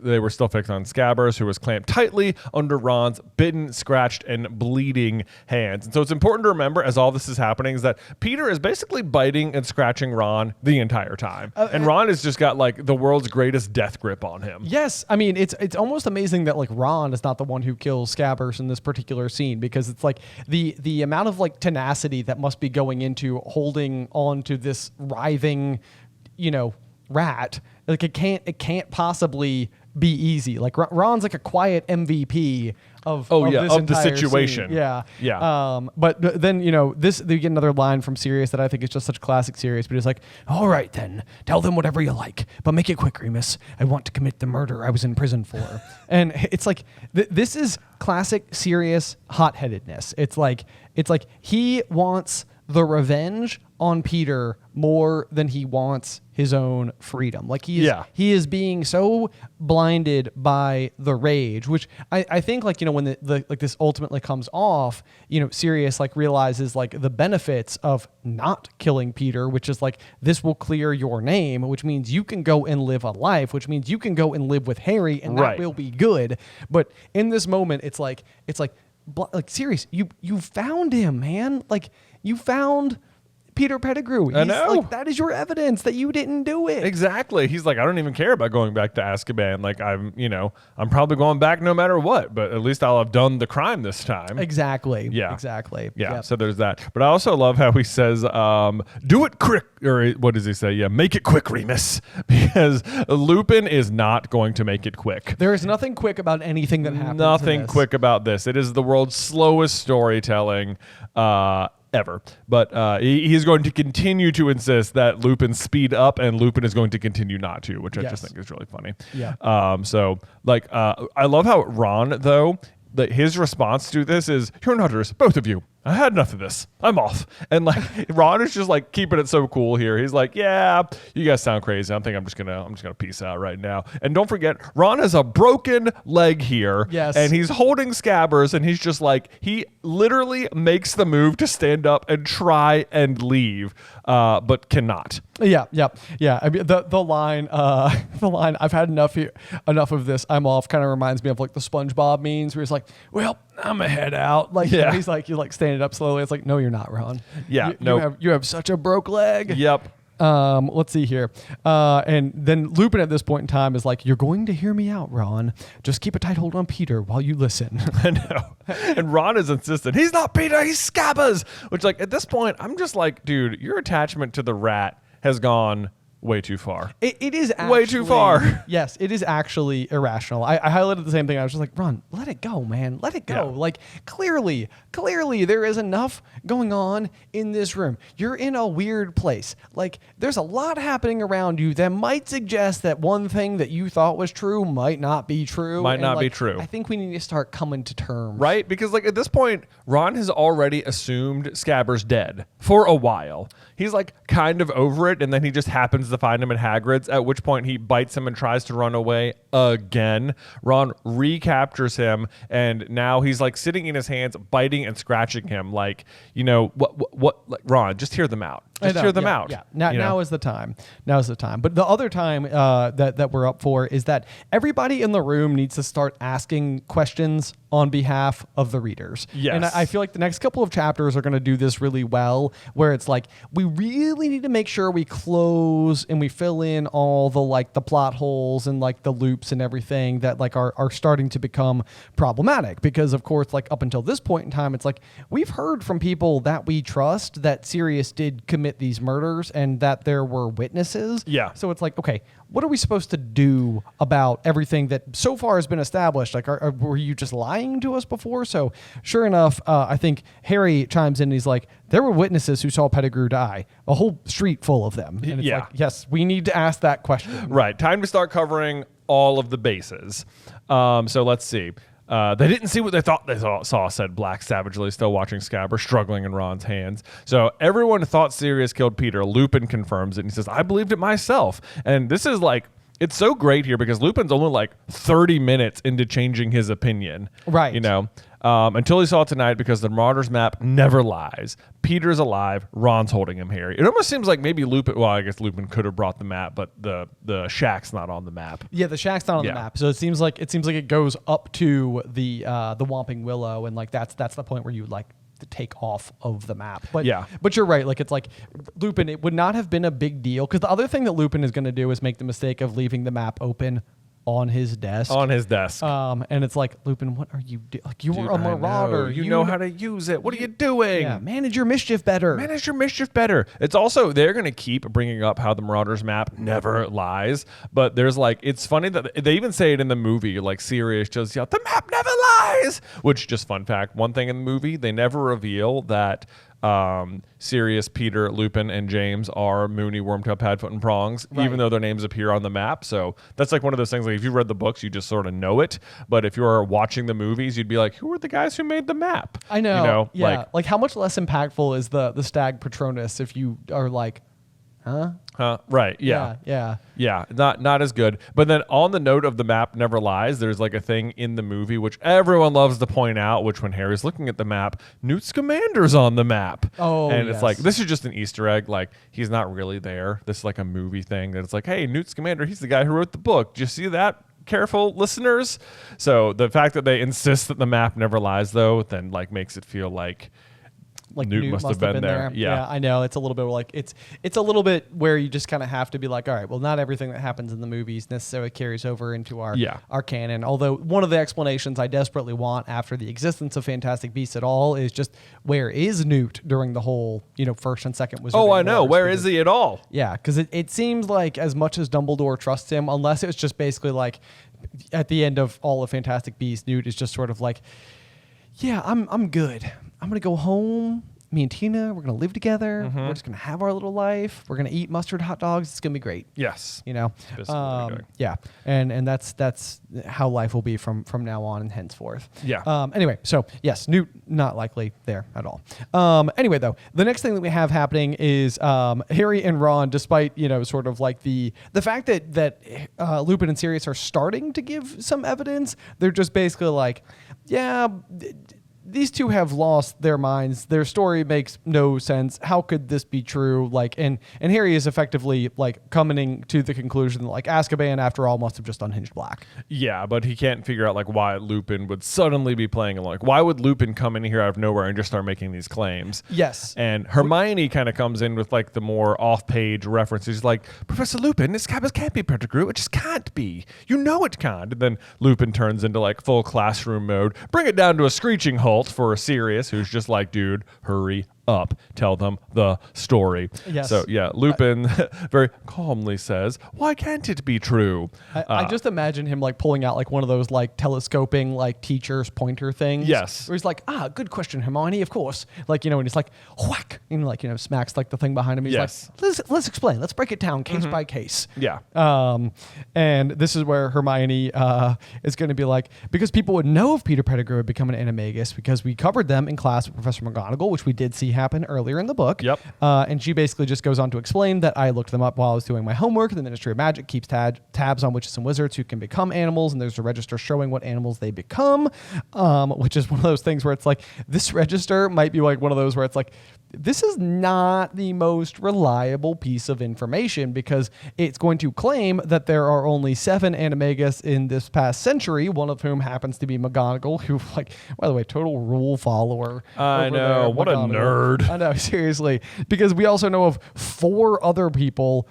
Speaker 1: they were still fixed on Scabbers, who was clamped tightly under Ron's bitten, scratched, and bleeding hands. And so it's important to remember, as all this is happening, is that Peter is basically biting and scratching Ron the entire time, and Ron has just got like the world's greatest death grip on him.
Speaker 2: Yes, I mean it's almost amazing that like Ron is not the one who kills Scabbers in this particular scene, because it's like the amount of like tenacity that must be going into holding on to this writhing, rat. Like it can't possibly be easy. Like Ron's like a quiet MVP of the
Speaker 1: situation.
Speaker 2: Scene. Yeah.
Speaker 1: Yeah.
Speaker 2: But then, they get another line from Sirius that I think is just such classic Sirius, but he's like, all right then, tell them whatever you like, but make it quick, Remus. I want to commit the murder I was in prison for. And it's like, this is classic Sirius hot-headedness. It's like he wants the revenge on Peter more than he wants his own freedom. Like he is being so blinded by the rage, which I think like, when the like this ultimately comes off, Sirius like realizes like the benefits of not killing Peter, which is like, this will clear your name, which means you can go and live a life, which means you can go and live with Harry, and that will be good. But in this moment, it's like Sirius, you found him, man. Like you found Peter Pettigrew.
Speaker 1: I know.
Speaker 2: Like, that is your evidence that you didn't do it.
Speaker 1: Exactly. He's like, I don't even care about going back to Azkaban. Like I'm probably going back no matter what, but at least I'll have done the crime this time.
Speaker 2: Exactly.
Speaker 1: Yeah.
Speaker 2: Exactly.
Speaker 1: Yeah.
Speaker 2: Yep.
Speaker 1: So there's that. But I also love how he says, do it quick, or what does he say? Yeah, make it quick, Remus, because Lupin is not going to make it quick.
Speaker 2: There is nothing quick about anything that happens.
Speaker 1: Nothing quick about this. It is the world's slowest storytelling ever. But he's going to continue to insist that Lupin speed up, and Lupin is going to continue not to, which I just think is really funny.
Speaker 2: Yeah.
Speaker 1: So like, I love how Ron, though, that his response to this is, "You're nutters, both of you. I had enough of this. I'm off." And like Ron is just like keeping it so cool here. He's like, "Yeah, you guys sound crazy. I think I'm just gonna peace out right now." And don't forget, Ron has a broken leg here.
Speaker 2: Yes.
Speaker 1: And he's holding Scabbers, and he's just like, he literally makes the move to stand up and try and leave, but cannot.
Speaker 2: Yeah. I mean, the line, "I've had enough of this. I'm off," kind of reminds me of like the SpongeBob memes where he's like, "Well, I'm a head out." Like, he's like, you're like standing up slowly. It's like, no, you're not, Ron.
Speaker 1: Yeah.
Speaker 2: You have such a broke leg.
Speaker 1: Yep.
Speaker 2: Let's see here. And then Lupin at this point in time is like, "You're going to hear me out, Ron. Just keep a tight hold on Peter while you listen."
Speaker 1: I know. And Ron is insistent. He's not Peter, he's Scabbers. Which, like, at this point, I'm just like, dude, your attachment to the rat has gone way too far.
Speaker 2: It is actually,
Speaker 1: way too far.
Speaker 2: Yes, it is actually irrational. I highlighted the same thing. I was just like, Ron, let it go, man. Let it go.
Speaker 1: Yeah.
Speaker 2: Like, clearly there is enough going on in this room. You're in a weird place. Like, there's a lot happening around you that might suggest that one thing that you thought was true might not be true.
Speaker 1: Might not be true.
Speaker 2: I think we need to start coming to terms.
Speaker 1: Right? Because, like, at this point, Ron has already assumed Scabbers dead for a while. He's, like, kind of over it, and then he just happens to find him at Hagrid's, at which point he bites him and tries to run away again. Ron recaptures him, and now he's, like, sitting in his hands, biting and scratching him. Like, what, like, Ron, just hear them out. Just hear them
Speaker 2: yeah,
Speaker 1: out.
Speaker 2: Yeah. Now is the time. Now is the time. But the other time that we're up for is that everybody in the room needs to start asking questions on behalf of the readers.
Speaker 1: Yes.
Speaker 2: And I feel like the next couple of chapters are going to do this really well, where it's like, we really need to make sure we close and we fill in all the like the plot holes and like the loops and everything that like are starting to become problematic. Because of course, like up until this point in time, it's like, we've heard from people that we trust that Sirius did commit these murders and that there were witnesses.
Speaker 1: Yeah.
Speaker 2: So it's like, okay, what are we supposed to do about everything that so far has been established? Like, were you just lying to us before? So sure enough, I think Harry chimes in and he's like, there were witnesses who saw Pettigrew die, a whole street full of them. And it's like, yes, we need to ask that question.
Speaker 1: Right. Time to start covering all of the bases. So let's see. They didn't see what they thought they saw, said Black savagely, still watching Scabbers struggling in Ron's hands. So everyone thought Sirius killed Peter. Lupin confirms it, and he says, I believed it myself. And this is like, it's so great here because Lupin's only like 30 minutes into changing his opinion.
Speaker 2: Right.
Speaker 1: You know, until he saw it tonight because the Marauder's map never lies. Peter's alive. Ron's holding him here. It almost seems like maybe Lupin, well, I guess Lupin could have brought the map, but the shack's not on the map.
Speaker 2: Yeah, the shack's not on the map. So it seems like it goes up to the Whomping Willow, and like that's the point where you like to take off of the map. But but you're right. Like it's like Lupin, it would not have been a big deal because the other thing that Lupin is going to do is make the mistake of leaving the map open on his desk. And it's like, Lupin, what are you doing? Like, you're a marauder.
Speaker 1: You know how to use it. What are you doing?
Speaker 2: Yeah, manage your mischief better.
Speaker 1: It's also, they're going to keep bringing up how the Marauder's map never lies. But there's like, it's funny that they even say it in the movie, like Sirius just yelled, the map never lies. Which, just fun fact, one thing in the movie, they never reveal that Sirius, Peter, Lupin, and James are Moony, Wormtail, Padfoot, and Prongs, even though their names appear on the map. So that's like one of those things, like if you read the books, you just sort of know it. But if you're watching the movies, you'd be like, who are the guys who made the map?
Speaker 2: I know.
Speaker 1: You know,
Speaker 2: yeah. Like how much less impactful is the Stag Patronus if you are like, huh?
Speaker 1: Right. Yeah.
Speaker 2: Yeah.
Speaker 1: Not as good. But then on the note of the map never lies, there's like a thing in the movie which everyone loves to point out, which when Harry's looking at the map, Newt Scamander's on the map.
Speaker 2: Oh,
Speaker 1: and it's like, this is just an Easter egg. Like, he's not really there. This is like a movie thing that it's like, hey, Newt Scamander, he's the guy who wrote the book. Do you see that? Careful listeners. So the fact that they insist that the map never lies, though, then like makes it feel like Newt must have been there.
Speaker 2: Yeah, I know. It's a little bit like it's a little bit where you just kind of have to be like, all right, well, not everything that happens in the movies necessarily carries over into our canon. Although one of the explanations I desperately want after the existence of Fantastic Beasts at all is just where is Newt during the whole first and second Wizarding
Speaker 1: I know.
Speaker 2: Wars?
Speaker 1: Where is he at all?
Speaker 2: Yeah, because it seems like as much as Dumbledore trusts him, unless it's just basically like at the end of all of Fantastic Beasts, Newt is just sort of like, yeah, I'm good. I'm going to go home. Me and Tina, we're going to live together.
Speaker 1: Mm-hmm.
Speaker 2: We're just going to have our little life. We're going to eat mustard hot dogs. It's going to be great.
Speaker 1: Yes.
Speaker 2: Yeah. And that's how life will be from now on and henceforth.
Speaker 1: Yeah.
Speaker 2: Anyway, so yes, Newt not likely there at all. Anyway, though, the next thing that we have happening is Harry and Ron, despite, sort of like the fact that Lupin and Sirius are starting to give some evidence, they're just basically like, yeah, these two have lost their minds. Their story makes no sense. How could this be true? Like, and Harry is effectively like coming to the conclusion that like Azkaban, after all, must have just unhinged Black.
Speaker 1: Yeah, but he can't figure out like why Lupin would suddenly be playing along. Like, why would Lupin come in here out of nowhere and just start making these claims?
Speaker 2: Yes.
Speaker 1: And Hermione kind of comes in with like the more off-page references, like, Professor Lupin, this Scabbers can't be Pettigrew. It just can't be. You know it can't. And then Lupin turns into like full classroom mode. Bring it down to a screeching halt for Sirius, who's just like, dude, hurry up, tell them the story.
Speaker 2: Yes.
Speaker 1: So yeah, Lupin very calmly says, why can't it be true?
Speaker 2: I just imagine him like pulling out like one of those like telescoping like teacher's pointer things.
Speaker 1: Yes.
Speaker 2: Where he's like, good question, Hermione, of course. Like, and he's like, whack, and like, smacks like the thing behind him. He's
Speaker 1: yes.
Speaker 2: like, let's explain. Let's break it down case by case.
Speaker 1: Yeah.
Speaker 2: And this is where Hermione is going to be like, because people would know if Peter Pettigrew had become an animagus because we covered them in class with Professor McGonagall, which we did see happen earlier in the book.
Speaker 1: Yep.
Speaker 2: And she basically just goes on to explain that I looked them up while I was doing my homework. The Ministry of Magic keeps tabs on witches and wizards who can become animals, and there's a register showing what animals they become, which is one of those things where it's like, this register might be like one of those where it's like, this is not the most reliable piece of information because it's going to claim that there are only 7 animagus in this past century, one of whom happens to be McGonagall, who, like, by the way, total rule follower.
Speaker 1: I know. What a nerd.
Speaker 2: I know, seriously. Because we also know of 4 other people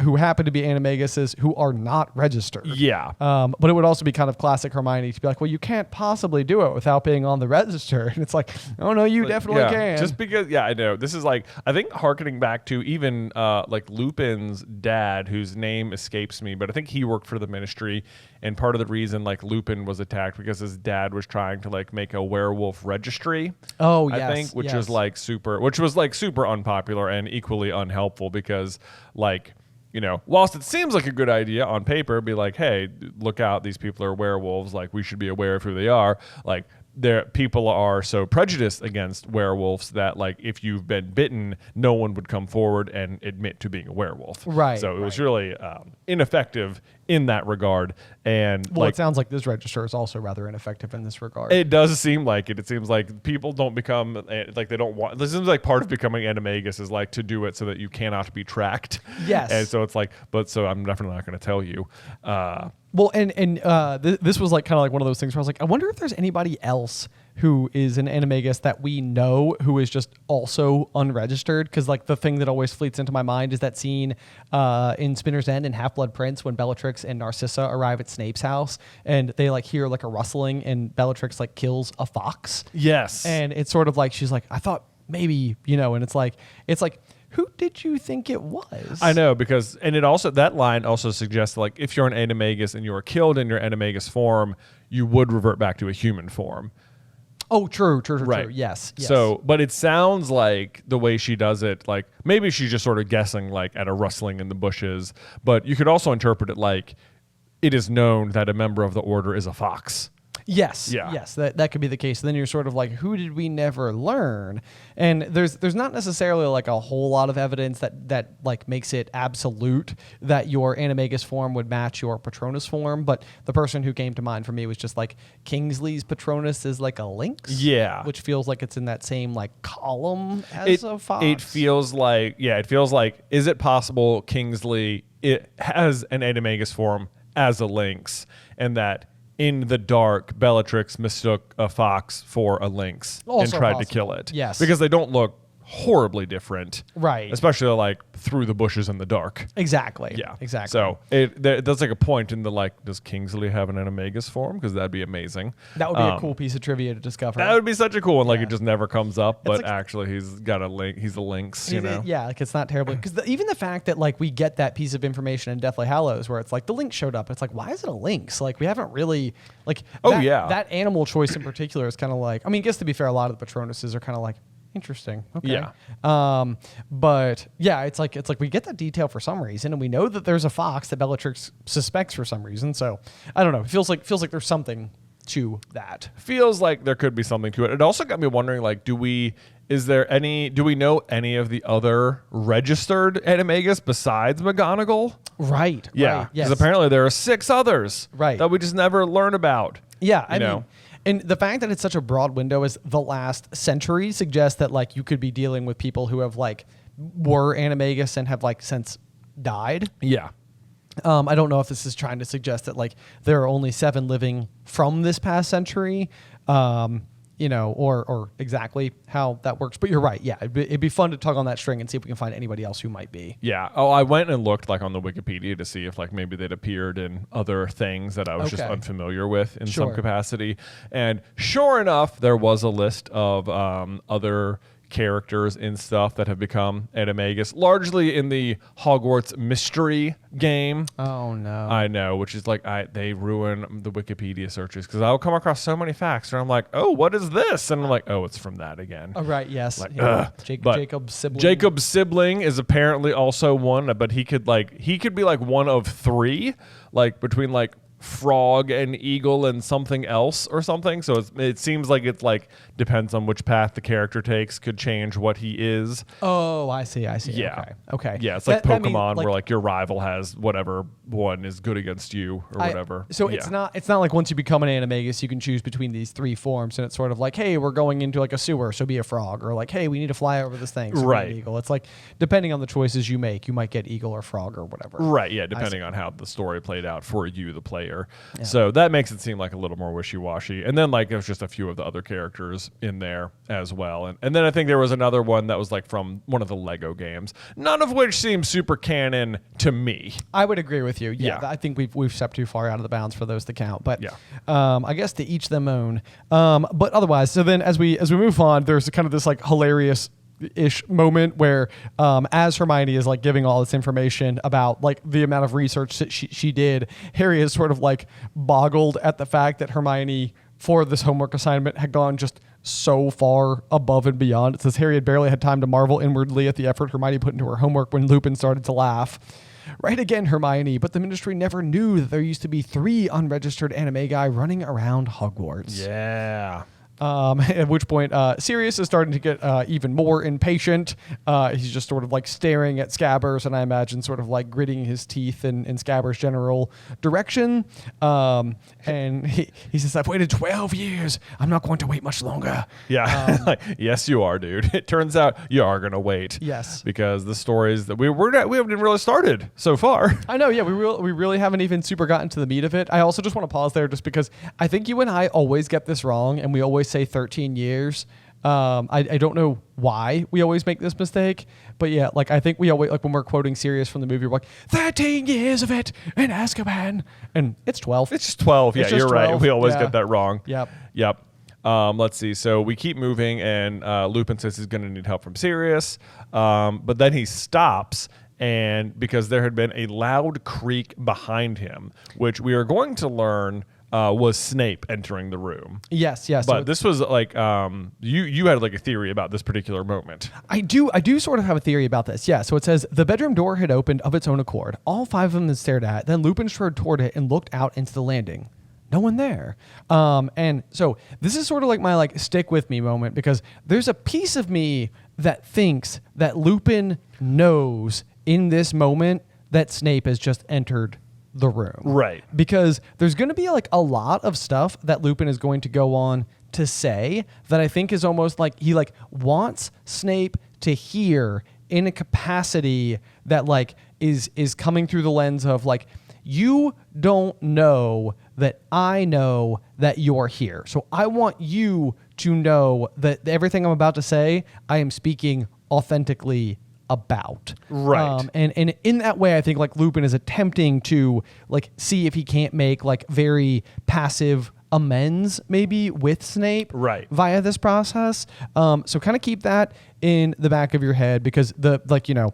Speaker 2: who happen to be animaguses who are not registered.
Speaker 1: Yeah.
Speaker 2: But it would also be kind of classic Hermione to be like, well, you can't possibly do it without being on the register. And it's like, oh, no, you definitely can.
Speaker 1: Just because, I know. This is like, I think harkening back to even like Lupin's dad, whose name escapes me, but I think he worked for the Ministry. And part of the reason like Lupin was attacked because his dad was trying to like make a werewolf registry.
Speaker 2: Oh, yes.
Speaker 1: I think, which was like super unpopular and equally unhelpful because like, you know, whilst it seems like a good idea on paper, be like, hey, look out, these people are werewolves. Like, we should be aware of who they are. Like, people are so prejudiced against werewolves that, like, if you've been bitten, no one would come forward and admit to being a werewolf.
Speaker 2: Right.
Speaker 1: So it was really ineffective in that regard. And
Speaker 2: well, it sounds like this register is also rather ineffective in this regard.
Speaker 1: It does seem like it. It seems like people don't become like they don't want. This seems like part of becoming animagus is like to do it so that you cannot be tracked.
Speaker 2: Yes.
Speaker 1: And so it's like, so I'm definitely not going to tell you.
Speaker 2: Well, and this was like kind of like one of those things where I was like, I wonder if there's anybody else who is an animagus that we know who is just also unregistered. Because like the thing that always fleets into my mind is that scene in Spinner's End in Half-Blood Prince when Bellatrix and Narcissa arrive at Snape's house and they like hear like a rustling and Bellatrix like kills a fox.
Speaker 1: Yes.
Speaker 2: And it's sort of like, she's like, I thought maybe, you know, and it's like, who did you think it was?
Speaker 1: I know, because, and it also, that line also suggests like if you're an animagus and you are killed in your animagus form, you would revert back to a human form.
Speaker 2: Oh, true.
Speaker 1: Right.
Speaker 2: Yes.
Speaker 1: So, but it sounds like the way she does it, like maybe she's just sort of guessing like at a rustling in the bushes, but you could also interpret it like it is known that a member of the order is a fox.
Speaker 2: Yes.
Speaker 1: Yeah.
Speaker 2: Yes. That could be the case. Then you're sort of like, who did we never learn? And there's not necessarily like a whole lot of evidence that like makes it absolute that your animagus form would match your Patronus form. But the person who came to mind for me was just like Kingsley's Patronus is like a lynx.
Speaker 1: Yeah.
Speaker 2: Which feels like it's in that same like column as a fox.
Speaker 1: It feels like, is it possible Kingsley it has an animagus form as a lynx and that in the dark, Bellatrix mistook a fox for a lynx and tried to kill it.
Speaker 2: Yes.
Speaker 1: Because they don't look horribly different.
Speaker 2: Right.
Speaker 1: Especially like through the bushes in the dark.
Speaker 2: Exactly.
Speaker 1: Yeah.
Speaker 2: Exactly.
Speaker 1: So there's like a point in the like, does Kingsley have an animagus form? Because that'd be amazing.
Speaker 2: That would be a cool piece of trivia to discover.
Speaker 1: That would be such a cool one. Like
Speaker 2: Yeah.
Speaker 1: it just never comes up, but
Speaker 2: like,
Speaker 1: actually he's got a link. He's a lynx, you know?
Speaker 2: Yeah, like it's not terrible. Because even the fact that like we get that piece of information in Deathly Hallows where it's like the lynx showed up. It's like, why is it a lynx? Like we haven't really like that animal choice in particular is kind of like, I mean, I guess to be fair, a lot of the Patronuses are kind of like, interesting. Okay.
Speaker 1: Yeah.
Speaker 2: But yeah, it's like we get that detail for some reason, and we know that there's a fox that Bellatrix suspects for some reason. So I don't know. It feels like there's something to that.
Speaker 1: Feels like there could be something to it. It also got me wondering, like, do we know any of the other registered animagus besides McGonagall?
Speaker 2: Right.
Speaker 1: Yeah.
Speaker 2: Right,
Speaker 1: Because
Speaker 2: yes.
Speaker 1: apparently there are 6 others.
Speaker 2: Right.
Speaker 1: That we just never learn about.
Speaker 2: Yeah.
Speaker 1: I know.
Speaker 2: mean, and the fact that it's such a broad window as the last century suggests that like you could be dealing with people who have like were animagus and have like since died.
Speaker 1: Yeah.
Speaker 2: I don't know if this is trying to suggest that like there are only 7 living from this past century, you know, or exactly how that works. But you're right. Yeah, it'd be fun to tug on that string and see if we can find anybody else who might be.
Speaker 1: Yeah. Oh, I went and looked like on the Wikipedia to see if like maybe they'd appeared in other things that I was just unfamiliar with in some capacity. And sure enough, there was a list of other characters and stuff that have become animagus, largely in the Hogwarts mystery game.
Speaker 2: Oh no.
Speaker 1: I know, which is like they ruin the Wikipedia searches because I'll come across so many facts and I'm like, oh, what is this? And I'm like, oh, it's from that again.
Speaker 2: Oh, right. Yes.
Speaker 1: Like,
Speaker 2: yeah.
Speaker 1: But
Speaker 2: Jacob's sibling.
Speaker 1: Jacob's sibling is apparently also one, but he could be like one of 3, like between like frog and eagle and something else or something. So it seems like it's like depends on which path the character takes could change what he is.
Speaker 2: Oh, I see.
Speaker 1: Yeah.
Speaker 2: Okay.
Speaker 1: Yeah, it's like
Speaker 2: That means,
Speaker 1: Pokemon where like your rival has whatever one is good against you or whatever.
Speaker 2: So it's not like once you become an animagus, you can choose between these 3 forms, and it's sort of like, hey, we're going into like a sewer, so be a frog, or like, hey, we need to fly over this thing, so be
Speaker 1: Right.
Speaker 2: an eagle. It's like depending on the choices you make, you might get eagle or frog or whatever.
Speaker 1: Right, yeah, depending on how the story played out for you, the player. So that makes it seem like a little more wishy-washy. And then like there's just a few of the other characters in there as well. And then I think there was another one that was like from one of the Lego games, none of which seems super canon to me.
Speaker 2: I would agree with you. Yeah,
Speaker 1: Yeah.
Speaker 2: I think we've stepped too far out of the bounds for those to count. But
Speaker 1: Yeah.
Speaker 2: I guess to each their own. But otherwise, so then as we move on, there's kind of this like hilarious ish moment where as Hermione is like giving all this information about like the amount of research that she did, Harry is sort of like boggled at the fact that Hermione for this homework assignment had gone just so far above and beyond. It says Harry had barely had time to marvel inwardly at the effort Hermione put into her homework when Lupin started to laugh. Right again, Hermione, but the Ministry never knew that there used to be 3 unregistered animagi running around Hogwarts.
Speaker 1: Yeah.
Speaker 2: At which point Sirius is starting to get even more impatient. He's just sort of like staring at Scabbers, and I imagine sort of like gritting his teeth in Scabbers' general direction. And he says, I've waited 12 years. I'm not going to wait much longer.
Speaker 1: Yeah. Like, yes, you are, dude. It turns out you are going to wait.
Speaker 2: Yes.
Speaker 1: Because the stories that we haven't even really started so far.
Speaker 2: I know, yeah, we really haven't even super gotten to the meat of it. I also just want to pause there just because I think you and I always get this wrong, and we always say 13 years. I don't know why we always make this mistake, but yeah, like I think we always, like when we're quoting Sirius from the movie, we're like 13 years of it in Azkaban, and it's 12.
Speaker 1: It's just 12.
Speaker 2: It's
Speaker 1: Yeah,
Speaker 2: just
Speaker 1: you're right.
Speaker 2: 12.
Speaker 1: We always
Speaker 2: Yeah.
Speaker 1: get that wrong.
Speaker 2: Yep.
Speaker 1: Let's see. So we keep moving, and Lupin says he's going to need help from Sirius, but then he stops. And because there had been a loud creak behind him, which we are going to learn was Snape entering the room.
Speaker 2: Yes.
Speaker 1: But
Speaker 2: So
Speaker 1: this was like you had like a theory about this particular moment.
Speaker 2: I do sort of have a theory about this. Yeah. So it says the bedroom door had opened of its own accord. All 5 of them had stared at it. Then Lupin strode toward it and looked out into the landing. No one there. And so this is sort of like my like stick with me moment, because there's a piece of me that thinks that Lupin knows in this moment that Snape has just entered the room.
Speaker 1: Right.
Speaker 2: Because there's going to be like a lot of stuff that Lupin is going to go on to say that I think is almost like he like wants Snape to hear in a capacity that like is coming through the lens of like, you don't know that I know that you're here. So I want you to know that everything I'm about to say, I am speaking authentically about.
Speaker 1: Right.
Speaker 2: And in that way, I think like Lupin is attempting to like see if he can't make like very passive amends maybe with Snape
Speaker 1: Right.
Speaker 2: via this process. So kind of keep that in the back of your head, because the like, you know,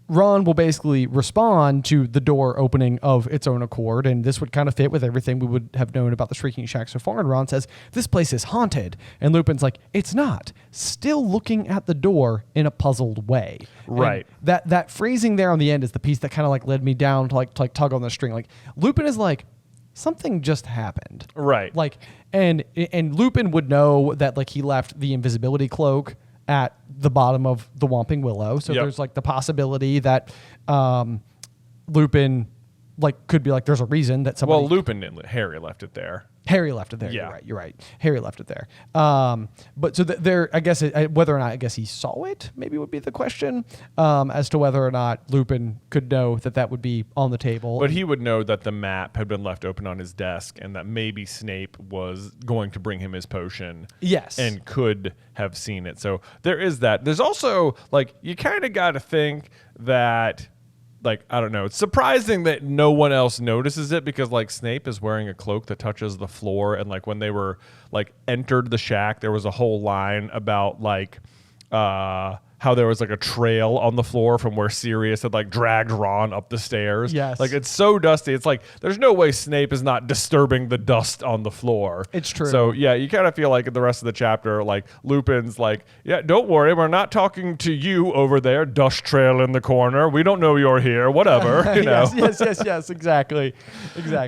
Speaker 2: Ron will basically respond to the door opening of its own accord, and this would kind of fit with everything we would have known about the Shrieking Shack so far. And Ron says, this place is haunted. And Lupin's like, it's not. Still looking at the door in a puzzled way.
Speaker 1: Right.
Speaker 2: And that phrasing there on the end is the piece that kind of like led me down to like tug on the string. Like Lupin is like, something just happened.
Speaker 1: Right.
Speaker 2: Like, and Lupin would know that like he left the invisibility cloak at the bottom of the Whomping Willow. So
Speaker 1: Yep.
Speaker 2: there's like the possibility that Lupin like could be like, there's a reason that somebody...
Speaker 1: Well, Lupin didn't. Harry left it there.
Speaker 2: Harry left it there.
Speaker 1: Yeah.
Speaker 2: You're right. Harry left it there. But so there, I guess whether or not I guess he saw it maybe would be the question, as to whether or not Lupin could know that would be on the table.
Speaker 1: But he would know that the map had been left open on his desk, and that maybe Snape was going to bring him his potion.
Speaker 2: Yes.
Speaker 1: And could have seen it. So there is that. There's also, like, you kind of got to think that, like, I don't know, it's surprising that no one else notices it, because like Snape is wearing a cloak that touches the floor, and like when they were like entered the shack, there was a whole line about like how there was like a trail on the floor from where Sirius had like dragged Ron up the stairs.
Speaker 2: Yes.
Speaker 1: Like it's so dusty. It's like there's no way Snape is not disturbing the dust on the floor.
Speaker 2: It's true.
Speaker 1: So yeah, you kind of feel like in the rest of the chapter, like Lupin's like, yeah, don't worry, we're not talking to you over there, dust trail in the corner. We don't know you're here. Whatever, you know.
Speaker 2: yes, exactly.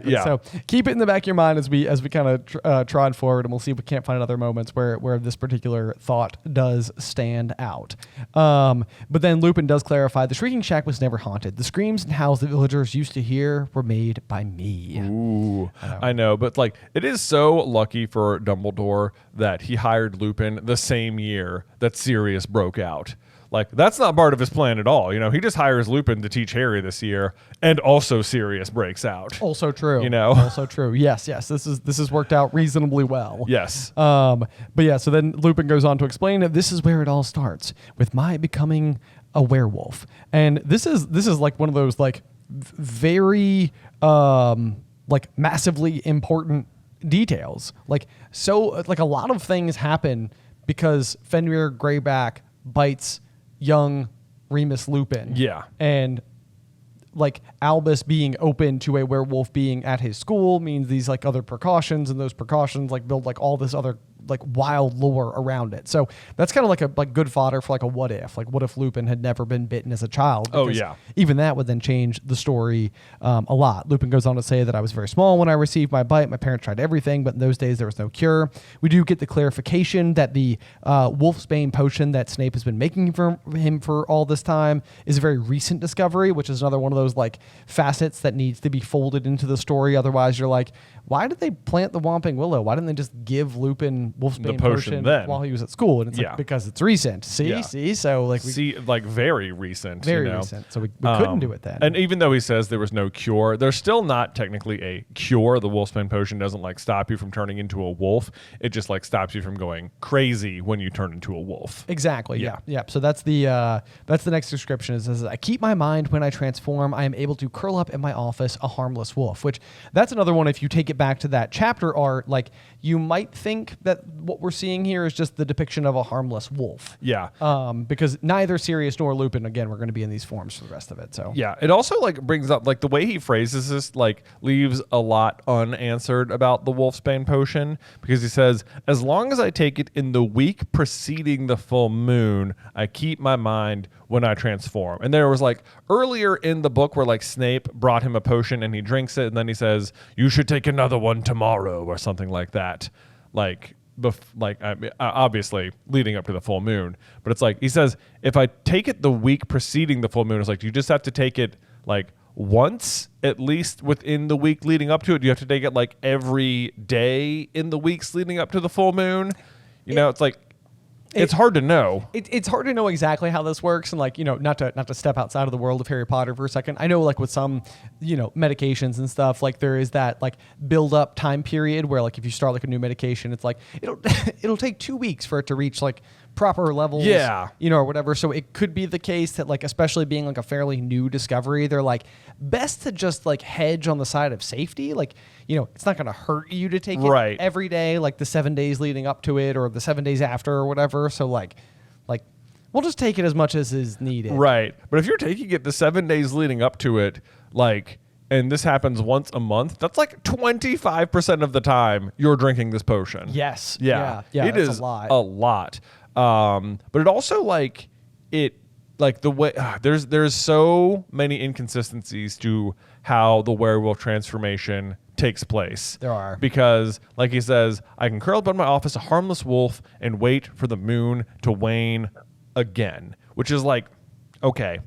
Speaker 1: Yeah.
Speaker 2: So keep it in the back of your mind as we kind of trod forward, and we'll see if we can't find other moments where this particular thought does stand out. But then Lupin does clarify the Shrieking Shack was never haunted. The screams and howls the villagers used to hear were made by me.
Speaker 1: Ooh, I know, but like it is so lucky for Dumbledore that he hired Lupin the same year that Sirius broke out. Like that's not part of his plan at all. You know, he just hires Lupin to teach Harry this year, and also Sirius breaks out.
Speaker 2: Also true.
Speaker 1: You know,
Speaker 2: also true. Yes. This has worked out reasonably well.
Speaker 1: Yes.
Speaker 2: But yeah. So then Lupin goes on to explain that this is where it all starts with my becoming a werewolf, and this is like one of those like very like massively important details. Like a lot of things happen because Fenrir Greyback bites young Remus Lupin.
Speaker 1: Yeah.
Speaker 2: And like Albus being open to a werewolf being at his school means these like other precautions, and those precautions like build like all this other like wild lore around it. So that's kind of like good fodder for like a what if Lupin had never been bitten as a child?
Speaker 1: Oh,
Speaker 2: Because
Speaker 1: yeah.
Speaker 2: even that would then change the story a lot. Lupin goes on to say that I was very small when I received my bite. My parents tried everything, but in those days there was no cure. We do get the clarification that the wolfsbane potion that Snape has been making for him for all this time is a very recent discovery, which is another one of those like facets that needs to be folded into the story. Otherwise you're like, why did they plant the Whomping Willow? Why didn't they just give Lupin wolfsbane
Speaker 1: The potion then.
Speaker 2: while he was at school? And it's
Speaker 1: Yeah.
Speaker 2: like, because it's recent. See? So like
Speaker 1: like very recent.
Speaker 2: very
Speaker 1: you know?
Speaker 2: recent. So we couldn't do it then.
Speaker 1: And even though he says there was no cure, there's still not technically a cure. The wolfsbane potion doesn't like stop you from turning into a wolf. It just like stops you from going crazy when you turn into a wolf.
Speaker 2: Exactly. Yeah. So that's the next description. It says, I keep my mind when I transform. I am able to curl up in my office a harmless wolf, which that's another one. If you take it back to that chapter art, like you might think that what we're seeing here is just the depiction of a harmless wolf.
Speaker 1: Yeah.
Speaker 2: Because neither Sirius nor Lupin, again, we're going to be in these forms for the rest of it. So
Speaker 1: Yeah, it also like brings up like the way he phrases this like leaves a lot unanswered about the wolfsbane potion, because he says, as long as I take it in the week preceding the full moon, I keep my mind when I transform. And there was like earlier in the book where like Snape brought him a potion and he drinks it, and then he says, you should take another one tomorrow or something like that. Obviously leading up to the full moon, but it's like he says, if I take it the week preceding the full moon, it's like, do you just have to take it like once at least within the week leading up to it? Do you have to take it like every day in the weeks leading up to the full moon? You know, it's like it's hard to know.
Speaker 2: It's hard to know exactly how this works, and like, you know, not to step outside of the world of Harry Potter for a second. I know like with some, you know, medications and stuff, like there is that like build up time period where like if you start like a new medication, it's like it'll take 2 weeks for it to reach like proper levels, you know, or whatever. So it could be the case that like, especially being like a fairly new discovery, they're like best to just like hedge on the side of safety. Like, you know, it's not going to hurt you to take it every day, like the 7 days leading up to it or the 7 days after or whatever. So like we'll just take it as much as is needed.
Speaker 1: Right. But if you're taking it the 7 days leading up to it, like, and this happens once a month, that's like 25% of the time you're drinking this potion.
Speaker 2: Yes.
Speaker 1: Yeah.
Speaker 2: Yeah.
Speaker 1: It
Speaker 2: that's
Speaker 1: is
Speaker 2: a lot.
Speaker 1: a lot. But it also like the way there's so many inconsistencies to how the werewolf transformation takes place.
Speaker 2: There are.
Speaker 1: Because like he says, I can curl up in my office a harmless wolf and wait for the moon to wane again, which is like, okay,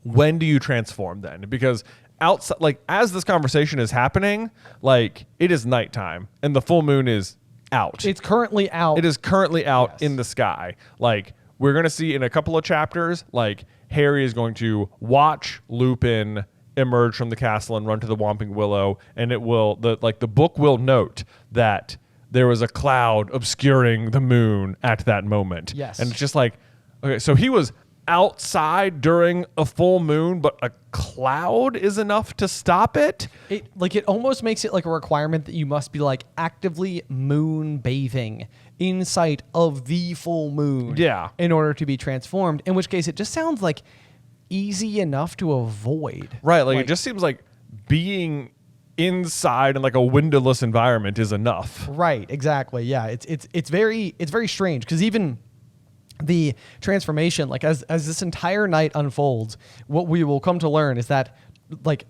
Speaker 1: when do you transform then? Because outside, like as this conversation is happening, like it is nighttime and the full moon is out.
Speaker 2: It's currently out.
Speaker 1: It is currently out
Speaker 2: Yes.
Speaker 1: in the sky. Like we're going to see in a couple of chapters, like Harry is going to watch Lupin emerge from the castle and run to the Whomping Willow, and it will the book will note that there was a cloud obscuring the moon at that moment.
Speaker 2: Yes.
Speaker 1: And it's just like, okay, so he was outside during a full moon, but a cloud is enough to stop it.
Speaker 2: It almost makes it like a requirement that you must be like actively moon bathing in sight of the full moon.
Speaker 1: Yeah.
Speaker 2: In order to be transformed, in which case it just sounds like easy enough to avoid.
Speaker 1: Right. Like it just seems like being inside in like a windowless environment is enough.
Speaker 2: Right. Exactly. Yeah. It's very strange because even the transformation, like as this entire night unfolds, what we will come to learn is that like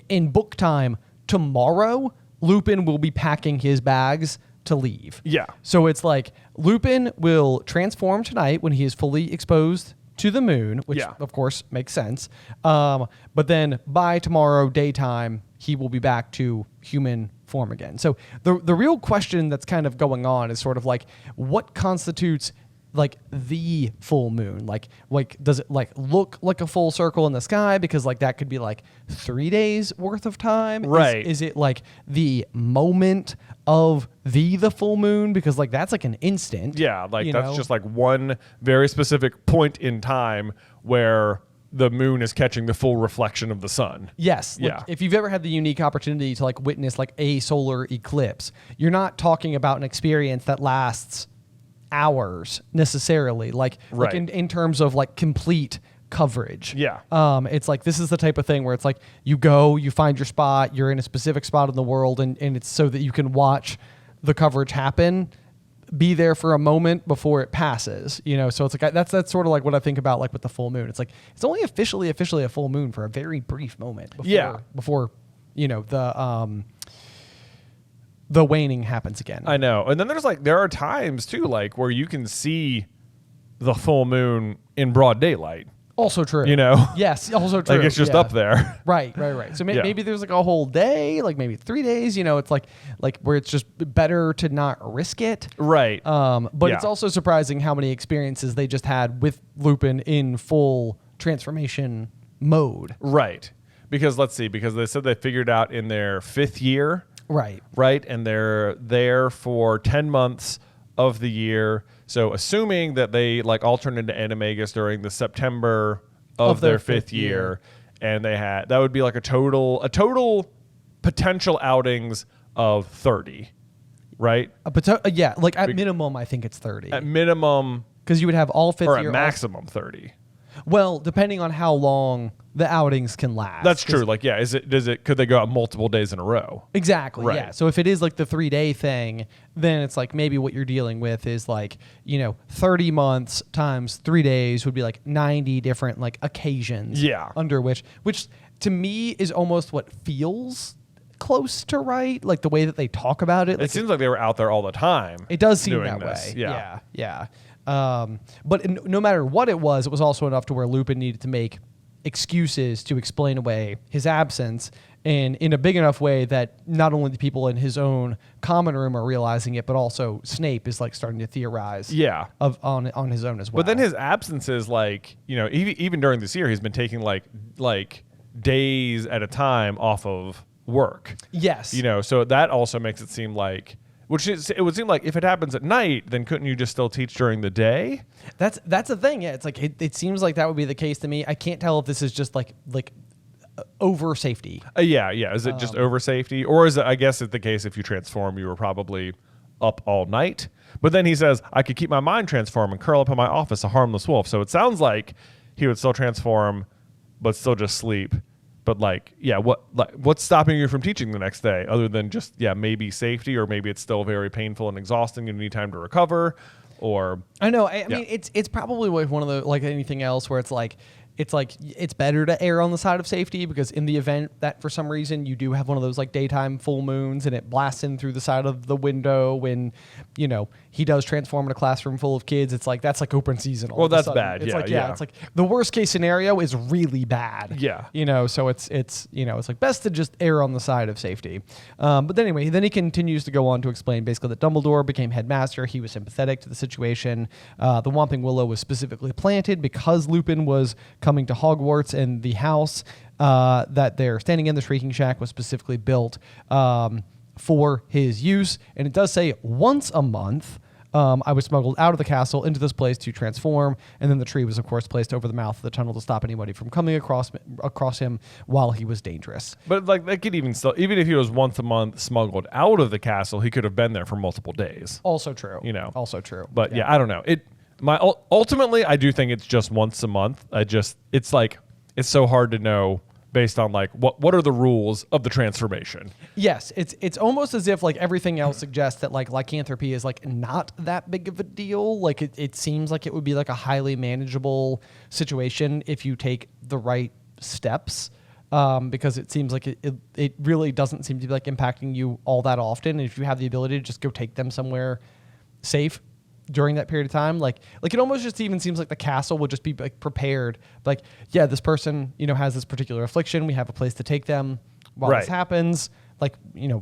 Speaker 2: in book time tomorrow, Lupin will be packing his bags to leave.
Speaker 1: Yeah.
Speaker 2: So it's like Lupin will transform tonight when he is fully exposed to the moon, which of course makes sense. But then by tomorrow daytime, he will be back to human form again. So the real question that's kind of going on is sort of like what constitutes like the full moon? Like does it like look like a full circle in the sky? Because like that could be like 3 days worth of time.
Speaker 1: Right.
Speaker 2: Is it like the moment of the full moon? Because like that's like an instant.
Speaker 1: Yeah. Like that's just like one very specific point in time where the moon is catching the full reflection of the sun.
Speaker 2: Yes. Like if you've ever had the unique opportunity to like witness like a solar eclipse, you're not talking about an experience that lasts hours necessarily, like in terms of like complete coverage.
Speaker 1: Yeah.
Speaker 2: It's like this is the type of thing where it's like you go, you find your spot, you're in a specific spot in the world, and it's so that you can watch the coverage happen, be there for a moment before it passes. So it's like that's sort of like what I think about like with the full moon. It's like it's only officially a full moon for a very brief moment before the waning happens again.
Speaker 1: I know. And then there are times too, like where you can see the full moon in broad daylight.
Speaker 2: Also true. Yes, also true.
Speaker 1: Like it's just up there.
Speaker 2: Right. So maybe there's like a whole day, like maybe 3 days, it's like where it's just better to not risk it.
Speaker 1: Right.
Speaker 2: But it's also surprising how many experiences they just had with Lupin in full transformation mode.
Speaker 1: Right. Because because they said they figured out in their 5th year. Right. And they're there for 10 months of the year. So assuming that they like all turned into animagus during the September of their 5th year, and that would be like a total potential outings of 30, right?
Speaker 2: At minimum, I think it's 30.
Speaker 1: At minimum.
Speaker 2: Because you would have all 5th year.
Speaker 1: Or at maximum 30.
Speaker 2: Well, depending on how long the outings can last.
Speaker 1: That's true. Like, could they go out multiple days in a row?
Speaker 2: Exactly.
Speaker 1: Right.
Speaker 2: Yeah. So if it is like the 3-day thing, then it's like maybe what you're dealing with is like, 30 months times 3 days would be like 90 different like occasions.
Speaker 1: Yeah.
Speaker 2: Under which to me is almost what feels close to right. Like the way that they talk about it.
Speaker 1: It seems like they were out there all the time.
Speaker 2: It does seem that
Speaker 1: way.
Speaker 2: Yeah. But no matter what it was also enough to where Lupin needed to make excuses to explain away his absence, and in a big enough way that not only the people in his own common room are realizing it, but also Snape is like starting to theorize on his own as well.
Speaker 1: But then his absence is like, even during this year, he's been taking like days at a time off of work.
Speaker 2: Yes.
Speaker 1: So that also makes it seem like, it would seem like if it happens at night, then couldn't you just still teach during the day?
Speaker 2: That's the thing. Yeah, it's like it seems like that would be the case to me. I can't tell if this is just like over safety.
Speaker 1: Yeah. Is it just over safety, or is it? I guess it's the case if you transform, you were probably up all night. But then he says, I could keep my mind transform and curl up in my office, a harmless wolf. So it sounds like he would still transform, but still just sleep. But what's stopping you from teaching the next day other than just maybe safety, or maybe it's still very painful and exhausting and you need time to recover, or
Speaker 2: I know. I mean, it's probably like one of the like anything else where it's better to err on the side of safety, because in the event that for some reason you do have one of those like daytime full moons and it blasts in through the side of the window when he does transform in a classroom full of kids, it's like that's like open season.
Speaker 1: Well, that's bad.
Speaker 2: It's it's like the worst case scenario is really bad.
Speaker 1: Yeah.
Speaker 2: So it's like best to just err on the side of safety. But then anyway, then he continues to go on to explain basically that Dumbledore became headmaster. He was sympathetic to the situation. The Whomping Willow was specifically planted because Lupin was coming to Hogwarts, and the house that they're standing in, the Shrieking Shack, was specifically built for his use. And it does say once a month, I was smuggled out of the castle into this place to transform, and then the tree was, of course, placed over the mouth of the tunnel to stop anybody from coming across him while he was dangerous.
Speaker 1: But like that could even still, even if he was once a month smuggled out of the castle, he could have been there for multiple days.
Speaker 2: Also true. Also true.
Speaker 1: But yeah, I don't know. Ultimately, I do think it's just once a month. It's so hard to know based on like what are the rules of the transformation.
Speaker 2: Yes, it's almost as if like everything else suggests that like lycanthropy is like not that big of a deal. Like it seems like it would be like a highly manageable situation if you take the right steps. Because it seems like it really doesn't seem to be like impacting you all that often. And if you have the ability to just go take them somewhere safe during that period of time, like it almost just even seems like the castle would just be like prepared. Like, yeah, this person, has this particular affliction. We have a place to take them while this happens. Like,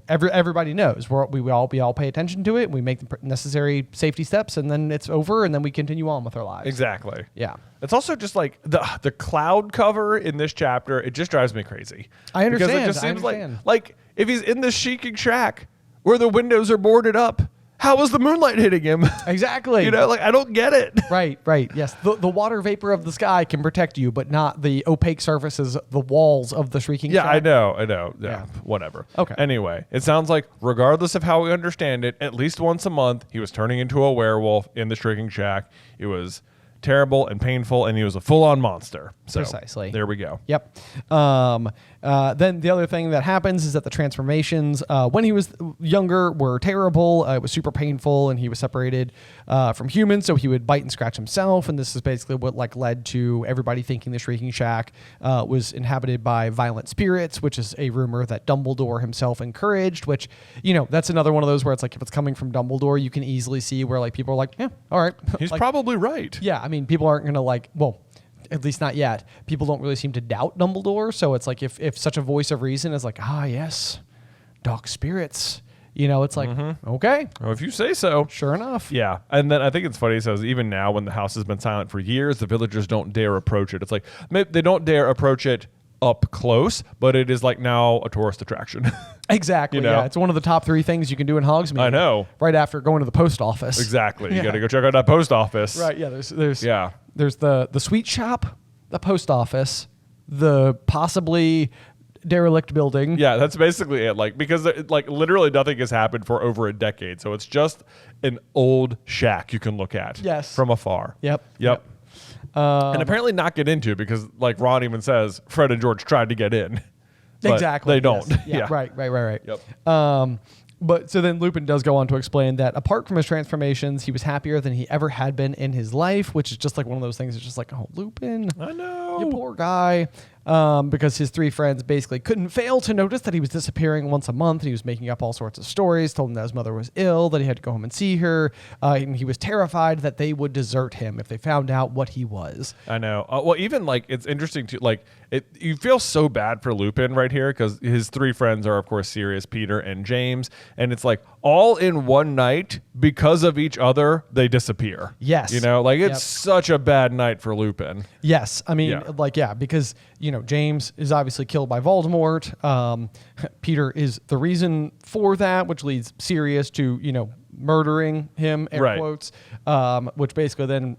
Speaker 2: everybody knows we all pay attention to it. We make the necessary safety steps, and then it's over, and then we continue on with our lives.
Speaker 1: Exactly.
Speaker 2: Yeah.
Speaker 1: It's also just like the cloud cover in this chapter. It just drives me crazy.
Speaker 2: I understand.
Speaker 1: Because it just seems like if he's in this Shrieking Shack where the windows are boarded up, how is the moonlight hitting him?
Speaker 2: Exactly.
Speaker 1: I don't get it.
Speaker 2: Right. Yes. The water vapor of the sky can protect you, but not the opaque surfaces, the walls of the Shrieking Shack.
Speaker 1: Yeah, I know. Yeah, whatever.
Speaker 2: Okay.
Speaker 1: Anyway, it sounds like regardless of how we understand it, at least once a month, he was turning into a werewolf in the Shrieking Shack. It was terrible and painful, and he was a full-on monster. So,
Speaker 2: precisely.
Speaker 1: There we go.
Speaker 2: Yep. Then the other thing that happens is that the transformations, when he was younger, were terrible. It was super painful, and he was separated from humans, so he would bite and scratch himself. And this is basically what led to everybody thinking the Shrieking Shack was inhabited by violent spirits, which is a rumor that Dumbledore himself encouraged. Which, that's another one of those where it's like if it's coming from Dumbledore, you can easily see where like people are like, yeah, all right,
Speaker 1: he's probably right.
Speaker 2: Yeah, I mean, people aren't gonna at least not yet. People don't really seem to doubt Dumbledore. So it's like if such a voice of reason is like, yes, dark spirits, it's like, okay.
Speaker 1: Well, if you say so.
Speaker 2: Sure enough.
Speaker 1: Yeah. And then I think it's funny. He says, even now when the house has been silent for years, the villagers don't dare approach it. It's like they don't dare approach it up close, but it is like now a tourist attraction.
Speaker 2: Exactly. Yeah. It's one of the top 3 things you can do in Hogsmeade.
Speaker 1: I know.
Speaker 2: Right after going to the post office.
Speaker 1: Exactly. You got to go check out that post office.
Speaker 2: Right. Yeah. There's the sweet shop, the post office, the possibly derelict building.
Speaker 1: Yeah, that's basically it. Like, because literally nothing has happened for over a decade, so it's just an old shack you can look at.
Speaker 2: Yes.
Speaker 1: From afar.
Speaker 2: Yep.
Speaker 1: And apparently not get into because, like Ron even says, Fred and George tried to get in.
Speaker 2: Exactly.
Speaker 1: They don't.
Speaker 2: Yes.
Speaker 1: Yeah.
Speaker 2: Right.
Speaker 1: Yep.
Speaker 2: But so then Lupin does go on to explain that apart from his transformations, he was happier than he ever had been in his life, which is just like one of those things. It's just like, oh, Lupin,
Speaker 1: I know,
Speaker 2: you poor guy. Because his 3 friends basically couldn't fail to notice that he was disappearing once a month. He was making up all sorts of stories, told him that his mother was ill, that he had to go home and see her. And he was terrified that they would desert him if they found out what he was.
Speaker 1: I know. Well, even it's interesting to you feel so bad for Lupin right here because his 3 friends are, of course, Sirius, Peter, and James. And it's like all in one night because of each other, they disappear.
Speaker 2: Yes.
Speaker 1: It's such a bad night for Lupin.
Speaker 2: Yes. I mean, because, James is obviously killed by Voldemort. Peter is the reason for that, which leads Sirius to, murdering him, air quotes, which basically then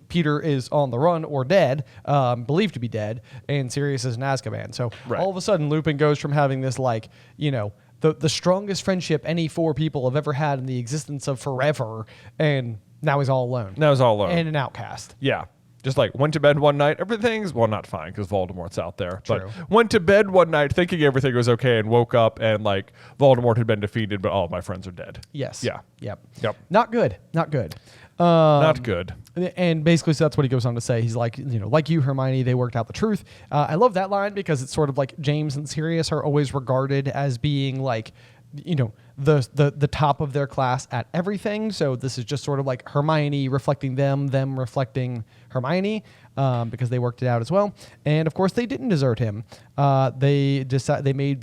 Speaker 2: Peter is on the run or dead, believed to be dead, and Sirius is in Azkaban. So all of a sudden, Lupin goes from having this, the strongest friendship any 4 people have ever had in the existence of forever, and now he's all alone. And an outcast.
Speaker 1: Yeah. Just went to bed one night, everything's, not fine because Voldemort's out there.
Speaker 2: True.
Speaker 1: But went to bed one night thinking everything was okay and woke up and Voldemort had been defeated, but all of my friends are dead.
Speaker 2: Yes.
Speaker 1: Yeah.
Speaker 2: Yep. Not good.
Speaker 1: Not good.
Speaker 2: And basically, so that's what he goes on to say. He's like, like you, Hermione, they worked out the truth. I love that line because it's sort of like James and Sirius are always regarded as being the top of their class at everything. So this is just sort of like Hermione reflecting them reflecting Hermione, because they worked it out as well. And of course, they didn't desert him. They completed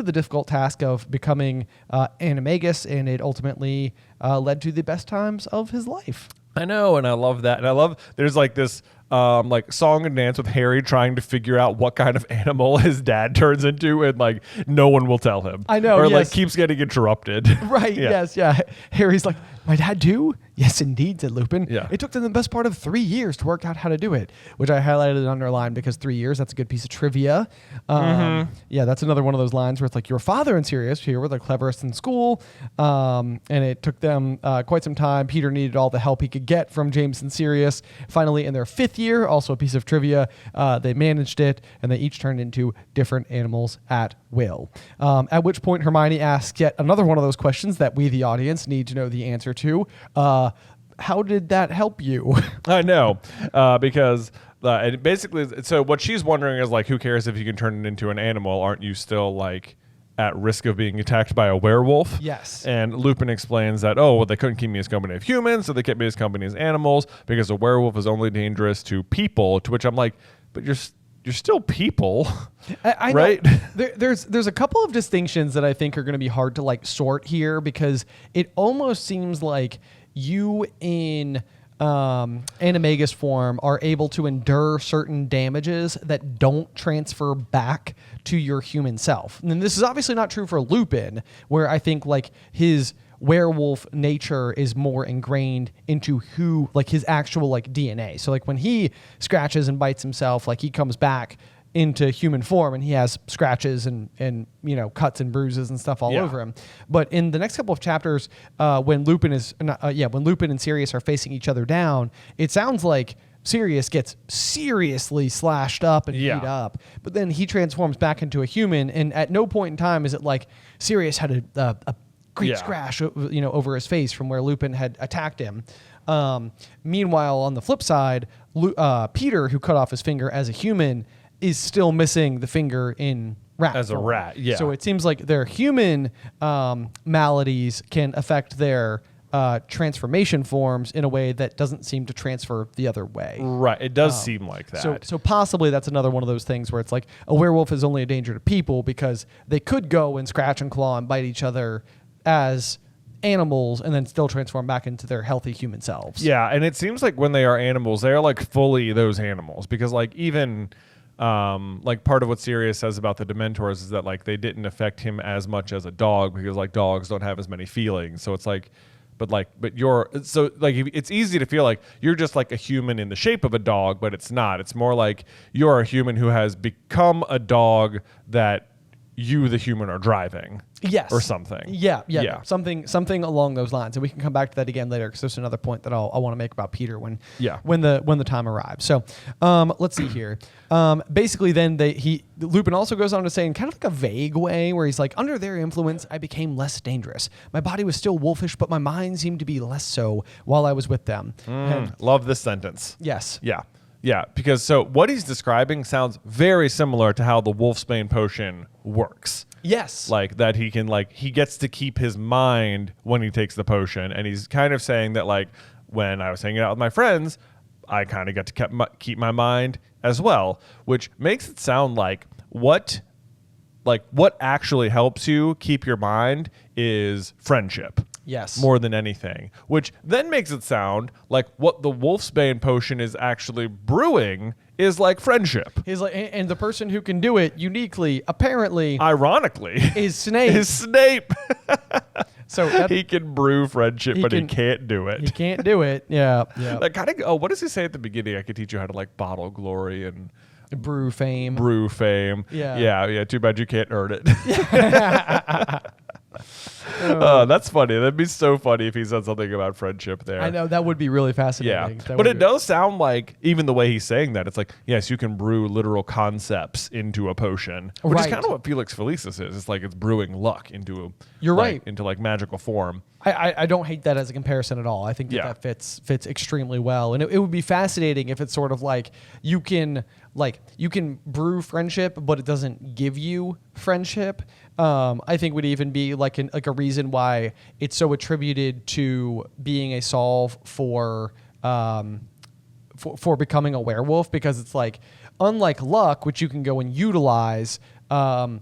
Speaker 2: the difficult task of becoming animagus, and it ultimately led to the best times of his life.
Speaker 1: I know, and I love that. And I love there's this song and dance with Harry trying to figure out what kind of animal his dad turns into, and no one will tell him.
Speaker 2: I know,
Speaker 1: or
Speaker 2: yes.
Speaker 1: keeps getting interrupted.
Speaker 2: Right.
Speaker 1: Yeah.
Speaker 2: Yes. Yeah. Harry's like, My dad too? Yes, indeed, said Lupin.
Speaker 1: Yeah.
Speaker 2: It took them the best part of 3 years to work out how to do it, which I highlighted and underlined because 3 years, that's a good piece of trivia. Yeah, that's another one of those lines where it's like, your father and Sirius here were the cleverest in school, and it took them quite some time. Peter needed all the help he could get from James and Sirius. Finally, in their 5th year, also a piece of trivia, they managed it, and they each turned into different animals at will. At which point, Hermione asks yet another one of those questions that we, the audience, need to know the answer to. How did that help you?
Speaker 1: I know, because and basically, so what she's wondering is like, who cares if you can turn it into an animal? Aren't you still like at risk of being attacked by a werewolf?
Speaker 2: Yes.
Speaker 1: And Lupin explains that, oh, well, they couldn't keep me as company of humans, so they kept me as company as animals because a werewolf is only dangerous to people. To which I'm like, but you're still people,
Speaker 2: I
Speaker 1: right?
Speaker 2: know. There's a couple of distinctions that I think are going to be hard to like sort here because it almost seems like you in animagus form are able to endure certain damages that don't transfer back to your human self. And this is obviously not true for Lupin, where I think like his werewolf nature is more ingrained into who like his actual like DNA. So like when he scratches and bites himself, like he comes back into human form and he has scratches and you know cuts and bruises and stuff all over him. But in the next couple of chapters, when Lupin and Sirius are facing each other down, it sounds like Sirius gets seriously slashed up and beat up, but then he transforms back into a human, and at no point in time is it like Sirius had a great scratch, you know, over his face from where Lupin had attacked him. Meanwhile, on the flip side, Peter, who cut off his finger as a human, is still missing the finger in rat
Speaker 1: As a
Speaker 2: form.
Speaker 1: rat, yeah.
Speaker 2: So it seems like their human maladies can affect their transformation forms in a way that doesn't seem to transfer the other way.
Speaker 1: Right. It does seem like that.
Speaker 2: So possibly that's another one of those things where it's like a werewolf is only a danger to people because they could go and scratch and claw and bite each other as animals and then still transform back into their healthy human selves.
Speaker 1: Yeah, and it seems like when they are animals, they are like fully those animals because like even like part of what Sirius says about the Dementors is that like they didn't affect him as much as a dog because like dogs don't have as many feelings. So it's like, but you're so like it's easy to feel like you're just like a human in the shape of a dog, but it's not. It's more like you're a human who has become a dog that you, the human, are driving.
Speaker 2: Yes.
Speaker 1: Or something.
Speaker 2: Yeah. Something along those lines. And we can come back to that again later because there's another point that I want to make about Peter when the time arrives. So let's see here. Basically then Lupin also goes on to say in kind of like a vague way where he's like, under their influence, I became less dangerous. My body was still wolfish, but my mind seemed to be less so while I was with them.
Speaker 1: Love this sentence.
Speaker 2: Yes.
Speaker 1: Yeah, because so what he's describing sounds very similar to how the Wolfsbane potion works.
Speaker 2: Yes.
Speaker 1: Like that he can he gets to keep his mind when he takes the potion. And he's kind of saying that like when I was hanging out with my friends, I kind of got to keep my mind as well, which makes it sound like what actually helps you keep your mind is friendship.
Speaker 2: Yes.
Speaker 1: More than anything, which then makes it sound like what the Wolfsbane potion is actually brewing is like friendship.
Speaker 2: He's like, and the person who can do it uniquely, apparently,
Speaker 1: ironically,
Speaker 2: is Snape.
Speaker 1: Is Snape.
Speaker 2: So
Speaker 1: he can brew friendship, but he can't do it.
Speaker 2: He can't do it. Yeah.
Speaker 1: Like kind of. Oh, what does he say at the beginning? I could teach you how to like bottle glory and
Speaker 2: brew fame.
Speaker 1: Yeah. Too bad you can't earn it. That's funny. That'd be so funny if he said something about friendship there.
Speaker 2: I know, that would be really fascinating.
Speaker 1: Yeah, but it does sound like, even the way he's saying that, it's like, yes, you can brew literal concepts into a potion, which is kind of what Felix Felicis is. It's like it's brewing luck into into like magical form.
Speaker 2: I don't hate that as a comparison at all. I think that fits extremely well, and it would be fascinating if it's sort of like you can brew friendship, but it doesn't give you friendship. I think would even be like a reason why it's so attributed to being a solve for becoming a werewolf, because it's like, unlike luck, which you can go and utilize, having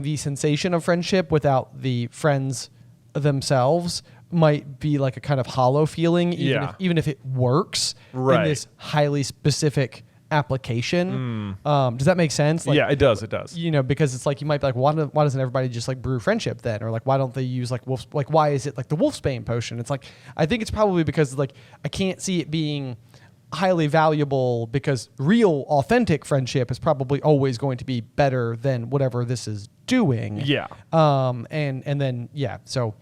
Speaker 2: the sensation of friendship without the friends themselves might be like a kind of hollow feeling, even if it works in this highly specific application. Does that make sense? Like,
Speaker 1: yeah, it does. It does.
Speaker 2: You know, because it's like you might be like, why doesn't everybody just like brew friendship then, or like why don't they use like wolf? Like why is it like the wolfsbane potion? It's like I think it's probably because like I can't see it being highly valuable because real authentic friendship is probably always going to be better than whatever this is doing.
Speaker 1: Yeah.
Speaker 2: And then so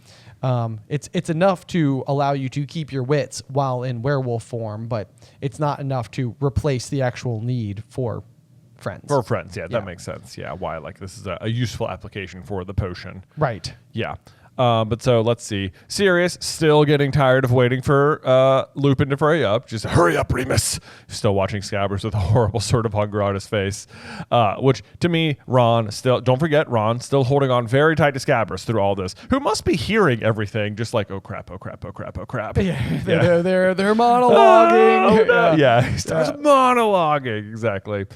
Speaker 2: it's enough to allow you to keep your wits while in werewolf form, but it's not enough to replace the actual need for friends.
Speaker 1: For friends, yeah, that makes sense. Yeah, why like this is a useful application for the potion.
Speaker 2: Right.
Speaker 1: Yeah. But so let's see. Sirius still getting tired of waiting for Lupin to hurry up. Just hurry up, Remus. Still watching Scabbers with a horrible sort of hunger on his face. Which to me, Ron still, don't forget, Ron still holding on very tight to Scabbers through all this, who must be hearing everything just like, oh crap, oh crap, oh crap, oh crap.
Speaker 2: Yeah, they're monologuing.
Speaker 1: Oh, no. Yeah, he starts monologuing. Exactly.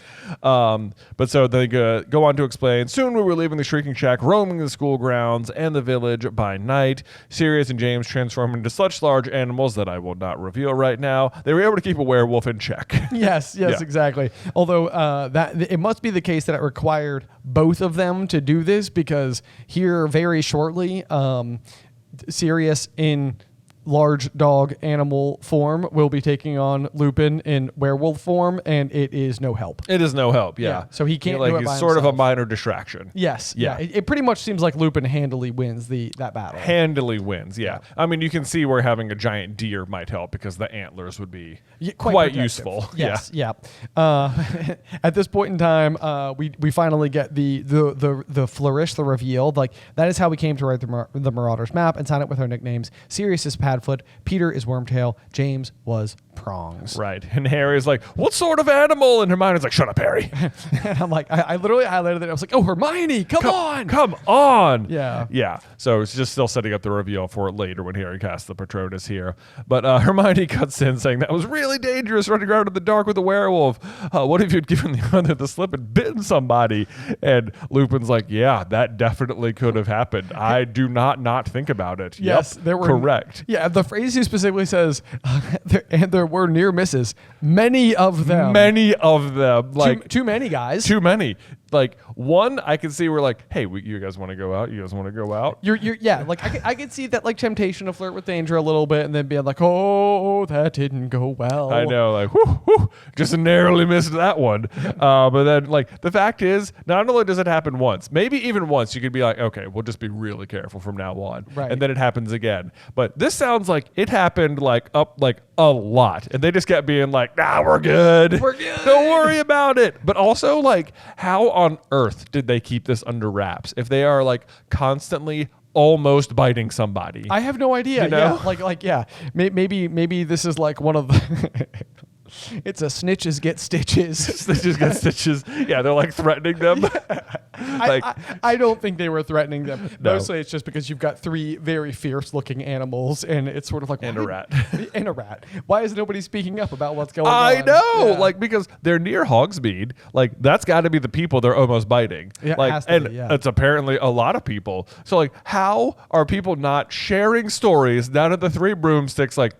Speaker 1: But so they go on to explain, soon we were leaving the Shrieking Shack, roaming the school grounds and the village by night. Sirius and James transform into such large animals that I will not reveal right now. They were able to keep a werewolf in check.
Speaker 2: Yes, exactly. Although that it must be the case that it required both of them to do this, because here very shortly, Sirius in large dog animal form will be taking on Lupin in werewolf form, and it is no help.
Speaker 1: It is no help, yeah.
Speaker 2: So he can't do it by
Speaker 1: he's sort of a
Speaker 2: himself.
Speaker 1: minor distraction.
Speaker 2: Yes.
Speaker 1: Yeah.
Speaker 2: It pretty much seems like Lupin handily wins that battle.
Speaker 1: Handily wins, yeah. I mean, you can see where having a giant deer might help because the antlers would be quite
Speaker 2: protective.
Speaker 1: useful.
Speaker 2: Yes, yeah. At this point in time, we finally get the flourish, the reveal. Like that is how we came to write the Marauders map and sign it with our nicknames. Sirius is Padfoot, Peter is Wormtail, James was Prongs.
Speaker 1: Right. And Harry's like, what sort of animal? And Hermione's like, shut up, Harry.
Speaker 2: And I'm like, I literally highlighted it. I was like, oh, Hermione, come on.
Speaker 1: Come on.
Speaker 2: Yeah.
Speaker 1: Yeah. So it's just still setting up the reveal for it later when Harry casts the Patronus here. But Hermione cuts in saying, that was really dangerous running around in the dark with a werewolf. What if you'd given the other the slip and bitten somebody? And Lupin's like, yeah, that definitely could have happened. I do not think about it.
Speaker 2: Yes,
Speaker 1: yep,
Speaker 2: there were
Speaker 1: correct.
Speaker 2: Yeah, the phrase he specifically says, there were near misses. Many of them.
Speaker 1: Many of them. Like
Speaker 2: too many guys.
Speaker 1: Too many. Like one, I can see we're like, hey, you guys want to go out? You guys want to go out?
Speaker 2: Yeah. Like I could see that like temptation to flirt with danger a little bit, and then being like, oh, that didn't go well.
Speaker 1: I know, like, whoo, just narrowly missed that one. But then, like, the fact is, not only does it happen once, maybe even once, you could be like, okay, we'll just be really careful from now on,
Speaker 2: right.
Speaker 1: And then it happens again. But this sounds like it happened like a lot, and they just kept being like, nah, we're good.
Speaker 2: We're good.
Speaker 1: Don't worry about it. But also, like, how on earth did they keep this under wraps if they are like constantly almost biting somebody?
Speaker 2: I have no idea.
Speaker 1: You know?
Speaker 2: Yeah, maybe this is like one of the. It's a snitches get stitches.
Speaker 1: Snitches get stitches. Yeah, they're like threatening them.
Speaker 2: I don't think they were threatening them.
Speaker 1: No.
Speaker 2: Mostly it's just because you've got three very fierce looking animals, and it's sort of like
Speaker 1: and a rat.
Speaker 2: And a rat. Why is nobody speaking up about what's going on?
Speaker 1: I know,
Speaker 2: Yeah.
Speaker 1: like because they're near Hogsmeade. Like that's got to be the people they're almost biting.
Speaker 2: Yeah,
Speaker 1: like,
Speaker 2: it has to
Speaker 1: and
Speaker 2: be, yeah.
Speaker 1: it's apparently a lot of people. So like, how are people not sharing stories down at the Three Broomsticks? Like,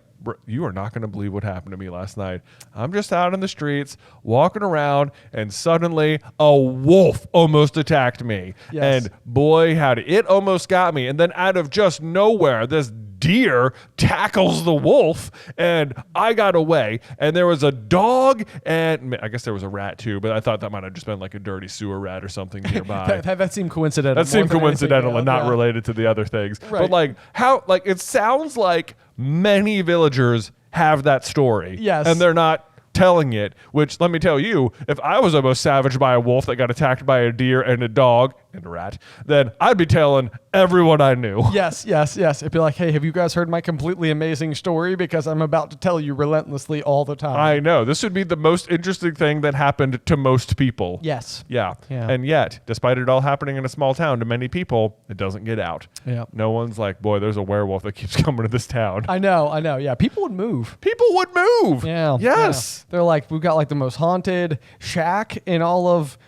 Speaker 1: you are not going to believe what happened to me last night. I'm just out in the streets, walking around, and suddenly a wolf almost attacked me.
Speaker 2: Yes.
Speaker 1: And boy, howdy, it almost got me. And then out of just nowhere, this deer tackles the wolf, and I got away. And there was a dog, and I guess there was a rat too, but I thought that might have just been like a dirty sewer rat or something nearby.
Speaker 2: that seemed coincidental.
Speaker 1: That seemed coincidental and not
Speaker 2: yeah.
Speaker 1: related to the other things.
Speaker 2: Right.
Speaker 1: But like how, like it sounds like many villagers have that story.
Speaker 2: Yes.
Speaker 1: And they're not telling it, which let me tell you, if I was almost savaged by a wolf that got attacked by a deer and a dog and a rat, then I'd be telling everyone I knew.
Speaker 2: Yes. It'd be like, hey, have you guys heard my completely amazing story? Because I'm about to tell you relentlessly all the time.
Speaker 1: I know. This would be the most interesting thing that happened to most people.
Speaker 2: Yes.
Speaker 1: Yeah.
Speaker 2: Yeah.
Speaker 1: And yet, despite it all happening in a small town to many people, it doesn't get out.
Speaker 2: Yeah.
Speaker 1: No one's like, boy, there's a werewolf that keeps coming to this town.
Speaker 2: I know. Yeah. People would move.
Speaker 1: People would move.
Speaker 2: Yeah.
Speaker 1: Yes.
Speaker 2: Yeah. They're like, we've got like the most haunted shack in all of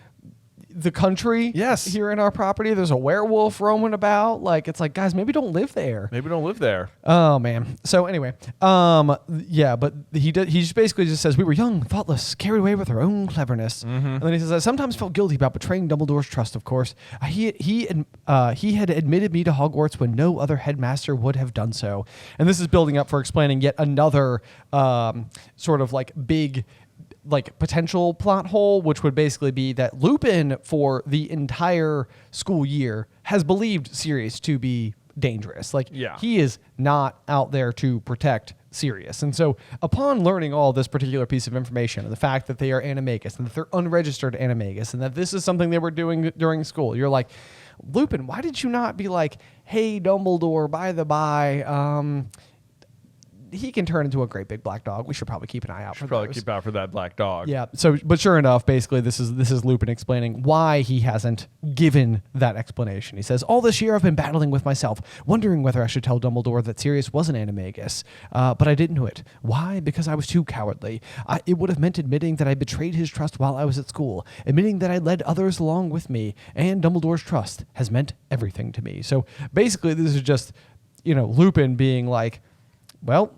Speaker 2: the country.
Speaker 1: Yes.
Speaker 2: Here in our property, there's a werewolf roaming about. Like, it's like, guys, maybe don't live there.
Speaker 1: Maybe don't live there.
Speaker 2: Oh man. So anyway, yeah, but he just basically just says we were young, thoughtless, carried away with our own cleverness. And then he says I sometimes felt guilty about betraying Dumbledore's trust. Of course, he had admitted me to Hogwarts when no other headmaster would have done so. And this is building up for explaining yet another sort of like big like potential plot hole, which would basically be that Lupin for the entire school year has believed Sirius to be dangerous. Like he is not out there to protect Sirius. And so upon learning all this particular piece of information and the fact that they are animagus and that they're unregistered animagus and that this is something they were doing during school, you're like, Lupin, why did you not be like, hey, Dumbledore, by the by, he can turn into a great big black dog. We should probably keep an eye out for those.
Speaker 1: Keep out for that black dog.
Speaker 2: Yeah. So, but sure enough, basically, this is Lupin explaining why he hasn't given that explanation. He says, all this year I've been battling with myself, wondering whether I should tell Dumbledore that Sirius was an animagus, but I didn't do it. Why? Because I was too cowardly. It would have meant admitting that I betrayed his trust while I was at school, admitting that I led others along with me, and Dumbledore's trust has meant everything to me. So basically, this is just, Lupin being like, well,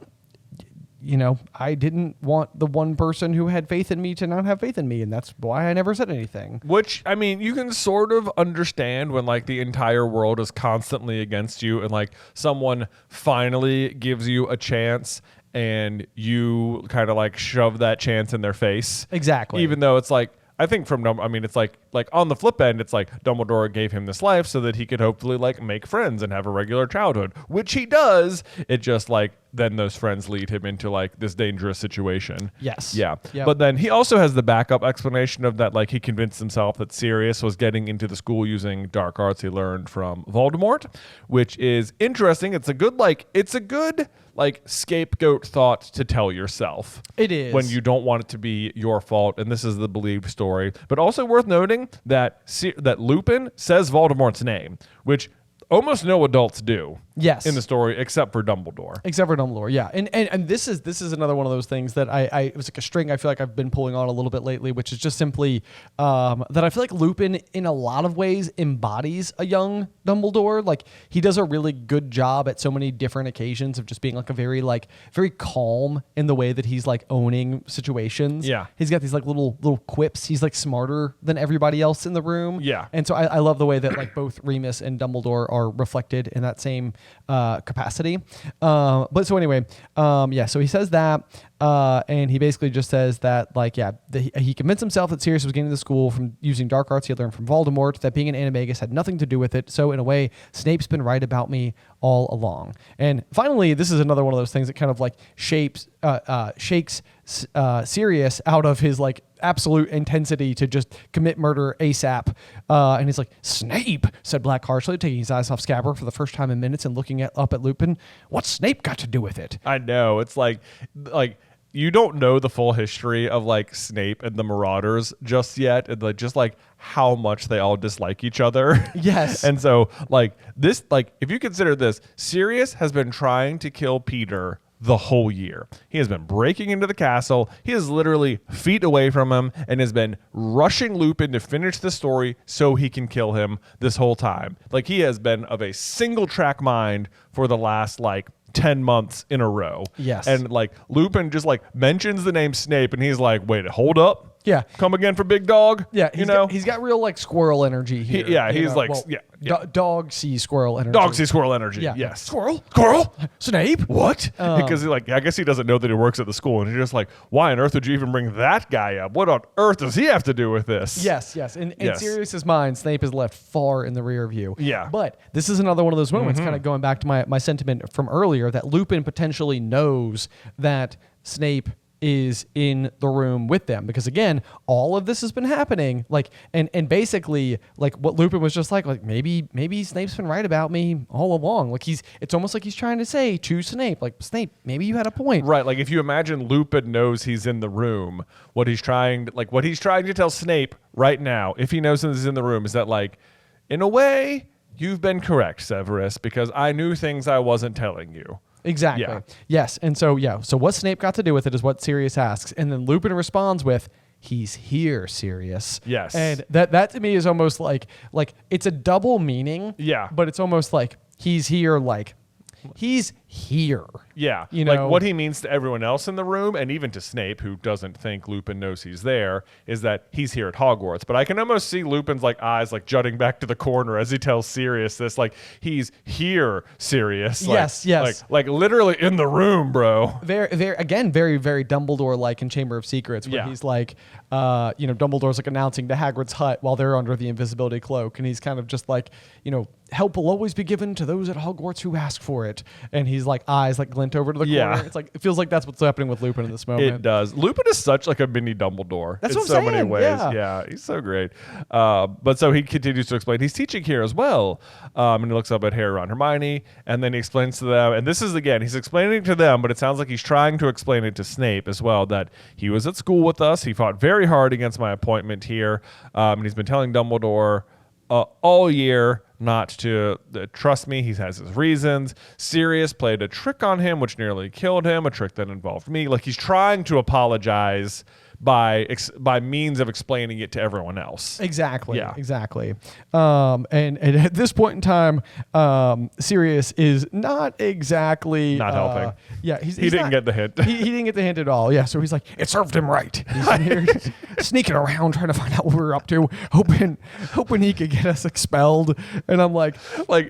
Speaker 2: I didn't want the one person who had faith in me to not have faith in me, and that's why I never said anything.
Speaker 1: Which, I mean, you can sort of understand when, like, the entire world is constantly against you and, like, someone finally gives you a chance and you kind of, like, shove that chance in their face.
Speaker 2: Exactly.
Speaker 1: Even though it's like, I think it's like on the flip end, it's like Dumbledore gave him this life so that he could hopefully like make friends and have a regular childhood, which he does. It just like then those friends lead him into like this dangerous situation.
Speaker 2: Yes.
Speaker 1: Yeah.
Speaker 2: Yep.
Speaker 1: But then he also has the backup explanation of that, like he convinced himself that Sirius was getting into the school using dark arts he learned from Voldemort, which is interesting. It's a good scapegoat thought to tell yourself.
Speaker 2: It is.
Speaker 1: When you don't want it to be your fault, and this is the believed story. But also worth noting that that Lupin says Voldemort's name, which almost no adults do.
Speaker 2: Yes.
Speaker 1: In the story, except for Dumbledore.
Speaker 2: Except for Dumbledore, yeah. And this is another one of those things that it was like a string I feel like I've been pulling on a little bit lately, which is just simply that I feel like Lupin in a lot of ways embodies a young Dumbledore. Like he does a really good job at so many different occasions of just being like a very calm in the way that he's like owning situations.
Speaker 1: Yeah.
Speaker 2: He's got these like little quips. He's like smarter than everybody else in the room.
Speaker 1: Yeah.
Speaker 2: And so I love the way that like both Remus and Dumbledore are reflected in that same capacity. But so anyway, so he says that, and he basically just says that he convinced himself that Sirius was getting to school from using dark arts he had learned from Voldemort, that being an animagus had nothing to do with it. So in a way, Snape's been right about me all along. And finally, this is another one of those things that kind of like shakes Sirius out of his like absolute intensity to just commit murder ASAP. And he's like, Snape, said Black harshly, taking his eyes off Scabbers for the first time in minutes and looking up at Lupin. What's Snape got to do with it?
Speaker 1: I know. It's like you don't know the full history of like Snape and the Marauders just yet, and like just like how much they all dislike each other.
Speaker 2: Yes.
Speaker 1: And so like this, like if you consider this, Sirius has been trying to kill Peter the whole year. He has been breaking into the castle. He is literally feet away from him and has been rushing Lupin to finish the story so he can kill him this whole time. Like he has been of a single track mind for the last like 10 months in a row.
Speaker 2: Yes.
Speaker 1: And like Lupin just like mentions the name Snape and he's like, wait, hold up.
Speaker 2: Yeah.
Speaker 1: Come again for big dog.
Speaker 2: Yeah.
Speaker 1: He's
Speaker 2: got real like squirrel energy here. Dog see squirrel energy.
Speaker 1: Dog see squirrel energy.
Speaker 2: Yeah.
Speaker 1: Yes.
Speaker 2: Squirrel?
Speaker 1: Snape? What? Because I guess he doesn't know that he works at the school, and he's just like, why on earth would you even bring that guy up? What on earth does he have to do with this?
Speaker 2: Yes. In Sirius's mind, Snape is left far in the rear view.
Speaker 1: Yeah.
Speaker 2: But this is another one of those moments, kind of going back to my sentiment from earlier, that Lupin potentially knows that Snape is in the room with them, because again, all of this has been happening and basically like what Lupin was just like maybe Snape's been right about me all along. Like it's almost like he's trying to say to Snape, like, Snape, maybe you had a point.
Speaker 1: Right. Like if you imagine Lupin knows he's in the room, what he's trying to tell Snape right now, if he knows he's in the room, is that like, in a way, you've been correct, Severus, because I knew things I wasn't telling you.
Speaker 2: Exactly.
Speaker 1: Yeah.
Speaker 2: Yes. And so what Snape got to do with it is what Sirius asks. And then Lupin responds with, he's here, Sirius.
Speaker 1: Yes.
Speaker 2: And that to me is almost like it's a double meaning.
Speaker 1: Yeah.
Speaker 2: But it's almost like he's here, like he's here.
Speaker 1: Yeah,
Speaker 2: you
Speaker 1: like
Speaker 2: know?
Speaker 1: what he means to everyone else in the room, and even to Snape, who doesn't think Lupin knows he's there, is that he's here at Hogwarts. But I can almost see Lupin's like eyes like jutting back to the corner as he tells Sirius this, like, he's here, Sirius. Like,
Speaker 2: Yes.
Speaker 1: Like literally in the room, bro.
Speaker 2: Very, again, very, very Dumbledore-like in Chamber of Secrets, where he's like, Dumbledore's like announcing to Hagrid's hut while they're under the invisibility cloak, and he's kind of just like, help will always be given to those at Hogwarts who ask for it. And he's like, eyes like glint over to the corner. It's like, it feels like that's what's happening with Lupin in this moment.
Speaker 1: It does. Lupin is such like a mini Dumbledore.
Speaker 2: That's
Speaker 1: in
Speaker 2: what
Speaker 1: so
Speaker 2: I'm
Speaker 1: many
Speaker 2: saying,
Speaker 1: ways.
Speaker 2: yeah.
Speaker 1: He's so great. But so he continues to explain. He's teaching here as well. And he looks up at Harry, Ron, and Hermione, and then he explains to them. And this is, again, he's explaining to them, but it sounds like he's trying to explain it to Snape as well, that he was at school with us. He fought very hard against my appointment here. And he's been telling Dumbledore all year not to trust me. He has his reasons. Sirius played a trick on him, which nearly killed him, a trick that involved me. Like, he's trying to apologize by means of explaining it to everyone else.
Speaker 2: Exactly.
Speaker 1: Yeah.
Speaker 2: Exactly. And at this point in time, Sirius is not exactly
Speaker 1: Not helping.
Speaker 2: Yeah,
Speaker 1: He didn't get the hint.
Speaker 2: He didn't get the hint at all. Yeah, so he's like, it served him right. He's in here sneaking around trying to find out what we're up to, hoping he could get us expelled. And I'm like,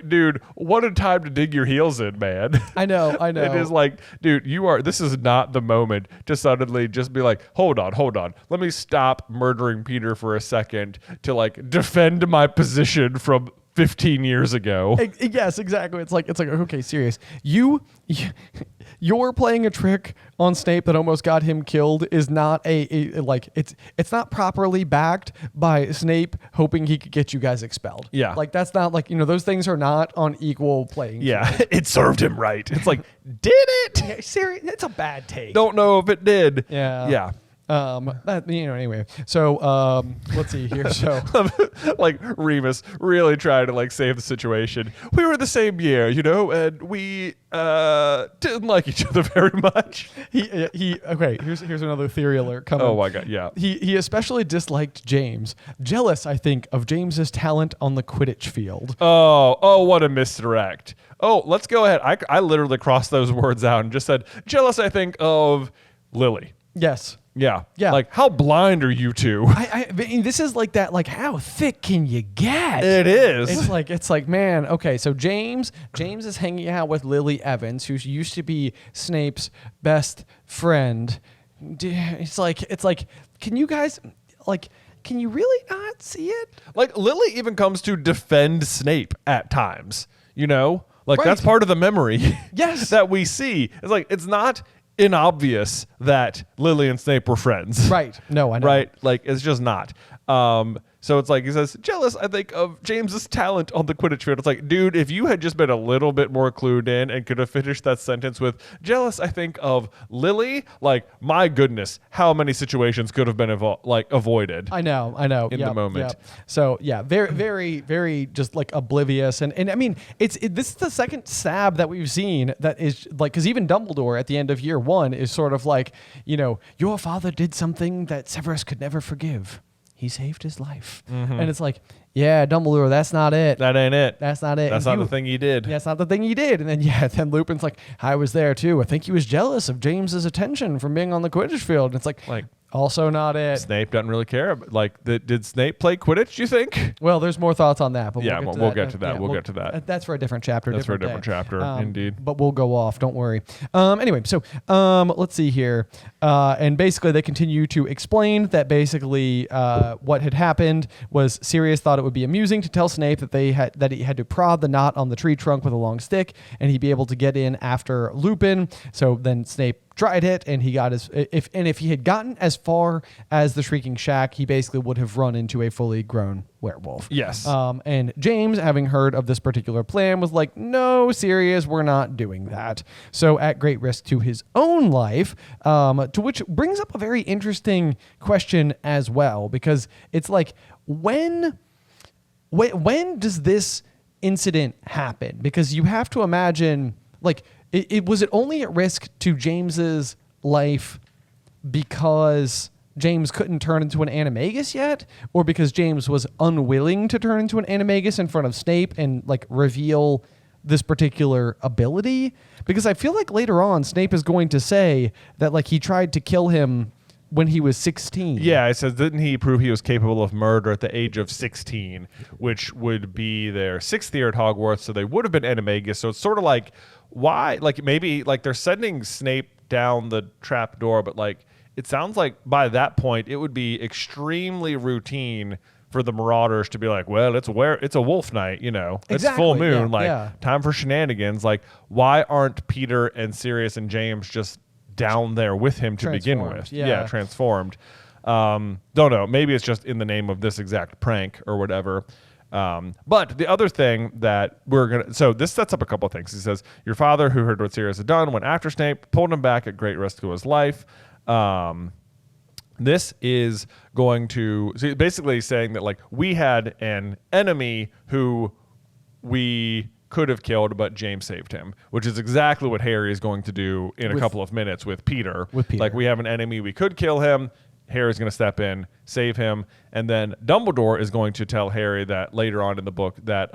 Speaker 1: dude, what a time to dig your heels in, man.
Speaker 2: I know.
Speaker 1: It is like, dude, this is not the moment to suddenly just be like, hold on. Let me stop murdering Peter for a second to like defend my position from 15 years ago.
Speaker 2: Yes, exactly. It's like okay, Sirius, you're playing a trick on Snape that almost got him killed is not it's not properly backed by Snape hoping he could get you guys expelled.
Speaker 1: Yeah.
Speaker 2: Like that's not like, those things are not on equal playing.
Speaker 1: Yeah, it served him right. It's like, did it?
Speaker 2: Yeah, Sirius, it's a bad take.
Speaker 1: Don't know if it did.
Speaker 2: Yeah. Anyway. So, let's see here. So,
Speaker 1: like Remus really trying to like save the situation. We were the same year, and we didn't like each other very much.
Speaker 2: Okay. Here's another theory alert coming.
Speaker 1: Oh my god, yeah.
Speaker 2: He especially disliked James, jealous, I think, of James's talent on the Quidditch field.
Speaker 1: Oh, what a misdirect. Oh, let's go ahead. I literally crossed those words out and just said, jealous, I think, of Lily.
Speaker 2: Yes.
Speaker 1: Yeah.
Speaker 2: Yeah.
Speaker 1: Like, how blind are you two?
Speaker 2: I mean, this is like that. Like, how thick can you get?
Speaker 1: It is.
Speaker 2: It's like, man. Okay, so James is hanging out with Lily Evans, who used to be Snape's best friend. It's like, can you guys can you really not see it?
Speaker 1: Like, Lily even comes to defend Snape at times. Like,
Speaker 2: Right.
Speaker 1: that's part of the memory.
Speaker 2: Yes.
Speaker 1: that we see. It's like, it's not inobvious that Lily and Snape were friends.
Speaker 2: Right. No, I know.
Speaker 1: Right? Like, it's just not. So it's like, he says, jealous, I think, of James's talent on the Quidditch field. It's like, dude, if you had just been a little bit more clued in and could have finished that sentence with, jealous, I think, of Lily, like, my goodness, how many situations could have been avoided.
Speaker 2: I know.
Speaker 1: In the moment.
Speaker 2: Yep. So yeah, very, very, very just like oblivious. And I mean, this is the second stab that we've seen that is like, because even Dumbledore at the end of year 1 is sort of like, your father did something that Severus could never forgive. He saved his life. Mm-hmm. And it's like, yeah, Dumbledore, that's not it.
Speaker 1: That ain't it.
Speaker 2: That's not it.
Speaker 1: That's not the thing he did.
Speaker 2: Yeah, that's not the thing he did. And then Lupin's like, I was there too. I think he was jealous of James's attention from being on the Quidditch field. And it's like also not it.
Speaker 1: Snape doesn't really care. Like, did Snape play Quidditch, do you think?
Speaker 2: Well, there's more thoughts on that. But
Speaker 1: we'll get to that. We'll get to that.
Speaker 2: That's for a different chapter.
Speaker 1: That's for a different chapter, indeed.
Speaker 2: But we'll go off. Don't worry. Anyway, so let's see here. And basically, they continue to explain that basically what had happened was Sirius thought it would be amusing to tell Snape that he had to prod the knot on the tree trunk with a long stick, and he'd be able to get in after Lupin. So then Snape tried it, and he got if he had gotten as far as the Shrieking Shack, he basically would have run into a fully grown werewolf.
Speaker 1: Yes.
Speaker 2: And James, having heard of this particular plan, was like, no, Sirius, we're not doing that. So at great risk to his own life, to which brings up a very interesting question as well, because it's like, when does this incident happen? Because you have to imagine, like, was it only at risk to James's life because James couldn't turn into an animagus yet, or because James was unwilling to turn into an animagus in front of Snape and like reveal this particular ability. Because I feel like later on Snape is going to say that like he tried to kill him when he was 16.
Speaker 1: Yeah, it says, didn't he prove he was capable of murder at the age of 16, which would be their 6th year at Hogwarts, so they would have been animagus. So it's sort of like, why? Like, maybe, like, they're sending Snape down the trap door, but, like, it sounds like by that point, it would be extremely routine for the Marauders to be like, well, it's a wolf night, you know. It's full moon, time for shenanigans. Like, why aren't Peter and Sirius and James just down there with him to begin with? Transformed. Don't know. Maybe it's just in the name of this exact prank or whatever. But the other thing that so this sets up a couple of things. He says, your father, who heard what Sirius had done, went after Snape, pulled him back at great risk to his life. This is going to basically saying that like we had an enemy who we could have killed, but James saved him, which is exactly what Harry is going to do in a couple of minutes with Peter. Like, we have an enemy, we could kill him, Harry's going to step in, save him, and then Dumbledore is going to tell Harry that later on in the book that,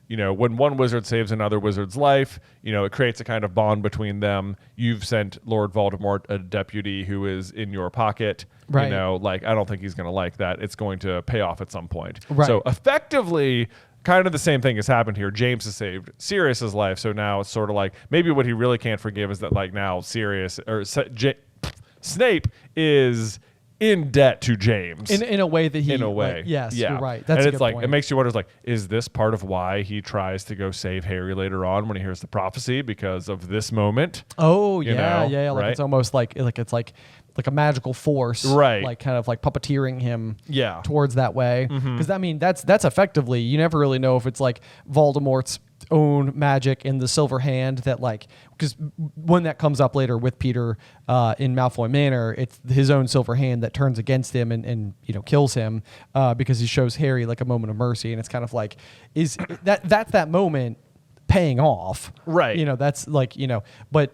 Speaker 1: you know, when one wizard saves another wizard's life, you know, it creates a kind of bond between them. You've sent Lord Voldemort a deputy who is in your pocket. Right. You know, like, I don't think he's going to like that. It's going to pay off at some point. Right. So effectively, kind of the same thing has happened here. James has saved Sirius's life, so now it's sort of like maybe what he really can't forgive is that like now Snape is in debt to James
Speaker 2: in a way that he
Speaker 1: like,
Speaker 2: yes, you're right. That's
Speaker 1: and
Speaker 2: a
Speaker 1: it's
Speaker 2: good
Speaker 1: like
Speaker 2: point.
Speaker 1: It makes you wonder, like, is this part of why he tries to go save Harry later on when he hears the prophecy because of this moment?
Speaker 2: Oh
Speaker 1: you
Speaker 2: yeah,
Speaker 1: know,
Speaker 2: yeah. Like,
Speaker 1: right?
Speaker 2: it's almost like it's like a magical force,
Speaker 1: right?
Speaker 2: Like kind of like puppeteering him,
Speaker 1: yeah,
Speaker 2: towards that way. Because I mean, that's effectively, you never really know if it's like Voldemort's own magic in the silver hand that like, because when that comes up later with Peter in Malfoy Manor, it's his own silver hand that turns against him and you know kills him because he shows Harry like a moment of mercy, and it's kind of like, is that's that moment paying off,
Speaker 1: right?
Speaker 2: You know, that's like, you know, but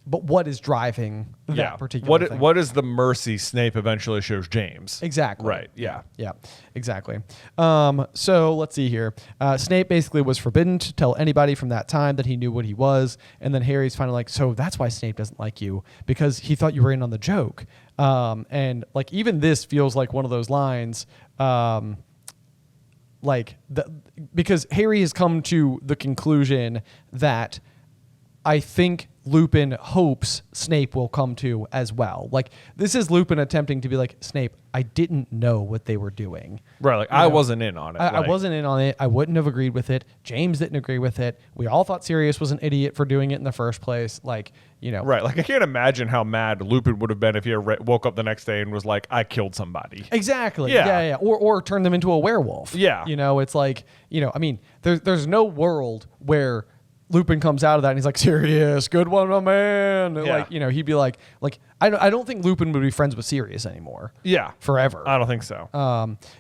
Speaker 2: what is driving that particular thing?
Speaker 1: What is the mercy Snape eventually shows James?
Speaker 2: Exactly.
Speaker 1: Right. Yeah.
Speaker 2: Yeah. Exactly. So let's see here. Snape basically was forbidden to tell anybody from that time that he knew what he was, and then Harry's finally like, so that's why Snape doesn't like you, because he thought you were in on the joke. And like even this feels like one of those lines. Because Harry has come to the conclusion that I think Lupin hopes Snape will come to as well. Like, this is Lupin attempting to be like, Snape, I didn't know what they were doing.
Speaker 1: Right, like, I wasn't in on it.
Speaker 2: I wasn't in on it. I wouldn't have agreed with it. James didn't agree with it. We all thought Sirius was an idiot for doing it in the first place. Like, you know.
Speaker 1: Right, like, I can't imagine how mad Lupin would have been if he woke up the next day and was like, I killed somebody.
Speaker 2: Exactly. Yeah. Or turned them into a werewolf.
Speaker 1: Yeah.
Speaker 2: You know, it's like, you know, I mean, there's no world where Lupin comes out of that and he's like, Sirius, good one, my man. Yeah. Like, you know, he'd be like I don't think Lupin would be friends with Sirius anymore.
Speaker 1: Yeah,
Speaker 2: forever.
Speaker 1: I don't think so.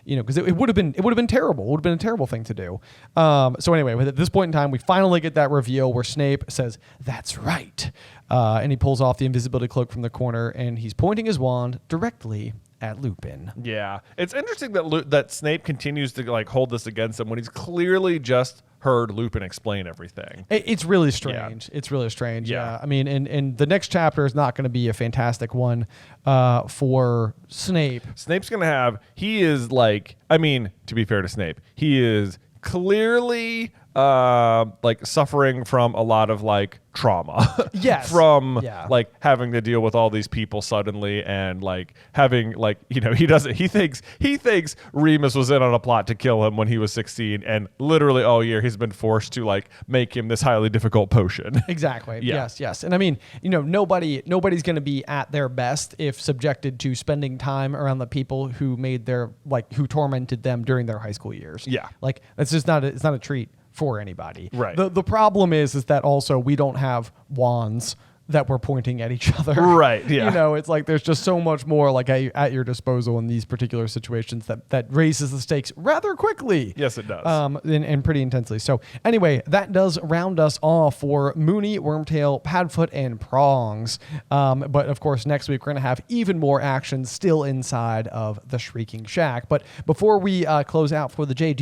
Speaker 2: You know, because it would have been terrible. It would have been a terrible thing to do. So anyway, at this point in time, we finally get that reveal where Snape says, "That's right," and he pulls off the invisibility cloak from the corner and he's pointing his wand directly at Lupin.
Speaker 1: Yeah, it's interesting that Snape continues to like hold this against him when he's clearly just heard Lupin explain everything.
Speaker 2: It's really strange. Yeah. It's really strange. Yeah. I mean, and the next chapter is not going to be a fantastic one for Snape.
Speaker 1: Snape's going to have, he is like, I mean, to be fair to Snape, he is clearly like suffering from a lot of like trauma.
Speaker 2: Yes.
Speaker 1: From like having to deal with all these people suddenly and like having like, you know, he thinks Remus was in on a plot to kill him when he was 16, and literally all year he's been forced to like make him this highly difficult potion.
Speaker 2: Exactly. Yeah. Yes. And I mean, you know, nobody's going to be at their best if subjected to spending time around the people who who tormented them during their high school years.
Speaker 1: Yeah.
Speaker 2: Like, it's just not a treat for anybody.
Speaker 1: Right.
Speaker 2: The problem is that also we don't have wands that we're pointing at each other.
Speaker 1: Right, yeah.
Speaker 2: You know, it's like there's just so much more like at your disposal in these particular situations that raises the stakes rather quickly.
Speaker 1: Yes, it does.
Speaker 2: And pretty intensely. So anyway, that does round us off for Moony, Wormtail, Padfoot, and Prongs. But of course, next week we're going to have even more action still inside of the Shrieking Shack. But before we close out for the day,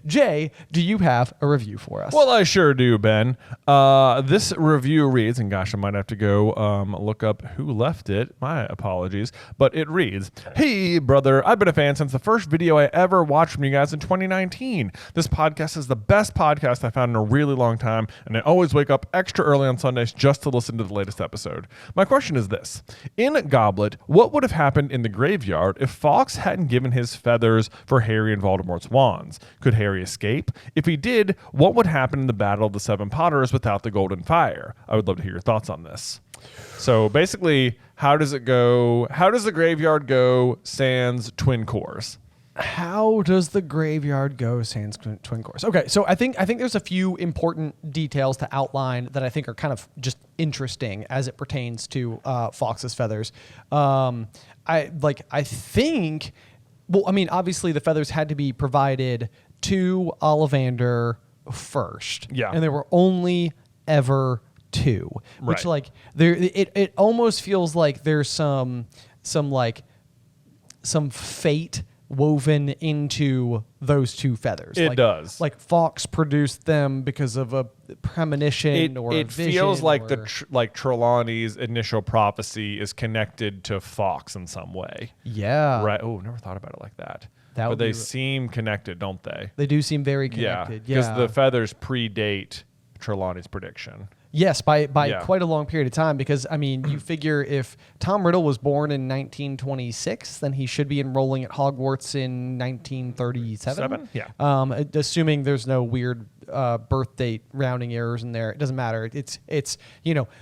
Speaker 2: Jay, do you have a review for us?
Speaker 1: Well, I sure do, Ben. This review reads, and gosh, I might have to go look up who left it. My apologies. But it reads, "Hey, brother, I've been a fan since the first video I ever watched from you guys in 2019. This podcast is the best podcast I found in a really long time, and I always wake up extra early on Sundays just to listen to the latest episode. My question is this. In Goblet, what would have happened in the graveyard if Fawkes hadn't given his feathers for Harry and Voldemort's wands? Could Harry escape? If he did, what would happen in the Battle of the Seven Potters without the Golden Fire? I would love to hear your thoughts on this." So basically, how does it go? How does the graveyard go sans twin cores?
Speaker 2: How does the graveyard go sans twin cores? Okay, so I think there's a few important details to outline that I think are kind of just interesting as it pertains to Fawkes' feathers. I think. Well, I mean, obviously the feathers had to be provided to Ollivander first.
Speaker 1: Yeah.
Speaker 2: And there were only ever two.
Speaker 1: Right.
Speaker 2: Which like it almost feels like there's some fate woven into those two feathers.
Speaker 1: It does.
Speaker 2: Like Fawkes produced them because of a premonition or a vision.
Speaker 1: It feels like Trelawney's initial prophecy is connected to Fawkes in some way.
Speaker 2: Yeah.
Speaker 1: Right. Oh, never thought about it like that.
Speaker 2: That
Speaker 1: but
Speaker 2: would
Speaker 1: they
Speaker 2: be
Speaker 1: seem connected, don't they?
Speaker 2: They do seem very connected. Yeah.
Speaker 1: Because the feathers predate Trelawney's prediction.
Speaker 2: Yes, by quite a long period of time, because, I mean, you figure if Tom Riddle was born in 1926, then he should be enrolling at Hogwarts in 1937.
Speaker 1: Yeah.
Speaker 2: Assuming there's no weird birth date rounding errors in there. It doesn't matter. It's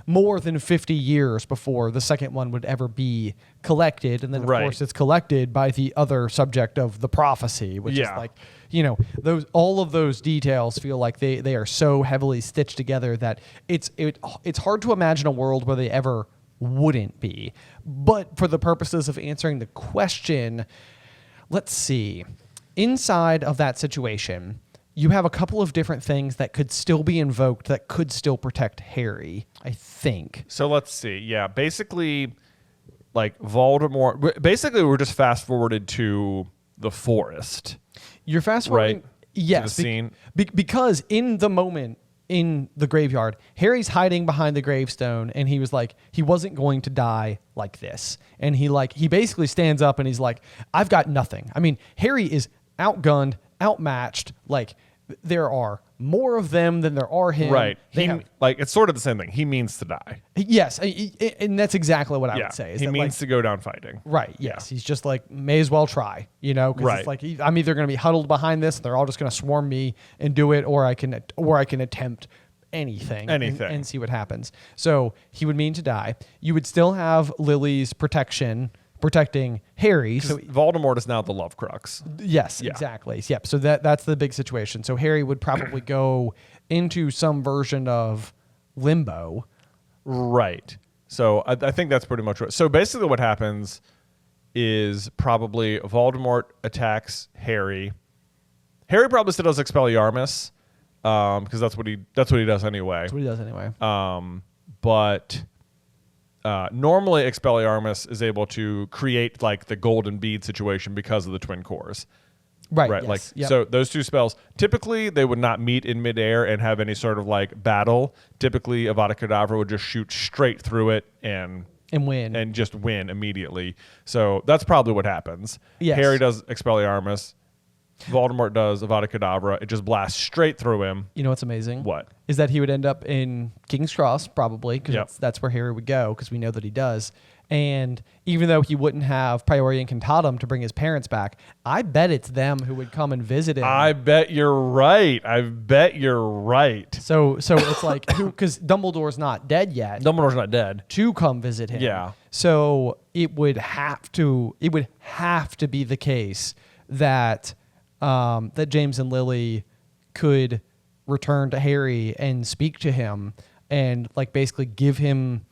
Speaker 2: more than 50 years before the second one would ever be collected. And then, of course, it's collected by the other subject of the prophecy, which is like, all of those details feel like they are so heavily stitched together that it's hard to imagine a world where they ever wouldn't be. But for the purposes of answering the question, let's see. Inside of that situation, you have a couple of different things that could still be invoked that could still protect Harry, I think.
Speaker 1: So let's see. Yeah, basically, like Voldemort. Basically, we're just fast forwarded to the forest.
Speaker 2: You're fast forwarding,
Speaker 1: right?
Speaker 2: Yes,
Speaker 1: to the scene.
Speaker 2: Because in the moment in the graveyard, Harry's hiding behind the gravestone, and he was like, he wasn't going to die like this, and he basically stands up and he's like, I've got nothing. I mean, Harry is outgunned, outmatched. Like, there are more of them than there are him.
Speaker 1: Right. It's sort of the same thing. He means to die.
Speaker 2: Yes, and that's exactly what I would say.
Speaker 1: He means to go down fighting.
Speaker 2: Right. Yes. He's just like, may as well try. Because it's like I'm either going to be huddled behind this, they're all just going to swarm me and do it, or I can attempt anything and see what happens. So he would mean to die. You would still have Lily's protecting Harry. So
Speaker 1: Voldemort is now the love crux.
Speaker 2: Yes, exactly. Yep. So that's the big situation. So Harry would probably go into some version of limbo.
Speaker 1: Right. So I think that's pretty much what. So basically what happens is probably Voldemort attacks Harry. Harry probably still does Expelliarmus because that's what he does anyway.
Speaker 2: That's what he does anyway.
Speaker 1: But normally Expelliarmus is able to create like the golden bead situation because of the twin cores.
Speaker 2: Right.
Speaker 1: Yes, so those two spells, typically they would not meet in midair and have any sort of like battle. Typically Avada Kedavra would just shoot straight through it and
Speaker 2: win.
Speaker 1: And just win immediately. So that's probably what happens.
Speaker 2: Yes.
Speaker 1: Harry does Expelliarmus. Voldemort does Avada Kedavra. It just blasts straight through him.
Speaker 2: You know what's amazing?
Speaker 1: What?
Speaker 2: Is that he would end up in King's Cross, probably, because that's where Harry would go, because we know that he does. And even though he wouldn't have Priori Incantatem to bring his parents back, I bet it's them who would come and visit him.
Speaker 1: I bet you're right.
Speaker 2: So it's like, because Dumbledore's not dead yet.
Speaker 1: Dumbledore's not dead.
Speaker 2: To come visit him.
Speaker 1: Yeah.
Speaker 2: So it would have to be the case that that James and Lily could return to Harry and speak to him. and like basically give him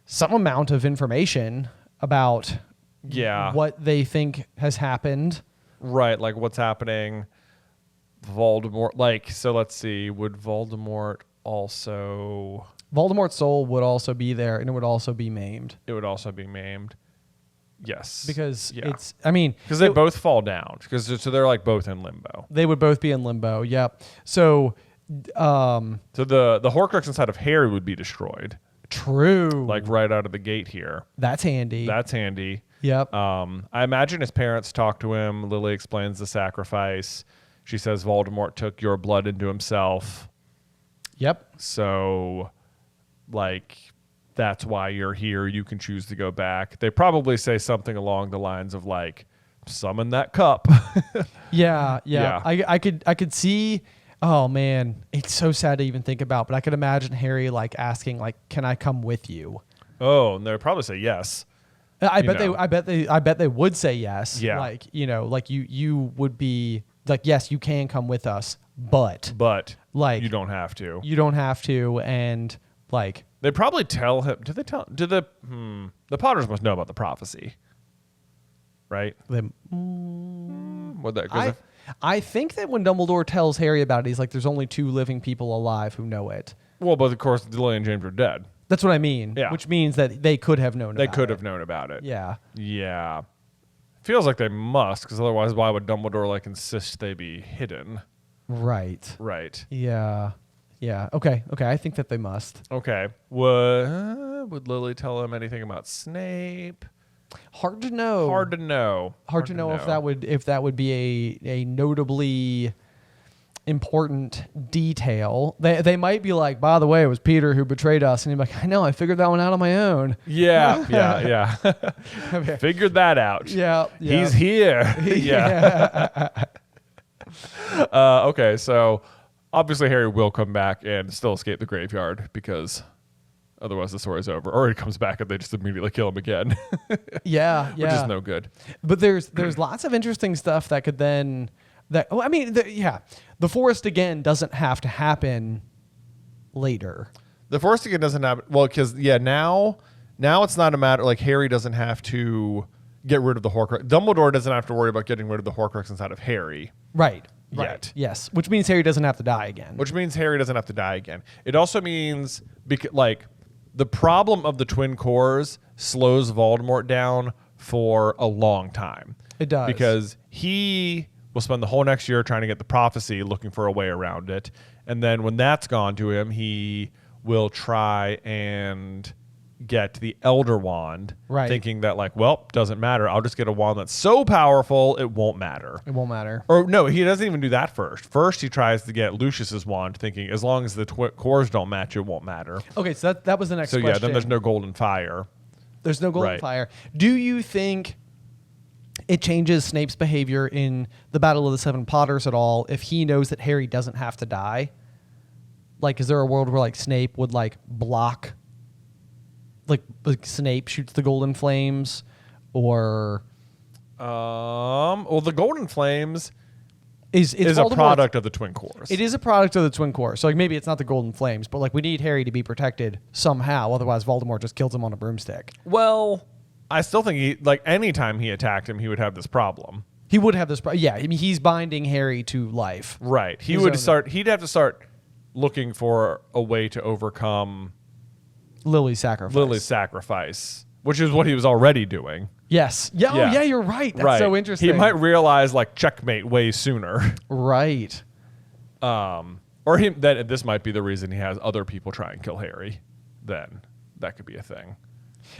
Speaker 2: some amount of information about what they think has happened.
Speaker 1: Right, like what's happening. Voldemort, like, so let's see, would Voldemort's
Speaker 2: soul would also be there, and it would also be maimed.
Speaker 1: It would also be maimed. Yes.
Speaker 2: Because because
Speaker 1: they both fall down. So they're like both in limbo.
Speaker 2: They would both be in limbo, yep. So
Speaker 1: so the Horcrux inside of Harry would be destroyed.
Speaker 2: True.
Speaker 1: Like right out of the gate here.
Speaker 2: That's handy. Yep.
Speaker 1: I imagine his parents talk to him. Lily explains the sacrifice. She says Voldemort took your blood into himself.
Speaker 2: Yep.
Speaker 1: So, like, that's why you're here. You can choose to go back. They probably say something along the lines of, like, summon that cup.
Speaker 2: Yeah. I could see. Oh man, it's so sad to even think about. But I could imagine Harry like asking, like, "Can I come with you?"
Speaker 1: Oh, and they'd probably say yes.
Speaker 2: I bet they would say yes.
Speaker 1: Yeah.
Speaker 2: Like, like you would be like, yes, you can come with us, but like
Speaker 1: you don't have to.
Speaker 2: You don't have to, and like
Speaker 1: they probably tell him. Do the Potters must know about the prophecy, right?
Speaker 2: I think that when Dumbledore tells Harry about it, he's like, "There's only 2 living people alive who know it."
Speaker 1: Well, but of course, Lily and James are dead.
Speaker 2: That's what I mean.
Speaker 1: Yeah.
Speaker 2: Which means that they could have known.
Speaker 1: They could have known about it.
Speaker 2: Yeah.
Speaker 1: Yeah. Feels like they must, because otherwise, why would Dumbledore like insist they be hidden?
Speaker 2: Right. Yeah. Okay. I think that they must.
Speaker 1: Okay. Would Lily tell him anything about Snape?
Speaker 2: Hard to know.
Speaker 1: Hard to know
Speaker 2: if that would be a notably important detail. They might be like, by the way, it was Peter who betrayed us, and he'd be like, I know, I figured that one out on my own.
Speaker 1: Yeah. Figured that out.
Speaker 2: Yeah.
Speaker 1: He's here. Yeah. Okay, so obviously Harry will come back and still escape the graveyard, because otherwise the story's over. Or he comes back and they just immediately kill him again.
Speaker 2: Yeah.
Speaker 1: Which is no good.
Speaker 2: But there's lots of interesting stuff that could then the forest again doesn't have to happen later.
Speaker 1: The forest again doesn't happen. Well, because now it's not a matter, like Harry doesn't have to get rid of the Horcrux. Dumbledore doesn't have to worry about getting rid of the Horcrux inside of Harry.
Speaker 2: Right.
Speaker 1: Yet.
Speaker 2: Yes. Which means Harry doesn't have to die again.
Speaker 1: It also means the problem of the twin cores slows Voldemort down for a long time.
Speaker 2: It does.
Speaker 1: Because he will spend the whole next year trying to get the prophecy, looking for a way around it. And then when that's gone to him, he will try and get the Elder Wand, thinking that doesn't matter. I'll just get a wand that's so powerful it won't matter. Or no, he doesn't even do that first. First, he tries to get Lucius's wand, thinking as long as the cores don't match, it won't matter.
Speaker 2: Okay, so that was the next question.
Speaker 1: So yeah, then there's no golden fire.
Speaker 2: There's no golden fire. Do you think it changes Snape's behavior in the Battle of the Seven Potters at all if he knows that Harry doesn't have to die? Like, is there a world where Snape would block, like Snape shoots the golden flames, or
Speaker 1: well, the golden flames
Speaker 2: is
Speaker 1: a product of the twin cores.
Speaker 2: It is a product of the twin cores. So maybe it's not the golden flames, but we need Harry to be protected somehow. Otherwise, Voldemort just kills him on a broomstick.
Speaker 1: Well, I still think anytime he attacked him, he would have this problem.
Speaker 2: He would have this problem. Yeah, I mean, he's binding Harry to life.
Speaker 1: Right. He'd have to start looking for a way to overcome
Speaker 2: Lily's sacrifice,
Speaker 1: which is what he was already doing.
Speaker 2: Yes. Yeah. Oh, yeah, you're right. That's so interesting.
Speaker 1: He might realize checkmate way sooner.
Speaker 2: Right.
Speaker 1: Or that this might be the reason he has other people try and kill Harry. Then that could be a thing.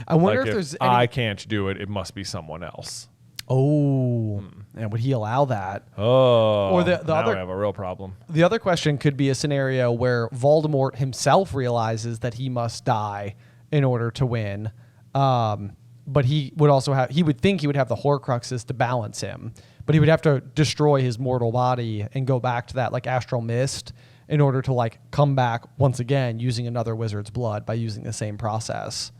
Speaker 2: I wonder if there's
Speaker 1: I can't do it. It must be someone else.
Speaker 2: Oh, and would he allow that?
Speaker 1: Oh,
Speaker 2: or the
Speaker 1: now
Speaker 2: other,
Speaker 1: I have a real problem.
Speaker 2: The other question could be a scenario where Voldemort himself realizes that he must die in order to win, but he would also he would think he would have the Horcruxes to balance him, but he would have to destroy his mortal body and go back to that astral mist in order to come back once again using another wizard's blood by using the same process.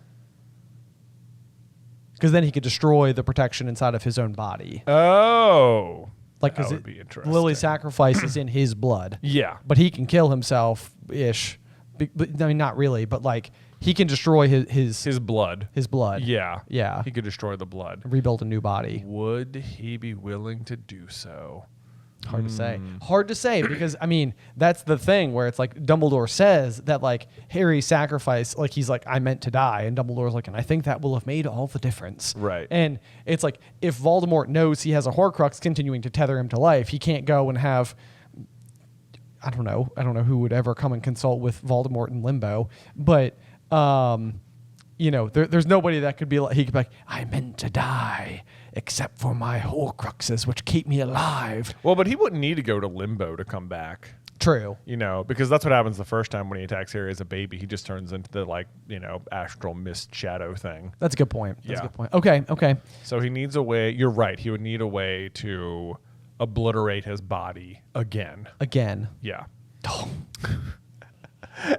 Speaker 2: Because then he could destroy the protection inside of his own body.
Speaker 1: Oh.
Speaker 2: That would be interesting. Lily's sacrifice is in his blood.
Speaker 1: Yeah.
Speaker 2: But he can kill himself-ish I mean, not really, but like he can destroy
Speaker 1: His blood.
Speaker 2: his blood.
Speaker 1: Yeah.
Speaker 2: Yeah.
Speaker 1: He could destroy the blood.
Speaker 2: Rebuild a new body.
Speaker 1: Would he be willing to do so?
Speaker 2: Hard to say. Hard to say because, I mean, that's the thing where it's like Dumbledore says that like Harry's sacrifice, like he's like, I meant to die. And Dumbledore's like, and I think that will have made all the difference.
Speaker 1: Right.
Speaker 2: And it's like, if Voldemort knows he has a Horcrux continuing to tether him to life, he can't go and have, I don't know who would ever come and consult with Voldemort in Limbo, but, you know, there's nobody that could be like, he could be like, I meant to die, except for my Horcruxes, which keep me alive.
Speaker 1: Well, but he wouldn't need to go to Limbo to come back.
Speaker 2: True.
Speaker 1: You know, because that's what happens the first time when he attacks Harry as a baby. He just turns into the, like, you know, astral mist shadow thing.
Speaker 2: That's a good point. That's
Speaker 1: Yeah.
Speaker 2: a good point. Okay.
Speaker 1: So he needs a way. You're right. He would need a way to obliterate his body again.
Speaker 2: Again.
Speaker 1: Yeah.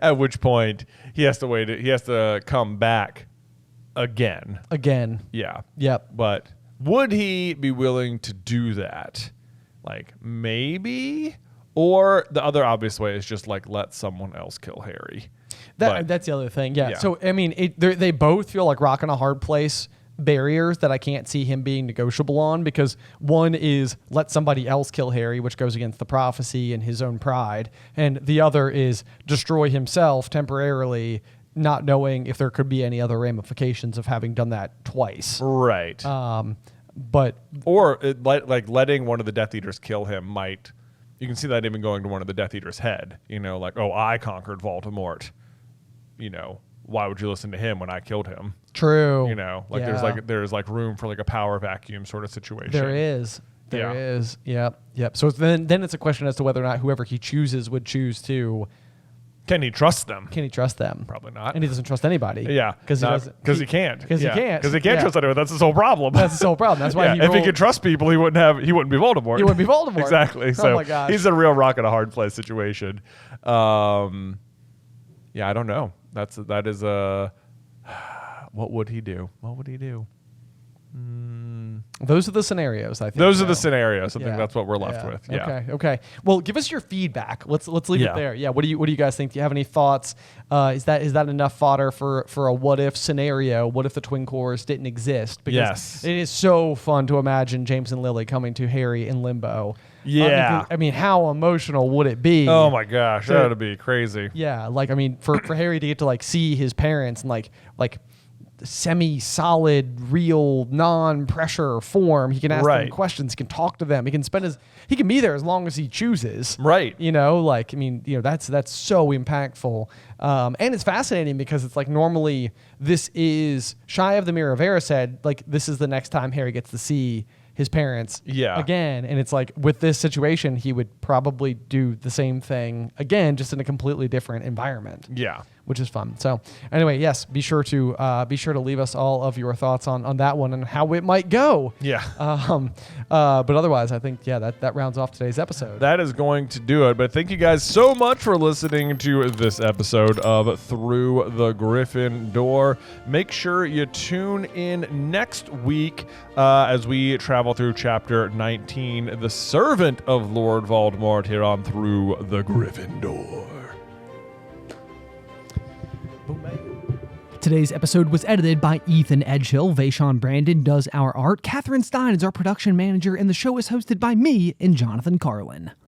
Speaker 1: At which point he has to wait. He has to come back again.
Speaker 2: Again.
Speaker 1: Yeah.
Speaker 2: Yep.
Speaker 1: But would he be willing to do that? Like, maybe? Or the other obvious way is just like let someone else kill Harry.
Speaker 2: That's the other thing. Yeah.
Speaker 1: Yeah.
Speaker 2: So I mean, they both feel like rock and a hard place barriers that I can't see him being negotiable on, because one is let somebody else kill Harry, which goes against the prophecy and his own pride, and the other is destroy himself temporarily, not knowing if there could be any other ramifications of having done that twice.
Speaker 1: Right.
Speaker 2: But
Speaker 1: Or like letting one of the Death Eaters kill him might. You can see that even going to one of the Death Eaters' head. You know, like, oh, I conquered Voldemort. You know, why would you listen to him when I killed him?
Speaker 2: true.
Speaker 1: You know, like
Speaker 2: Yeah.
Speaker 1: there's room for like a power vacuum sort of situation.
Speaker 2: There is. There
Speaker 1: Yeah.
Speaker 2: is. Yep. So then it's a question as to whether or not whoever he chooses would choose to.
Speaker 1: Can he trust them?
Speaker 2: Can he trust them?
Speaker 1: Probably not.
Speaker 2: And he doesn't trust anybody.
Speaker 1: Yeah,
Speaker 2: Because he doesn't.
Speaker 1: because he can't.
Speaker 2: Because
Speaker 1: Yeah.
Speaker 2: he can't.
Speaker 1: Because he can't
Speaker 2: Yeah.
Speaker 1: trust anyone. That's his whole problem.
Speaker 2: That's his whole problem. That's why
Speaker 1: Yeah,
Speaker 2: he
Speaker 1: if he
Speaker 2: rolled-
Speaker 1: could trust people, he wouldn't be Voldemort.
Speaker 2: He wouldn't be Voldemort.
Speaker 1: Exactly.
Speaker 2: Oh
Speaker 1: So
Speaker 2: my gosh.
Speaker 1: he's a real rock and a hard place situation. Yeah, I don't know. That is a. What would he do? What would he do?
Speaker 2: Those are the scenarios, I think.
Speaker 1: Those are
Speaker 2: so.
Speaker 1: the scenarios. I
Speaker 2: Yeah.
Speaker 1: think that's what we're left with. Yeah.
Speaker 2: Okay. Well, give us your feedback. Let's leave
Speaker 1: Yeah.
Speaker 2: it there. Yeah. What do you guys think? Do you have any thoughts? Is that enough fodder for a what if scenario? What if the twin cores didn't exist? Because
Speaker 1: Yes.
Speaker 2: it is so fun to imagine James and Lily coming to Harry in Limbo.
Speaker 1: Yeah.
Speaker 2: I mean, how emotional would it be?
Speaker 1: Oh my gosh,
Speaker 2: So-
Speaker 1: that would be crazy.
Speaker 2: Yeah. Like, I mean, for Harry to get to like see his parents in like semi-solid, real, non-pressure form. He can ask them
Speaker 1: Right.
Speaker 2: questions. He can talk to them. He can be there as long as he chooses.
Speaker 1: Right.
Speaker 2: You know, like, I mean, you know, that's so impactful. And it's fascinating because it's like normally this is shy of the Mirror of Erised. Like, this is the next time Harry gets to see his parents again. And it's like with this situation, he would probably do the same thing again, just in a completely different environment.
Speaker 1: Yeah.
Speaker 2: Which is fun. So anyway, yes, be sure to leave us all of your thoughts on that one and how it might go.
Speaker 1: Yeah.
Speaker 2: But otherwise, I think, that rounds off today's episode.
Speaker 1: That is going to do it. But thank you guys so much for listening to this episode of Through the Griffin Door. Make sure you tune in next week as we travel through chapter 19, The Servant of Lord Voldemort, here on Through the Griffin Door.
Speaker 3: Today's episode was edited by Ethan Edgehill. Vaishon Brandon does our art. Catherine Stein is our production manager, and the show is hosted by me and Jonathan Carlin.